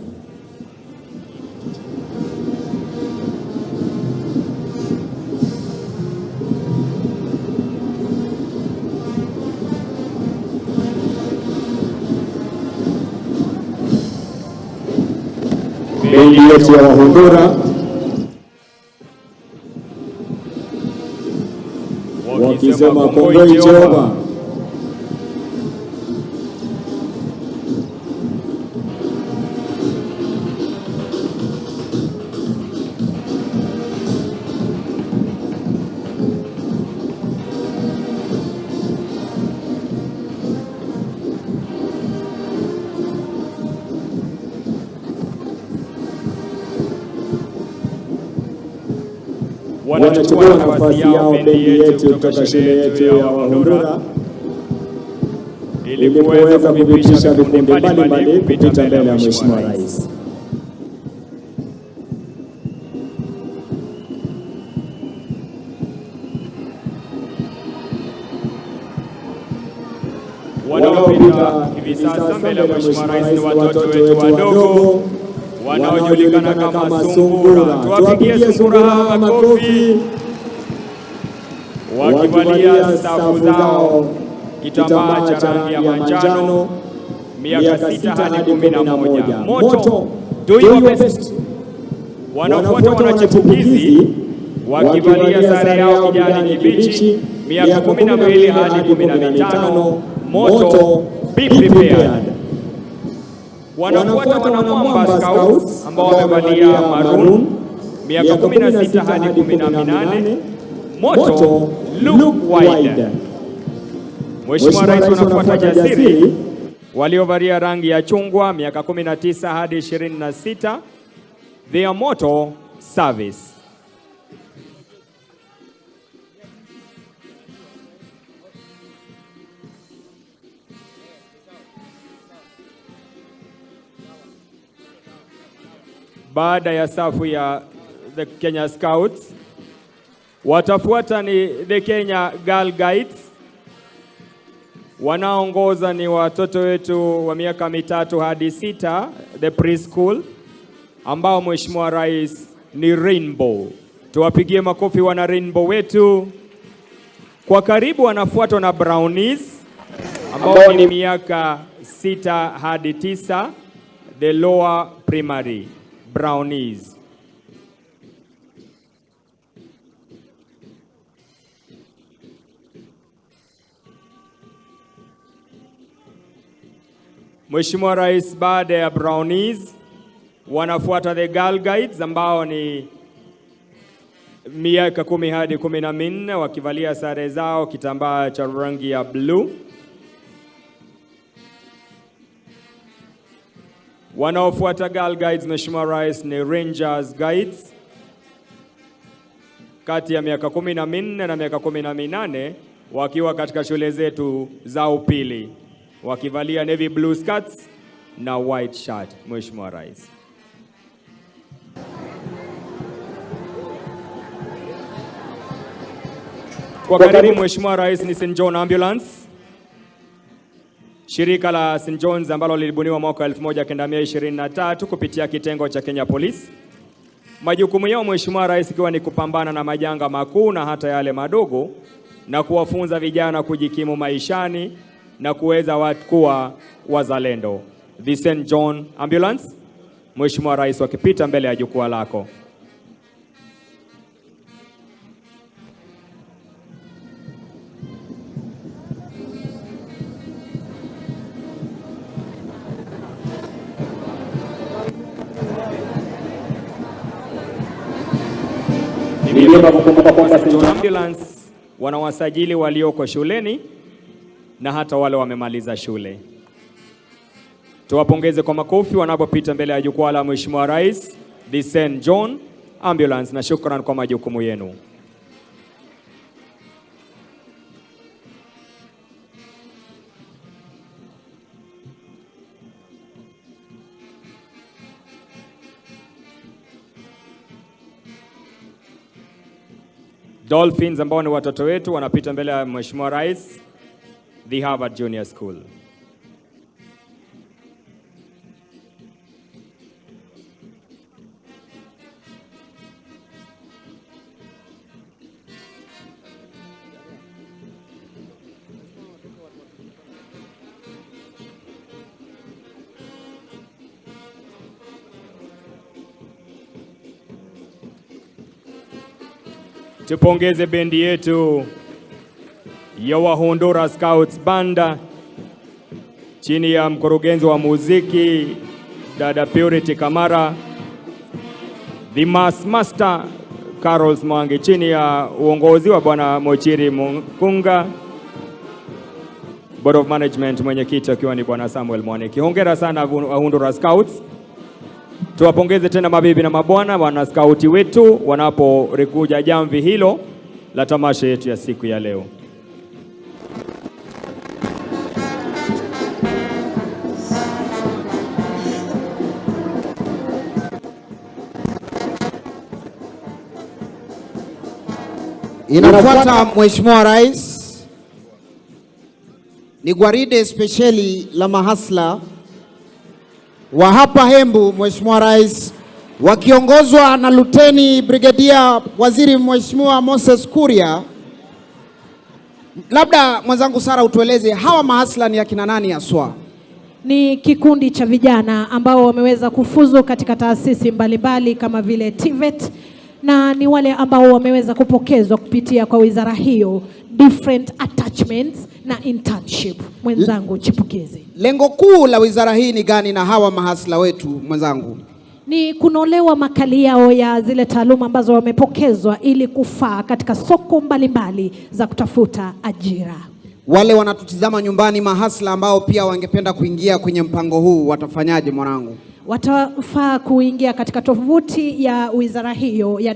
bendi yetu ya Wahundura wakisema kongoi Jehova. Wanachukua nafasi yao bendi yetu kutoka shule yetu ya Wahundura ili kuweza kuvipisha vikundi mbalimbali kupita mbele ya Mheshimiwa Rais. Wanaopita hivi sasa mbele ya Mheshimiwa Rais ni watoto wetu wadogo wanaojulikana kama sungura. Tuwapigie sungura hawa makofi, wakivalia stafu zao kitambaa cha rangi ya manjano, miaka 6 hadi 11. Moto, do your best. Wanafuata wanachipukizi wakivalia sare yao kijani kibichi, miaka 12 hadi 15. Moto, be prepared. Wanafuata wanamwamba Scouts ambao wamevalia maroon, miaka 16 hadi 18. Moto, look wide. Mheshimiwa Rais wanafuata jasiri waliovalia rangi ya chungwa, miaka 19 hadi 26. Their motto, service. Baada ya safu ya the Kenya Scouts, watafuata ni the Kenya Girl Guides. Wanaongoza ni watoto wetu wa miaka 3 hadi 6, the preschool, ambao Mheshimiwa Rais ni Rainbow. Tuwapigie makofi wana Rainbow wetu. Kwa karibu wanafuatwa na Brownies ambao ni miaka 6 hadi 9, the lower primary Brownies. Mheshimiwa Rais, baada ya Brownies wanafuata the Girl Guides ambao ni miaka 10 hadi 14, wakivalia sare zao kitambaa cha rangi ya blue. Wanaofuata Girl Guides, Mheshimiwa Rais, ni Rangers Guides kati ya miaka 14 na miaka 18, wakiwa katika shule zetu za upili, wakivalia navy blue skirts na white shirt. Mheshimiwa Rais. Kwa karibu Mheshimiwa Rais ni St. John Ambulance, shirika la St. John's ambalo lilibuniwa mwaka 1923 kupitia kitengo cha Kenya Police. Majukumu yao Mheshimiwa Rais ikiwa ni kupambana na majanga makuu na hata yale madogo, na kuwafunza vijana kujikimu maishani na kuweza watu kuwa wazalendo. The St. John Ambulance, Mheshimiwa Rais wakipita mbele ya jukwaa lako. Ambulance wanawasajili walioko shuleni na hata wale wamemaliza shule. Tuwapongeze kwa makofi wanapopita mbele ya jukwaa la Mheshimiwa Rais, the St. John Ambulance, na shukrani kwa majukumu yenu. Dolphins ambao ni watoto wetu wanapita mbele ya Mheshimiwa Rais, the Harvard Junior School. Tupongeze bendi yetu ya Wahundura Scouts Banda chini ya mkurugenzi wa muziki dada Purity Kamara, the Mass Master Carols Mwangi chini ya uongozi wa bwana Mochiri Mungunga, Board of Management mwenyekiti akiwa ni bwana Samuel Mwaniki. Hongera sana Wahundura Scouts. Tuwapongeze tena mabibi na mabwana wana skauti wetu wanaporikuja jamvi hilo la tamasha yetu ya siku ya leo. Inafuata Mheshimiwa Rais, ni gwaride speciali la mahasla wa hapa Embu, Mheshimiwa Rais, wakiongozwa na Luteni Brigadia Waziri Mheshimiwa Moses Kuria. Labda mwenzangu Sara utueleze hawa mahasla ni akina nani haswa? Ni kikundi cha vijana ambao wameweza kufuzu katika taasisi mbalimbali kama vile TVET, na ni wale ambao wameweza kupokezwa kupitia kwa wizara hiyo different attachments na internship. Mwenzangu chipukizi, lengo kuu la wizara hii ni gani na hawa mahasla wetu mwenzangu? Ni kunolewa makali yao ya zile taaluma ambazo wamepokezwa ili kufaa katika soko mbalimbali za kutafuta ajira. Wale wanatutizama nyumbani mahasla ambao pia wangependa kuingia kwenye mpango huu watafanyaje mwanangu? Watafaa kuingia katika tovuti ya wizara hiyo ya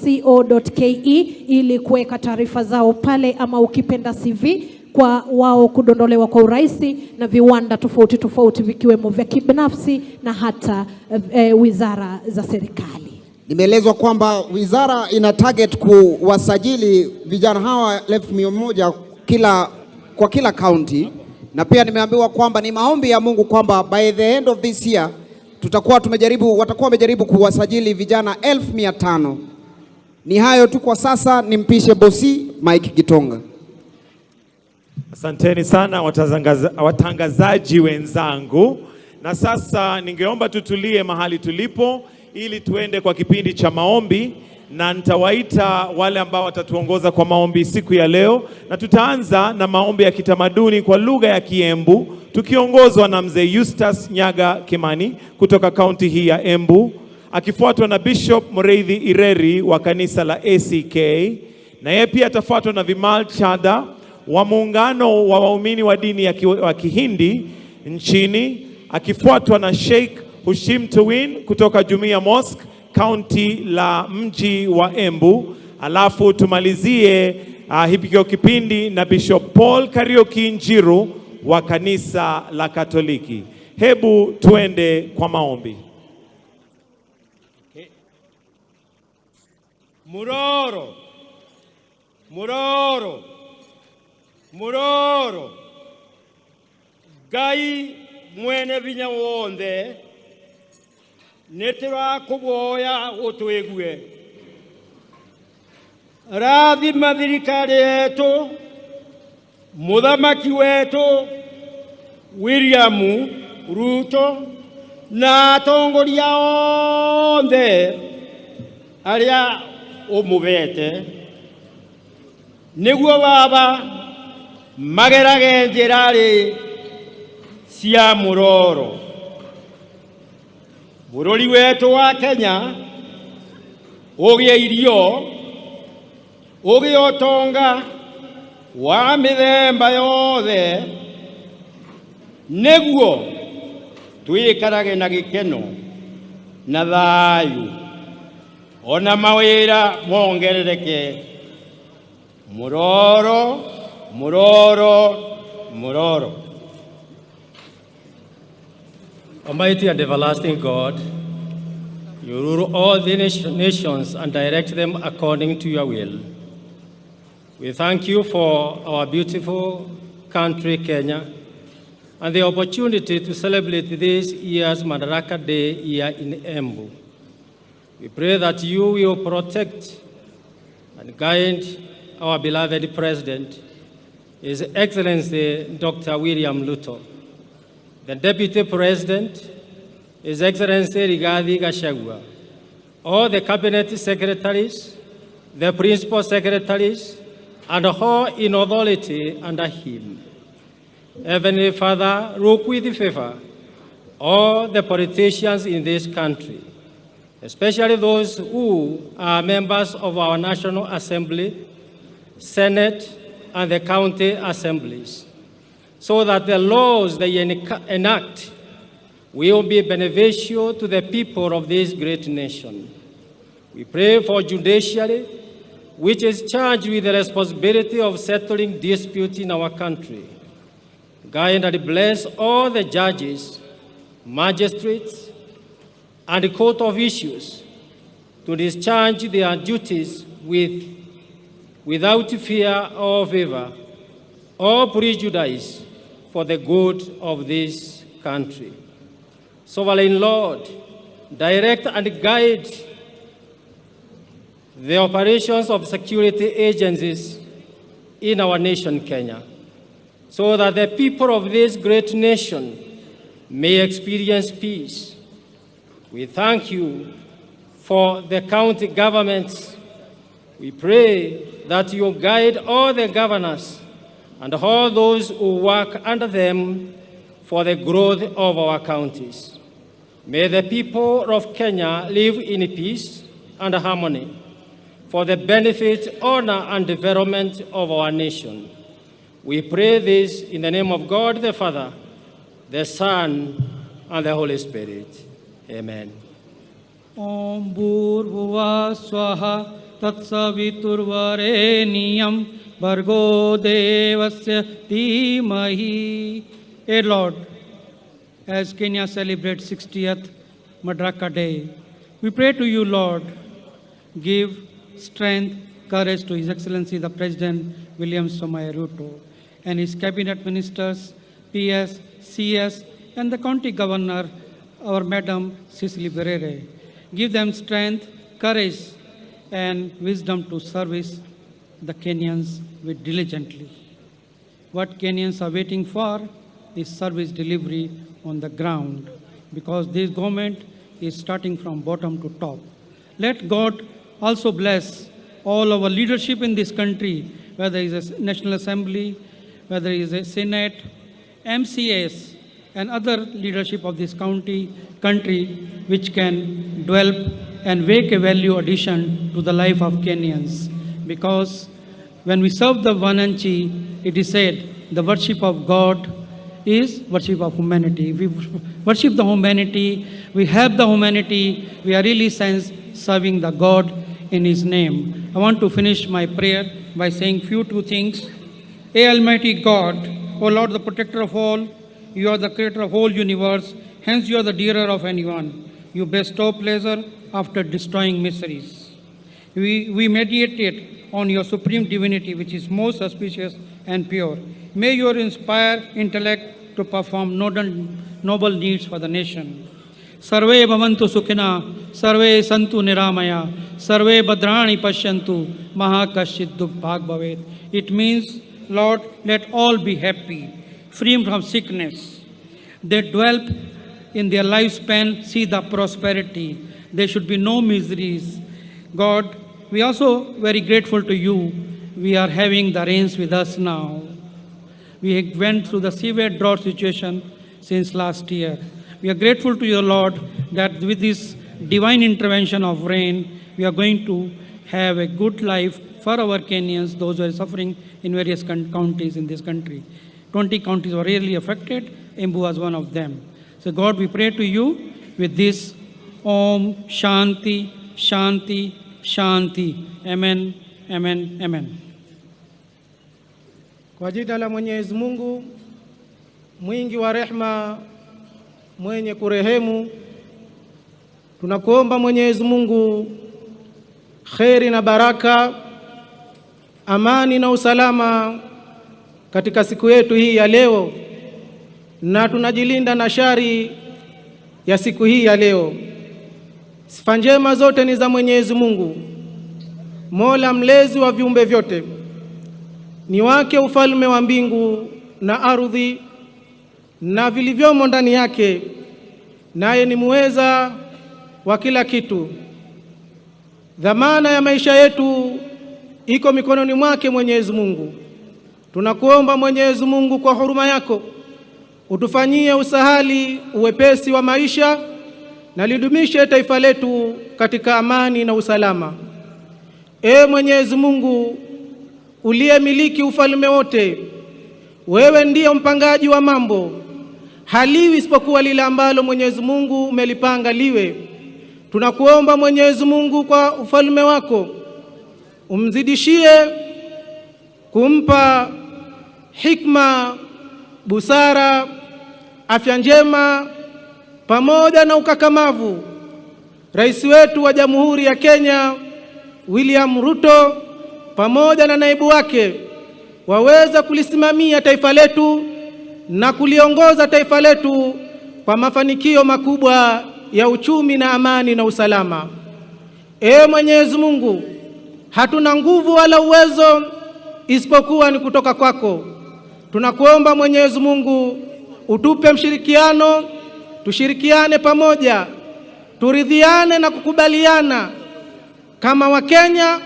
www.pip.co.ke ili kuweka taarifa zao pale, ama ukipenda CV kwa wao kudondolewa kwa urahisi na viwanda tofauti tofauti vikiwemo vya kibinafsi na hata wizara za serikali. Nimeelezwa kwamba wizara ina target kuwasajili vijana hawa 1,100 kwa kila county, na pia nimeambiwa kwamba ni maombi ya Mungu kwamba by the end of this year watakuwa wamejaribu kuwasajili vijana 1,500. Ni hayo tu kwa sasa, nimpishe bosi Mike Gitonga. Asanteni sana watangazaji wenzangu, na sasa ningeomba tutulie mahali tulipo ili tuende kwa kipindi cha maombi, na nitawaita wale ambao watatuongoza kwa maombi siku ya leo, na tutaanza na maombi ya kitamaduni kwa lugha ya Kiembu tukiongozwa na mzee Eustace Nyaga Kimani kutoka kaunti hii ya Embu, akifuatwa na Bishop Mureithi Ireri wa kanisa la ACK, na yeye pia atafuatwa na Vimal Chada wa muungano wa waumini wa dini ya Kihindi nchini, akifuatwa na Sheikh Hushim Tuwin kutoka Jumuiya Mosque kaunti la mji wa Embu, alafu tumalizie hiki kipindi na Bishop Paul Karioki Njiru wa kanisa la Katoliki. Hebu tuende kwa maombi. Muroro, muroro, muroro, Gai mwene vinya wonde, netera kuboya utwegue. Rathima thirikari yetu, muthamaki wetu William Ruto na atongoria othe aria umuvete, niguo baba magerage njirari cia muroro. Bururi wetu wa Kenya ugie irio, ugie utonga wa mithemba yothe, niguo twikarage na gikeno na thayu, ona mawira mongerereke. Muroro, muroro, muroro. Almighty and everlasting God, you rule all the nations and direct them according to your will. We thank you for our beautiful country, Kenya, and the opportunity to celebrate this year's Madaraka Day here in Embu. We pray that you will protect and guide our beloved President, His Excellency Dr. William Ruto, the Deputy President, His Excellency Rigathi Gachagua, all the cabinet secretaries, the principal secretaries, and all in authority under him. Heavenly Father, look with favor all the politicians in this country, especially those who are members of our National Assembly, Senate, and the county assemblies, so that the laws they enact will be beneficial to the people of this great nation. We pray for judiciary, which is charged with the responsibility of settling disputes in our country. Guide and bless all the judges, magistrates, and court officials to discharge their duties without fear or favor or prejudice for the good of this country. Sovereign Lord, direct and guide the operations of security agencies in our nation, Kenya, so that the people of this great nation may experience peace. We thank you for the county governments. We pray that you guide all the governors and all those who work under them for the growth of our counties. May the people of Kenya live in peace and harmony for the benefit, honor, and development of our nation. We pray this in the name of God the Father, the Son, and the Holy Spirit. Amen. Om Bhurvua Swaha Tatsaviturvareniyam Bhargo Devasya Dhimahi. Dear Lord, as Kenya celebrates 60th Madaraka Day, we pray to you, Lord, give strength, courage to His Excellency the President William Samoei Ruto and his cabinet ministers, PS, CS, and the county governor, our Madam Cicely Berere. Give them strength, courage, and wisdom to service the Kenyans with diligently. What Kenyans are waiting for is service delivery on the ground, because this government is starting from bottom to top. Let God also bless all our leadership in this country, whether it is a National Assembly, whether it is a Senate, MCAs, and other leadership of this country, which can develop and make a value addition to the life of Kenyans. Because when we serve the Vananchi, it is said the worship of God is worship of humanity. If we worship the humanity, we have the humanity, we are really serving the God in His name. I want to finish my prayer by saying two things. O Almighty God, O Lord, the protector of all, you are the creator of whole universe, hence you are the dearer of anyone. You bestow pleasure after destroying miseries. We meditate on your supreme divinity, which is most auspicious and pure. May you inspire intellect to perform noble needs for the nation. Sarve bhavantu sukhina, sarve santu niramaya, sarve bhadrani pashyantu, mahakashit dukh bhag bhavet. It means, Lord, let all be happy, free from sickness. They dwell in their lifespan, see the prosperity. There should be no miseries. God, we are also very grateful to you. We are having the rains with us now. We went through the severe drought situation since last year. We are grateful to you, Lord, that with this divine intervention of rain, we are going to have a good life for our Kenyans, those who are suffering in various counties in this country. 20 counties were really affected. Embu was one of them. So God, we pray to you with this Om Shanti, Shanti, Shanti. Amen, amen, amen. Kwa jina la Mwenyezi Mungu, mwingi wa rehema, mwenye kurehemu, tunakuomba Mwenyezi Mungu kheri na baraka, amani na usalama katika siku yetu hii ya leo, na tunajilinda na shari ya siku hii ya leo. Sifa njema zote ni za Mwenyezi Mungu, Mola mlezi wa viumbe vyote. Ni wake ufalme wa mbingu na ardhi na vilivyomo ndani yake, naye ni muweza wa kila kitu. Dhamana ya maisha yetu iko mikononi mwake Mwenyezi Mungu. Tunakuomba Mwenyezi Mungu kwa huruma yako utufanyie usahali, uwepesi wa maisha na lidumishe taifa letu katika amani na usalama. Mwenyezi Mungu uliyemiliki ufalme wote, wewe ndiye mpangaji wa mambo, haliwi isipokuwa lile ambalo Mwenyezi Mungu umelipanga liwe. Tunakuomba Mwenyezi Mungu kwa ufalme wako umzidishie kumpa hikma, busara, afya njema pamoja na ukakamavu Rais wetu wa Jamhuri ya Kenya William Ruto pamoja na naibu wake waweza kulisimamia taifa letu na kuliongoza taifa letu kwa mafanikio makubwa ya uchumi na amani na usalama. Mwenyezi Mungu, hatuna nguvu wala uwezo isipokuwa ni kutoka kwako. Tunakuomba Mwenyezi Mungu utupe mshirikiano, tushirikiane pamoja, turidhiane na kukubaliana kama Wakenya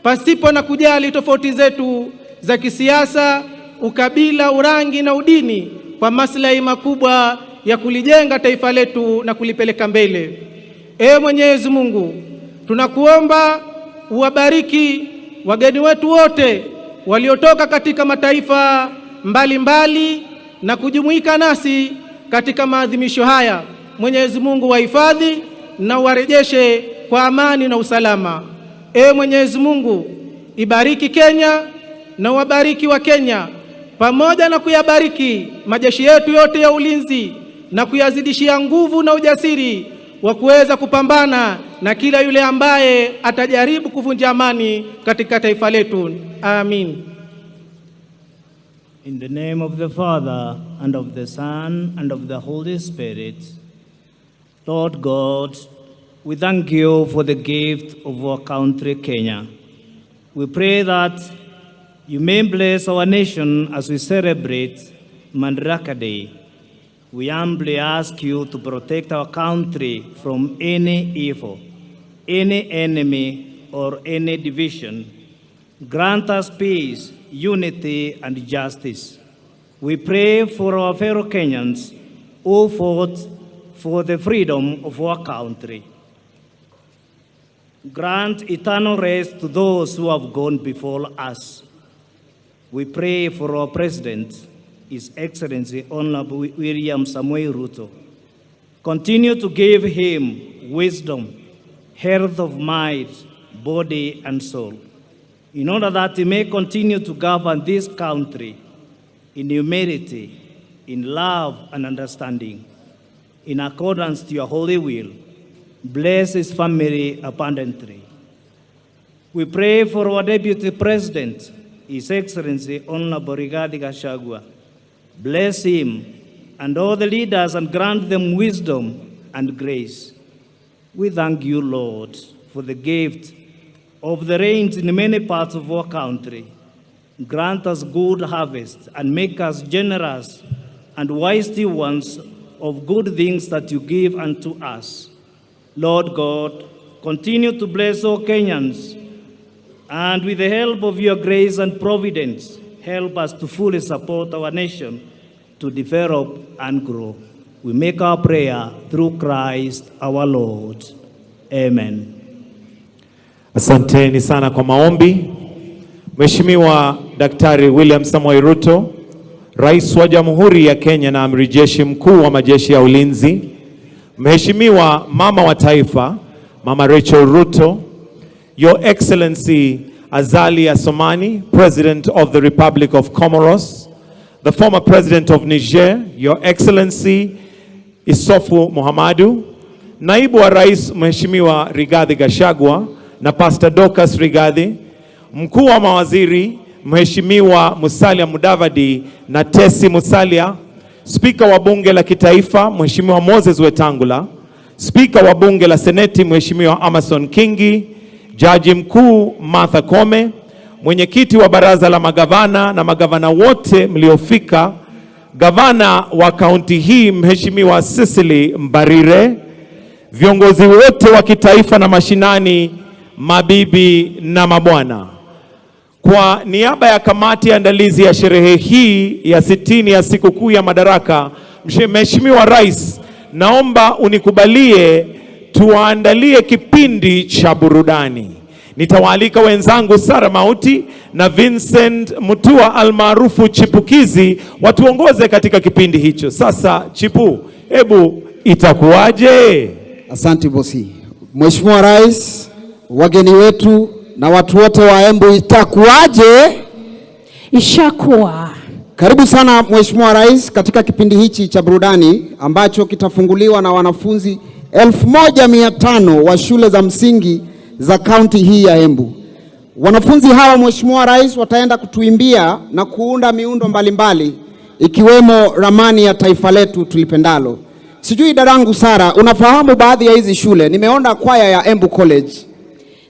pasipo na kujali tofauti zetu za kisiasa, ukabila, urangi na udini, kwa maslahi makubwa ya kulijenga taifa letu na kulipeleka mbele. Mwenyezi Mungu, tunakuomba uwabariki wageni wetu wote waliotoka katika mataifa mbalimbali na kujumuika nasi katika maadhimisho haya. Mwenyezi Mungu wahifadhi na warejeshe kwa amani na usalama. Mwenyezi Mungu, ibariki Kenya na wabariki wa Kenya, pamoja na kuyabariki majeshi yetu yote ya ulinzi na kuyazidishia nguvu na ujasiri wa kuweza kupambana na kila yule ambaye atajaribu kuvunja amani katika taifa letu. Amin. In the name of the Father, and of the Son, and of the Holy Spirit. Lord God, we thank you for the gift of our country, Kenya. We pray that you may bless our nation as we celebrate Madaraka Day. We humbly ask you to protect our country from any evil, any enemy, or any division. Grant us peace, unity, and justice. We pray for our fellow Kenyans who fought for the freedom of our country. Grant eternal rest to those who have gone before us. We pray for our President, His Excellency Honorable William Samoei Ruto. Continue to give him wisdom, health of mind, body, and soul, in order that he may continue to govern this country in humility, in love and understanding, in accordance to your holy will. Bless his family abundantly. We pray for our Deputy President, His Excellency Honorable Rigathi Gachagua. Bless him and all the leaders and grant them wisdom and grace. We thank you, Lord, for the gift of the rains in many parts of our country. Grant us good harvest and make us generous and wise stewards of good things that you give unto us. Lord God, continue to bless all Kenyans, and with the help of your grace and providence, help us to fully support our nation to develop and grow. We make our prayer through Christ our Lord. Amen. Asanteni sana kwa maombi. Mheshimiwa Daktari William Samoei Ruto, Rais wa Jamhuri ya Kenya na Amiri Jeshi Mkuu wa Majeshi ya Ulinzi, Mheshimiwa Mama wa Taifa, Mama Rachel Ruto, Your Excellency Azali Assoumani, President of the Republic of Comoros, the former President of Niger, Your Excellency Issoufou Mahamadou, Naibu wa Rais Mheshimiwa Rigathi Gachagua na Pastor Dorcas Rigathi, Mkuu wa Mawaziri Mheshimiwa Musalia Mudavadi na Tesi Musalia, Spika wa Bunge la Kitaifa Mheshimiwa Moses Wetangula, Spika wa Bunge la Seneti Mheshimiwa Amason Kingi, Jaji Mkuu Martha Koome, Mwenyekiti wa Baraza la Magavana na magavana wote mliofika, Gavana wa kaunti hii Mheshimiwa Cecily Mbarire, viongozi wote wa kitaifa na mashinani, mabibi na mabwana, kwa niaba ya kamati ya andalizi ya sherehe hii ya 60 ya sikukuu ya Madaraka, Mheshimiwa Rais, naomba unikubalie tuwaandalie kipindi cha burudani. Nitawaalika wenzangu Sara Mauti na Vincent Mutua almaarufu Chipukizi watuongoze katika kipindi hicho. Sasa Chipu, hebu itakuwaje? Asante bosi. Mheshimiwa Rais, wageni wetu na watu wote wa Embu, itakuwaje? Ishakuwa. Karibu sana Mheshimiwa Rais katika kipindi hichi cha burudani ambacho kitafunguliwa na wanafunzi 1500 wa shule za msingi za kaunti hii ya Embu. Wanafunzi hawa Mheshimiwa Rais wataenda kutuimbia na kuunda miundo mbalimbali ikiwemo ramani ya taifa letu tulipendalo. Sijui dadangu Sara, unafahamu baadhi ya hizi shule? Nimeona kwaya ya Embu College.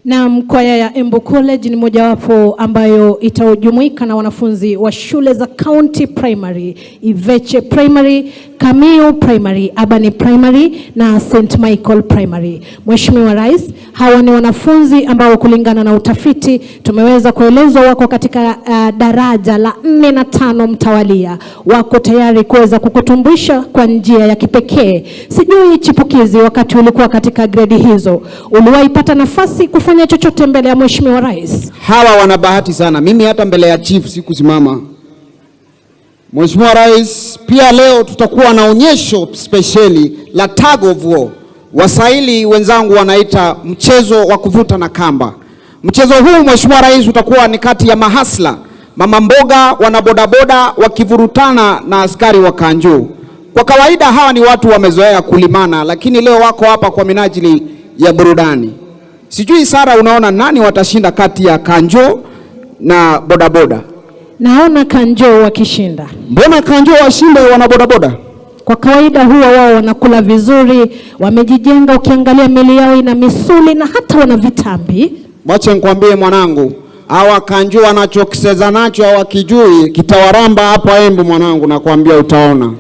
Na kwaya ya Embu College ni mojawapo ambayo itajumuika na wanafunzi wa shule za County Primary, Iveche Primary, Kamiu Primary, Abani Primary na St. Michael Primary. Mheshimiwa Rais, hawa ni wanafunzi ambao kulingana na utafiti tumeweza kuelezwa wako katika daraja la 4 na 5 mtawalia. Wako tayari kuweza kukutumbisha kwa njia ya kipekee. Sijui Chipukizi, wakati ulikuwa katika grade hizo, uliwaipata nafasi kufanya chochote mbele ya Mheshimiwa Rais? Hawa wana bahati sana. Mimi hata mbele ya chief sikusimama. Mheshimiwa Rais, pia leo tutakuwa na onyesho speciali la tag of war. Waswahili wenzangu wanaita mchezo wa kuvuta na kamba. Mchezo huu Mheshimiwa Rais utakuwa ni kati ya mahasla, mama mboga, wanabodaboda wakivurutana na askari wa Kanjo. Kwa kawaida hawa ni watu wamezoea kulimana, lakini leo wako hapa kwa minajili ya burudani. Sijui Sara, unaona nani watashinda kati ya Kanjo na bodaboda? Naona Kanjo wakishinda. Mbona Kanjo washinde wanabodaboda? Kwa kawaida huwa wao wanakula vizuri, wamejijenga, ukiangalia mili yao ina misuli na hata wana vitambi. Wacha nikwambie mwanangu, hawa Kanjo wanachokiseza nacho hawakijui, kitawaramba hapa Embu mwanangu, nakwambia utaona.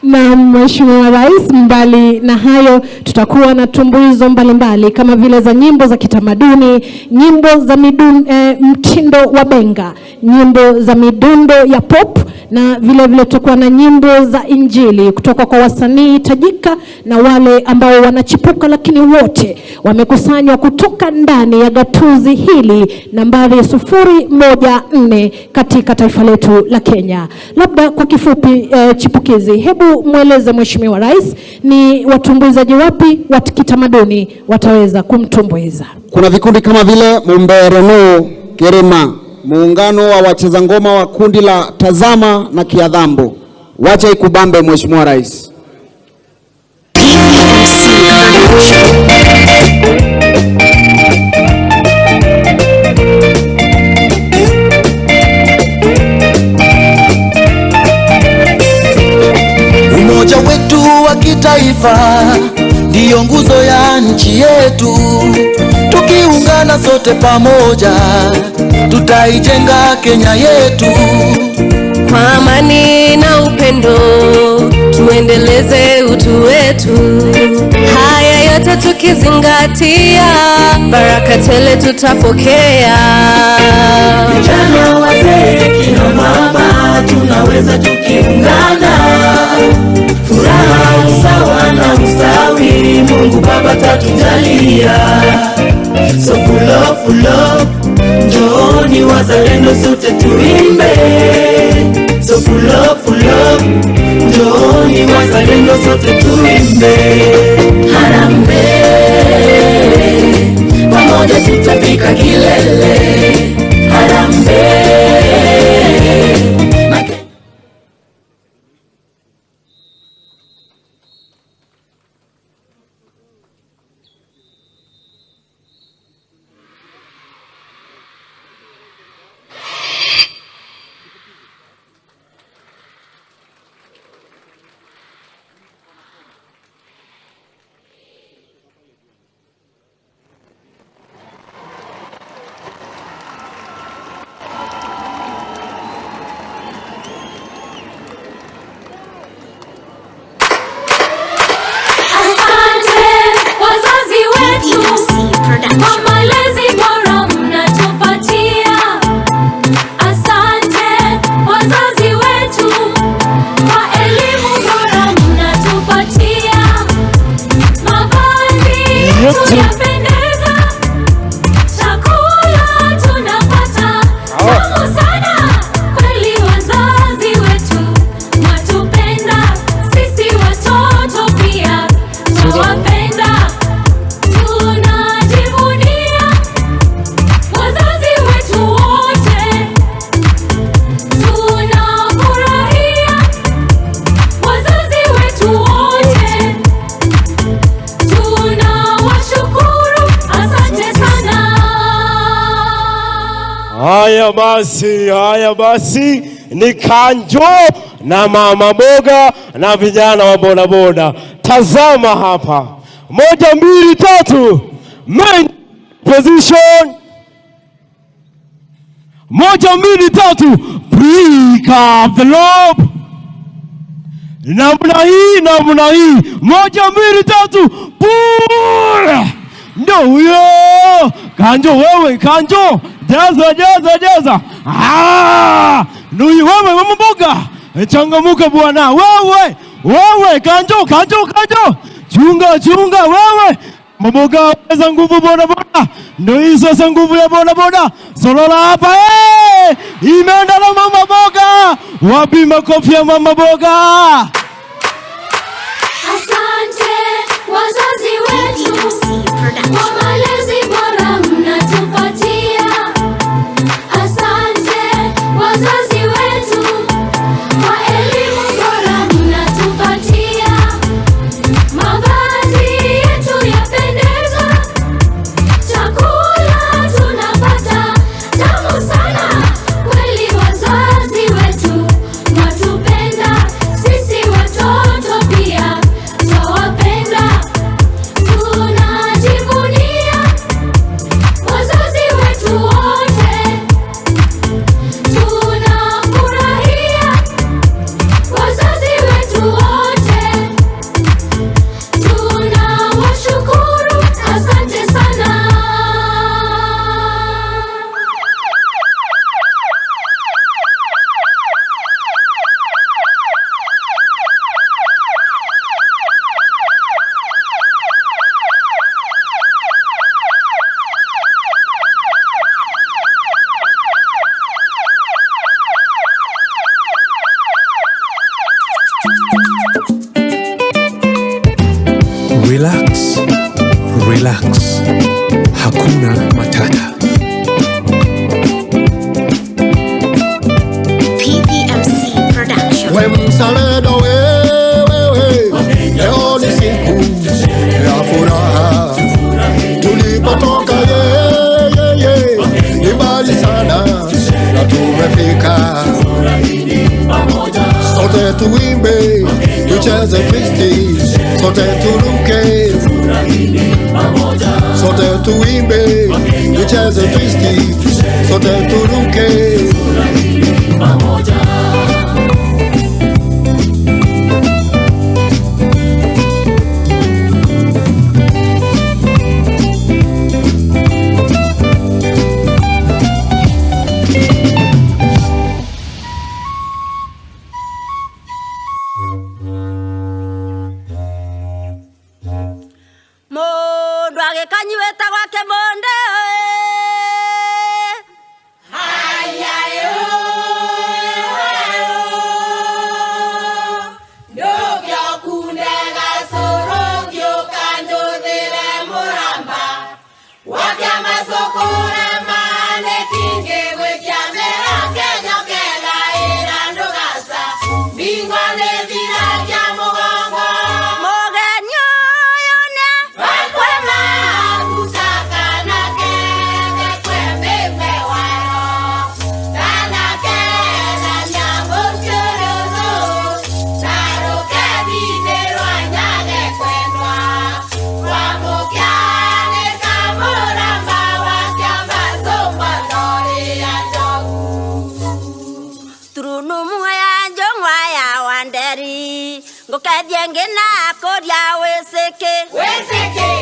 Na Mheshimiwa Rais, mbali na hayo tutakuwa na tumbuizo mbalimbali kama vile za nyimbo za kitamaduni, nyimbo za mtindo wa benga, nyimbo za midundo ya pop, na vile vile tutakuwa na nyimbo za injili kutoka kwa wasanii tajika na wale ambao wanachipuka, lakini wote wamekusanywa kutoka ndani ya gatuzi hili nambari 014 katika taifa letu la Kenya. Labda kwa kifupi, Chipukizi, hebu mweleze Mheshimiwa Rais ni watumbuizaji wapi wa kitamaduni wataweza kumtumbuiza? Kuna vikundi kama vile Mumbereno, Kerema, muungano wa wacheza ngoma wa kundi la Tazama na Kiadhambo. Wacha ikubambe Mheshimiwa Rais. Umoja wetu wa kitaifa ndiyo nguzo ya nchi yetu. Tukiungana sote pamoja, tutaijenga Kenya yetu. Kwa amani na upendo, tuendeleze utu wetu. Haya yote tukizingatia, baraka tele tutapokea. Vijana, wazee, kina mama, tunaweza tukiungana. Furaha, usawa na ustawi, Mungu Baba tatujalia. So pull up, njooni wazalendo sote tuimbe. So pull up, njooni wazalendo sote tuimbe. Harambee, pamoja tutafika kilele. Harambee. haya basi ni Kanjo na mama boga na vijana wa bodaboda. Tazama hapa. 1, 2, 3. Main position. 1, 2, 3. Break up the lobe. Namna hii. 1, 2, 3. Pull. Ndio huyo. Kanjo wewe, Kanjo. Jaza. Ndio wewe mama mboga. Changamuka bwana. Wewe Kanjo. Chunga wewe. Maboga weza nguvu boda. Ndio hii sasa nguvu ya boda. Solola hapa imeenda na mama boga. Wapi makofi ya mama boga? Asante wazazi wetu kwa malezi bora mnatupatia. Asante wazazi wetu kwa elimu bora mnatupatia. Mavazi yetu yapendeza, chakula tunapata tamu sana. Kweli wazazi wetu watupenda, sisi watoto pia twawapenda. Tunajivunia wazazi wetu wote, tunafurahia wazazi wetu wote, tunawashukuru. Asante sana. Relax. Hakuna matata. PPMC Production. Wemsalendo wewe, leo ni siku ya furaha. Tulipotoka ni mbali sana na tumefika. Sote tuimbe, tucheze twisti, sote turuke. Sote tuimbe, tucheze twisti, sote turuke. Mundu agikanyuita gwake monde. Ngukathiengena kuria wisiki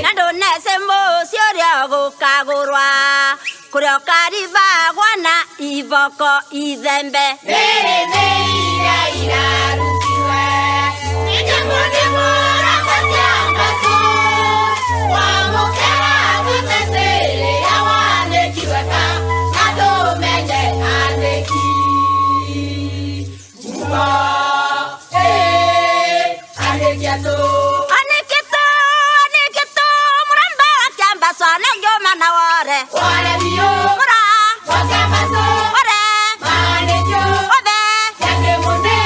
nando nese mucio gukagurwa kuria karivagwa na ivoko ithembe irarutiwe nijamundi murakatiambasu wamukera gutesere awandekiweka nadomenye andeki Aneketo muramba wakiambaso anegyo mana wore biyo mura wakiambaso wore manegyo obe yake munde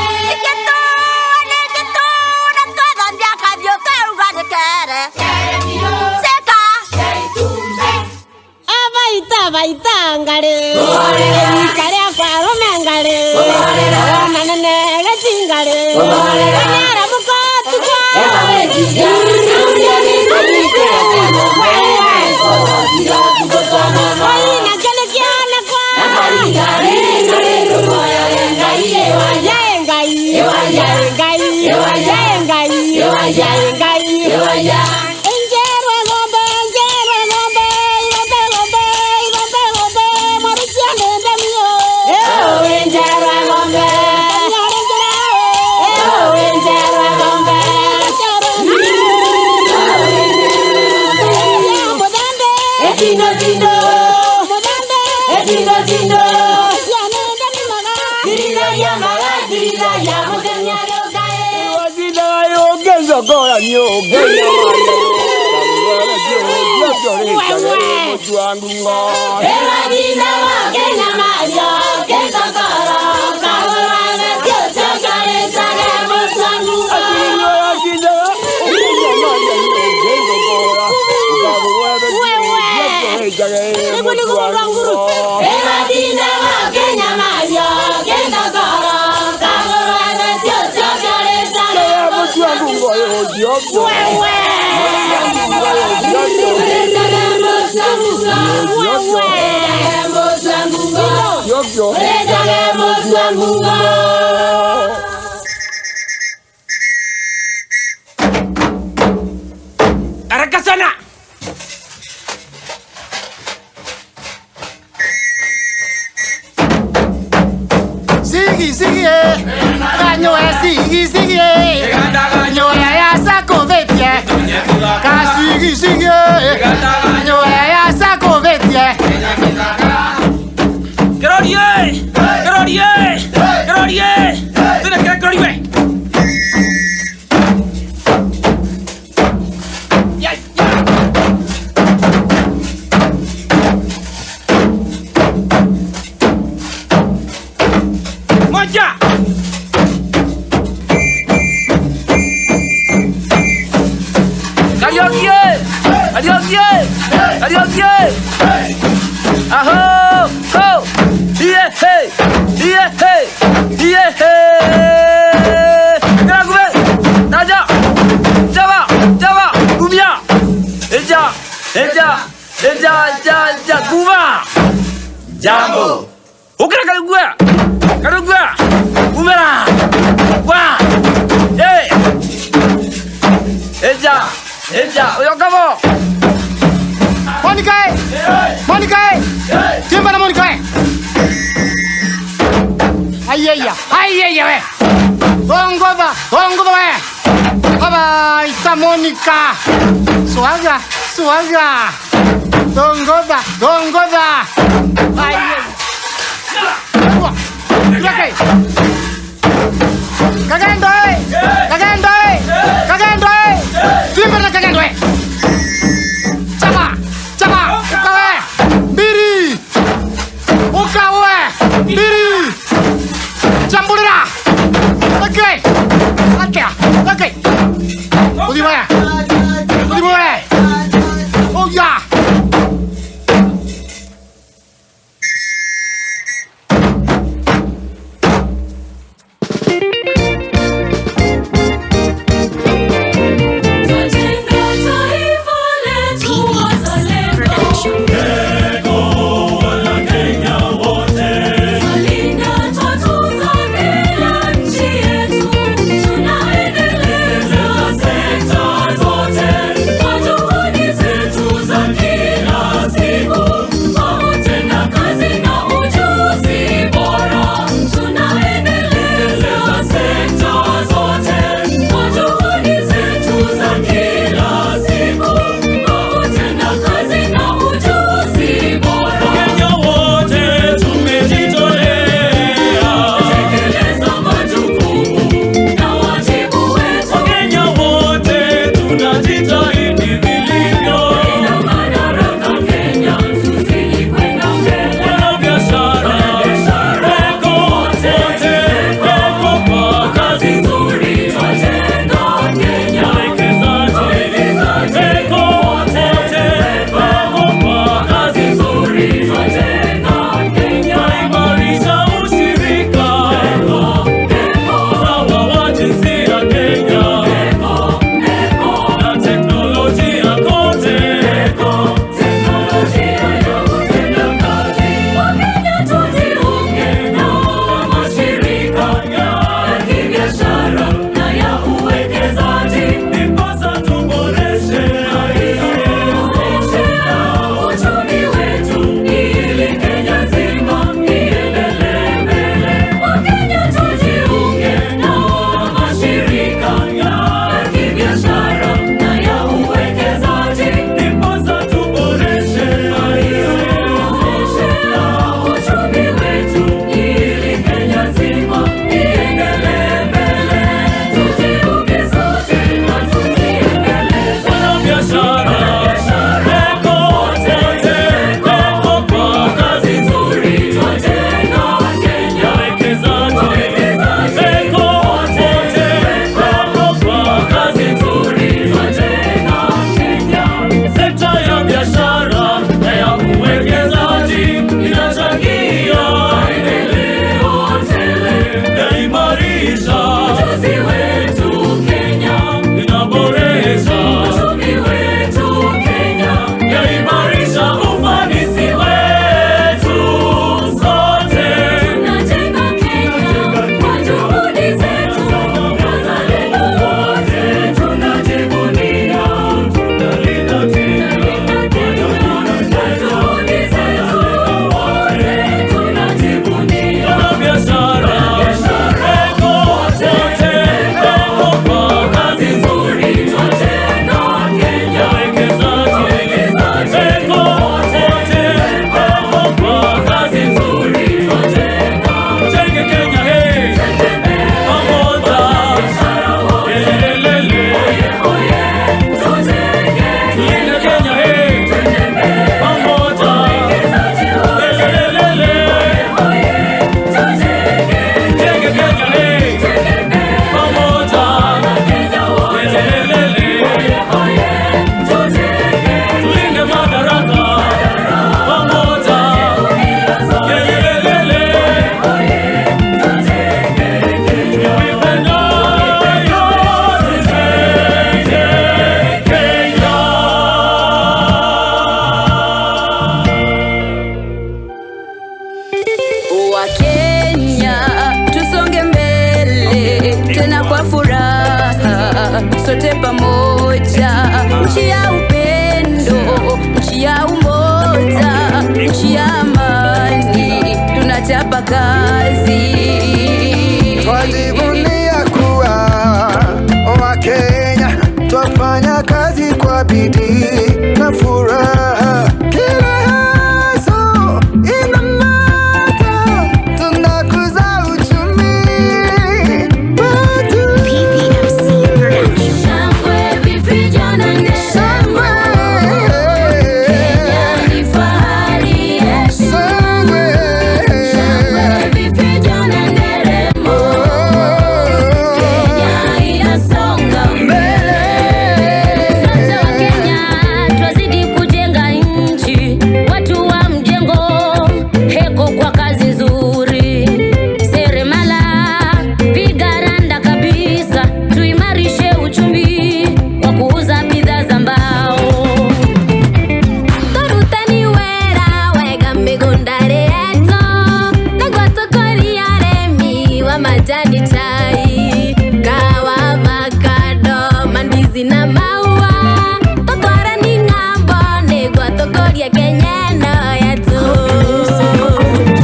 Aneketo natwatha mbiaka biyo kere biyo seka yaitumbe Eva Itangare, Ikaria Faro Mangare, Mananega Tingare, Yarabuka, Haraka sana. Sigi, ganyo sigi, ganyo ya sako vetie, ka sigi, ganyo ya sako vetie. Glorie, tuna kira glorie. Moja. Adiós. Aho, ho, yeah, hey. Graguve, Naja, Java, Gubia, Eja, Guva, Jambo, Ukra Karugua, Umera, Wa, Eja, Oyokavo. Monica, Timbana Monica. Ayaya, we. Gongoda, we. Baba, ita Monica. Suaga. Gongoda. Ayaya. Okay. Kagandoy. Timbana kagandoy. Chama, Biri, Ukawe, Biri, Jambulira, okay, Udiwaya, oh yeah. Tunaendeleza sekta sote pamoja, nchi ya upendo, nchi ya umoja, nchi ya amani, tunachapa kazi. Twajivunia kuwa Wakenya, twafanya kazi kwa bidii na furaha. Kila haso inamata, tunakuza uchumi wetu. PPMC Production. Shangwe, vifijo na nderemo. Kenya ni fahari yetu. Shangwe, vifijo na nderemo. Kenya inasonga mbele. Sote wa Kenya twazidi kujenga nchi, watu wa mjengo, heko kwa kazi nzuri. Seremala, piga randa kabisa, tuimarishe uchumi kwa kuuza bidhaa za mbao. Torutani wera wega migundare yetu, nagwa tokori aremi wa majani chai, kawa, avocado, mandizi na maua. Totwara ni ng'ambo, nigwa tokori ya Kenya no yetu.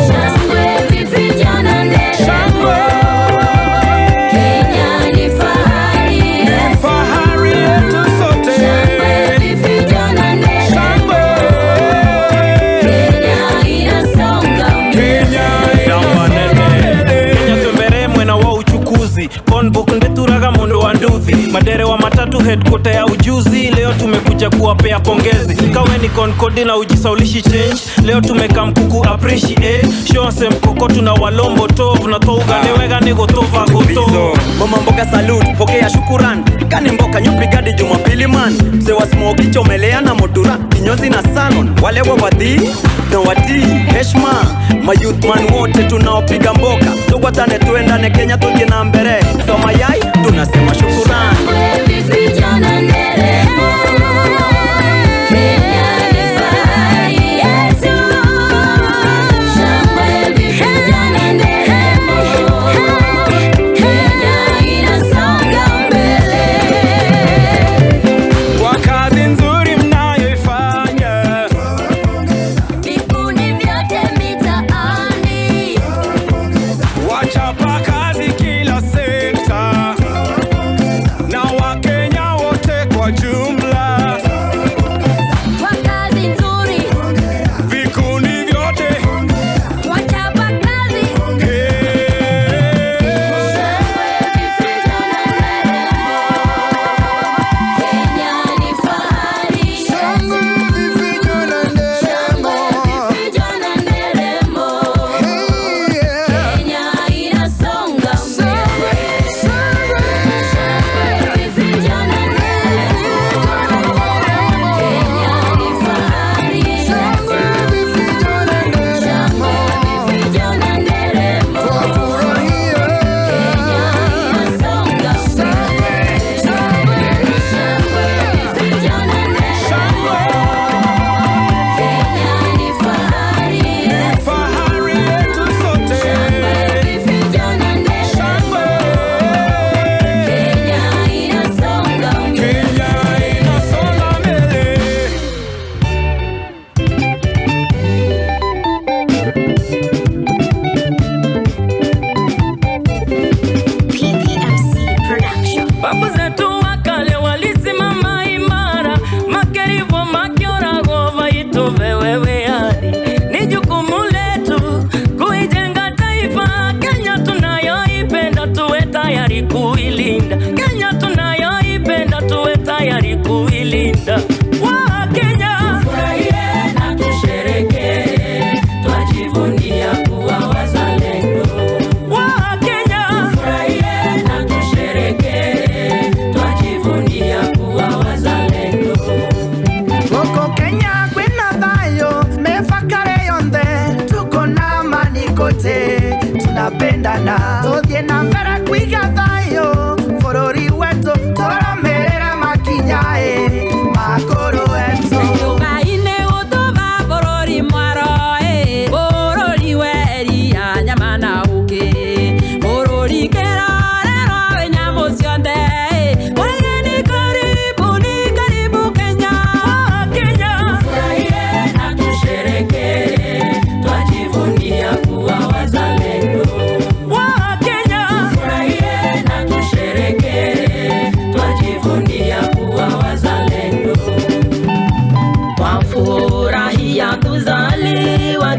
Shangwe, vifijo na nderemo. Kenya ni fahari yetu. Shangwe, vifijo na nderemo. Kenya inasonga mbele. Kenya tumbere mwena wa uchukuzi, Konbuk ndeturaga mondo wa nduthi, madere wa matatu headquarter ya ujuzi. Leo tumekuja kuwapea pongezi, kawe ni konkodi na ujisaulishi change. Leo tumeka mkuku appreciate, shonse mkoko tuna walombo tov na touga lewega nego tova goto. Mama mboga salute, pokea shukuran, kani mboka nyupigadi Jumapili man. Mse wa smoki chomelea na motura, kinyozi na salon, wale wa wadhi na wati heshma. Mayouth man wote tunaopiga mboka, tukwatane tuendane Kenya tuje na mbere. Soma yai tunasema shukuran. Shangwe, vifijo na nderemo. Kenya ni fahari yetu. Shangwe, vifijo na nderemo. Kenya inasonga mbele. Kwa kazi nzuri mnayoifanya, vikundi vyote mitaani, wachapa kazi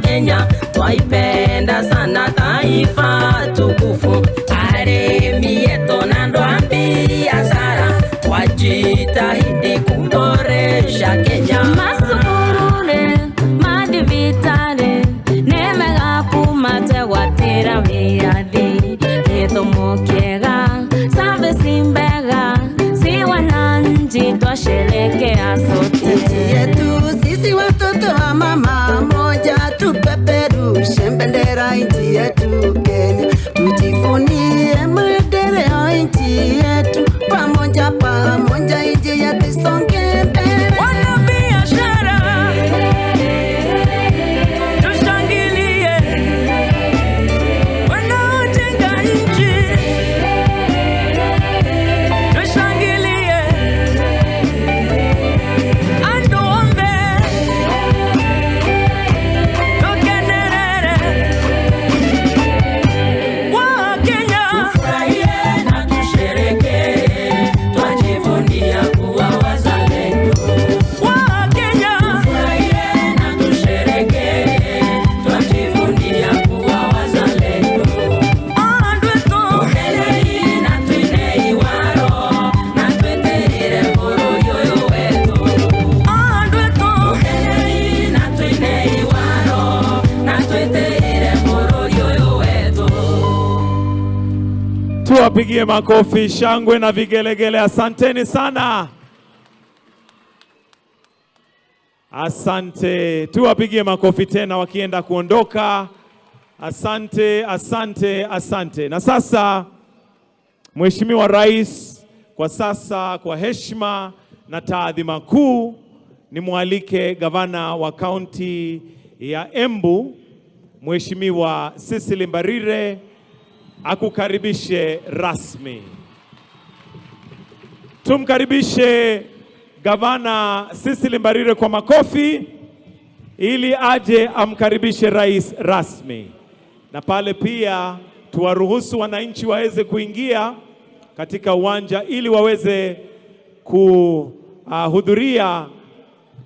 Kenya, twaipenda sana taifa tukufu. Aremi yetu na ndoambi hasara, wajitahidi kuboresha Kenya. Masukurure, madivitare, nemega kumate watera viadi, githomo kiega, service mbega, si wananchi twasherekea sote. Nchi yetu sisi watoto wa mama moja, tupeperushe bendera nchi yetu Kenya, tujivunie maendeleo nchi yetu, pamoja pamoja nchi yetu isonge mbele. Wanabiashara tushangilie, wanaojenga nchi tushangilie, anduombe tukenerere wa Kenya, tufurahie na tusherekee, twajivunia kuwa wazalendo wa Kenya, tufurahie na tusherekee, twajivunia kuwa wazalendo. Andweto ukelei na twinei waro, na tweterire bũrũri wetu. Andweto ukelei na twinei waro, na tweterire bũrũri wetu. Tuwapigie makofi, shangwe na vigelegele. Asanteni sana. Asante. Tuwapigie makofi tena wakienda kuondoka. Asante, asante, asante. Na sasa Mheshimiwa Rais, kwa sasa kwa heshima na taadhima kuu, nimwalike gavana wa kaunti ya Embu, Mheshimiwa Cecily Mbarire, akukaribishe rasmi. Tumkaribishe gavana Cecily Mbarire kwa makofi ili aje amkaribishe rais rasmi. Na pale pia tuwaruhusu wananchi waweze kuingia katika uwanja ili waweze kuhudhuria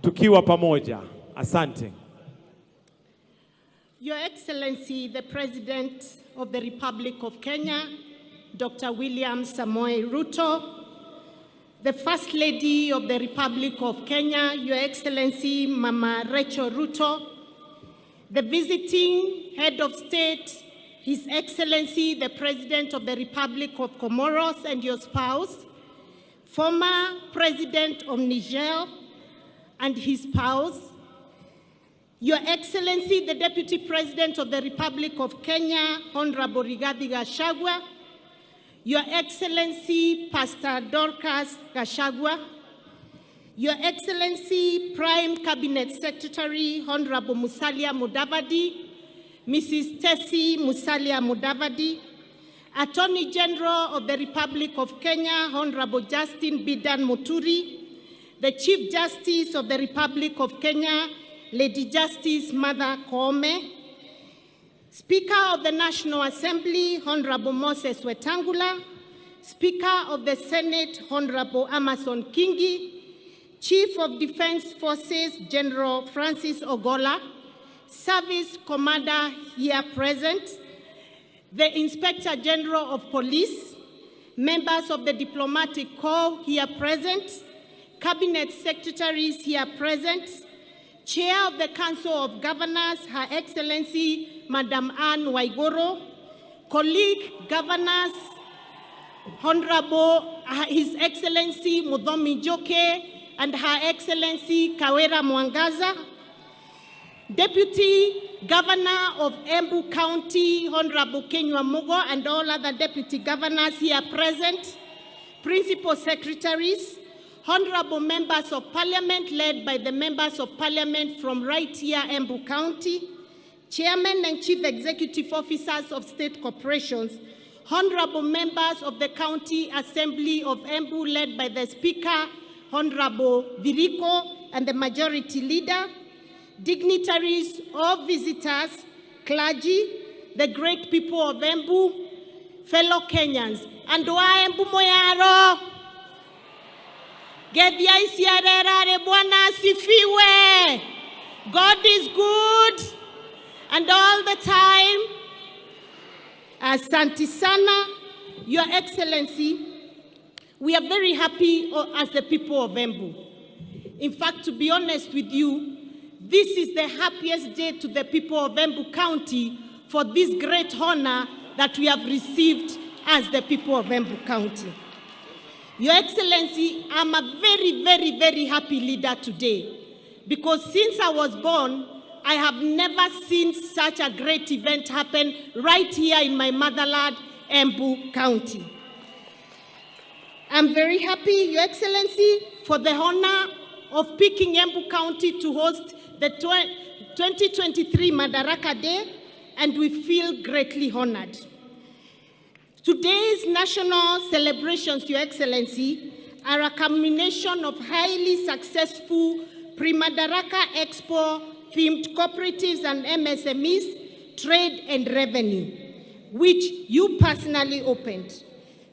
tukiwa pamoja. Asante. Your Excellency, the President of the Republic of Kenya, Dr. William Samoei Ruto, the First Lady of the Republic of Kenya, Your Excellency Mama Rachel Ruto, the visiting Head of State, His Excellency the President of the Republic of Comoros and your spouse, former President of Niger and his spouse, Your Excellency the Deputy President of the Republic of Kenya, Honorable Rigathi Gachagua, Your Excellency Pastor Dorcas Gachagua, Your Excellency Prime Cabinet Secretary, Honorable Musalia Mudavadi, Mrs. Tessie Musalia Mudavadi, Attorney General of the Republic of Kenya, Honorable Justin Bidan Muturi, the Chief Justice of the Republic of Kenya, Lady Justice Martha Koome, Speaker of the National Assembly, Honorable Moses Wetangula, Speaker of the Senate, Honorable Amason Kingi, Chief of Defense Forces, General Francis Ogola, Service Commander here present, the Inspector General of Police, members of the Diplomatic Corps here present, Cabinet Secretaries here present, Chair of the Council of Governors, Her Excellency Madam Anne Waigoro, colleague governors, Honorable His Excellency Muthomi Njoke and Her Excellency Kawera Mwangaza, Deputy Governor of Embu County, Honorable Kenywa Mugo, and all other Deputy Governors here present, Principal Secretaries, Honorable Members of Parliament led by the Members of Parliament from right here, Embu County, Chairmen and Chief Executive Officers of State Corporations, Honorable Members of the County Assembly of Embu led by the Speaker, Honorable Viriko, and the Majority Leader, dignitaries, all visitors, clergy, the great people of Embu, fellow Kenyans, and Embu Moyaro, Gethia isiarerare Bwana asifiwe. God is good And all the time, Asante Sana, Your Excellency, we are very happy as the people of Embu. In fact, to be honest with you, this is the happiest day to the people of Embu County for this great honor that we have received as the people of Embu County. Your Excellency, I'm a very, very, very happy leader today because since I was born, I have never seen such a great event happen right here in my motherland, Embu County. I'm very happy, Your Excellency, for the honor of picking Embu County to host the 2023 Madaraka Day, and we feel greatly honored. Today's national celebrations, Your Excellency, are a culmination of highly successful pre-Madaraka Expo themed cooperatives and MSMEs, trade and revenue, which you personally opened.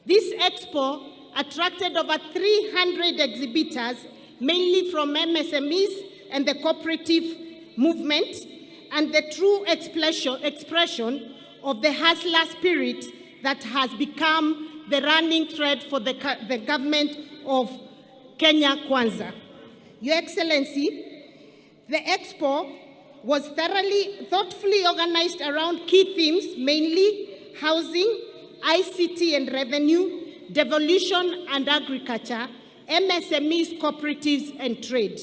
This expo attracted over 300 exhibitors, mainly from MSMEs and the cooperative movement, and the true expression of the hustler spirit that has become the running thread for the government of Kenya Kwanza. Your Excellency, the expo was thoughtfully organized around key themes, mainly housing, ICT and revenue, devolution and agriculture, MSMEs, cooperatives and trade.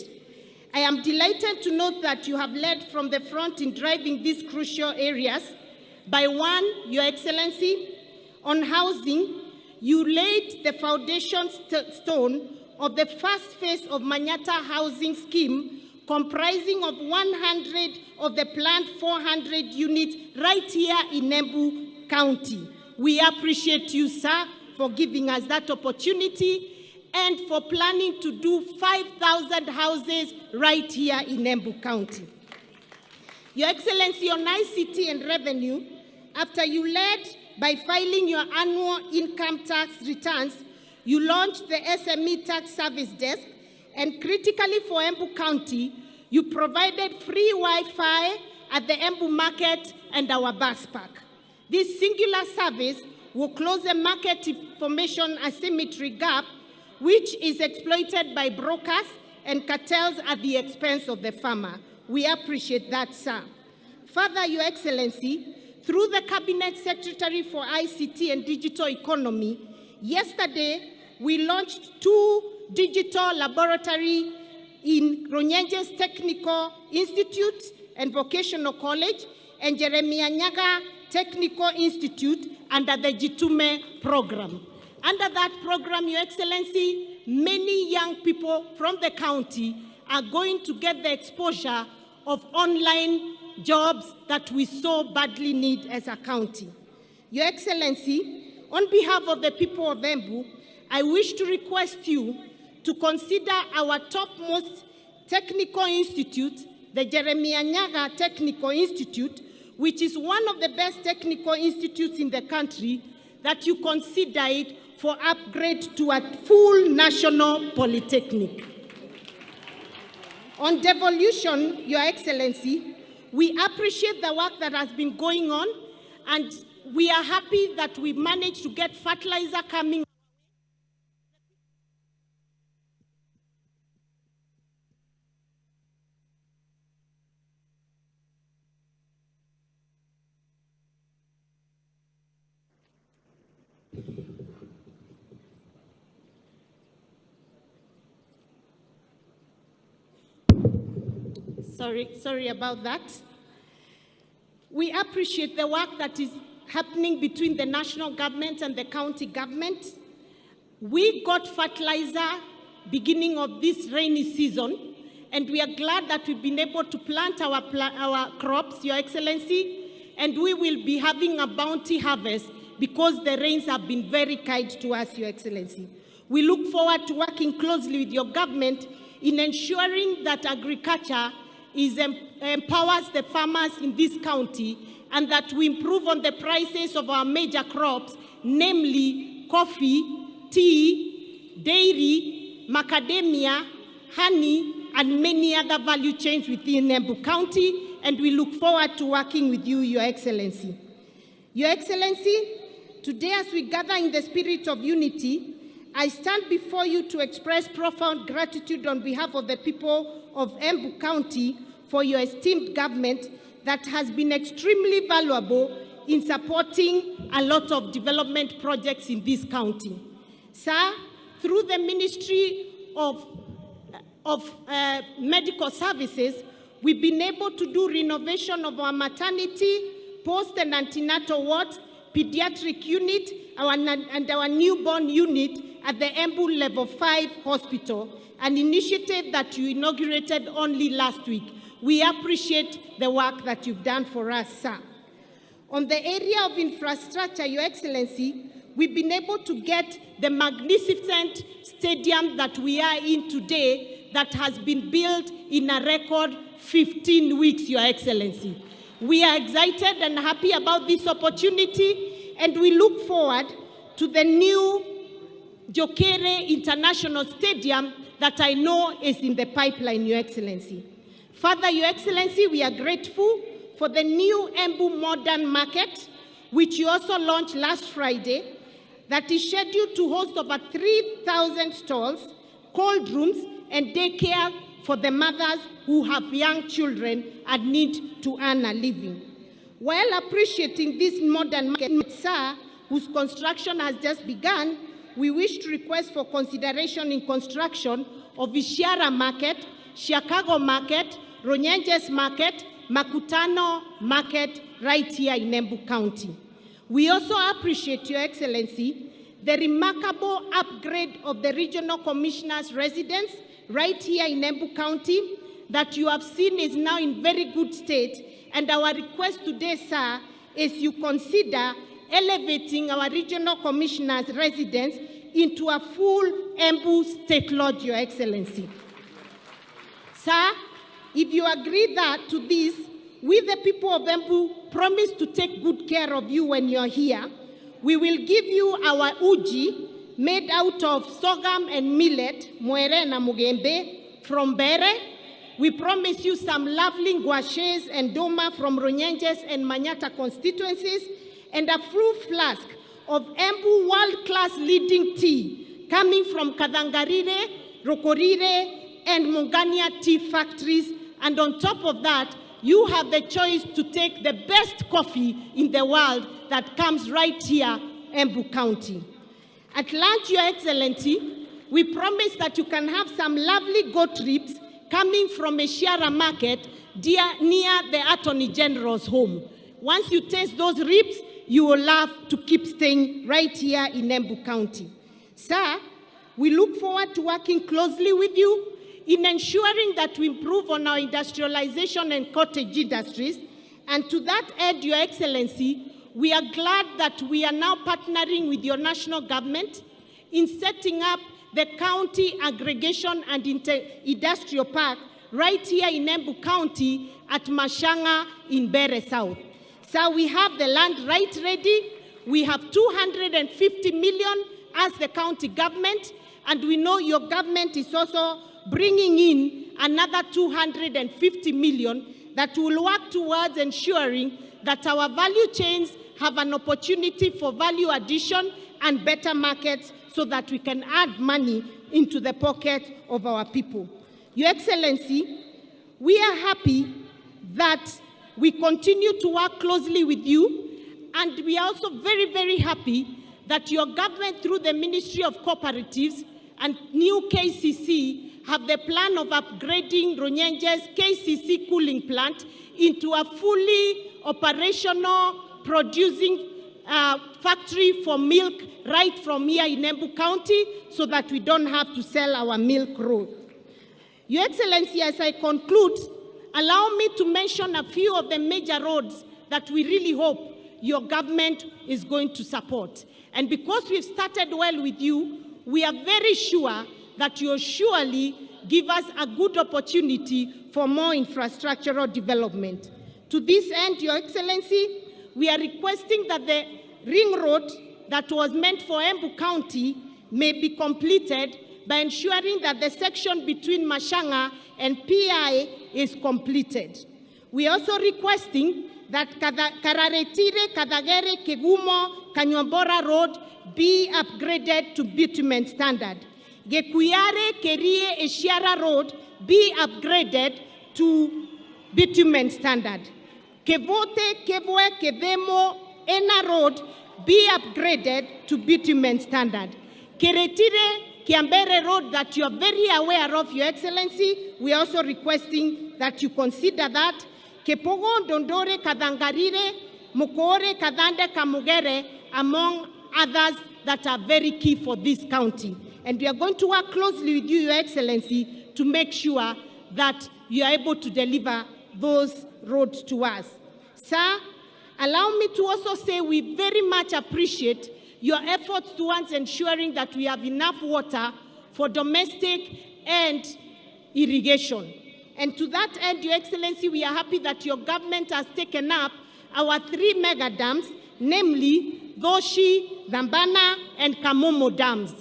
I am delighted to note that you have led from the front in driving these crucial areas. By one, Your Excellency, on housing, you laid the foundation stone of the first phase of Manyata housing scheme, comprising of 100 of the planned 400 units right here in Embu County. We appreciate you, sir, for giving us that opportunity and for planning to do 5,000 houses right here in Embu County. Your Excellency, on ICT and revenue, after you led by filing your annual income tax returns, you launched the SME Tax Service Desk, and critically for Embu County, you provided free Wi-Fi at the Embu Market and our bus park. This singular service will close the market information asymmetry gap, which is exploited by brokers and cartels at the expense of the farmer. We appreciate that, sir. Further, Your Excellency, through the Cabinet Secretary for ICT and Digital Economy, yesterday we launched 2 digital laboratories in Ronyenje's Technical Institute and Vocational College and Jeremiah Nyaga Technical Institute under the Jitume program. Under that program, Your Excellency, many young people from the county are going to get the exposure of online jobs that we so badly need as a county. Your Excellency, on behalf of the people of Embu, I wish to request you to consider our topmost technical institute, the Jeremiah Nyaga Technical Institute, which is one of the best technical institutes in the country, that you consider it for upgrade to a full national polytechnic. On devolution, Your Excellency, we appreciate the work that has been going on, and we are happy that we managed to get fertilizer coming. Sorry about that. We appreciate the work that is happening between the national government and the county government. We got fertilizer beginning of this rainy season, and we are glad that we've been able to plant our crops, Your Excellency, and we will be having a bounty harvest because the rains have been very kind to us, Your Excellency. We look forward to working closely with your government in ensuring that agriculture empowers the farmers in this county, and that we improve on the prices of our major crops, namely coffee, tea, dairy, macadamia, honey, and many other value chains within Embu County, and we look forward to working with you, Your Excellency. Your Excellency, today as we gather in the spirit of unity, I stand before you to express profound gratitude on behalf of the people of Embu County for your esteemed government that has been extremely valuable in supporting a lot of development projects in this county. Sir, through the Ministry of Medical Services, we've been able to do renovation of our maternity, post and antenatal wards, pediatric unit, and our newborn unit at the Embu Level 5 Hospital, an initiative that you inaugurated only last week. We appreciate the work that you've done for us, sir. On the area of infrastructure, Your Excellency, we've been able to get the magnificent stadium that we are in today that has been built in a record 15 weeks, Your Excellency. We are excited and happy about this opportunity, and we look forward to the new Jokere International Stadium that I know is in the pipeline, Your Excellency. Further, Your Excellency, we are grateful for the new Embu Modern Market, which you also launched last Friday, that is scheduled to host over 3,000 stalls, cold rooms, and daycare for the mothers who have young children and need to earn a living. While appreciating this modern market, sir, whose construction has just begun, we wish to request for consideration in construction of Ishiara Market, Chicago Market, Ronyenjes Market, Makutano Market right here in Embu County. We also appreciate, Your Excellency, the remarkable upgrade of the Regional Commissioner's residence right here in Embu County that you have seen is now in very good state. And our request today, sir, is you consider elevating our Regional Commissioner's residence into a full Embu State Lodge, Your Excellency. Sir, if you agree that to this, we the people of Embu promise to take good care of you when you're here. We will give you our uji made out of sorghum and millet, mwere na mugembe, from Bere. We promise you some lovely guaches and doma from Ronyenjes and Manyata constituencies, and a full flask of Embu world-class leading tea coming from Kadangarire, Rokorire, and Mongania tea factories. And on top of that, you have the choice to take the best coffee in the world that comes right here, Embu County. At lunch, Your Excellency, we promise that you can have some lovely goat ribs coming from a Shiara market near the Attorney General's home. Once you taste those ribs, you will love to keep staying right here in Embu County. Sir, we look forward to working closely with you in ensuring that we improve on our industrialization and cottage industries. And to that end, Your Excellency, we are glad that we are now partnering with your national government in setting up the County Aggregation and Industrial Park right here in Embu County at Mashanga in Bere South. So we have the land right ready. We have 250 million as the county government, and we know your government is also bringing in another 250 million that will work towards ensuring that our value chains have an opportunity for value addition and better markets so that we can add money into the pocket of our people. Your Excellency, we are happy that we continue to work closely with you, and we are also very, very happy that your government, through the Ministry of Cooperatives and new KCC, have the plan of upgrading Ronyenje's KCC cooling plant into a fully operational producing factory for milk right from here in Embu County so that we don't have to sell our milk raw. Your Excellency, as I conclude, allow me to mention a few of the major roads that we really hope your government is going to support. And because we've started well with you, we are very sure that you'll surely give us a good opportunity for more infrastructural development. To this end, Your Excellency, we are requesting that the ring road that was meant for Embu County may be completed by ensuring that the section between Mashanga and PI is completed. We are also requesting that Kararetire, Kadagere, Kegumo, Kanyambora Road be upgraded to bitumen standard. Gekuyare, Kerie, Eshiara Road be upgraded to bitumen standard. Kevote, Kebwe, Kedemo, Ena Road be upgraded to bitumen standard. Keretire, Kiambere Road that you are very aware of, Your Excellency, we are also requesting that you consider that. Kepogo, Dondore, Kadangarire, Mukore, Kadande, Kamugere, among others that are very key for this county. And we are going to work closely with you, Your Excellency, to make sure that you are able to deliver those roads to us. Sir, allow me to also say we very much appreciate your efforts towards ensuring that we have enough water for domestic and irrigation. And to that end, Your Excellency, we are happy that your government has taken up our 3 mega dams, namely Doshi, Dambana, and Kamomo dams.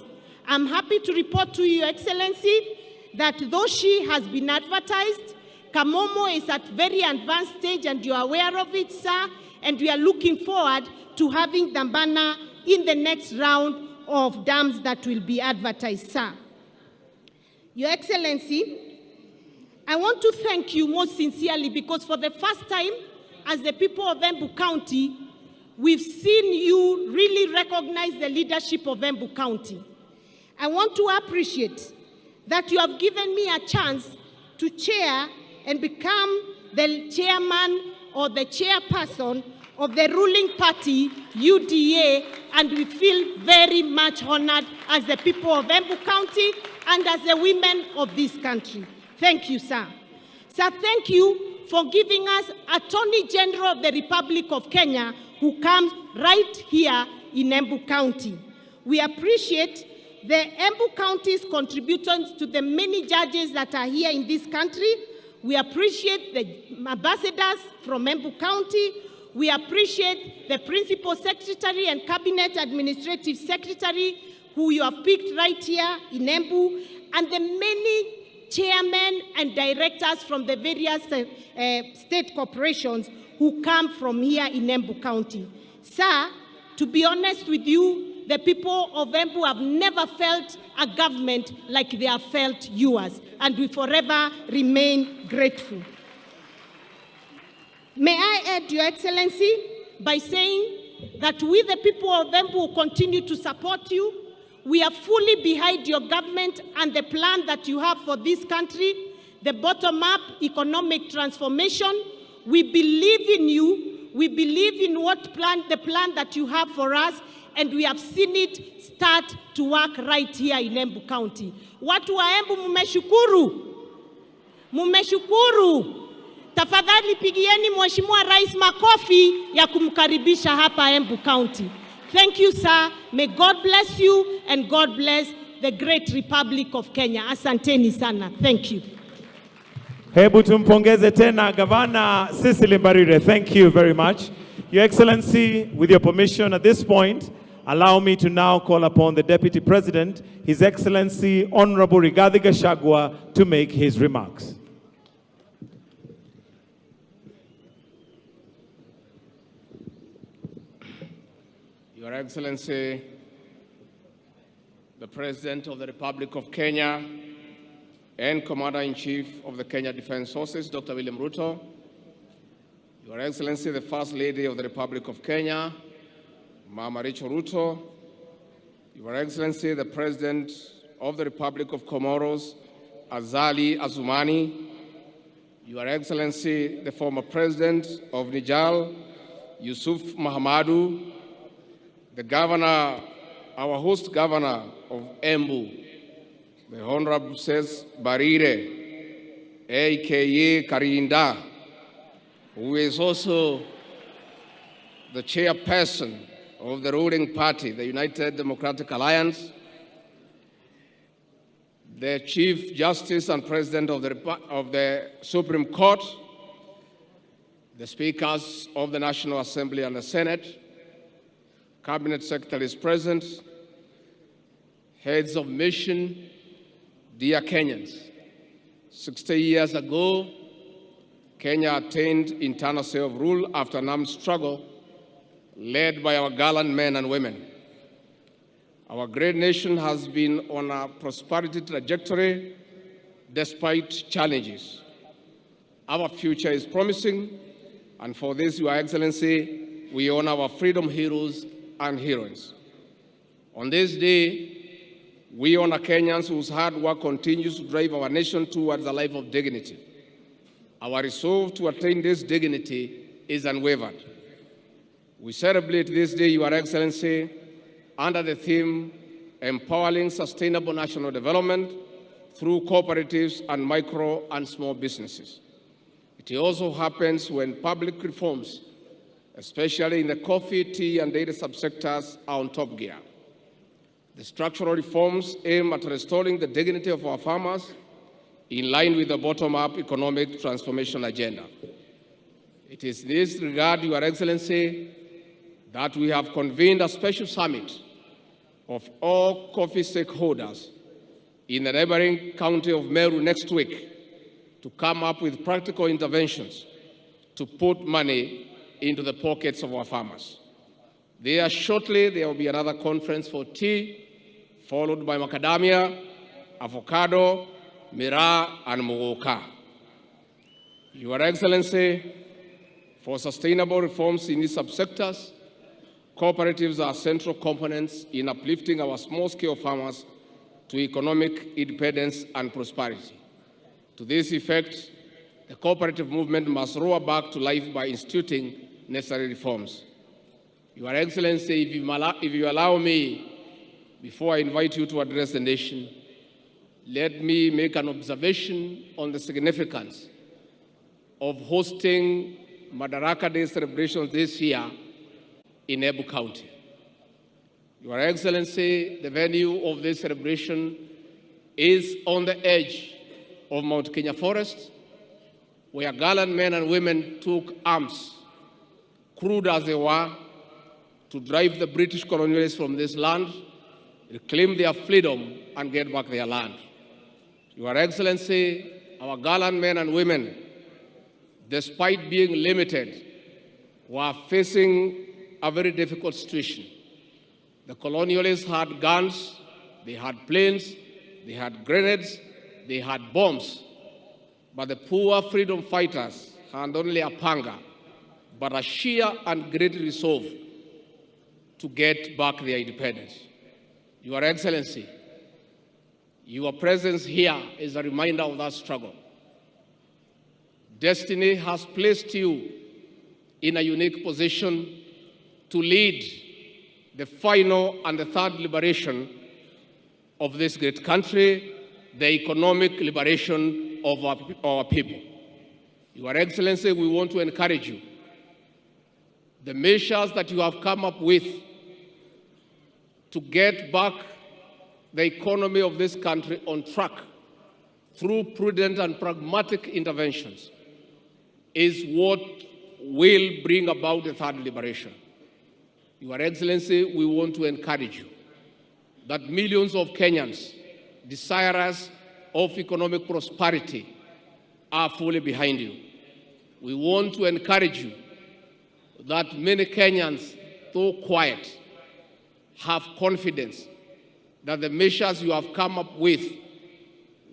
I'm happy to report to you, Your Excellency, that Doshi has been advertised. Kamomo is at very advanced stage, and you are aware of it, sir. And we are looking forward to having Dambana in the next round of dams that will be advertised, sir. Your Excellency, I want to thank you most sincerely because for the first time, as the people of Embu County, we've seen you really recognize the leadership of Embu County. I want to appreciate that you have given me a chance to chair and become the chairman or the chairperson of the ruling party, UDA, and we feel very much honored as the people of Embu County and as the women of this country. Thank you, sir. Sir, thank you for giving us Attorney General of the Republic of Kenya who comes right here in Embu County. We appreciate the Embu County's contributions to the many judges that are here in this country. We appreciate the ambassadors from Embu County. We appreciate the Principal Secretary and Cabinet Administrative Secretary who you have picked right here in Embu, and the many chairmen and directors from the various state corporations who come from here in Embu County. Sir, to be honest with you, the people of Embu have never felt a government like they have felt yours, and we forever remain grateful. May I add, Your Excellency, by saying that we, the people of Embu, will continue to support you. We are fully behind your government and the plan that you have for this country, the bottom-up economic transformation. We believe in you. We believe in the plan that you have for us, and we have seen it start to work right here in Embu County. Watu wa Embu mumeshukuru. Mumeshukuru. Tafadhali pigieni Mheshimiwa Rais makofi ya kumkaribisha hapa Embu County. Thank you, sir. May God bless you and God bless the great Republic of Kenya. Asanteni sana. Thank you. Hebu tumpongeze tena Gavana Cecily Mbarire. Thank you very much. Your Excellency, with your permission at this point, allow me to now call upon the Deputy President, His Excellency Honorable Rigathi Gachagua, to make his remarks. Your Excellency, the President of the Republic of Kenya and Commander-in-Chief of the Kenya Defense Forces, Dr. William Ruto, Your Excellency, the First Lady of the Republic of Kenya, Mama Rachel Ruto, Your Excellency, the President of the Republic of Comoros, Azali Azumani, Your Excellency, the former President of Niger, Yusuf Mahamadou, the Governor, our host Governor of Embu, the Honorable Ses Barire, a.k.a. Karinda, who is also the chairperson of the ruling party, the United Democratic Alliance, the Chief Justice and President of the Supreme Court, the Speakers of the National Assembly and the Senate, Cabinet Secretaries present, heads of mission, dear Kenyans. 60 years ago, Kenya attained internal self-rule after an armed struggle led by our gallant men and women. Our great nation has been on a prosperity trajectory despite challenges. Our future is promising, and for this, Your Excellency, we honor our freedom heroes and heroines. On this day, we honor Kenyans whose hard work continues to drive our nation towards a life of dignity. Our resolve to attain this dignity is unwavered. We celebrate this day, Your Excellency, under the theme, Empowering Sustainable National Development through Cooperatives and Micro and Small Businesses. It also happens when public reforms, especially in the coffee, tea, and dairy subsectors, are on top gear. The structural reforms aim at restoring the dignity of our farmers in line with the bottom-up economic transformation agenda. It is in this regard, Your Excellency, that we have convened a special summit of all coffee stakeholders in the neighboring county of Meru next week to come up with practical interventions to put money into the pockets of our farmers. There shortly, there will be another conference for tea, followed by macadamia, avocado, miraa, and muguka. Your Excellency, for sustainable reforms in these subsectors, cooperatives are central components in uplifting our small-scale farmers to economic independence and prosperity. To this effect, the cooperative movement must roar back to life by instituting necessary reforms. Your Excellency, if you allow me, before I invite you to address the nation, let me make an observation on the significance of hosting Madaraka Day celebrations this year in Embu County. Your Excellency, the venue of this celebration is on the edge of Mount Kenya Forest, where gallant men and women took arms, crude as they were, to drive the British colonialists from this land, reclaim their freedom, and get back their land. Your Excellency, our gallant men and women, despite being limited, were facing a very difficult situation. The colonialists had guns, they had planes, they had grenades, they had bombs, but the poor freedom fighters had only a panga, but a sheer and great resolve to get back their independence. Your Excellency, your presence here is a reminder of that struggle. Destiny has placed you in a unique position to lead the final and the third liberation of this great country, the economic liberation of our people. Your Excellency, we want to encourage you. The measures that you have come up with to get back the economy of this country on track through prudent and pragmatic interventions is what will bring about the third liberation. Your Excellency, we want to encourage you that millions of Kenyans desirous of economic prosperity are fully behind you. We want to encourage you that many Kenyans, though quiet, have confidence that the measures you have come up with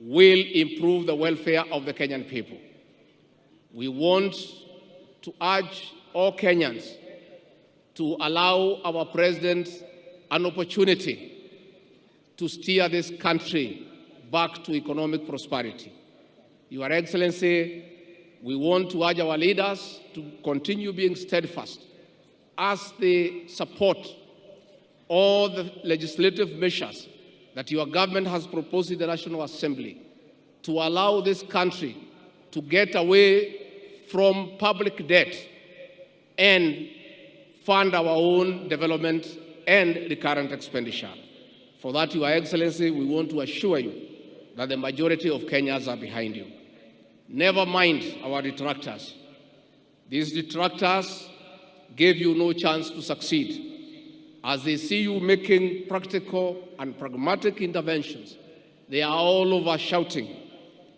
will improve the welfare of the Kenyan people. We want to urge all Kenyans to allow our president an opportunity to steer this country back to economic prosperity. Your Excellency, we want to urge our leaders to continue being steadfast as they support all the legislative measures that your government has proposed in the National Assembly to allow this country to get away from public debt and fund our own development and recurrent expenditure. For that, Your Excellency, we want to assure you that the majority of Kenyans are behind you. Never mind our detractors. These detractors gave you no chance to succeed. As they see you making practical and pragmatic interventions, they are all over shouting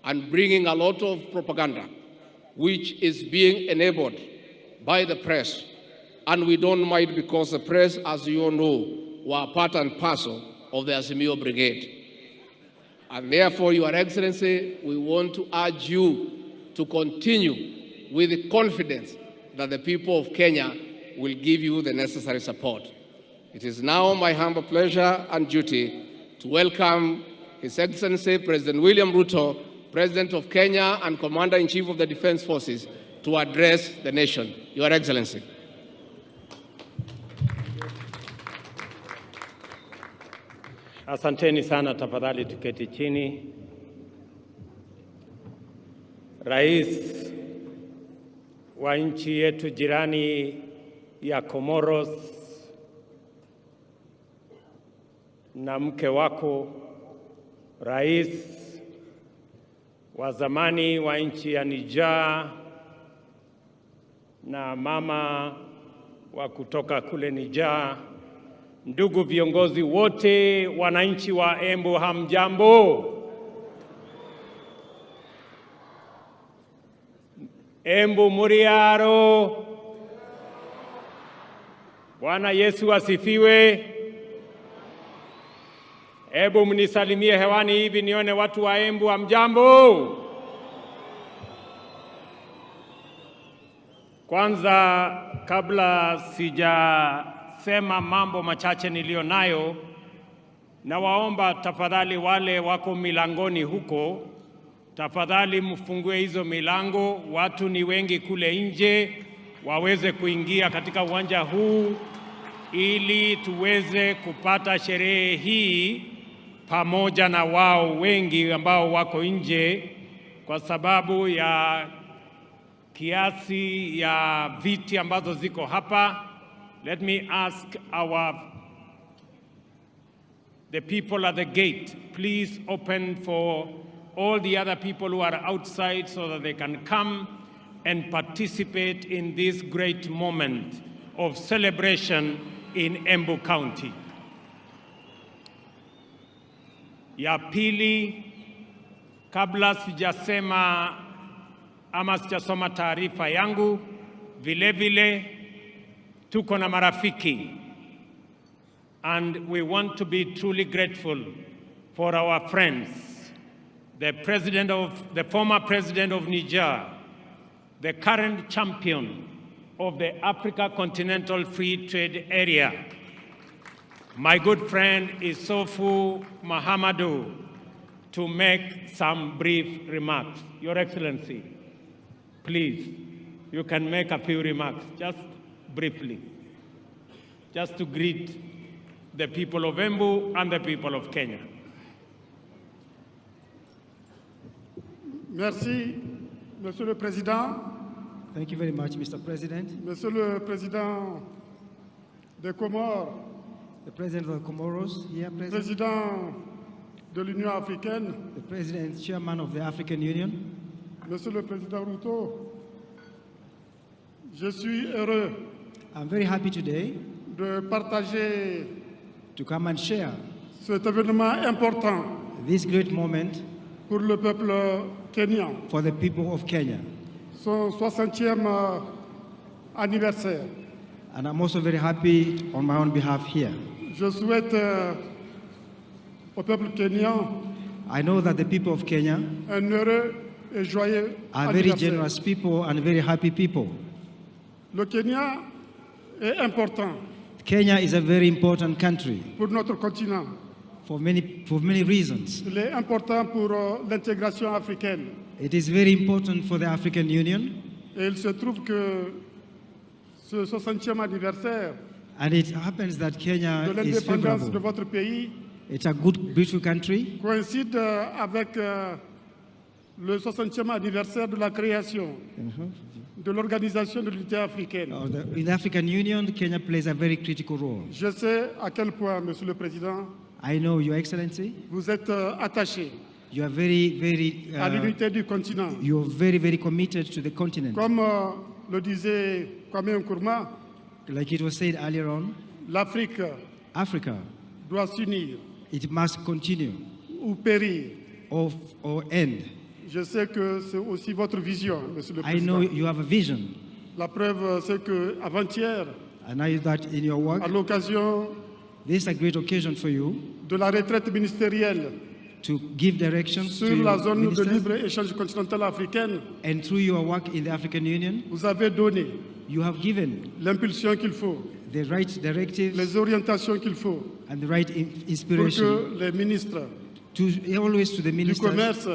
and bringing a lot of propaganda which is being enabled by the press. And we don't mind because the press, as you all know, were part and parcel of the Azimio Brigade. And therefore, Your Excellency, we want to urge you to continue with the confidence that the people of Kenya will give you the necessary support. It is now my humble pleasure and duty to welcome His Excellency President William Ruto, President of Kenya and Commander-in-Chief of the Defense Forces, to address the nation. Your Excellency. Asanteni sana, tafadhali tuketi chini. Rais wa nchi yetu jirani ya Comoros na mke wako, rais wa zamani wa nchi ya Niger na mama wa kutoka kule Niger, ndugu viongozi wote, wananchi wa Embu, hamjambo? Embu muriaro. Bwana Yesu asifiwe. Hebu mnisalimie hewani hivi nione watu wa Embu, hamjambo? Kwanza, kabla sijasema mambo machache niliyo nayo, na waomba tafadhali wale wako milangoni huko, tafadhali mfungue hizo milango, watu ni wengi kule nje, waweze kuingia katika uwanja huu ili tuweze kupata sherehe hii pamoja na wao wengi ambao wako nje kwa sababu ya kiasi ya viti ambazo ziko hapa. Let me ask the people at the gate, please open for all the other people who are outside so that they can come and participate in this great moment of celebration in Embu County. Ya pili, kabla sijasema ama sijasoma taarifa yangu, vile vile tuko na marafiki, and we want to be truly grateful for our friends, the former president of Niger, the current champion of the Africa Continental Free Trade Area, my good friend Isofu Mahamadou, to make some brief remarks. Your Excellency, please, you can make a few remarks, just briefly, just to greet the people of Embu and the people of Kenya. Merci, Monsieur le Président. Thank you very much, Mr. President. Monsieur le Président des Comores. The President of the Comoros, here present. Président de l'Union africaine. The President, Chairman of the African Union. Monsieur le Président Ruto, je suis heureux. I'm very happy today de partager to come and share cet événement important this great moment pour le peuple kenyan, for the people of Kenya. Son 60e anniversaire. And I'm also very happy on my own behalf here. Je souhaite au peuple kenyan, I know that the people of Kenya un heureux et joyeux are very generous people and very happy people. Le Kenya est important. Kenya is a very important country pour notre continent. For many reasons. Il est important pour l'intégration africaine. It is very important for the African Union. Et il se trouve que ce 60e anniversaire and it happens that Kenya de is l'indépendance favorable. de votre pays It's a good, beautiful country. Coïncide avec le 60e anniversaire de la création de l'Organisation de l'Unité africaine. In the African Union, Kenya plays a very critical role. Je sais à quel point, Monsieur le Président, I know, Your Excellency, vous êtes attaché you are very, à l'unité du continent. You are very committed to the continent. Comme le disait Kwame Nkrumah, like it was said earlier on, l'Afrique doit s'unir. It must continue ou périr. Or end. Je sais que c'est aussi votre vision, Monsieur le I Président. know you have a vision. La preuve, c'est qu'avant-hier, I know that in your work, à l'occasion this is a great occasion for you de la retraite ministérielle to give directions to sur la your zone de ministers, libre-échange continentale africaine, and through your work in the African Union, vous avez donné you have given l'impulsion qu'il faut, the right directives les orientations qu'il faut and the right pour inspiration que les ministres always to the du ministers. commerce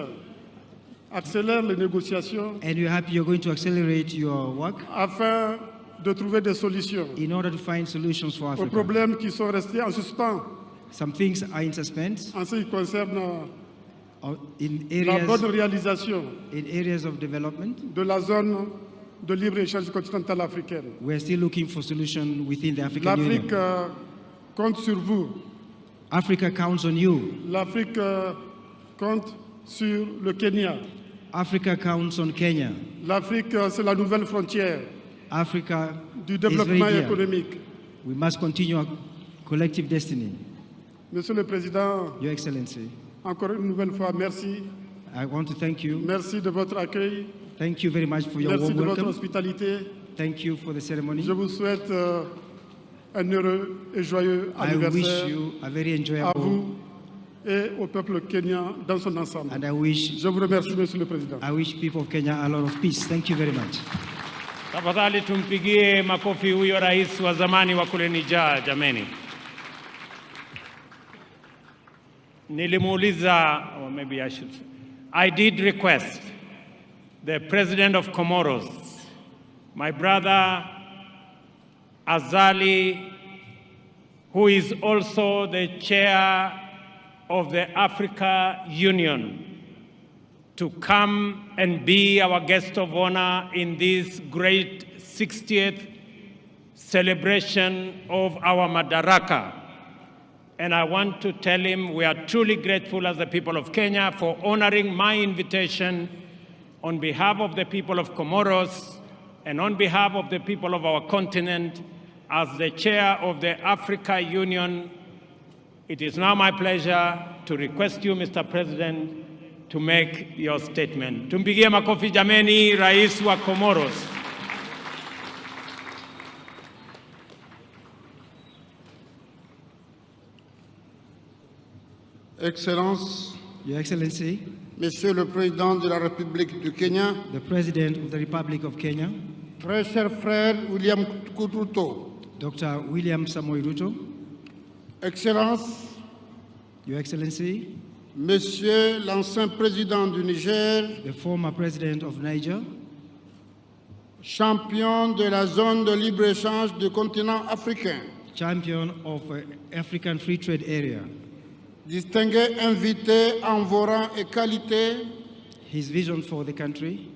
accélèrent les négociations And you're happy you're going to accelerate your work afin de trouver des solutions in order to find solutions for aux Africa. problèmes qui sont restés en suspens Some things are in suspense en ce qui concerne in la areas, bonne réalisation in areas of development. de la zone de libre-échange continentale africaine. We're still looking for solutions within the African L'Afrique Union. compte sur vous. Africa counts on you. L'Afrique compte sur le Kenya. Africa counts on Kenya. L'Afrique, c'est la nouvelle frontière Africa du is very développement dear. économique. We must continue our collective destiny. Monsieur le Président, Your Excellency, encore une nouvelle fois, merci. I want to thank you. Merci de votre accueil. Thank you very much for your Merci warm de votre welcome. hospitalité. Thank you for the ceremony. Je vous souhaite un heureux et joyeux I wish anniversaire you a very à enjoyable, vous et au peuple kenyan dans son ensemble. and I wish Je vous remercie, Monsieur le Président. I wish people of Kenya a lot of peace. Thank you very much. Tafadhali tumpigie makofi huyo rais wa zamani wa kule Niger, jameni. Nilimuuliza, or maybe I should, I did request the president of Comoros, my brother Azali, who is also the chair of the Africa Union, to come and be our guest of honor in this great 60th celebration of our Madaraka. And I want to tell him we are truly grateful as the people of Kenya for honoring my invitation on behalf of the people of Comoros and on behalf of the people of our continent. As the chair of the Africa Union, it is now my pleasure to request you, Mr. President, to make your statement. Tumpigie makofi jameni, rais wa Comoros. Excellences, Your Excellency, Monsieur le Président de la République du Kenya, the President of the Republic of Kenya, très cher frère William Ruto, Dr. William Samoei Ruto, Excellences, Your Excellency, Monsieur l'ancien président du Niger, the former President of Niger, champion de la zone de libre-échange du continent africain, champion of African Free Trade Area, distingué invité en vos rangs et qualités, his vision for the country,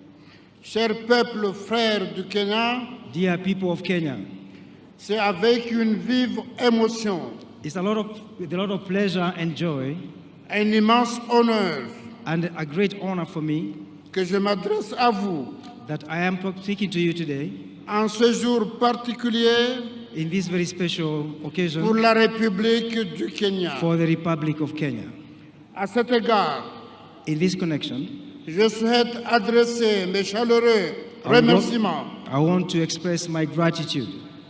cher peuple frère du Kenya, dear people of Kenya, c'est avec une vive émotion, it's with a lot of pleasure and joy, un immense honneur and a great honor for me que je m'adresse à vous that I am speaking to you today en ce jour particulier in this very special occasion pour la République du Kenya. for the Republic of Kenya. À cet égard, In this connection, je souhaite adresser mes chaleureux remerciements I want to express my gratitude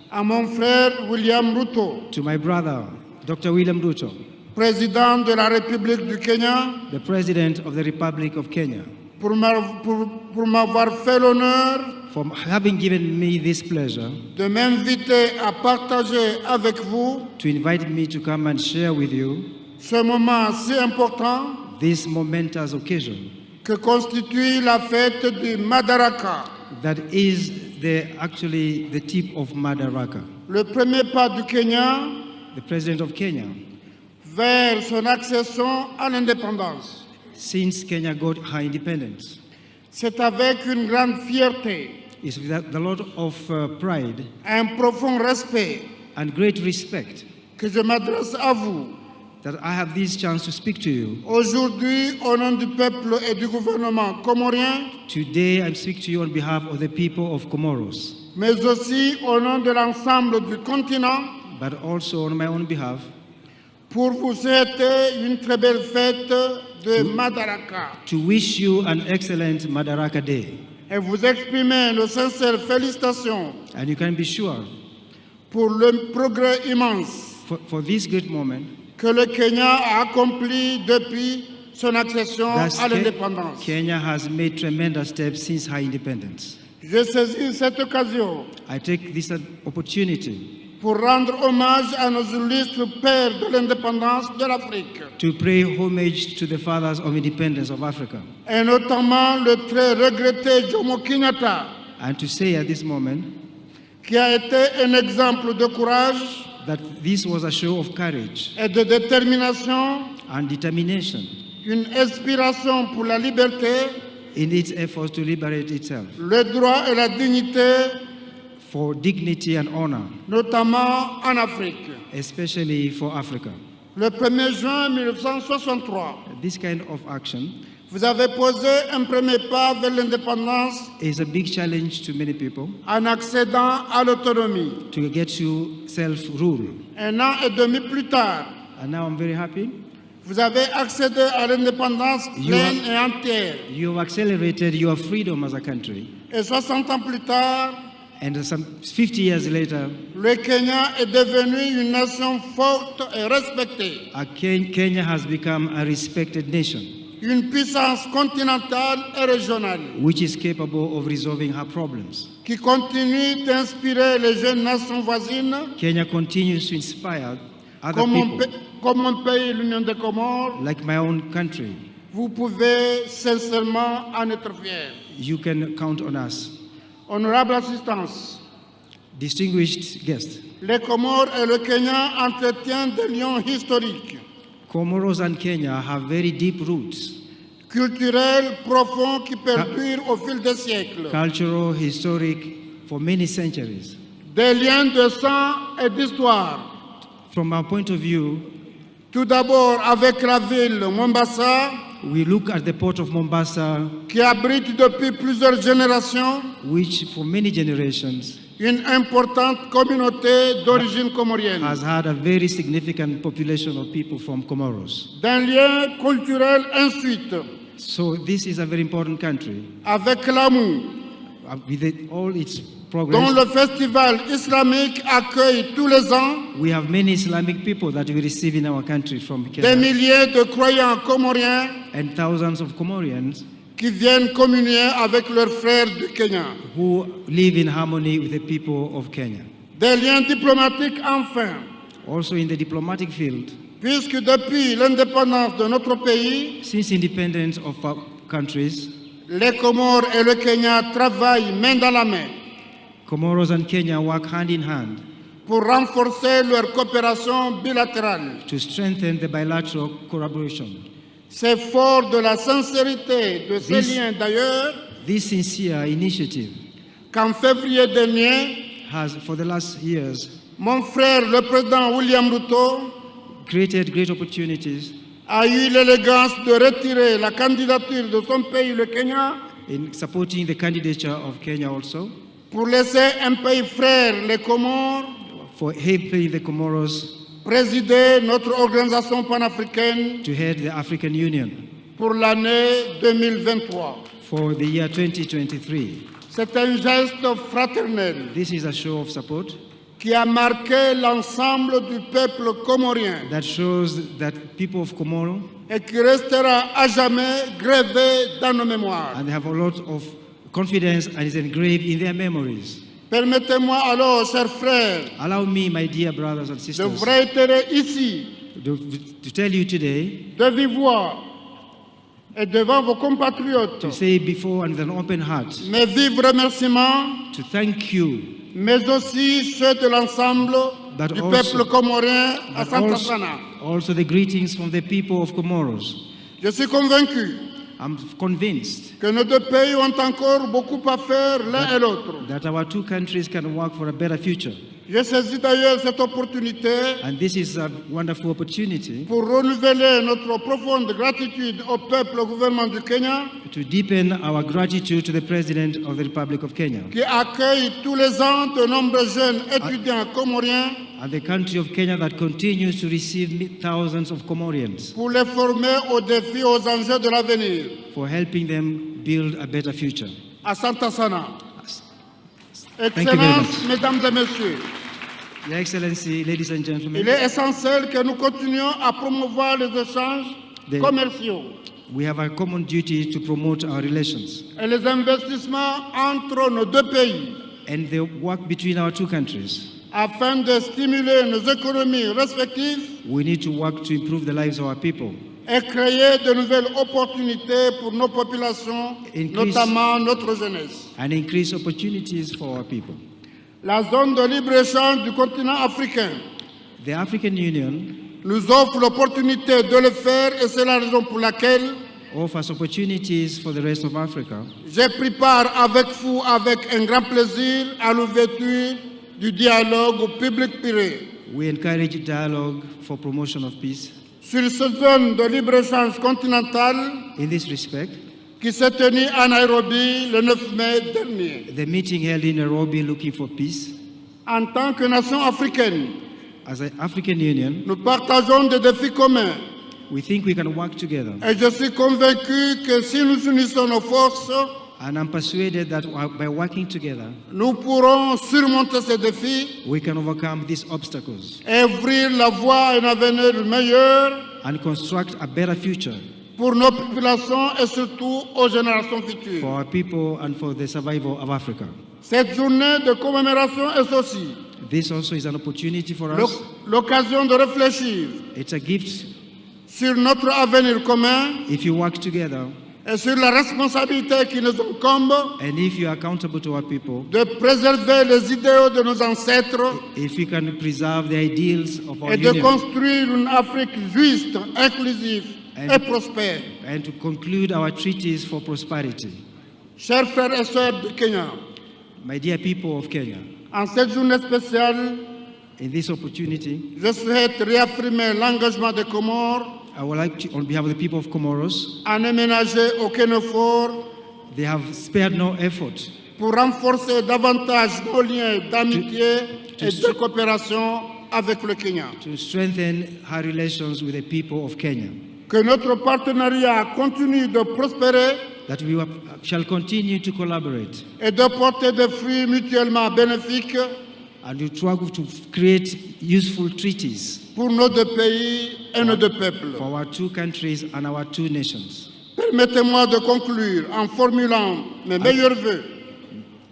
à mon frère William Ruto, to my brother, Dr. William Ruto, président de la République du Kenya, the President of the Republic of Kenya, pour m'avoir fait l'honneur for having given me this pleasure de m'inviter à partager avec vous to invite me to come and share with you ce moment si important this momentous occasion que constitue la fête du Madaraka, that is actually the tip of Madaraka, le premier pas du Kenya the President of Kenya, vers son accession à l'indépendance. since Kenya got her independence. C'est avec une grande fierté, It's with a lot of pride un profond respect and great respect que je m'adresse à vous that I have this chance to speak to you. aujourd'hui au nom du peuple et du gouvernement comorien, Today I speak to you on behalf of the people of Comoros, mais aussi au nom de l'ensemble du continent, but also on my own behalf pour vous souhaiter une très belle fête de Madaraka to wish you an excellent Madaraka Day. et vous exprimer nos sincères félicitations And you can be sure pour le progrès immense for this great moment que le Kenya a accompli depuis son accession that à l'indépendance. Kenya has made tremendous steps since her independence. Je saisis cette occasion I take this opportunity pour rendre hommage à nos illustres pères de l'indépendance de l'Afrique, to pay homage to the fathers of independence of Africa, et notamment le très regretté Jomo Kenyatta, and to say at this moment qui a été un exemple de courage that this was a show of courage et de détermination, and determination une inspiration pour la liberté, in its efforts to liberate itself, le droit et la dignité, for dignity and honor, notamment en Afrique. especially for Africa. Le 1er juin 1963, This kind of action vous avez posé un premier pas vers l'indépendance is a big challenge to many people en accédant à l'autonomie. to get to self-rule. Un an et demi plus tard, And now I'm very happy. vous avez accédé à l'indépendance pleine et entière. You have accelerated your freedom as a country. Et 60 ans plus tard, And some 50 years later, le Kenya est devenu une nation forte et respectée, Kenya has become a respected nation, une puissance continentale et régionale, which is capable of resolving her problems. qui continue d'inspirer les jeunes nations voisines, Kenya continues to inspire other comme mon people, pays, l'Union des Comores. like my own country. Vous pouvez sincèrement en être fiers. You can count on us. Honorable assistance, Distinguished guests, les Comores et le Kenya entretiennent des liens historiques, Comoros and Kenya have very deep roots, culturels profonds qui perdurent au fil des siècles, cultural, historic, for many centuries. des liens de sang et d'histoire. From our point of view, Tout d'abord avec la ville Mombasa, we look at the port of Mombasa, qui abrite depuis plusieurs générations which for many generations une importante communauté d'origine comorienne, has had a very significant population of people from Comoros. d'un lien culturel ensuite So this is a very important country avec l'Amour, with all its dont progress. le festival islamique accueille tous les ans We have many Islamic people that we receive in our country from des Kenya, milliers de croyants comoriens and thousands of Comorians qui viennent communier avec leurs frères du Kenya. who live in harmony with the people of Kenya. Des liens diplomatiques enfin, Also in the diplomatic field, puisque depuis l'indépendance de notre pays, since independence of our countries, les Comores et le Kenya travaillent main dans la main Comoros and Kenya work hand in hand pour renforcer leur coopération bilatérale. to strengthen the bilateral collaboration. C'est fort de la sincérité de ces liens d'ailleurs This sincere initiative qu'en février dernier, has, for the last years, mon frère, le président William Ruto, created great opportunities a eu l'élégance de retirer la candidature de son pays, le Kenya, in supporting the candidature of Kenya also, pour laisser un pays frère, les Comores, for helping the Comoros présider notre organisation panafricaine to head the African Union pour l'année 2023. for the year 2023. C'est un geste fraternel This is a show of support qui a marqué l'ensemble du peuple comorien that shows that people of Comoro, et qui restera à jamais gravé dans nos mémoires. and they have a lot of confidence and is engraved in their memories. Permettez-moi alors, chers frères, Allow me, my dear brothers and de sisters, vous réitérer ici, to tell you today, de vive voix et devant vos compatriotes, to say before and with an open heart, mes vifs remerciements, to thank you, mais aussi ceux de l'ensemble but du also- peuple comorien à but Santa also, Sana. also the greetings from the people of Comoros. Je suis convaincu I'm convinced que nos deux pays ont encore beaucoup à faire l'un et l'autre. that our two countries can work for a better future. J'ai saisi d'ailleurs cette opportunité And this is a wonderful opportunity pour renouveler notre profonde gratitude au peuple, au gouvernement du Kenya, to deepen our gratitude to the President of the Republic of Kenya qui accueille tous les ans de nombreux jeunes étudiants comoriens and the country of Kenya that continues to receive thousands of Comorians pour les former aux défis, aux enjeux de l'avenir. for helping them build a better future. Asante sana. Thank you very Excellences, much. Mesdames et Messieurs, Your Excellency, ladies and gentlemen, il est essentiel que nous continuions à promouvoir les échanges The- commerciaux we have a common duty to promote our relations et les investissements entre nos deux pays and the work between our two countries. afin de stimuler nos économies respectives We need to work to improve the lives of our people, et créer de nouvelles opportunités pour nos populations, notamment notre jeunesse. and increase opportunities for our people. La zone de libre-échange du continent africain The African Union nous offre l'opportunité de le faire et c'est la raison pour laquelle offers opportunities for the rest of Africa. j'ai pris part avec vous avec un grand plaisir à l'ouverture du dialogue public-privé We encourage dialogue for promotion of peace. sur cette zone de libre-échange continentale In this respect, qui s'est tenue à Nairobi le 9 mai dernier. the meeting held in Nairobi looking for peace. En tant que nation africaine, As an African Union, nous partageons des défis communs we think we can work together. et je suis convaincu que si nous unissons nos forces, And I'm persuaded that by working together, nous pourrons surmonter ces défis we can overcome these obstacles et ouvrir la voie à un avenir meilleur and construct a better future pour nos populations et surtout aux générations futures. for our people and for the survival of Africa. Cette journée de commémoration est aussi This also is an opportunity for us. l'occasion de réfléchir It's a gift sur notre avenir commun if you work together et sur la responsabilité qui nous incombe and if you are accountable to our people, de préserver les idéaux de nos ancêtres if we can preserve the ideals of our et de union construire une Afrique juste, inclusive et prospère. and to conclude our treaties for prosperity. Chers frères et sœurs du Kenya, My dear people of Kenya, en cette journée spéciale, in this opportunity, je souhaite réaffirmer l'engagement des Comores I would like to, on behalf of the people of Comoros, à ne ménager aucun effort they have spared no effort pour renforcer davantage nos liens d'amitié et de coopération avec le Kenya. to strengthen our relations with the people of Kenya, Que notre partenariat continue de prospérer that we shall continue to collaborate et de porter des fruits mutuellement bénéfiques and to try to create useful treaties pour nos deux pays et nos deux peuples. for our two countries and our two nations. Permettez-moi de conclure en formulant mes meilleurs vœux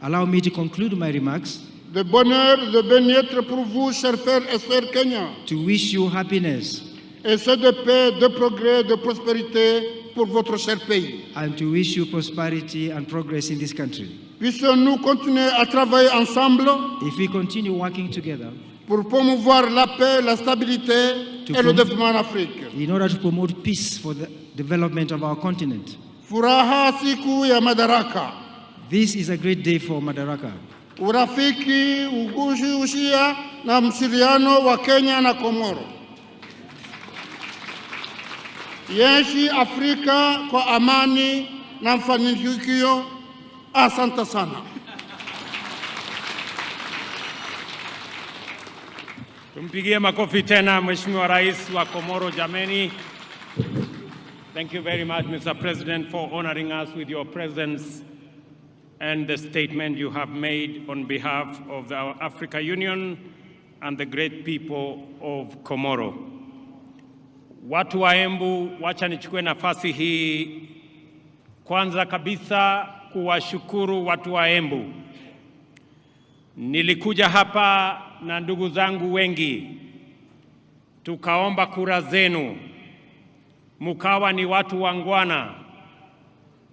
Allow me to conclude my remarks de bonheur et de bien-être pour vous, chers frères et sœurs kenyans, to wish you happiness et ceux de paix, de progrès, de prospérité pour votre cher pays. and to wish you prosperity and progress in this country. Puissions-nous continuer à travailler ensemble If we continue working together pour promouvoir la paix, la stabilité et le développement en Afrique. in order to promote peace for the development of our continent. Furaha siku ya Madaraka. This is a great day for Madaraka. Urafiki, ugushi, ushia na msiliano wa Kenya na Komoro. Yaishi Afrika kwa amani na mafanikio. Asante sana. Tumpigie makofi tena Mheshimiwa Rais wa Komoro jameni. Thank you very much, Mr. President, for honoring us with your presence and the statement you have made on behalf of the Africa Union and the great people of Komoro. Watu wa Embu, wacha nichukue nafasi hii kwanza kabisa kuwashukuru watu wa Embu. Nilikuja hapa na ndugu zangu wengi, tukaomba kura zenu, mukawa ni watu wangwana,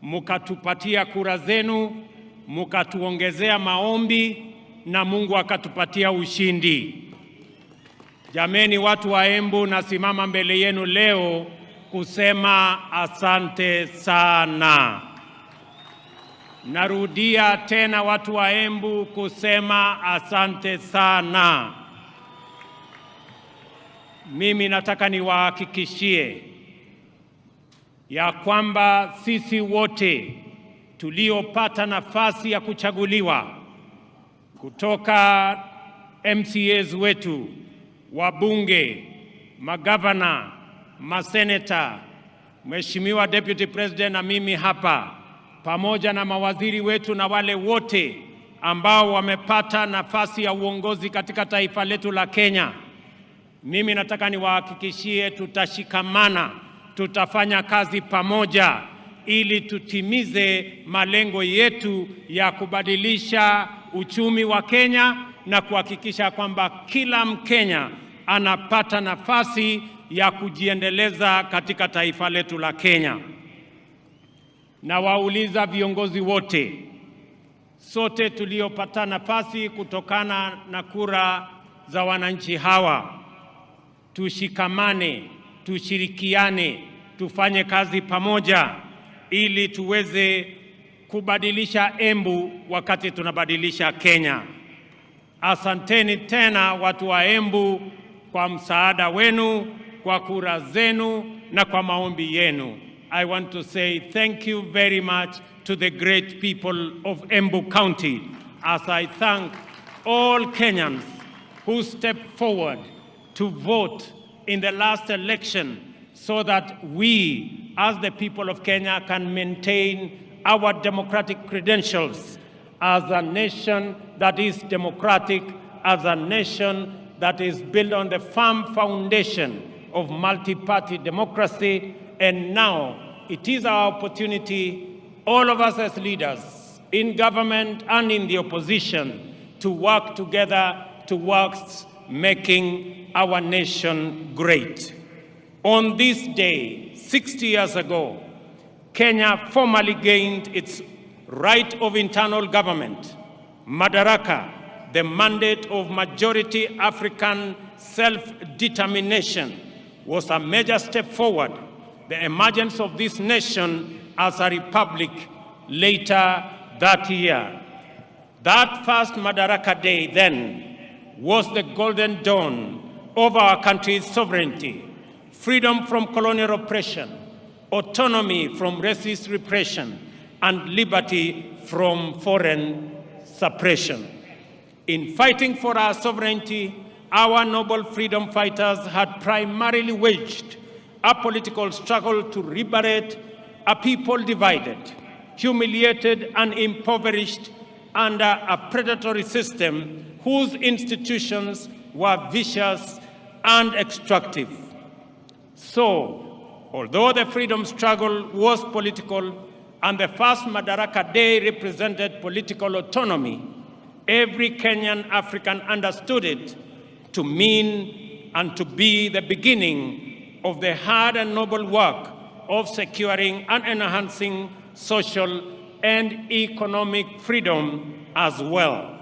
mukatupatia kura zenu, mukatuongezea maombi na Mungu akatupatia ushindi. Jameni watu wa Embu, nasimama mbele yenu leo kusema asante sana. Narudia tena watu wa Embu kusema asante sana. Mimi nataka niwahakikishie ya kwamba sisi wote tuliopata nafasi ya kuchaguliwa kutoka MCAs wetu, wabunge, magavana, maseneta, Mheshimiwa Deputy President na mimi hapa, pamoja na mawaziri wetu na wale wote ambao wamepata nafasi ya uongozi katika taifa letu la Kenya, mimi nataka niwahakikishie tutashikamana, tutafanya kazi pamoja ili tutimize malengo yetu ya kubadilisha uchumi wa Kenya na kuhakikisha kwamba kila Mkenya anapata nafasi ya kujiendeleza katika taifa letu la Kenya. Na wauliza viongozi wote, sote tuliopata nafasi kutokana na kura za wananchi hawa, tushikamane, tushirikiane, tufanye kazi pamoja ili tuweze kubadilisha Embu wakati tunabadilisha Kenya. Asanteni tena watu wa Embu kwa msaada wenu, kwa kura zenu na kwa maombi yenu. I want to say thank you very much to the great people of Embu County, as I thank all Kenyans who stepped forward to vote in the last election so that we, as the people of Kenya, can maintain our democratic credentials as a nation that is democratic, as a nation that is built on the firm foundation of multi-party democracy. And now it is our opportunity, all of us as leaders in government and in the opposition, to work together towards making our nation great. On this day, 60 years ago, Kenya formally gained its right of internal government. Madaraka, the mandate of majority African self-determination, was a major step forward. The emergence of this nation as a republic later that year. That first Madaraka Day then was the golden dawn of our country's sovereignty, freedom from colonial oppression, autonomy from racist repression, and liberty from foreign suppression. In fighting for our sovereignty, our noble freedom fighters had primarily waged a political struggle to liberate a people divided, humiliated, and impoverished under a predatory system whose institutions were vicious and extractive. So, although the freedom struggle was political and the first Madaraka Day represented political autonomy, every Kenyan African understood it to mean and to be the beginning of the hard and noble work of securing and enhancing social and economic freedom as well.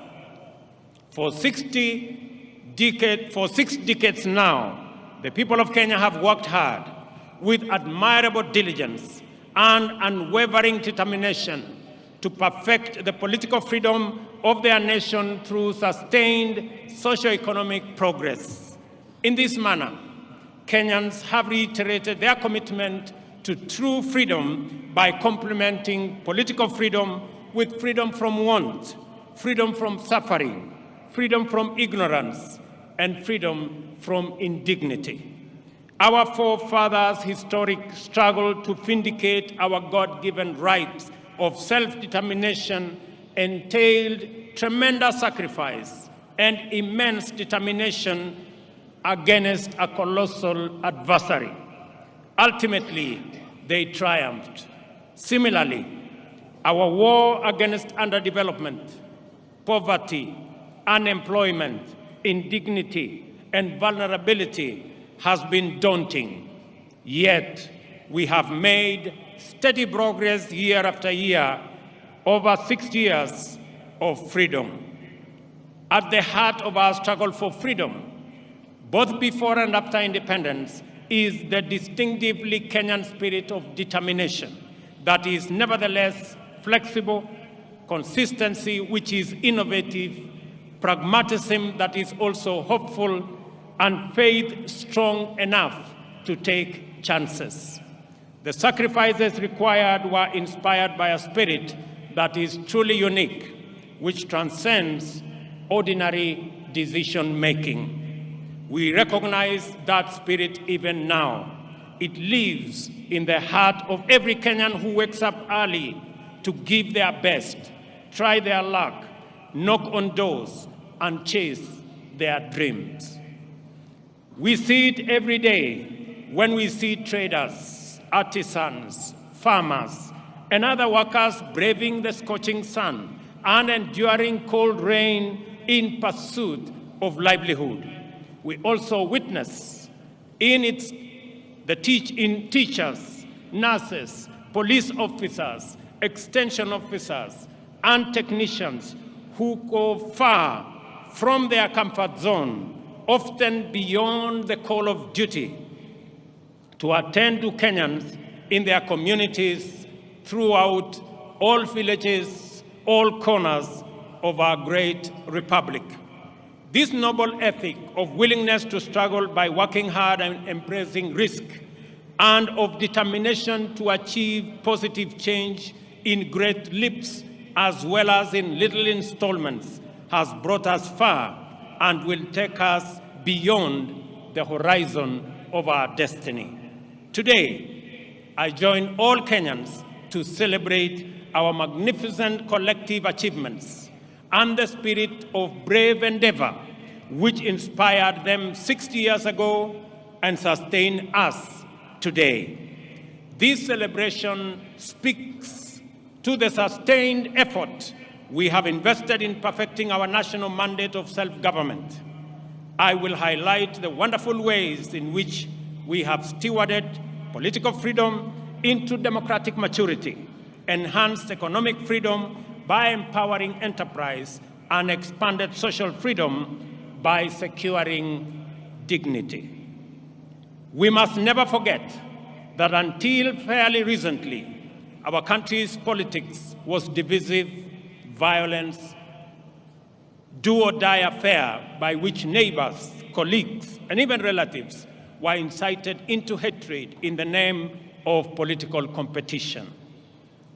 For 6 decades now, the people of Kenya have worked hard with admirable diligence and unwavering determination to perfect the political freedom of their nation through sustained socio-economic progress. In this manner, Kenyans have reiterated their commitment to true freedom by complementing political freedom with freedom from want, freedom from suffering, freedom from ignorance, and freedom from indignity. Our forefathers' historic struggle to vindicate our God-given rights of self-determination entailed tremendous sacrifice and immense determination against a colossal adversary. Ultimately, they triumphed. Similarly, our war against underdevelopment, poverty, unemployment, indignity, and vulnerability has been daunting. Yet, we have made steady progress year after year over 6 years of freedom. At the heart of our struggle for freedom, both before and after independence, is the distinctively Kenyan spirit of determination that is nevertheless flexible, consistency which is innovative, pragmatism that is also hopeful, and faith strong enough to take chances. The sacrifices required were inspired by a spirit that is truly unique, which transcends ordinary decision-making. We recognize that spirit even now. It lives in the heart of every Kenyan who wakes up early to give their best, try their luck, knock on doors, and chase their dreams. We see it every day when we see traders, artisans, farmers, and other workers braving the scorching sun and enduring cold rain in pursuit of livelihood. We also witness in teachers, nurses, police officers, extension officers, and technicians who go far from their comfort zone, often beyond the call of duty, to attend to Kenyans in their communities throughout all villages, all corners of our great republic. This noble ethic of willingness to struggle by working hard and embracing risk, and of determination to achieve positive change in great leaps as well as in little installments, has brought us far and will take us beyond the horizon of our destiny. Today, I join all Kenyans to celebrate our magnificent collective achievements and the spirit of brave endeavor which inspired them 60 years ago and sustain us today. This celebration speaks to the sustained effort we have invested in perfecting our national mandate of self-government. I will highlight the wonderful ways in which we have stewarded political freedom into democratic maturity, enhanced economic freedom by empowering enterprise, and expanded social freedom by securing dignity. We must never forget that until fairly recently, our country's politics was divisive, violence, do-or-die affair by which neighbors, colleagues, and even relatives were incited into hatred in the name of political competition.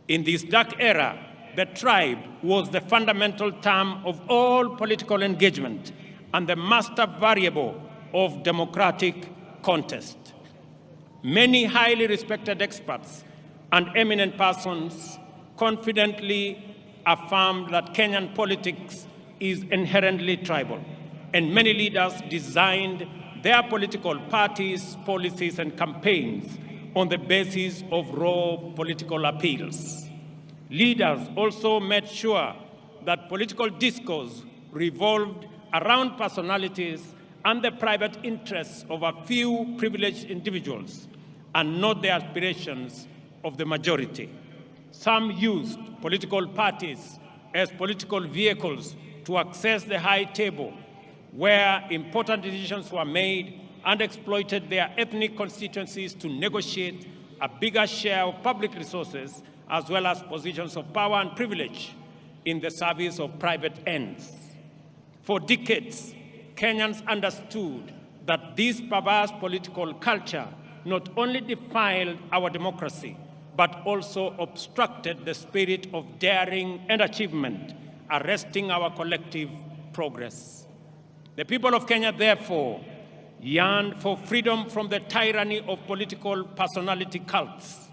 In this dark era, the tribe was the fundamental term of all political engagement and the master variable of democratic contest. Many highly respected experts and eminent persons confidently affirmed that Kenyan politics is inherently tribal, and many leaders designed their political parties, policies, and campaigns on the basis of raw political appeals. Leaders also made sure that political discourse revolved around personalities and the private interests of a few privileged individuals, and not the aspirations of the majority. Some used political parties as political vehicles to access the high table where important decisions were made, and exploited their ethnic constituencies to negotiate a bigger share of public resources as well as positions of power and privilege in the service of private ends. For decades, Kenyans understood that this perverse political culture not only defiled our democracy, but also obstructed the spirit of daring and achievement, arresting our collective progress. The people of Kenya, therefore, yearned for freedom from the tyranny of political personality cults,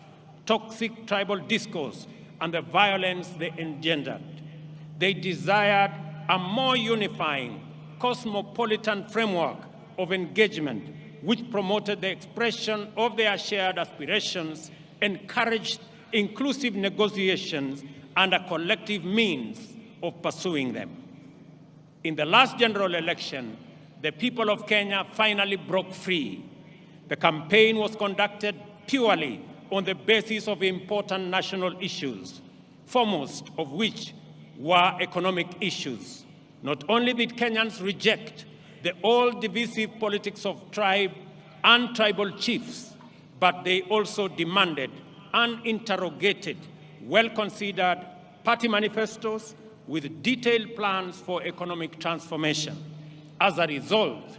toxic tribal discourse, and the violence they engendered. They desired a more unifying, cosmopolitan framework of engagement which promoted the expression of their shared aspirations, encouraged inclusive negotiations, and a collective means of pursuing them. In the last general election, the people of Kenya finally broke free. The campaign was conducted purely on the basis of important national issues, foremost of which were economic issues. Not only did Kenyans reject the old divisive politics of tribe, and tribal chiefs, but they also demanded uninterrogated, well-considered party manifestos with detailed plans for economic transformation. As a result,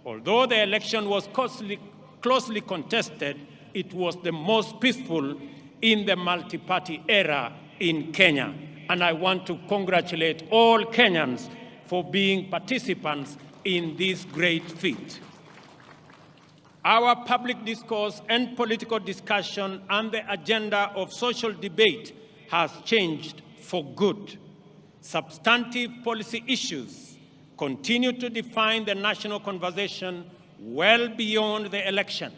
although the election was closely contested, it was the most peaceful in the multi-party era in Kenya. And I want to congratulate all Kenyans for being participants in this great feat. Our public discourse and political discussion and the agenda of social debate has changed for good. Substantive policy issues continue to define the national conversation well beyond the election.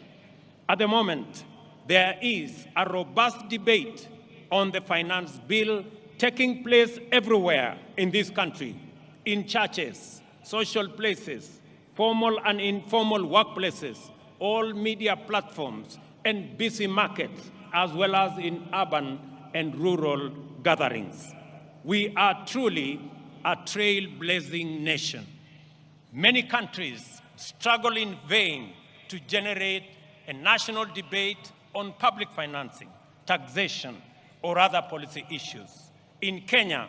At the moment, there is a robust debate on the finance bill taking place everywhere in this country, in churches, social places, formal and informal workplaces, all media platforms, and busy markets, as well as in urban and rural gatherings. We are truly a trailblazing nation. Many countries struggle in vain to generate a national debate on public financing, taxation, or other policy issues. In Kenya,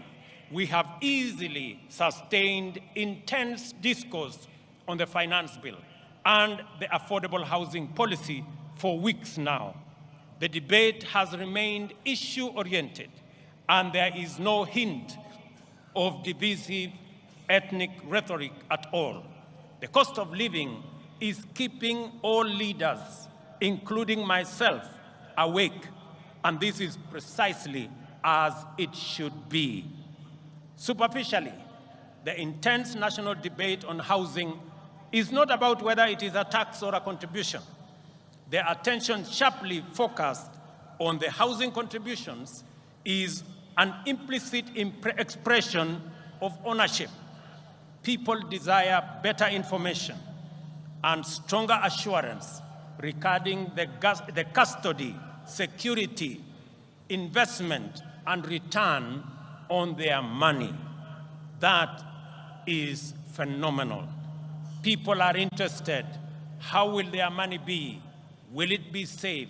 we have easily sustained intense discourse on the finance bill and the affordable housing policy for weeks now. The debate has remained issue-oriented, and there is no hint of divisive ethnic rhetoric at all. The cost of living is keeping all leaders, including myself, awake, and this is precisely as it should be. Superficially, the intense national debate on housing is not about whether it is a tax or a contribution. The attention sharply focused on the housing contributions is an implicit expression of ownership. People desire better information and stronger assurance regarding the custody, security, investment, and return on their money. That is phenomenal. People are interested. How will their money be? Will it be safe?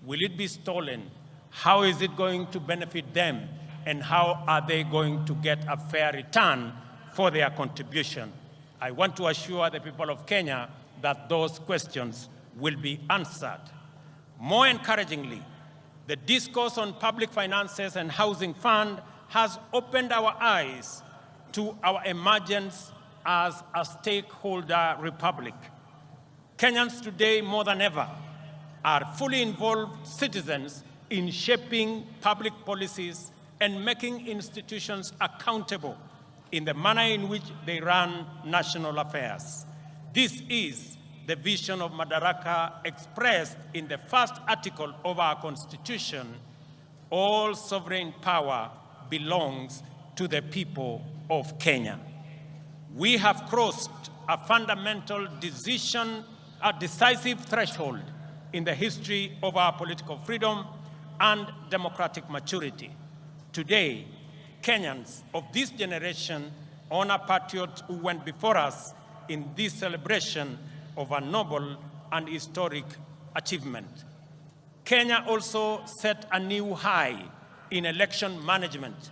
Will it be stolen? How is it going to benefit them? And how are they going to get a fair return for their contribution? I want to assure the people of Kenya that those questions will be answered. More encouragingly, the discourse on public finances and housing fund has opened our eyes to our emergence as a stakeholder republic. Kenyans today, more than ever, are fully involved citizens in shaping public policies and making institutions accountable in the manner in which they run national affairs. This is the vision of Madaraka expressed in the first article of our Constitution: all sovereign power belongs to the people of Kenya. We have crossed a fundamental decisive threshold in the history of our political freedom and democratic maturity. Today, Kenyans of this generation honor patriots who went before us in this celebration of a noble and historic achievement. Kenya also set a new high in election management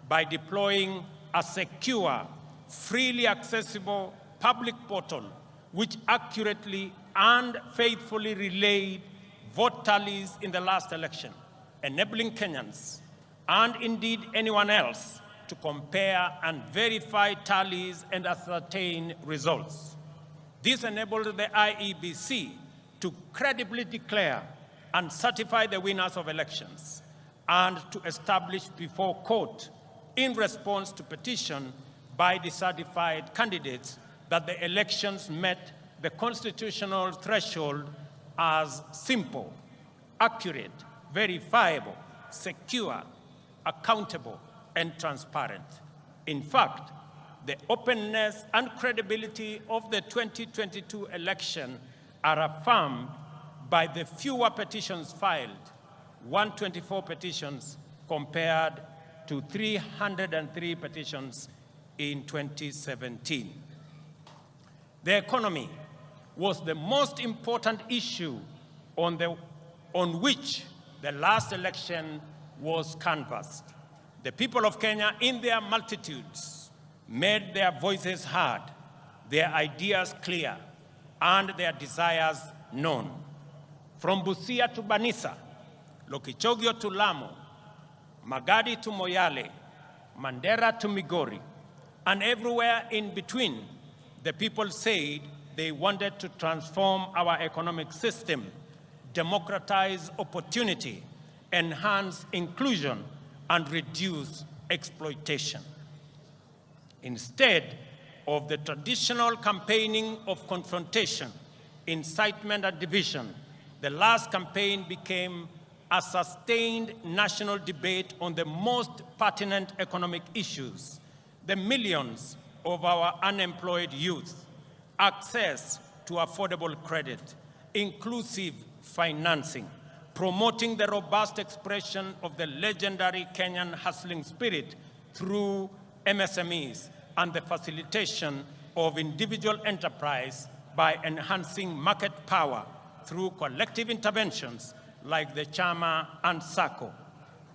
by deploying a secure, freely accessible public portal which accurately and faithfully relayed vote tallies in the last election, enabling Kenyans, and indeed anyone else, to compare and verify tallies and ascertain results. This enabled the IEBC to credibly declare and certify the winners of elections and to establish before court, in response to petition by the certified candidates, that the elections met the constitutional threshold as simple, accurate, verifiable, secure, accountable, and transparent. In fact, the openness and credibility of the 2022 election are affirmed by the fewer petitions filed, 124 petitions compared to 303 petitions in 2017. The economy was the most important issue on which the last election was canvassed. The people of Kenya, in their multitudes, made their voices heard, their ideas clear, and their desires known. From Busia to Banisa, Lokichogio to Lamu, Magadi to Moyale, Mandera to Migori, and everywhere in between, the people said they wanted to transform our economic system, democratize opportunity, enhance inclusion, and reduce exploitation. Instead of the traditional campaigning of confrontation, incitement, and division, the last campaign became a sustained national debate on the most pertinent economic issues: the millions of our unemployed youth, access to affordable credit, inclusive financing, promoting the robust expression of the legendary Kenyan hustling spirit through MSMEs, and the facilitation of individual enterprise by enhancing market power through collective interventions like the Chama and SACCO.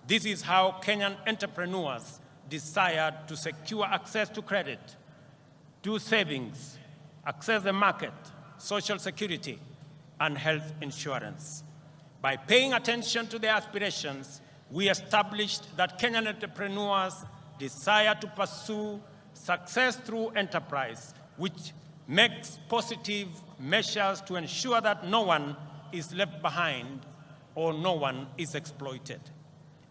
This is how Kenyan entrepreneurs desired to secure access to credit, do savings, access the market, social security, and health insurance. By paying attention to their aspirations, we established that Kenyan entrepreneurs desire to pursue success through enterprise, which makes positive measures to ensure that no one is left behind or no one is exploited.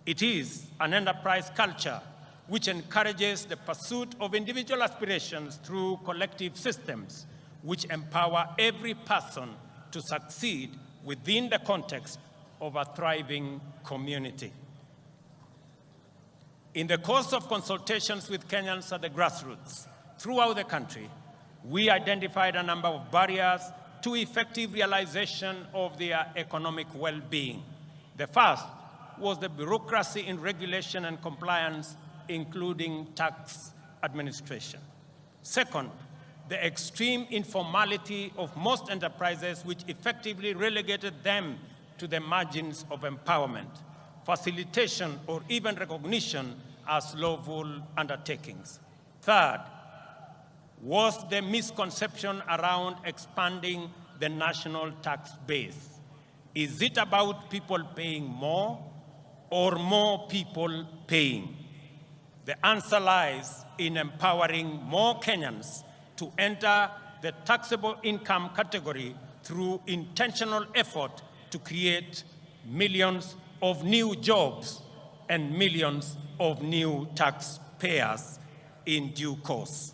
It is an enterprise culture which encourages the pursuit of individual aspirations through collective systems, which empower every person to succeed within the context of a thriving community. In the course of consultations with Kenyans at the grassroots throughout the country, we identified a number of barriers to effective realization of their economic well-being. The first was the bureaucracy in regulation and compliance, including tax administration. Second, the extreme informality of most enterprises, which effectively relegated them to the margins of empowerment, facilitation, or even recognition as lawful undertakings. Third was the misconception around expanding the national tax base. Is it about people paying more or more people paying? The answer lies in empowering more Kenyans to enter the taxable income category through intentional effort to create millions of new jobs and millions of new taxpayers in due course.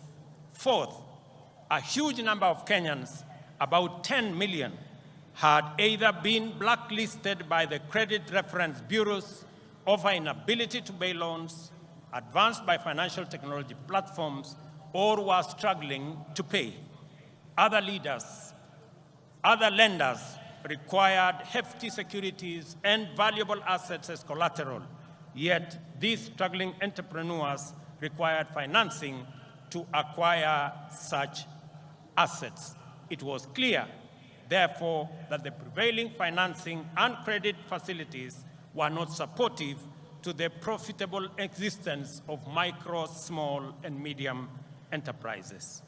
Fourth, a huge number of Kenyans, about 10 million, had either been blacklisted by the credit reference bureaus, of an inability to pay loans, advanced by financial technology platforms, or were struggling to pay. Other lenders required hefty securities and valuable assets as collateral, yet these struggling entrepreneurs required financing to acquire such assets. It was clear, therefore, that the prevailing financing and credit facilities were not supportive to the profitable existence of micro, small, and medium enterprises.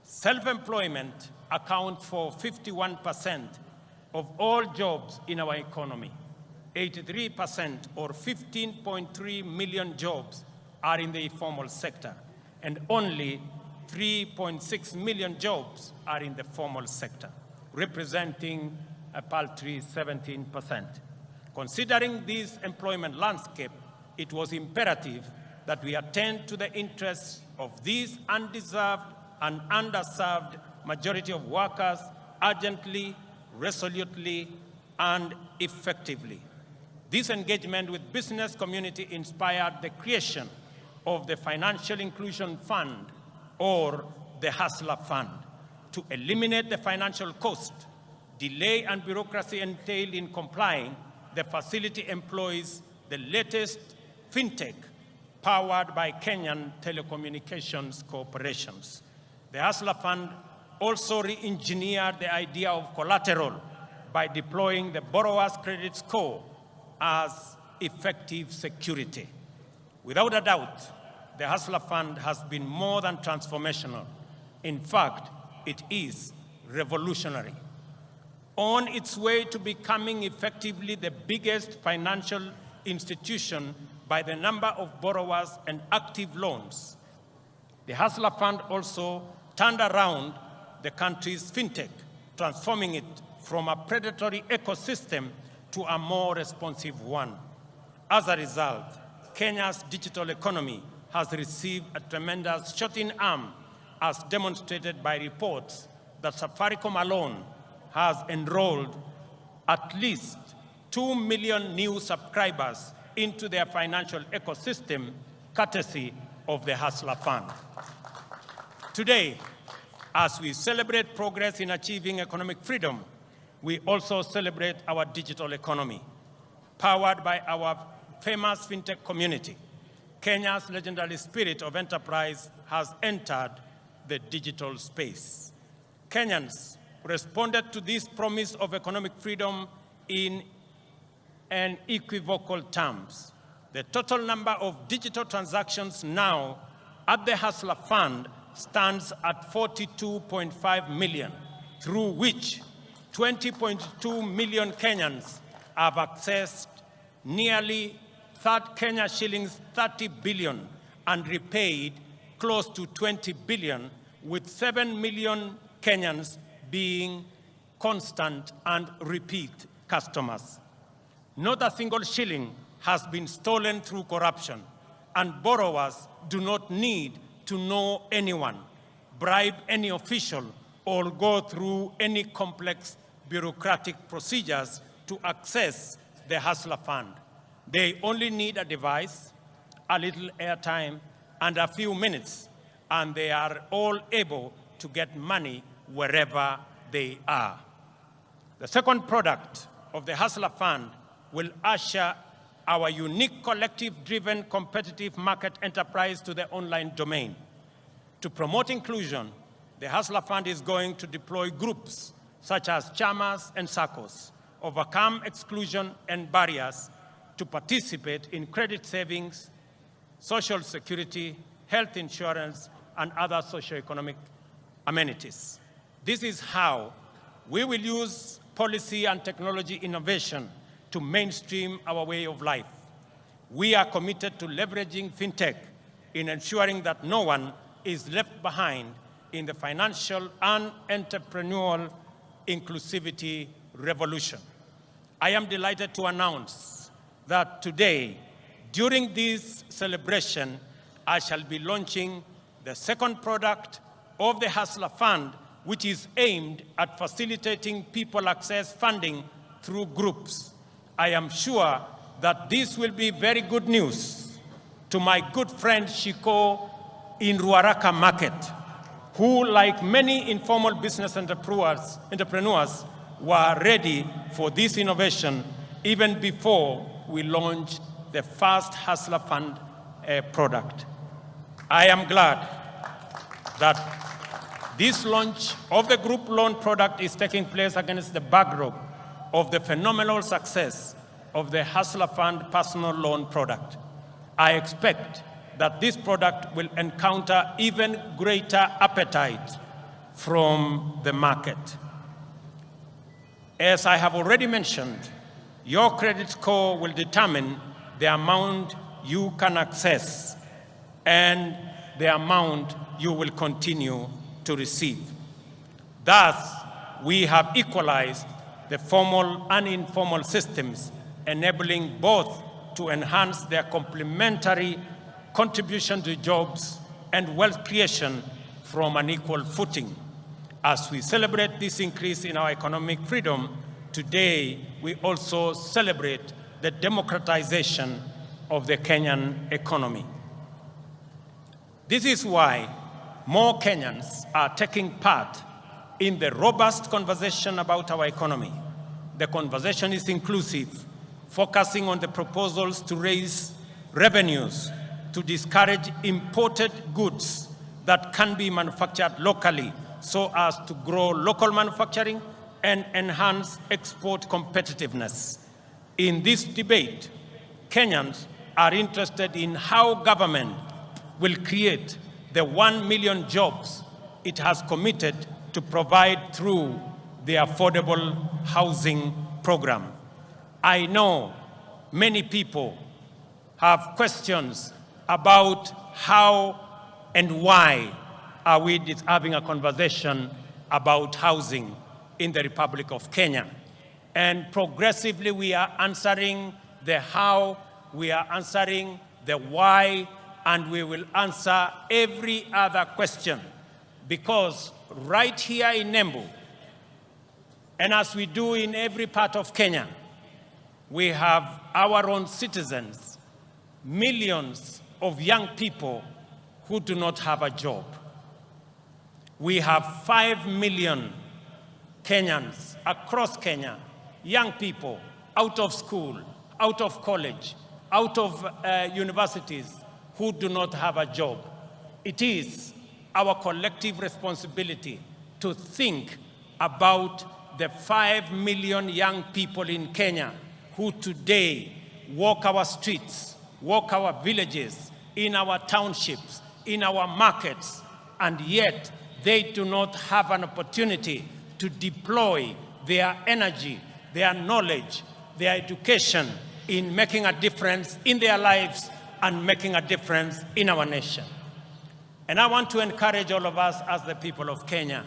Self-employment accounts for 51% of all jobs in our economy. 83% or 15.3 million jobs are in the informal sector, and only 3.6 million jobs are in the formal sector, representing a paltry 17%. Considering this employment landscape, it was imperative that we attend to the interests of these undeserved and underserved majority of workers urgently, resolutely, and effectively. This engagement with business community inspired the creation of the Financial Inclusion Fund, or the Hustler Fund, to eliminate the financial cost, delay, and bureaucracy entailed in complying. The facility employs the latest fintech powered by Kenyan telecommunications corporations. The Hustler Fund also re-engineered the idea of collateral by deploying the borrower's credit score as effective security. Without a doubt, the Hustler Fund has been more than transformational. In fact, it is revolutionary. On its way to becoming effectively the biggest financial institution by the number of borrowers and active loans, the Hustler Fund also turned around the country's fintech, transforming it from a predatory ecosystem to a more responsive one. As a result, Kenya's digital economy has received a tremendous shot in arm, as demonstrated by reports that Safaricom alone has enrolled at least 2 million new subscribers into their financial ecosystem, courtesy of the Hustler Fund. Today, as we celebrate progress in achieving economic freedom, we also celebrate our digital economy. Powered by our famous fintech community, Kenya's legendary spirit of enterprise has entered the digital space. Kenyans responded to this promise of economic freedom in unequivocal terms. The total number of digital transactions now at the Hustler Fund stands at 42.5 million, through which 20.2 million Kenyans have accessed nearly Kenya shillings 30 billion and repaid close to 20 billion, with 7 million Kenyans being constant and repeat customers. Not a single shilling has been stolen through corruption, and borrowers do not need to know anyone, bribe any official, or go through any complex bureaucratic procedures to access the Hustler Fund. They only need a device, a little airtime, and a few minutes, and they are all able to get money wherever they are. The second product of the Hustler Fund will usher our unique collective-driven competitive market enterprise to the online domain. To promote inclusion, the Hustler Fund is going to deploy groups such as chamas and SACCOs, overcome exclusion and barriers to participate in credit savings, social security, health insurance, and other socioeconomic amenities. This is how we will use policy and technology innovation to mainstream our way of life. We are committed to leveraging fintech in ensuring that no one is left behind in the financial and entrepreneurial inclusivity revolution. I am delighted to announce that today, during this celebration, I shall be launching the second product of the Hustler Fund, which is aimed at facilitating people access funding through groups. I am sure that this will be very good news to my good friend Shiko in Ruaraka Market, who, like many informal business entrepreneurs, were ready for this innovation even before we launched the first Hustler Fund product. I am glad that this launch of the group loan product is taking place against the backdrop of the phenomenal success of the Hustler Fund personal loan product. I expect that this product will encounter even greater appetite from the market. As I have already mentioned, your credit score will determine the amount you can access and the amount you will continue to receive. Thus, we have equalized the formal and informal systems, enabling both to enhance their complementary contribution to jobs and wealth creation from an equal footing. As we celebrate this increase in our economic freedom, today we also celebrate the democratization of the Kenyan economy. This is why more Kenyans are taking part in the robust conversation about our economy. The conversation is inclusive, focusing on the proposals to raise revenues, to discourage imported goods that can be manufactured locally, so as to grow local manufacturing and enhance export competitiveness. In this debate, Kenyans are interested in how government will create the 1 million jobs it has committed to provide through the affordable housing program. I know many people have questions about how and why are we having a conversation about housing in the Republic of Kenya. And progressively we are answering the how, we are answering the why, and we will answer every other question. Because right here in Embu, and as we do in every part of Kenya, we have our own citizens, millions of young people who do not have a job. We have 5 million Kenyans across Kenya, young people out of school, out of college, out of universities who do not have a job. It is our collective responsibility to think about the 5 million young people in Kenya who today walk our streets, walk our villages, in our townships, in our markets, and yet they do not have an opportunity to deploy their energy, their knowledge, their education in making a difference in their lives and making a difference in our nation. And I want to encourage all of us as the people of Kenya,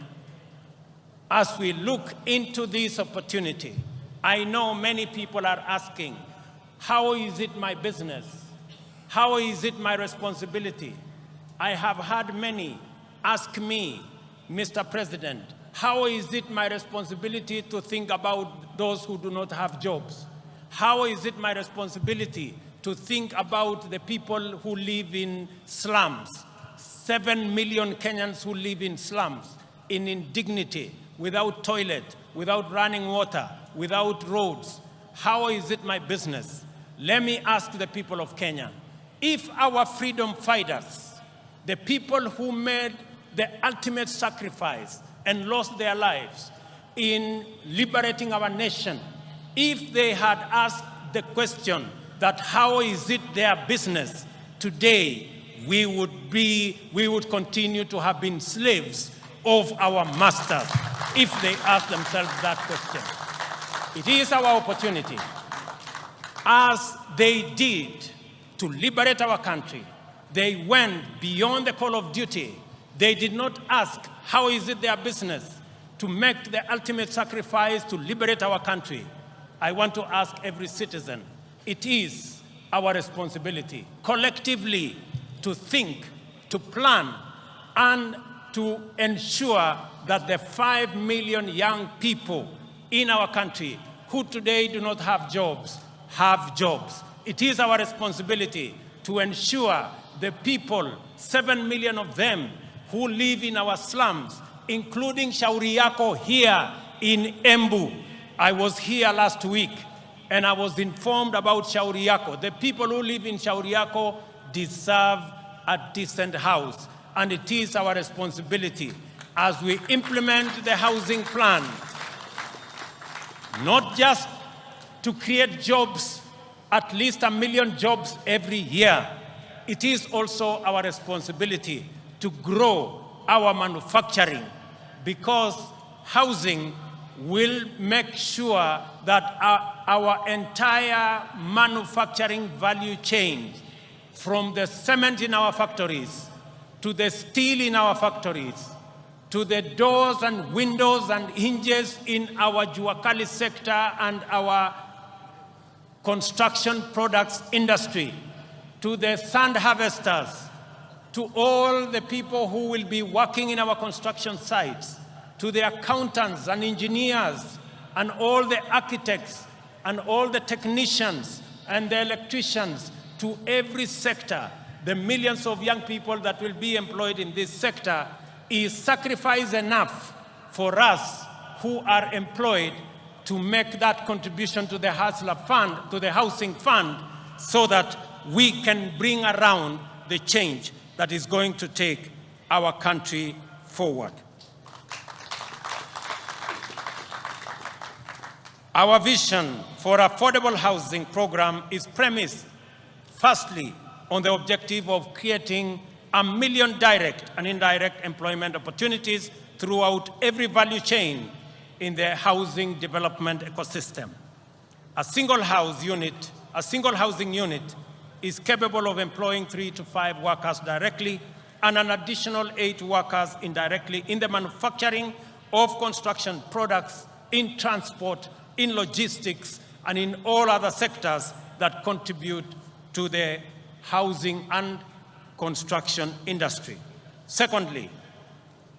as we look into this opportunity. I know many people are asking, how is it my business? How is it my responsibility? I have had many ask me, Mr. President, how is it my responsibility to think about those who do not have jobs? How is it my responsibility to think about the people who live in slums? 7 million Kenyans who live in slums, in indignity, without toilet, without running water, without roads. How is it my business? Let me ask the people of Kenya, if our freedom fighters, the people who made the ultimate sacrifice and lost their lives in liberating our nation, if they had asked the question that how is it their business, today we would continue to have been slaves of our masters if they asked themselves that question. It is our opportunity, as they did, to liberate our country. They went beyond the call of duty. They did not ask, how is it their business to make the ultimate sacrifice to liberate our country? I want to ask every citizen, it is our responsibility collectively to think, to plan, and to ensure that the 5 million young people in our country who today do not have jobs, have jobs. It is our responsibility to ensure the people, 7 million of them, who live in our slums, including Shauri Yako here in Embu. I was here last week and I was informed about Shauri Yako. The people who live in Shauri Yako deserve a decent house, and it is our responsibility as we implement the housing plan, not just to create jobs, at least 1 million jobs every year. It is also our responsibility to grow our manufacturing, because housing will make sure that our entire manufacturing value chain, from the cement in our factories, to the steel in our factories, to the doors and windows and hinges in our Juakali sector and our construction products industry, to the sand harvesters, to all the people who will be working in our construction sites, to the accountants and engineers and all the architects and all the technicians and the electricians, to every sector, the millions of young people that will be employed in this sector, is sacrifice enough for us who are employed to make that contribution to the Hustler Fund, to the Housing Fund, so that we can bring around the change that is going to take our country forward. Our vision for affordable housing program is premised, firstly, on the objective of creating 1 million direct and indirect employment opportunities throughout every value chain in the housing development ecosystem. A single housing unit is capable of employing 3 to 5 workers directly and an additional 8 workers indirectly in the manufacturing of construction products, in transport, in logistics, and in all other sectors that contribute to the housing and construction industry. Secondly,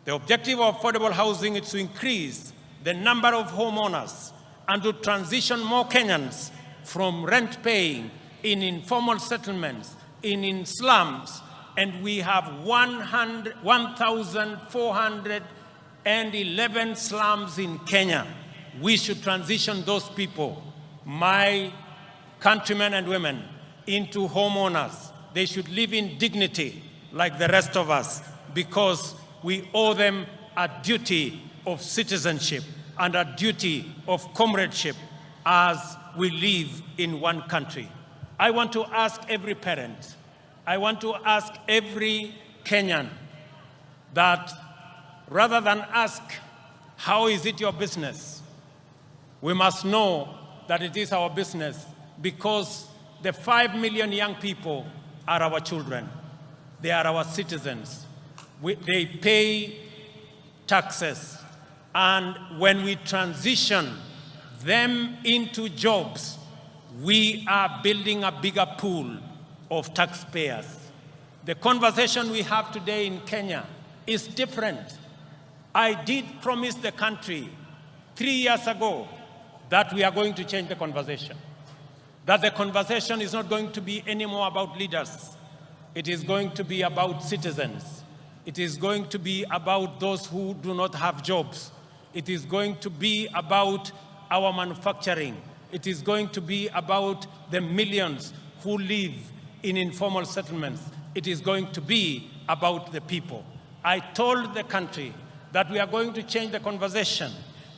the objective of affordable housing is to increase the number of homeowners and to transition more Kenyans from rent-paying in informal settlements, in slums, and we have 1,411 slums in Kenya. We should transition those people, my countrymen and women, into homeowners. They should live in dignity like the rest of us because we owe them a duty of citizenship and a duty of comradeship as we live in one country. I want to ask every parent, I want to ask every Kenyan that rather than ask, how is it your business? We must know that it is our business because the 5 million young people are our children. They are our citizens. They pay taxes. And when we transition them into jobs, we are building a bigger pool of taxpayers. The conversation we have today in Kenya is different. I did promise the country 3 years ago that we are going to change the conversation. That the conversation is not going to be anymore about leaders. It is going to be about citizens. It is going to be about those who do not have jobs. It is going to be about our manufacturing. It is going to be about the millions who live in informal settlements. It is going to be about the people. I told the country that we are going to change the conversation.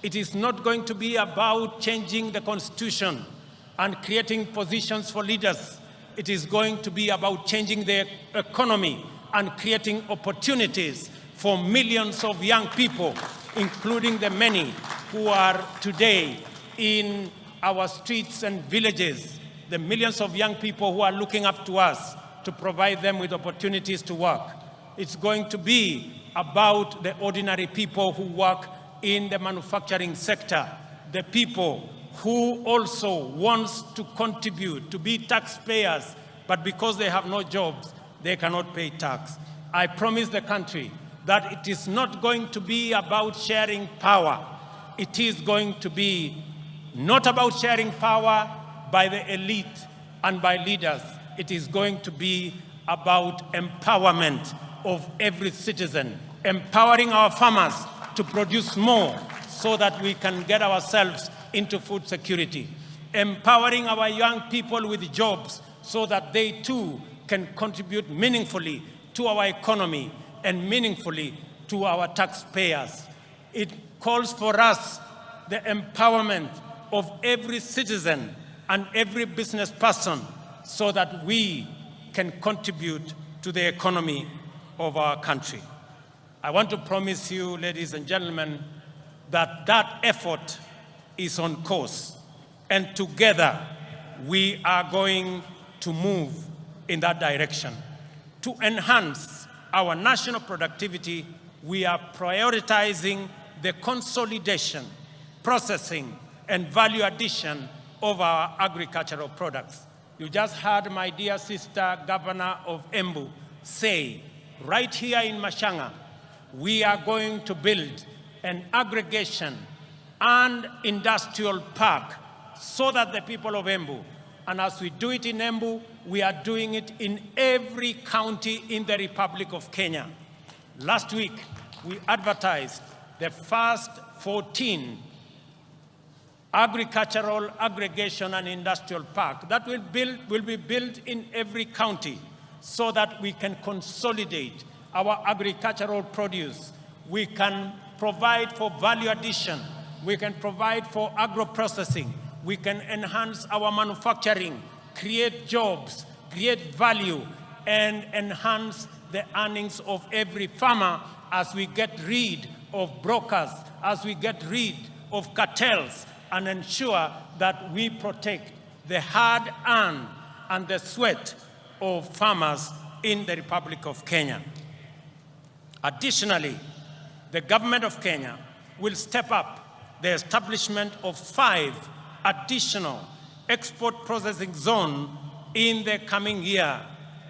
It is not going to be about changing the constitution and creating positions for leaders. It is going to be about changing the economy and creating opportunities for millions of young people, including the many who are today in our streets and villages, the millions of young people who are looking up to us to provide them with opportunities to work. It's going to be about the ordinary people who work in the manufacturing sector, the people who also wants to contribute, to be taxpayers, but because they have no jobs, they cannot pay tax. I promise the country that it is not going to be about sharing power. It is going to be not about sharing power by the elite and by leaders. It is going to be about empowerment of every citizen, empowering our farmers to produce more so that we can get ourselves into food security, empowering our young people with jobs so that they too can contribute meaningfully to our economy and meaningfully to our taxpayers. It calls for us the empowerment of every citizen and every business person so that we can contribute to the economy of our country. I want to promise you, ladies and gentlemen, that that effort is on course, and together we are going to move in that direction. To enhance our national productivity, we are prioritizing the consolidation, processing, and value addition of our agricultural products. You just heard my dear sister, Governor of Embu, say, right here in Mashanga, we are going to build an aggregation and industrial park so that the people of Embu, and as we do it in Embu, we are doing it in every county in the Republic of Kenya. Last week, we advertised the first 14 agricultural aggregation and industrial park that will be built in every county so that we can consolidate our agricultural produce. We can provide for value addition, we can provide for agro-processing, we can enhance our manufacturing, create jobs, create value, and enhance the earnings of every farmer as we get rid of brokers, as we get rid of cartels, and ensure that we protect the hard-earned and the sweat of farmers in the Republic of Kenya. Additionally, the government of Kenya will step up the establishment of 5 additional export processing zones in the coming year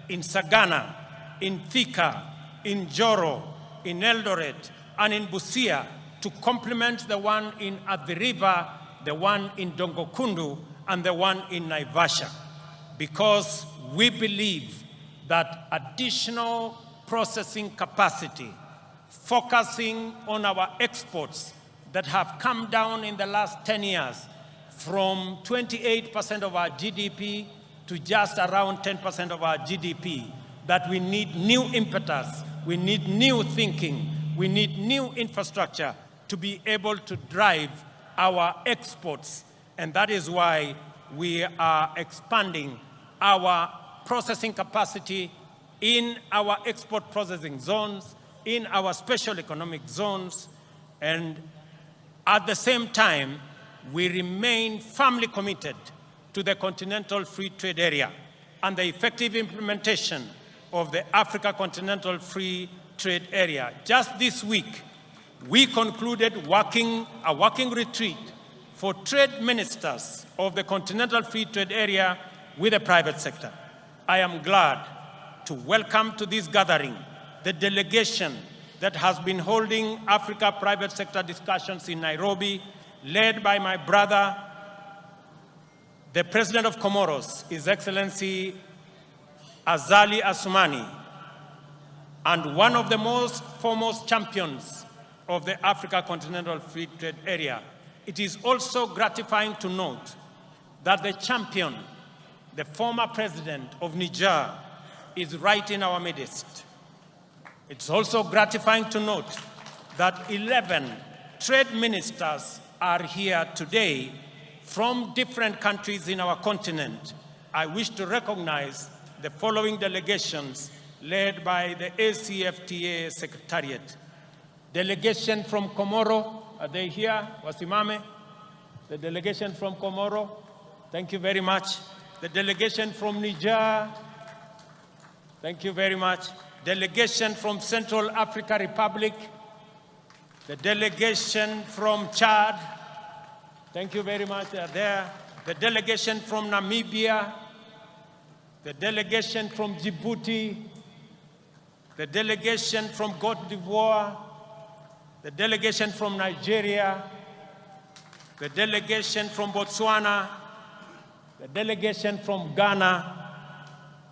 in Sagana, in Thika, in Joro, in Eldoret, and in Busia to complement the one in Athi River, the one in Dongokundu, and the one in Naivasha, because we believe that additional processing capacity, focusing on our exports that have come down in the last 10 years from 28% of our GDP to just around 10% of our GDP, that we need new impetus, we need new thinking, we need new infrastructure to be able to drive our exports. And that is why we are expanding our processing capacity in our export processing zones, in our special economic zones, and at the same time, we remain firmly committed to the Continental Free Trade Area and the effective implementation of the Africa Continental Free Trade Area. Just this week, we concluded a working retreat for trade ministers of the Continental Free Trade Area with the private sector. I am glad to welcome to this gathering the delegation that has been holding Africa private sector discussions in Nairobi, led by my brother, the President of Comoros, His Excellency Azali Assoumani, and one of the most foremost champions of the Africa Continental Free Trade Area. It is also gratifying to note that the champion, the former president of Niger, is right in our midst. It's also gratifying to note that 11 trade ministers are here today from different countries in our continent. I wish to recognize the following delegations led by the ACFTA Secretariat. Delegation from Comoro, are they here? Wasimame? The delegation from Comoro, thank you very much. The delegation from Niger, thank you very much. Delegation from Central African Republic, the delegation from Chad, thank you very much, they are there. The delegation from Namibia, the delegation from Djibouti, the delegation from Cote d'Ivoire, the delegation from Nigeria, the delegation from Botswana, the delegation from Ghana,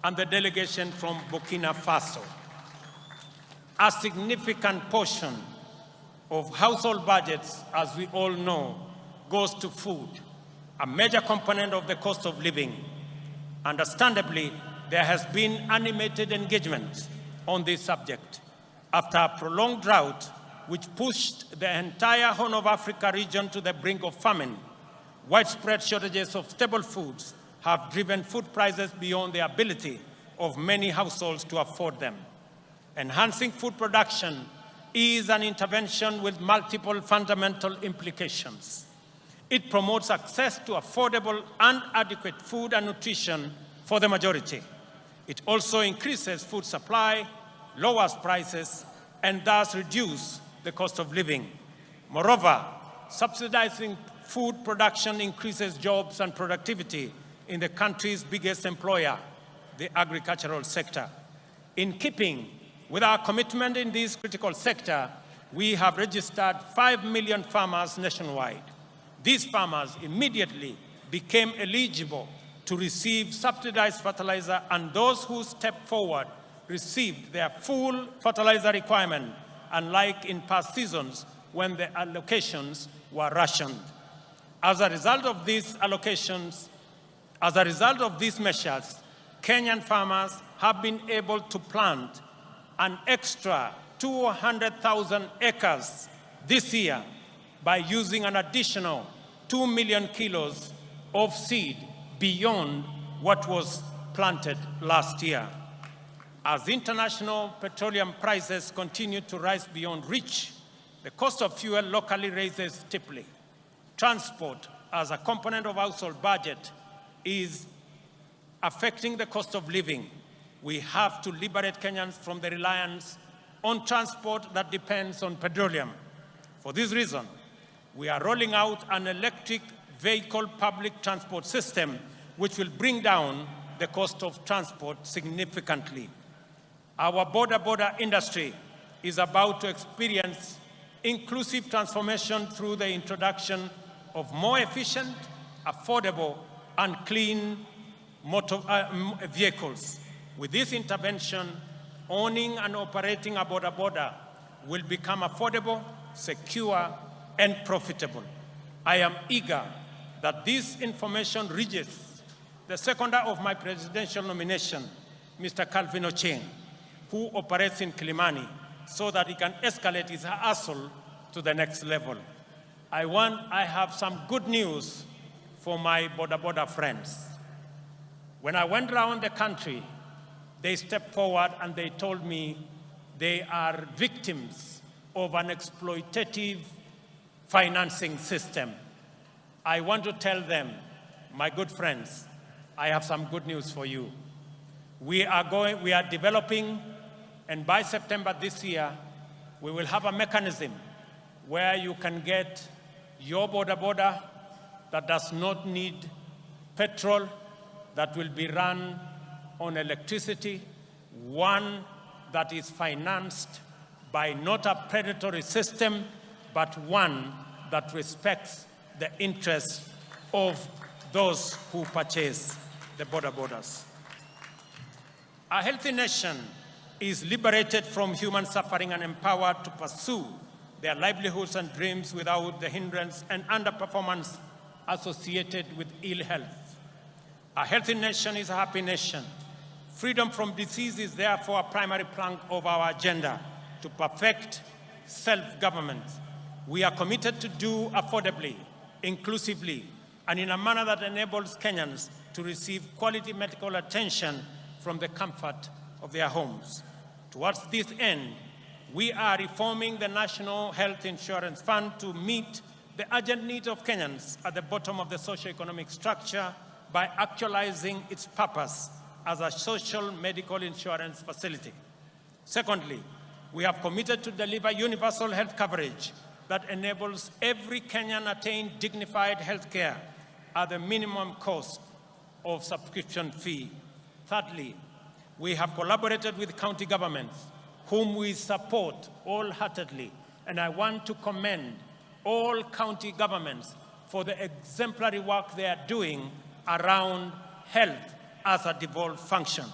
and the delegation from Burkina Faso. A significant portion of household budgets, as we all know, goes to food, a major component of the cost of living. Understandably, there has been animated engagement on this subject. After a prolonged drought, which pushed the entire Horn of Africa region to the brink of famine, widespread shortages of staple foods have driven food prices beyond the ability of many households to afford them. Enhancing food production is an intervention with multiple fundamental implications. It promotes access to affordable and adequate food and nutrition for the majority. It also increases food supply, lowers prices, and thus reduces the cost of living. Moreover, subsidizing food production increases jobs and productivity in the country's biggest employer, the agricultural sector. In keeping with our commitment in this critical sector, we have registered 5 million farmers nationwide. These farmers immediately became eligible to receive subsidized fertilizer, and those who stepped forward received their full fertilizer requirement, unlike in past seasons when the allocations were rationed. As a result of these measures, Kenyan farmers have been able to plant an extra 200,000 acres this year, by using an additional 2 million kilos of seed beyond what was planted last year. As international petroleum prices continue to rise beyond reach, the cost of fuel locally rises steeply. Transport, as a component of household budget, is affecting the cost of living. We have to liberate Kenyans from the reliance on transport that depends on petroleum. For this reason, we are rolling out an electric vehicle public transport system which will bring down the cost of transport significantly. Our border industry is about to experience inclusive transformation through the introduction of more efficient, affordable, and clean motor vehicles. With this intervention, owning and operating a border will become affordable, secure, and profitable. I am eager that this information reaches the seconder of my presidential nomination, Mr. Calvin Ochieng, who operates in Kilimani, so that he can escalate his hustle to the next level. I have some good news for my border friends. When I went around the country, they stepped forward and they told me they are victims of an exploitative financing system. I want to tell them, my good friends, I have some good news for you. We are developing, and by September this year, we will have a mechanism where you can get your border that does not need petrol, that will be run on electricity, one that is financed by not a predatory system, but one that respects the interests of those who purchase the borders. A healthy nation is liberated from human suffering and empowered to pursue their livelihoods and dreams without the hindrance and underperformance associated with ill health. A healthy nation is a happy nation. Freedom from disease is therefore a primary plank of our agenda to perfect self-government. We are committed to do affordably, inclusively, and in a manner that enables Kenyans to receive quality medical attention from the comfort of their homes. Towards this end, we are reforming the National Health Insurance Fund to meet the urgent needs of Kenyans at the bottom of the socio-economic structure by actualizing its purpose as a social medical insurance facility. Secondly, we have committed to deliver universal health coverage that enables every Kenyan attain dignified health care at the minimum cost of subscription fee. Thirdly, we have collaborated with county governments, whom we support wholeheartedly, and I want to commend all county governments for the exemplary work they are doing around health as a devolved function.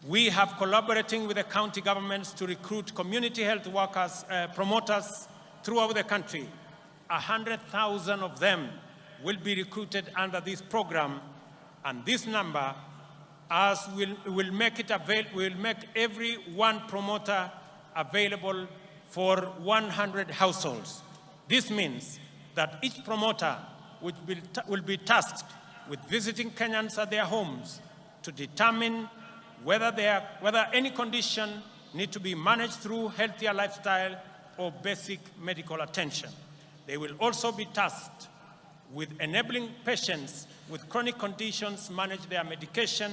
We have collaborating with the county governments to recruit community health workers, promoters throughout the country. 100,000 of them will be recruited under this program, and this number will make every one promoter available for 100 households. This means that each promoter will be tasked with visiting Kenyans at their homes to determine whether any condition need to be managed through healthier lifestyle or basic medical attention. They will also be tasked with enabling patients with chronic conditions manage their medication,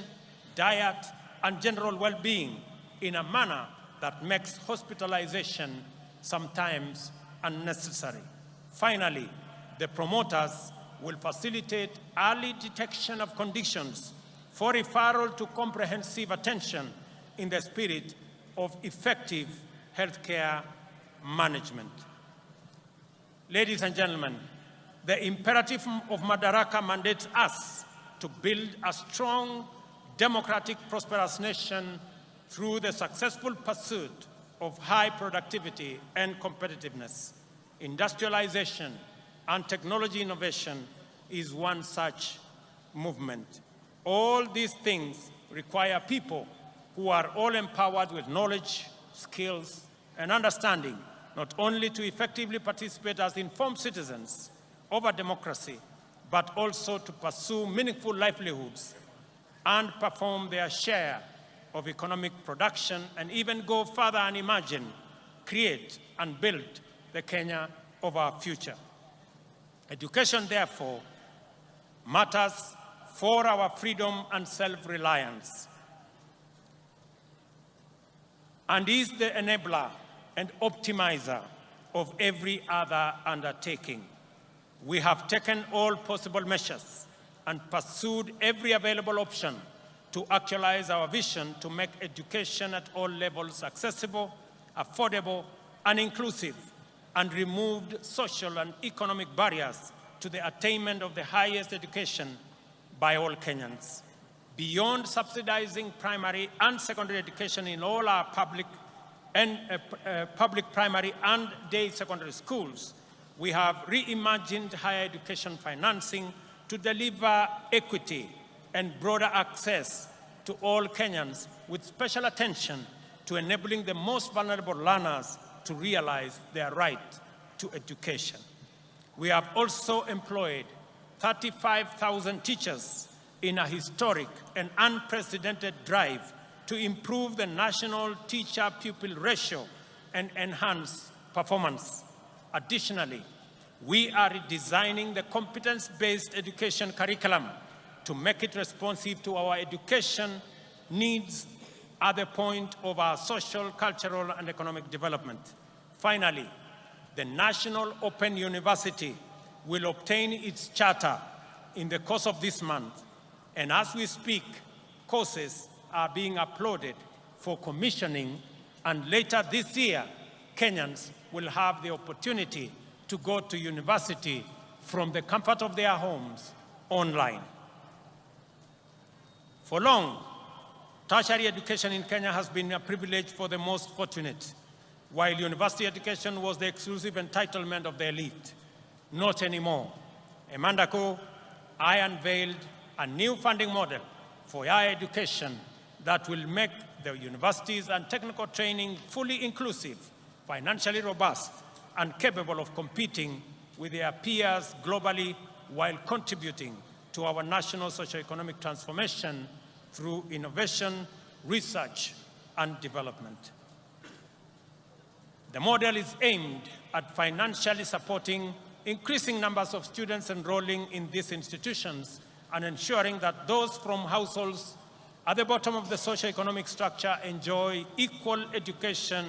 diet, and general well-being in a manner that makes hospitalization sometimes unnecessary. Finally, the promoters will facilitate early detection of conditions for referral to comprehensive attention in the spirit of effective healthcare management. Ladies and gentlemen, the imperative of Madaraka mandates us to build a strong, democratic, prosperous nation through the successful pursuit of high productivity and competitiveness. Industrialization and technology innovation is one such movement. All these things require people who are all empowered with knowledge, skills, and understanding not only to effectively participate as informed citizens of our democracy, but also to pursue meaningful livelihoods and perform their share of economic production, and even go further and imagine, create, and build the Kenya of our future. Education, therefore, matters for our freedom and self-reliance, and is the enabler and optimizer of every other undertaking. We have taken all possible measures and pursued every available option to actualize our vision to make education at all levels accessible, affordable, and inclusive, and removed social and economic barriers to the attainment of the highest education by all Kenyans. Beyond subsidizing primary and secondary education in all our public primary and day secondary schools, we have reimagined higher education financing to deliver equity and broader access to all Kenyans, with special attention to enabling the most vulnerable learners to realize their right to education. We have also employed 35,000 teachers in a historic and unprecedented drive to improve the national teacher-pupil ratio and enhance performance. Additionally, we are redesigning the competence-based education curriculum to make it responsive to our education needs at the point of our social, cultural, and economic development. Finally, the National Open University will obtain its charter in the course of this month, and as we speak, courses are being uploaded for commissioning, and later this year, Kenyans will have the opportunity to go to university from the comfort of their homes online. For long, tertiary education in Kenya has been a privilege for the most fortunate, while university education was the exclusive entitlement of the elite. Not anymore. A month ago, I unveiled a new funding model for higher education that will make the universities and technical training fully inclusive, financially robust, and capable of competing with their peers globally, while contributing to our national socio-economic transformation through innovation, research, and development. The model is aimed at financially supporting increasing numbers of students enrolling in these institutions and ensuring that those from households at the bottom of the socio-economic structure enjoy equal education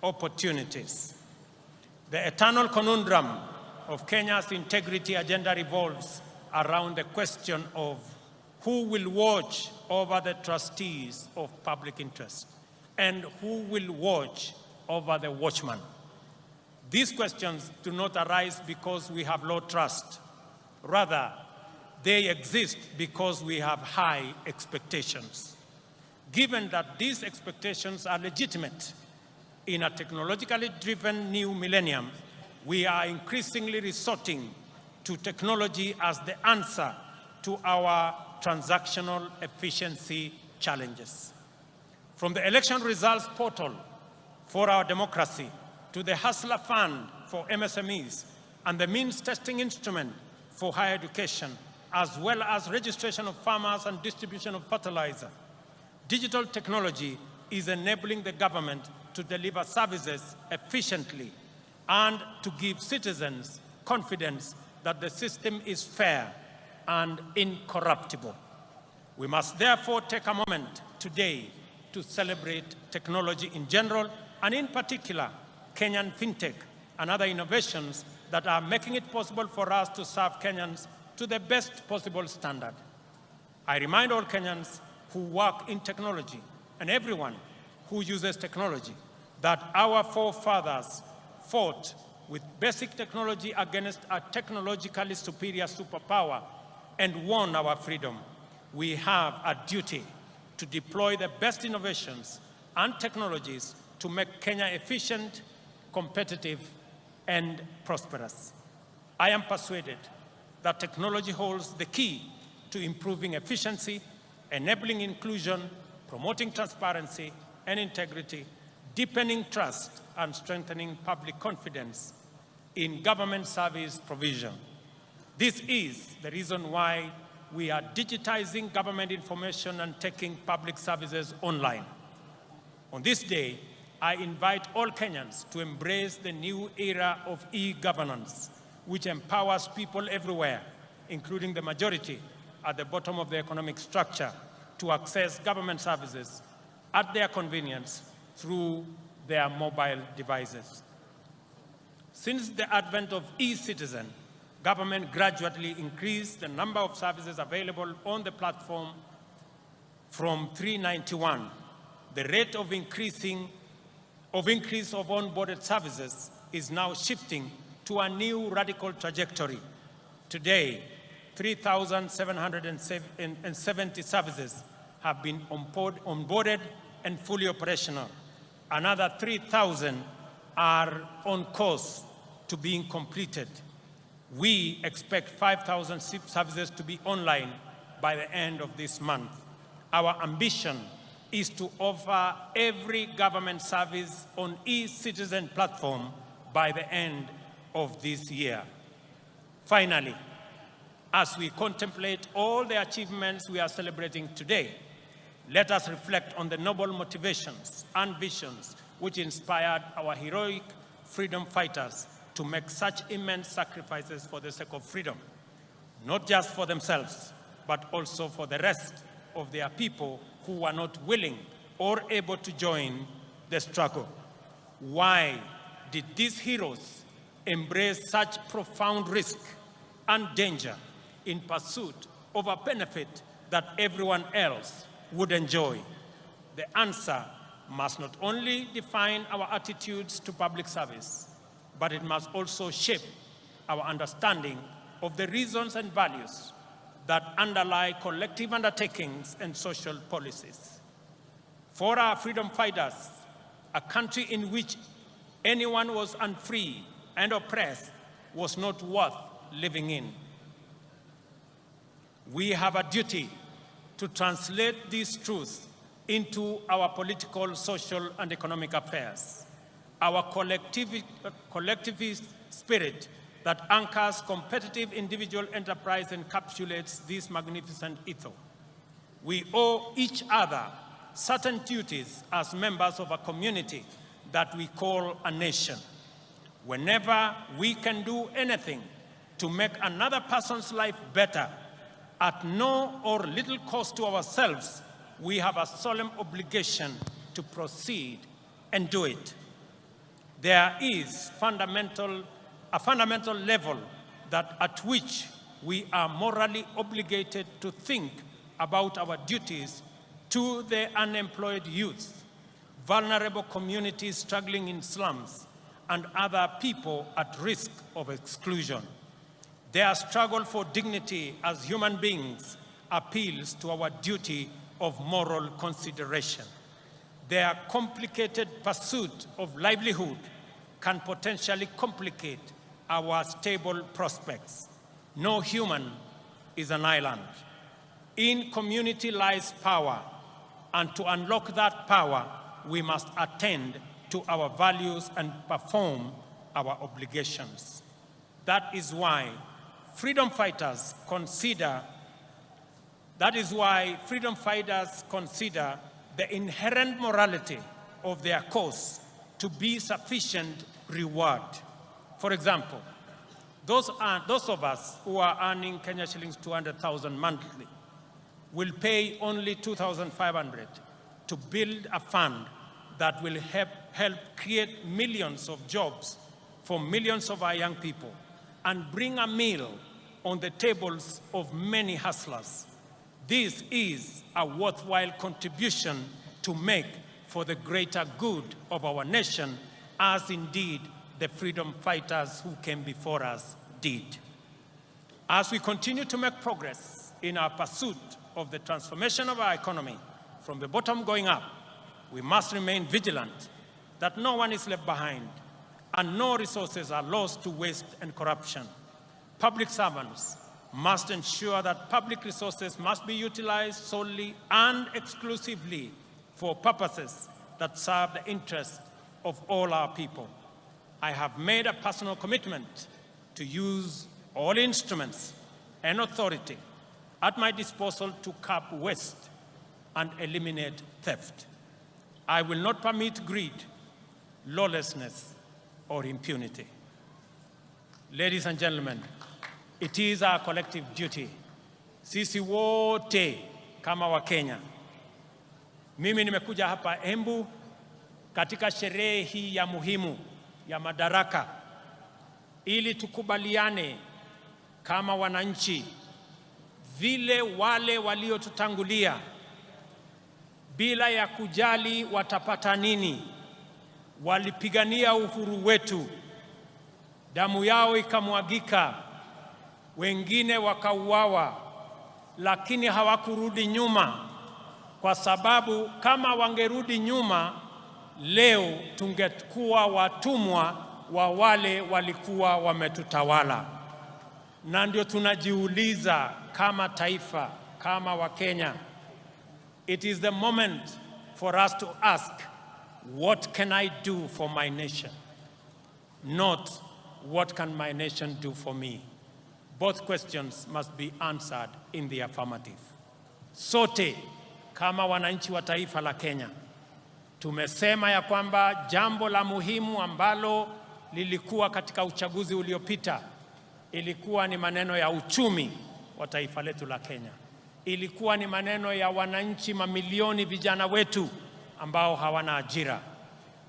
opportunities. The eternal conundrum of Kenya's integrity agenda revolves around the question of who will watch over the trustees of public interest and who will watch over the watchman. These questions do not arise because we have low trust. Rather, they exist because we have high expectations. Given that these expectations are legitimate, in a technologically driven new millennium, we are increasingly resorting to technology as the answer to our transactional efficiency challenges. From the election results portal for our democracy to the Hustler Fund for MSMEs and the means testing instrument for higher education, as well as registration of farmers and distribution of fertilizer, digital technology is enabling the government to deliver services efficiently and to give citizens confidence that the system is fair and incorruptible. We must therefore take a moment today to celebrate technology in general, and in particular, Kenyan fintech and other innovations that are making it possible for us to serve Kenyans to the best possible standard. I remind all Kenyans who work in technology and everyone who uses technology that our forefathers fought with basic technology against a technologically superior superpower and won our freedom. We have a duty to deploy the best innovations and technologies to make Kenya efficient, competitive, and prosperous. I am persuaded that technology holds the key to improving efficiency, enabling inclusion, promoting transparency and integrity, deepening trust, and strengthening public confidence in government service provision. This is the reason why we are digitizing government information and taking public services online. On this day, I invite all Kenyans to embrace the new era of e-governance, which empowers people everywhere, including the majority at the bottom of the economic structure, to access government services at their convenience through their mobile devices. Since the advent of e-citizen, government gradually increased the number of services available on the platform from 391. The rate of increase of onboarded services is now shifting to a new radical trajectory. Today, 3,770 services have been onboarded and fully operational. Another 3,000 are on course to being completed. We expect 5,000 services to be online by the end of this month. Our ambition is to offer every government service on e-citizen platform by the end of this year. Finally, as we contemplate all the achievements we are celebrating today, let us reflect on the noble motivations and visions which inspired our heroic freedom fighters to make such immense sacrifices for the sake of freedom, not just for themselves, but also for the rest of their people who were not willing or able to join the struggle. Why did these heroes embrace such profound risk and danger in pursuit of a benefit that everyone else would enjoy? The answer must not only define our attitudes to public service, but it must also shape our understanding of the reasons and values that underlie collective undertakings and social policies. For our freedom fighters, a country in which anyone was unfree and oppressed was not worth living in. We have a duty to translate these truths into our political, social, and economic affairs. Our collectivist spirit that anchors competitive individual enterprise encapsulates this magnificent ethos. We owe each other certain duties as members of a community that we call a nation. Whenever we can do anything to make another person's life better, at no or little cost to ourselves, we have a solemn obligation to proceed and do it. There is a fundamental level at which we are morally obligated to think about our duties to the unemployed youth, vulnerable communities struggling in slums, and other people at risk of exclusion. Their struggle for dignity as human beings appeals to our duty of moral consideration. Their complicated pursuit of livelihood can potentially complicate our stable prospects. No human is an island. In community lies power, and to unlock that power, we must attend to our values and perform our obligations. That is why freedom fighters consider the inherent morality of their cause to be sufficient reward. For example, those of us who are earning Kenya shillings 200,000 monthly will pay only 2,500 to build a fund that will help create millions of jobs for millions of our young people and bring a meal on the tables of many hustlers. This is a worthwhile contribution to make for the greater good of our nation, as indeed the freedom fighters who came before us did. As we continue to make progress in our pursuit of the transformation of our economy from the bottom going up, we must remain vigilant that no one is left behind and no resources are lost to waste and corruption. Public servants must ensure that public resources must be utilized solely and exclusively for purposes that serve the interests of all our people. I have made a personal commitment to use all instruments and authority at my disposal to curb waste and eliminate theft. I will not permit greed, lawlessness, or impunity. Ladies and gentlemen, it is our collective duty, sisi wote kama Wakenya. Mimi nimekuja hapa Embu katika sherehe hii ya muhimu ya Madaraka ili tukubaliane kama wananchi vile wale waliotutangulia bila ya kujali watapata nini walipigania uhuru wetu, damu yao ikamwagika, wengine wakauawa, lakini hawakurudi nyuma, kwa sababu kama wangerudi nyuma leo tungekuwa watumwa wa wale walikuwa wametutawala. Na ndio tunajiuliza kama taifa, kama Wakenya, it is the moment for us to ask, what can I do for my nation? Not, what can my nation do for me? Both questions must be answered in the affirmative. Sote kama wananchi wa taifa la Kenya tumesema ya kwamba jambo la muhimu ambalo lilikuwa katika uchaguzi uliopita ilikuwa ni maneno ya uchumi wa taifa letu la Kenya. Ilikuwa ni maneno ya wananchi mamilioni vijana wetu ambao hawana ajira.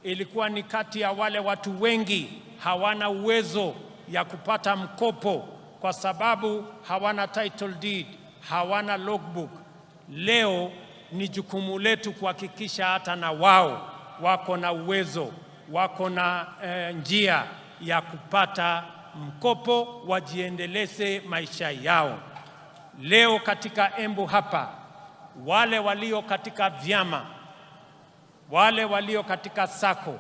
Ilikuwa ni kati ya wale watu wengi hawana uwezo ya kupata mkopo kwa sababu hawana title deed, hawana logbook. Leo ni jukumu letu kuhakikisha hata na wao wako na uwezo, wako na njia ya kupata mkopo wajiendeleze maisha yao. Leo katika Embu hapa, wale walio katika vyama, wale walio katika sako,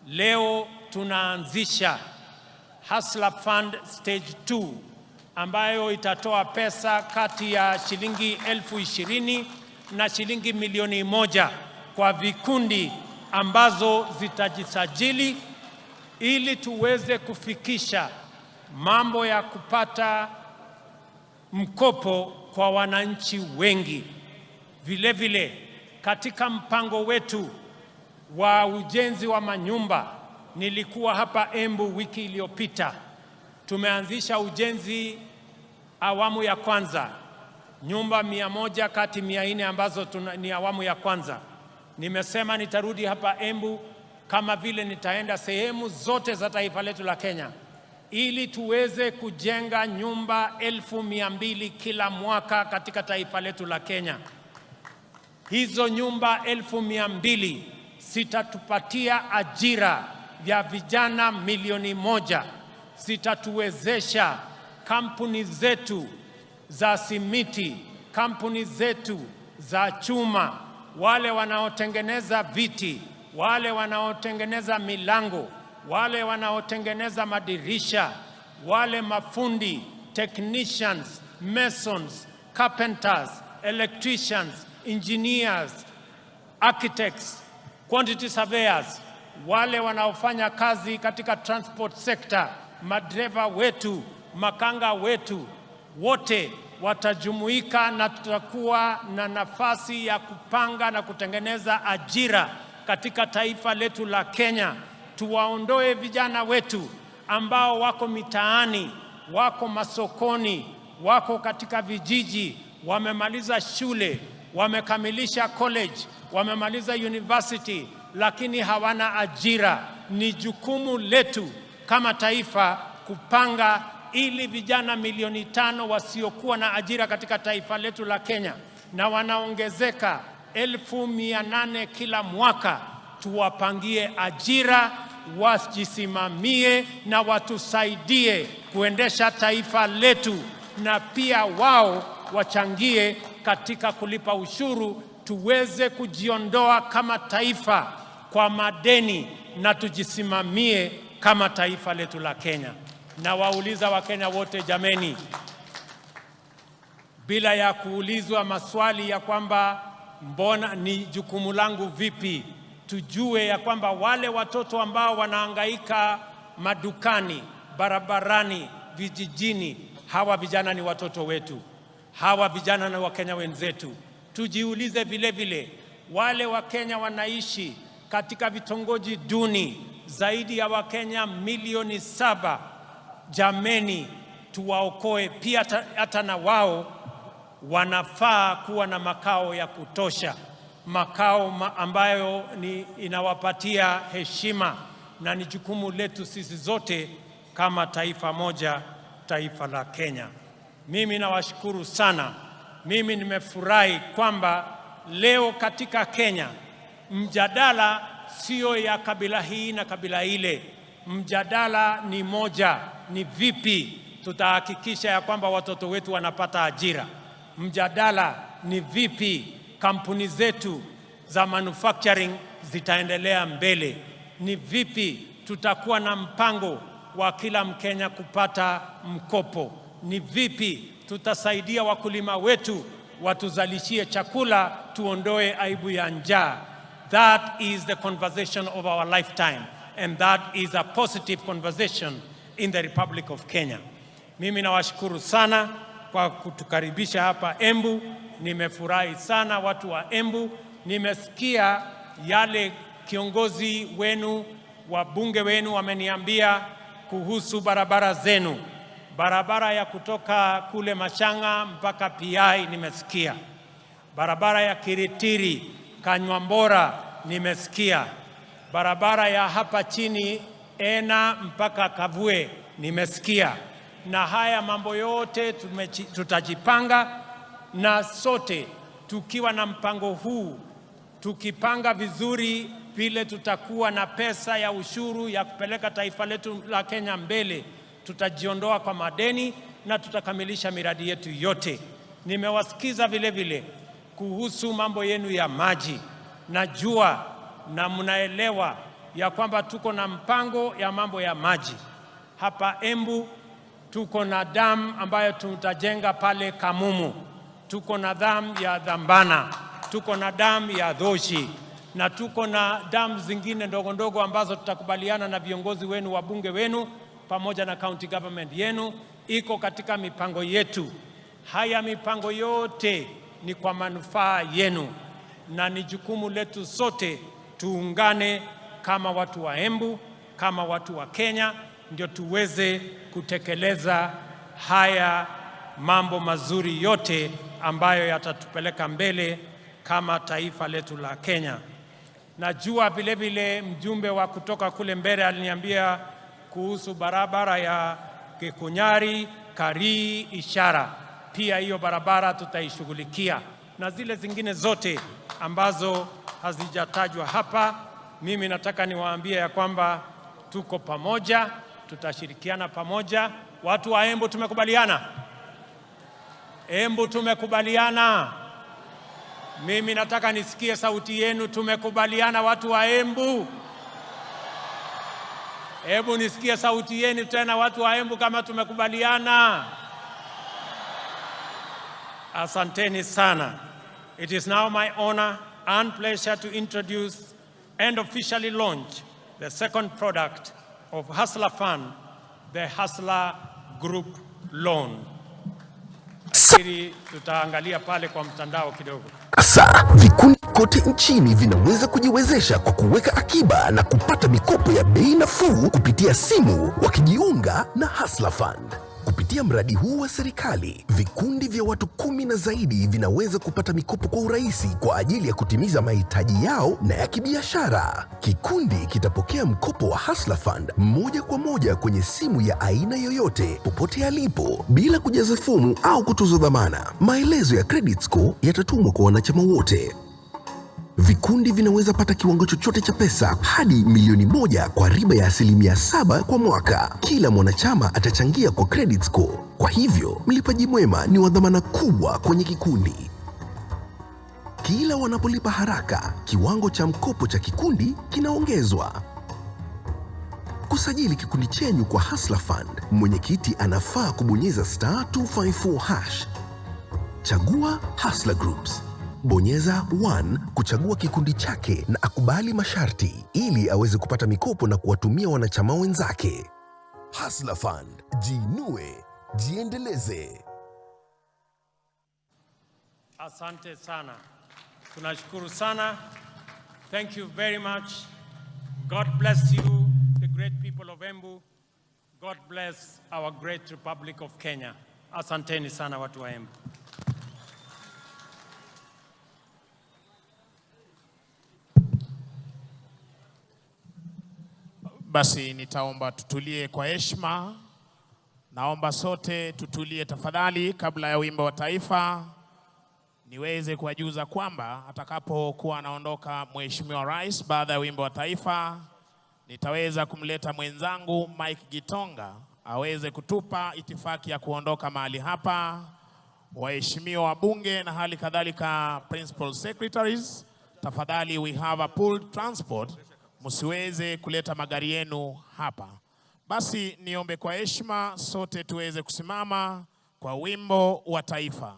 leo tunaanzisha Hustler Fund Stage 2 ambayo itatoa pesa kati ya shilingi 20,000 na shilingi 1,000,000 kwa vikundi ambazo zitajisajili ili tuweze kufikisha mambo ya kupata mkopo kwa wananchi wengi. Vile vile katika mpango wetu wa ujenzi wa manyumba, nilikuwa hapa Embu wiki iliyopita, tumeanzisha ujenzi awamu ya kwanza, nyumba 100 kati 400 ambazo ni awamu ya kwanza. Nimesema nitarudi hapa Embu kama vile nitaenda sehemu zote za taifa letu la Kenya ili tuweze kujenga nyumba 200,000 kila mwaka katika taifa letu la Kenya. Hizo nyumba 200,000 zitatupatia ajira ya vijana 1,000,000, zitatuwezesha kampuni zetu za simiti, kampuni zetu za chuma, wale wanaotengeneza viti, wale wanaotengeneza milango, wale wanaotengeneza madirisha, wale mafundi, technicians, masons, carpenters, electricians, engineers, architects, quantity surveyors, wale wanaofanya kazi katika transport sector, madereva wetu, makanga wetu, wote watajumuika na tutakuwa na nafasi ya kupanga na kutengeneza ajira katika taifa letu la Kenya. Tuwaondoe vijana wetu ambao wako mitaani, wako masokoni, wako katika vijiji, wamemaliza shule, wamekamilisha college, wamemaliza university, lakini hawana ajira. Ni jukumu letu kama taifa kupanga ili vijana 500,000 wasiokuwa na ajira katika taifa letu la Kenya, na wanaongezeka 800,000 kila mwaka, tuwapangie ajira, wajisimamie na watusaidie kuendesha taifa letu, na pia wao wachangie katika kulipa ushuru, tuweze kujiondoa kama taifa kwa madeni na tujisimamie kama taifa letu la Kenya. Na wauliza Wakenya wote, jameni, bila ya kuulizwa maswali ya kwamba mbona ni jukumu langu vipi, tujue ya kwamba wale watoto ambao wanahangaika madukani, barabarani, vijijini, hawa vijana ni watoto wetu. Hawa vijana ni Wakenya wenzetu. Tujiulize vile vile, wale Wakenya wanaishi katika vitongoji duni, zaidi ya Wakenya milioni 7. Jameni, tuwaokoe pia, hata na wao wanafaa kuwa na makao ya kutosha, makao ambayo inawapatia heshima, na ni jukumu letu sisi zote kama taifa moja, taifa la Kenya. Mimi nawashukuru sana. Mimi nimefurahi kwamba leo katika Kenya mjadala sio ya kabila hii na kabila ile. Mjadala ni moja, ni vipi tutahakikisha ya kwamba watoto wetu wanapata ajira. Mjadala ni vipi kampuni zetu za manufacturing zitaendelea mbele. Ni vipi tutakuwa na mpango wa kila Mkenya kupata mkopo. Ni vipi tutasaidia wakulima wetu watuzalishie chakula, tuondoe aibu ya njaa. That is the conversation of our lifetime, and that is a positive conversation in the Republic of Kenya. Mimi nawashukuru sana kwa kutukaribisha hapa Embu. Nimefurahi sana watu wa Embu. Nimesikia yale kiongozi wenu, wabunge wenu wameniambia kuhusu barabara zenu. Barabara ya kutoka kule Machanga mpaka PI nimesikia. Barabara ya Kiritiri, Kanywambora nimesikia. Barabara ya hapa chini Ena mpaka Kavue nimesikia. Na haya mambo yote tutajipanga, na sote tukiwa na mpango huu, tukipanga vizuri vile tutakuwa na pesa ya ushuru ya kupeleka taifa letu la Kenya mbele, tutajiondoa kwa madeni na tutakamilisha miradi yetu yote. Nimewasikiza vile vile kuhusu mambo yenu ya maji. Najua na mnaelewa ya kwamba tuko na mpango ya mambo ya maji. Hapa Embu tuko na dam ambayo tutajenga pale Kamumu. Tuko na dam ya Dhambana. Tuko na dam ya Dhoshi. Na tuko na dam zingine ndogo ndogo ambazo tutakubaliana na viongozi wenu, wabunge wenu, pamoja na county government yenu. Iko katika mipango yetu. Haya mipango yote ni kwa manufaa yenu, na ni jukumu letu sote tuungane kama watu wa Embu, kama watu wa Kenya, ndio tuweze kutekeleza haya mambo mazuri yote ambayo yatatupeleka mbele kama taifa letu la Kenya. Najua vile vile mjumbe wa kutoka kule Mbere aliniambia kuhusu barabara ya Kikunyari, Karii, Ishara. Pia hiyo barabara tutaishughulikia, na zile zingine zote ambazo hazijatajwa hapa. Mimi nataka niwaambie ya kwamba tuko pamoja, tutashirikiana pamoja. Watu wa Embu tumekubaliana? Embu tumekubaliana? Mimi nataka nisikie sauti yenu. Tumekubaliana watu wa Embu? Hebu nisikie sauti yenu tena watu wa Embu kama tumekubaliana. Asanteni sana. It is now my honor and pleasure to introduce and officially launch the second product of Hustler Fund, the Hustler Group Loan. Akiri tutaangalia pale kwa mtandao kidogo. Sasa vikundi kote nchini vinaweza kujiwezesha kwa kuweka akiba na kupata mikopo ya bei nafuu kupitia simu wakijiunga na Hustler Fund. Kupitia mradi huu wa serikali, vikundi vya watu 10 na zaidi vinaweza kupata mikopo kwa urahisi kwa ajili ya kutimiza mahitaji yao na ya kibiashara. Kikundi kitapokea mkopo wa Hustler Fund moja kwa moja kwenye simu ya aina yoyote, popote alipo, bila kujaza fomu au kutozwa dhamana. Maelezo ya credit score yatatumwa kwa wanachama wote. Vikundi vinaweza pata kiwango chochote cha pesa hadi milioni 1 kwa riba ya 7% kwa mwaka. Kila mwanachama atachangia kwa credit score. Kwa hivyo, mlipaji mwema ni wa dhamana kubwa kwenye kikundi. Kila wanapolipa haraka, kiwango cha mkopo cha kikundi kinaongezwa. Kusajili kikundi chenyu kwa Hustler Fund, mwenyekiti anafaa kubonyeza *254#. Chagua Hustler Groups. Bonyeza 1 kuchagua kikundi chake na akubali masharti ili aweze kupata mikopo na kuwatumia wanachama wenzake. Hustler Fund, jiinue, jiendeleze. Asante sana. Tunashukuru sana. Thank you very much. God bless you, the great people of Embu. God bless our great Republic of Kenya. Asanteni sana watu wa Embu. Basi nitaomba tutulie kwa heshima. Naomba sote tutulie tafadhali kabla ya wimbo wa taifa. Niweze kuwajuza kwamba atakapokuwa anaondoka Mheshimiwa Rais baada ya wimbo wa taifa, nitaweza kumleta mwenzangu Mike Gitonga aweze kutupa itifaki ya kuondoka mahali hapa. Waheshimiwa wabunge na hali kadhalika principal secretaries, tafadhali we have a pooled transport. Msiweze kuleta magari yenu hapa. Basi niombe kwa heshima sote tuweze kusimama kwa wimbo wa taifa.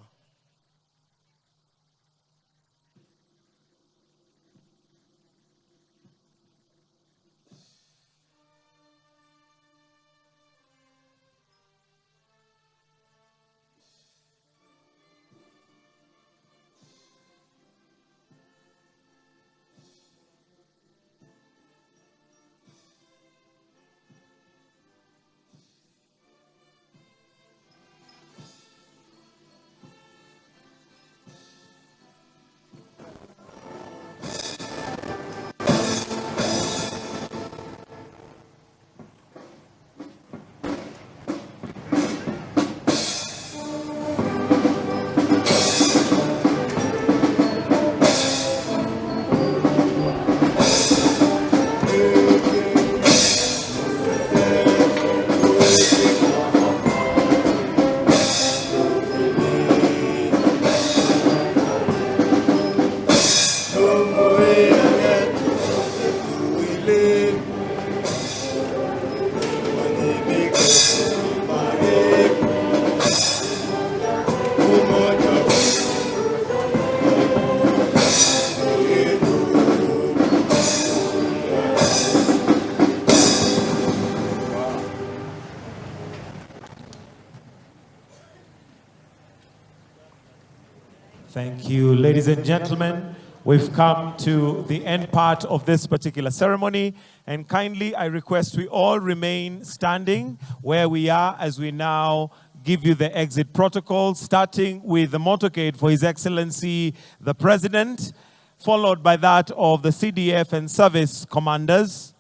Thank you, ladies and gentlemen. We've come to the end part of this particular ceremony, and kindly I request we all remain standing where we are as we now give you the exit protocol, starting with the motorcade for His Excellency the President, followed by that of the CDF and service commanders.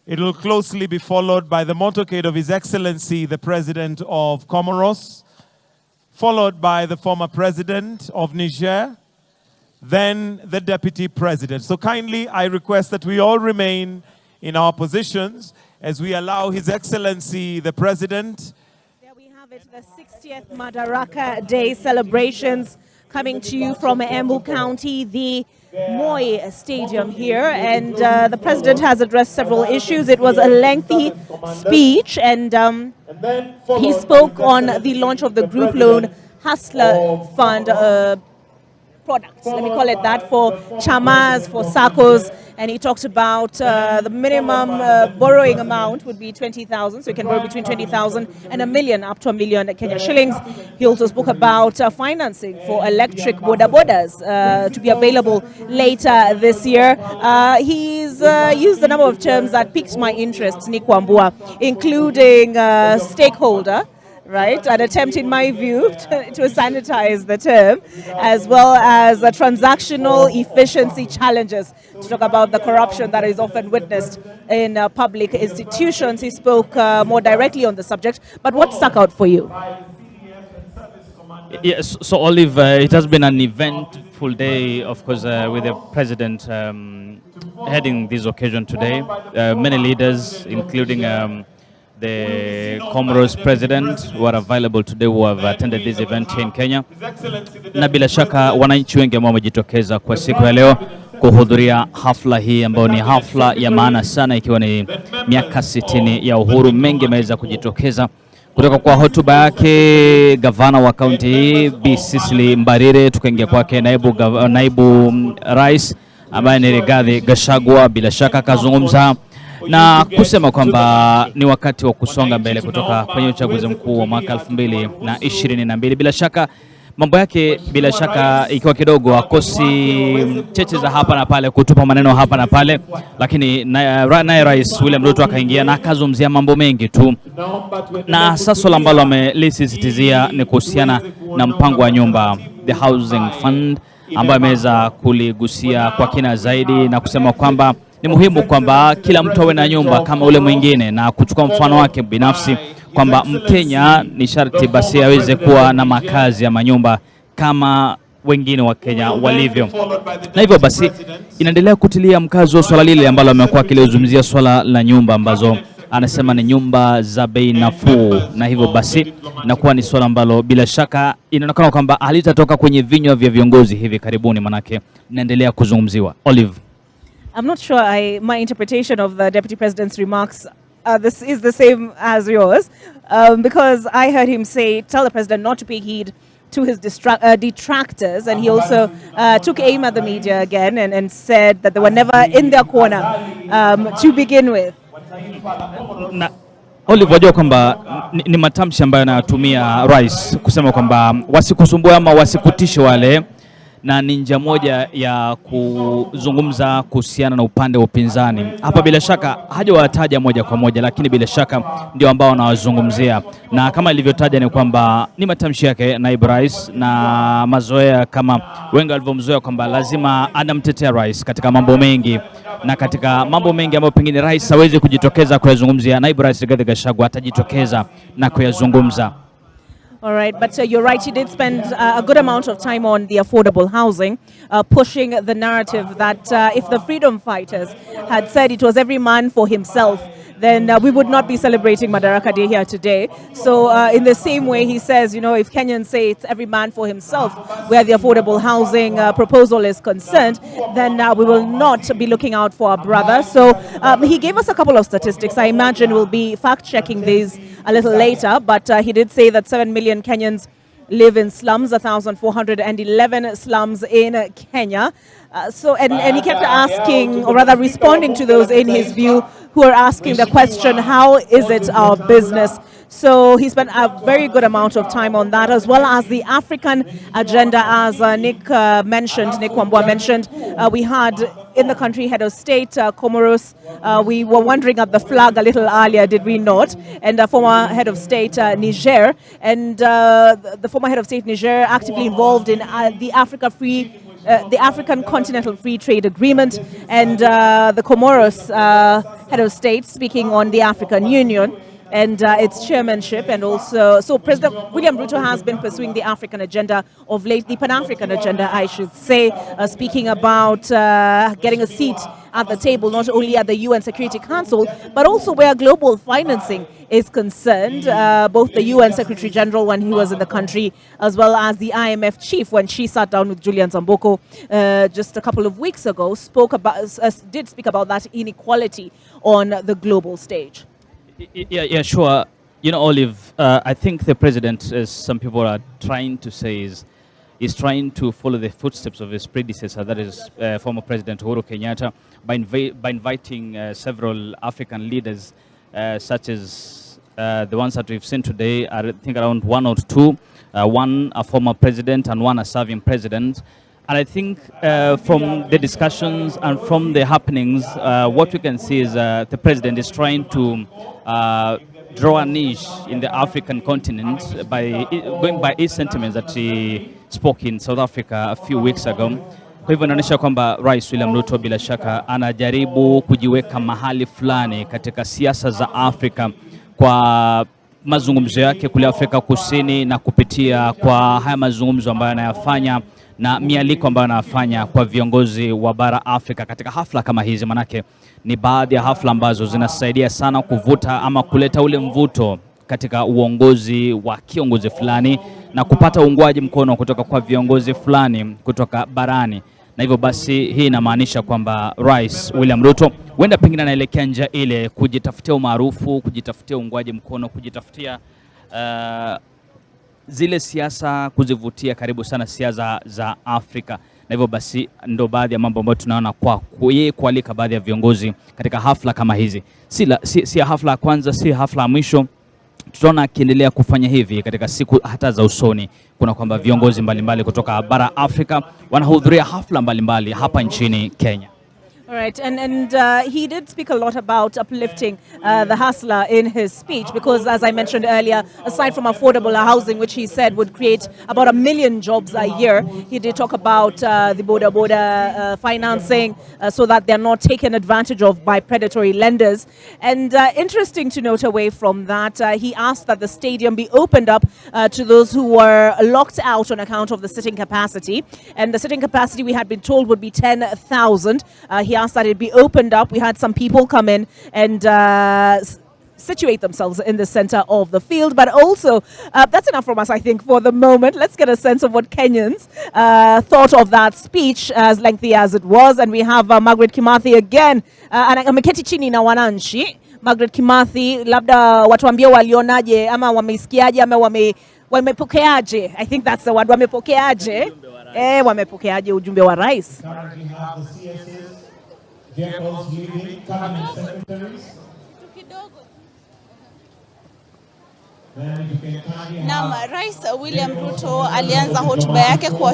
It will closely be followed by the motorcade of His Excellency the President of Comoros, followed by the former President of Niger, then the Deputy President. So kindly, I request that we all remain in our positions as we allow His Excellency the President. There we have it, the 60th Madaraka Day celebrations coming to you from Embu County, the Moi Stadium here, and the President has addressed several issues. It was a lengthy speech, and he spoke on the launch of the group loan Hustler Fund products, let me call it that, for chamas, for SACCOs, and he talked about the minimum borrowing amount would be 20,000, so you can borrow between 20,000 and $1 million, up to $1 million Kenya shillings. He also spoke about financing for electric boda bodas to be available later this year. He's used a number of terms that piqued my interest, Nikwambua, including stakeholder, right? An attempt, in my view, to sanitize the term, as well as transactional efficiency challenges, to talk about the corruption that is often witnessed in public institutions. He spoke more directly on the subject, but what stuck out for you? Yes, so Olive, it has been an eventful day, of course, with the President heading this occasion today. Many leaders, including the Comoros President, who are available today, who have attended this event here in Kenya. Na bila shaka wananchi wengi ambao wamejitokeza kwa siku ya leo kuhudhuria hafla hii ambayo ni hafla ya maana sana, ikiwa ni miaka 60 ya uhuru. Mengi yameweza kujitokeza Kutoka kwa hotuba yake gavana wa kaunti hii Bi Cecily Mbarire, tukaingia kwake naibu rais ambaye ni Rigathi Gachagua. Bila shaka kazungumza na kusema kwamba ni wakati wa kusonga mbele kutoka kwenye uchaguzi mkuu wa mwaka 2022. Bila shaka mambo yake bila shaka ikiwa kidogo akosi cheche za hapa na pale, kutupa maneno hapa na pale, lakini naye Rais William Ruto akaingia na akazungumzia mambo mengi tu, na sasa swala ambalo amelisisitizia ni kuhusiana na mpango wa nyumba, the housing fund, ambayo ameweza kuligusia kwa kina zaidi na kusema kwamba ni muhimu kwamba kila mtu awe na nyumba kama ule mwingine, na kuchukua mfano wake binafsi kwamba Mkenya ni sharti basi aweze kuwa na makazi ya manyumba kama wengine wa Kenya walivyo. Na hivyo basi inaendelea kutilia mkazo swala lile ambalo amekuwa akilizungumzia, swala la nyumba ambazo anasema ni nyumba za bei nafuu, na hivyo basi inakuwa ni swala ambalo bila shaka inaonekana kwamba halitatoka kwenye vinywa vya viongozi hivi karibuni, manake inaendelea kuzungumziwa. Olive, I'm not sure my interpretation of the Deputy President's remarks this is the same as yours, because I heard him say, tell the President not to pay heed to his detractors, and he also took aim at the media again and said that they were never in their corner to begin with. Na Olive, wajua kwamba ni matamshi ambayo anatumia rais kusema kwamba wasikusumbue ama wasikutishe wale, na ni njia moja ya kuzungumza kuhusiana na upande wa upinzani. Hapa bila shaka hajawataja moja kwa moja, lakini bila shaka ndio ambao wanawazungumzia, na kama ilivyotaja ni kwamba ni matamshi yake naibu rais na mazoea kama wengi walivyomzoea kwamba lazima anamtetea rais katika mambo mengi, na katika mambo mengi ambayo pengine rais hawezi kujitokeza kuyazungumzia, naibu rais Rigathi Gachagua atajitokeza na kuyazungumza. All right, but you're right, he did spend a good amount of time on the affordable housing, pushing the narrative that if the freedom fighters had said it was every man for himself, then we would not be celebrating Madaraka Day here today. So in the same way, he says, you know, if Kenyans say it's every man for himself where the affordable housing proposal is concerned, then we will not be looking out for our brother. So he gave us a couple of statistics. I imagine we'll be fact-checking these a little later, but he did say that 7 million Kenyans live in slums, 1,411 slums in Kenya. And he kept asking, or rather responding to those in his view who are asking the question, how is it our business? So he spent a very good amount of time on that, as well as the African agenda, as Nick Wambua mentioned. We had in the country head of state, Comoros. We were wondering at the flag a little earlier, did we not? And the former head of state, Niger. And the former head of state, Niger, actively involved in the African Continental Free Trade Agreement, and the Comoros head of state speaking on the African Union and its chairmanship. And also, so President William Ruto has been pursuing the African agenda of late, the Pan-African agenda, I should say, speaking about getting a seat at the table, not only at the UN Security Council, but also where global financing is concerned. Both the UN Secretary General, when he was in the country, as well as the IMF chief, when she sat down with Julian Zamboko just a couple of weeks ago, did speak about that inequality on the global stage. Yeah, sure. You know, Olive, I think the president, as some people are trying to say, is trying to follow the footsteps of his predecessor, that is former President Uhuru Kenyatta, by inviting several African leaders, such as the ones that we've seen today, I think around one or two, one a former president and one a serving president. And I think from the discussions and from the happenings, what we can see is the president is trying to draw a niche in the African continent by going by his sentiments that he spoke in South Africa a few weeks ago. Kwa hivyo inaonyesha kwamba Rais William Ruto bila shaka anajaribu kujiweka mahali fulani katika siasa za Afrika kwa mazungumzo yake kule Afrika Kusini, na kupitia kwa haya mazungumzo ambayo anayafanya na mialiko ambayo anafanya kwa viongozi wa bara Afrika katika hafla kama hizi. Manake ni baadhi ya hafla ambazo zinasaidia sana kuvuta ama kuleta ule mvuto katika uongozi wa kiongozi fulani na kupata uungwaji mkono kutoka kwa viongozi fulani kutoka barani. Na hivyo basi hii inamaanisha kwamba Rais William Ruto huenda pengine anaelekea njia ile kujitafutia umaarufu, kujitafutia uungwaji mkono, kujitafutia zile siasa kuzivutia karibu sana siasa za Afrika, na hivyo basi ndo baadhi ya mambo ambayo tunaona kwa yeye kualika baadhi ya viongozi katika hafla kama hizi. Si hafla ya kwanza, si hafla ya mwisho. Tutaona akiendelea kufanya hivi katika siku hata za usoni. Kuna kwamba viongozi mbalimbali kutoka bara Afrika wanahudhuria hafla mbalimbali hapa nchini Kenya. All right, and he did speak a lot about uplifting the hustler in his speech, because as I mentioned earlier, aside from affordable housing, which he said would create about 1 million jobs a year, he did talk about the border financing so that they're not taken advantage of by predatory lenders. And interesting to note away from that, he asked that the stadium be opened up to those who were locked out on account of the sitting capacity. And the sitting capacity, we had been told, would be 10,000. He asked that it be opened up. We had some people come in and situate themselves in the center of the field. But also, that's enough from us, I think, for the moment. Let's get a sense of what Kenyans thought of that speech, as lengthy as it was. And we have Margaret Kimathi again. Ameketi chini na wananchi. Margaret Kimathi, labda watuambie walionaje, ama wameisikiaje, ama wamepokeaje. I think that's the word, wamepokeaje. Wamepokeaje ujumbe wa rais. Currently have the CSS, vehicles leaving, cabinet secretaries. Naam, Rais William Ruto alianza hotuba yake kwa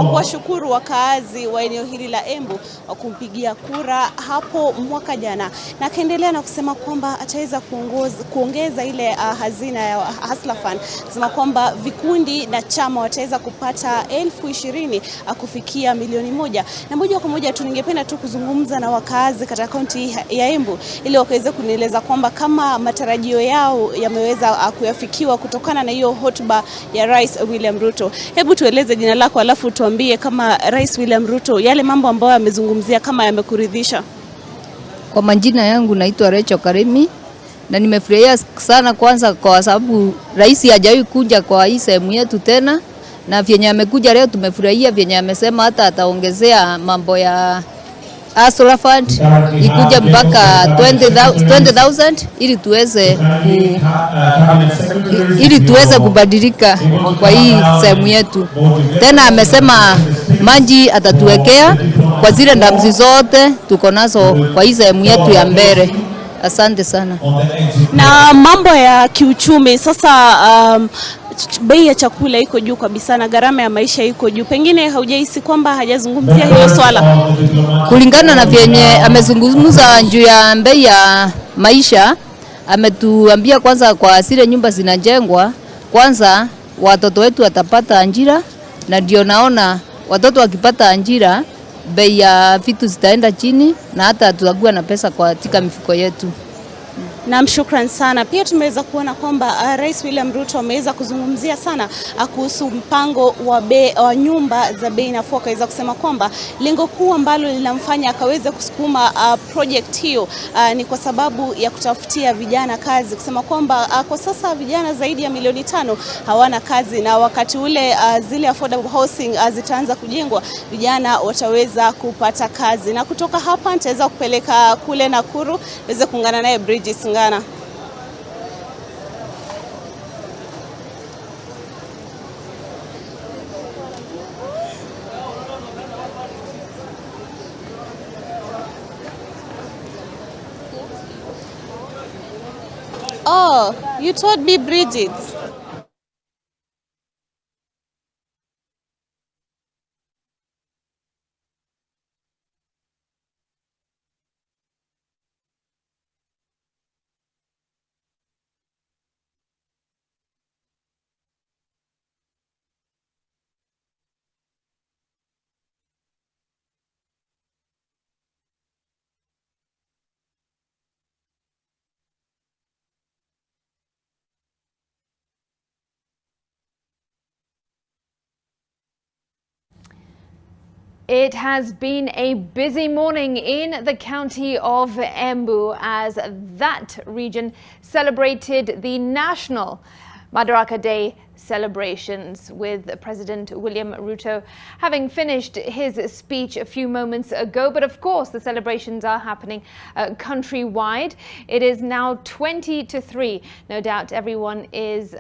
kuwashukuru wakaazi wa eneo hili la Embu wa kumpigia kura hapo mwaka jana, na akaendelea na kusema kwamba ataweza kuongeza ile hazina ya Hustler Fund, kusema kwamba vikundi na chama wataweza kupata 20,000 kufikia 1,000,000. Na moja kwa moja tu ningependa tu kuzungumza na wakaazi katika kaunti ya Embu ili wakaweze kunieleza kwamba kama matarajio yao yameweza kuyafikiwa kutokana na hiyo hotuba ya Rais William Ruto. Hebu tueleze jina lako, alafu tuambie kama Rais William Ruto yale mambo ambayo amezungumzia kama yamekuridhisha. Kwa majina yangu naitwa Rachel Karimi, na nimefurahia sana kwanza kwa sababu rais hajawahi kuja kwa hii sehemu yetu tena, na vyenye amekuja leo tumefurahia, vyenye amesema hata ataongezea mambo ya Hustler Fund ikuja mpaka 20,000 ili tuweze kubadilika kwa hii sehemu yetu. Tena amesema maji atatuwekea kwa zile ndamzi zote tuko nazo kwa hii sehemu yetu ya mbele. Asante sana. Na mambo ya kiuchumi sasa, bei ya chakula iko juu kabisa na gharama ya maisha iko juu. Pengine haujahisi kwamba hajazungumzia hilo swala? Kulingana na vyenye amezungumza juu ya bei ya maisha, ametuambia kwanza kwa zile nyumba zinajengwa, kwanza watoto wetu watapata ajira, na ndio naona watoto wakipata ajira bei ya vitu zitaenda chini na hata tutakuwa na pesa katika mifuko yetu. Na shukrani sana. Pia tumeweza kuona kwamba Rais William Ruto ameweza kuzungumzia sana kuhusu mpango wa nyumba za bei nafuu. Akaweza kusema kwamba lengo kuu ambalo linamfanya akaweza kusukuma project hiyo ni kwa sababu ya kutafutia vijana kazi, kusema kwamba kwa sasa vijana zaidi ya 500,000 hawana kazi, na wakati ule zile affordable housing zitaanza kujengwa, vijana wataweza kupata kazi. Na kutoka hapa nitaweza kupeleka kule Nakuru niweze kuungana naye Bridget Ngana. Oh, you told me, Bridget. It has been a busy morning in the county of Embu as that region celebrated the National Madaraka Day celebrations, with President William Ruto having finished his speech a few moments ago. But of course, the celebrations are happening countrywide. It is now 20-3. No doubt everyone is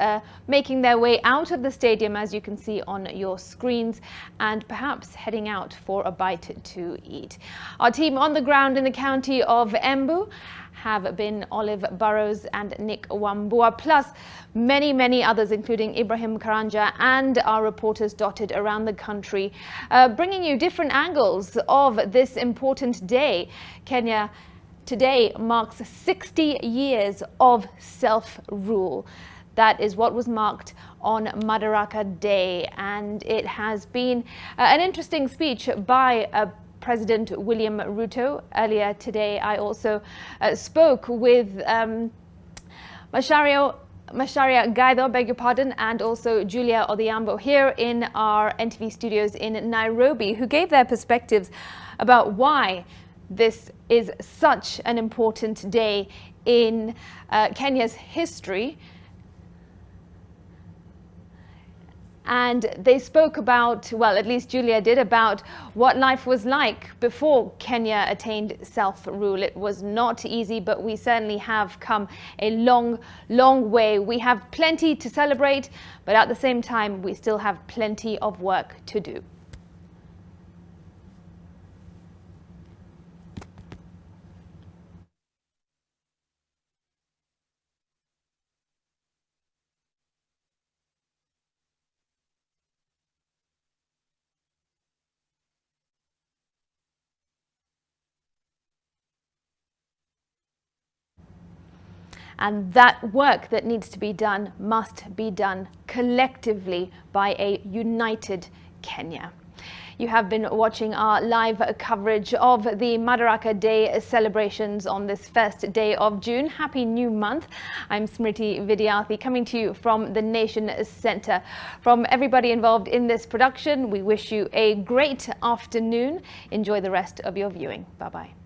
making their way out of the stadium, as you can see on your screens, and perhaps heading out for a bite to eat. Our team on the ground in the county of Embu have been Olive Burrows and Nick Wambua, plus many others, including Ibrahim Karanja, and our reporters dotted around the country, bringing you different angles of this important day. Kenya today marks 60 years of self-rule. That is what was marked on Madaraka Day, and it has been an interesting speech by President William Ruto. Earlier today, I also spoke with Macharia Gaido, beg your pardon, and also Julia Odhiambo here in our NTV studios in Nairobi, who gave their perspectives about why this is such an important day in Kenya's history. And they spoke about, well, at least Julia did, about what life was like before Kenya attained self-rule. It was not easy, but we certainly have come a long way. We have plenty to celebrate, but at the same time, we still have plenty of work to do. And that work that needs to be done must be done collectively by a united Kenya. You have been watching our live coverage of the Madaraka Day celebrations on this first day of June. Happy new month. I'm Smriti Vidyarthi, coming to you from the Nation Centre. From everybody involved in this production, we wish you a great afternoon. Enjoy the rest of your viewing. Bye-bye.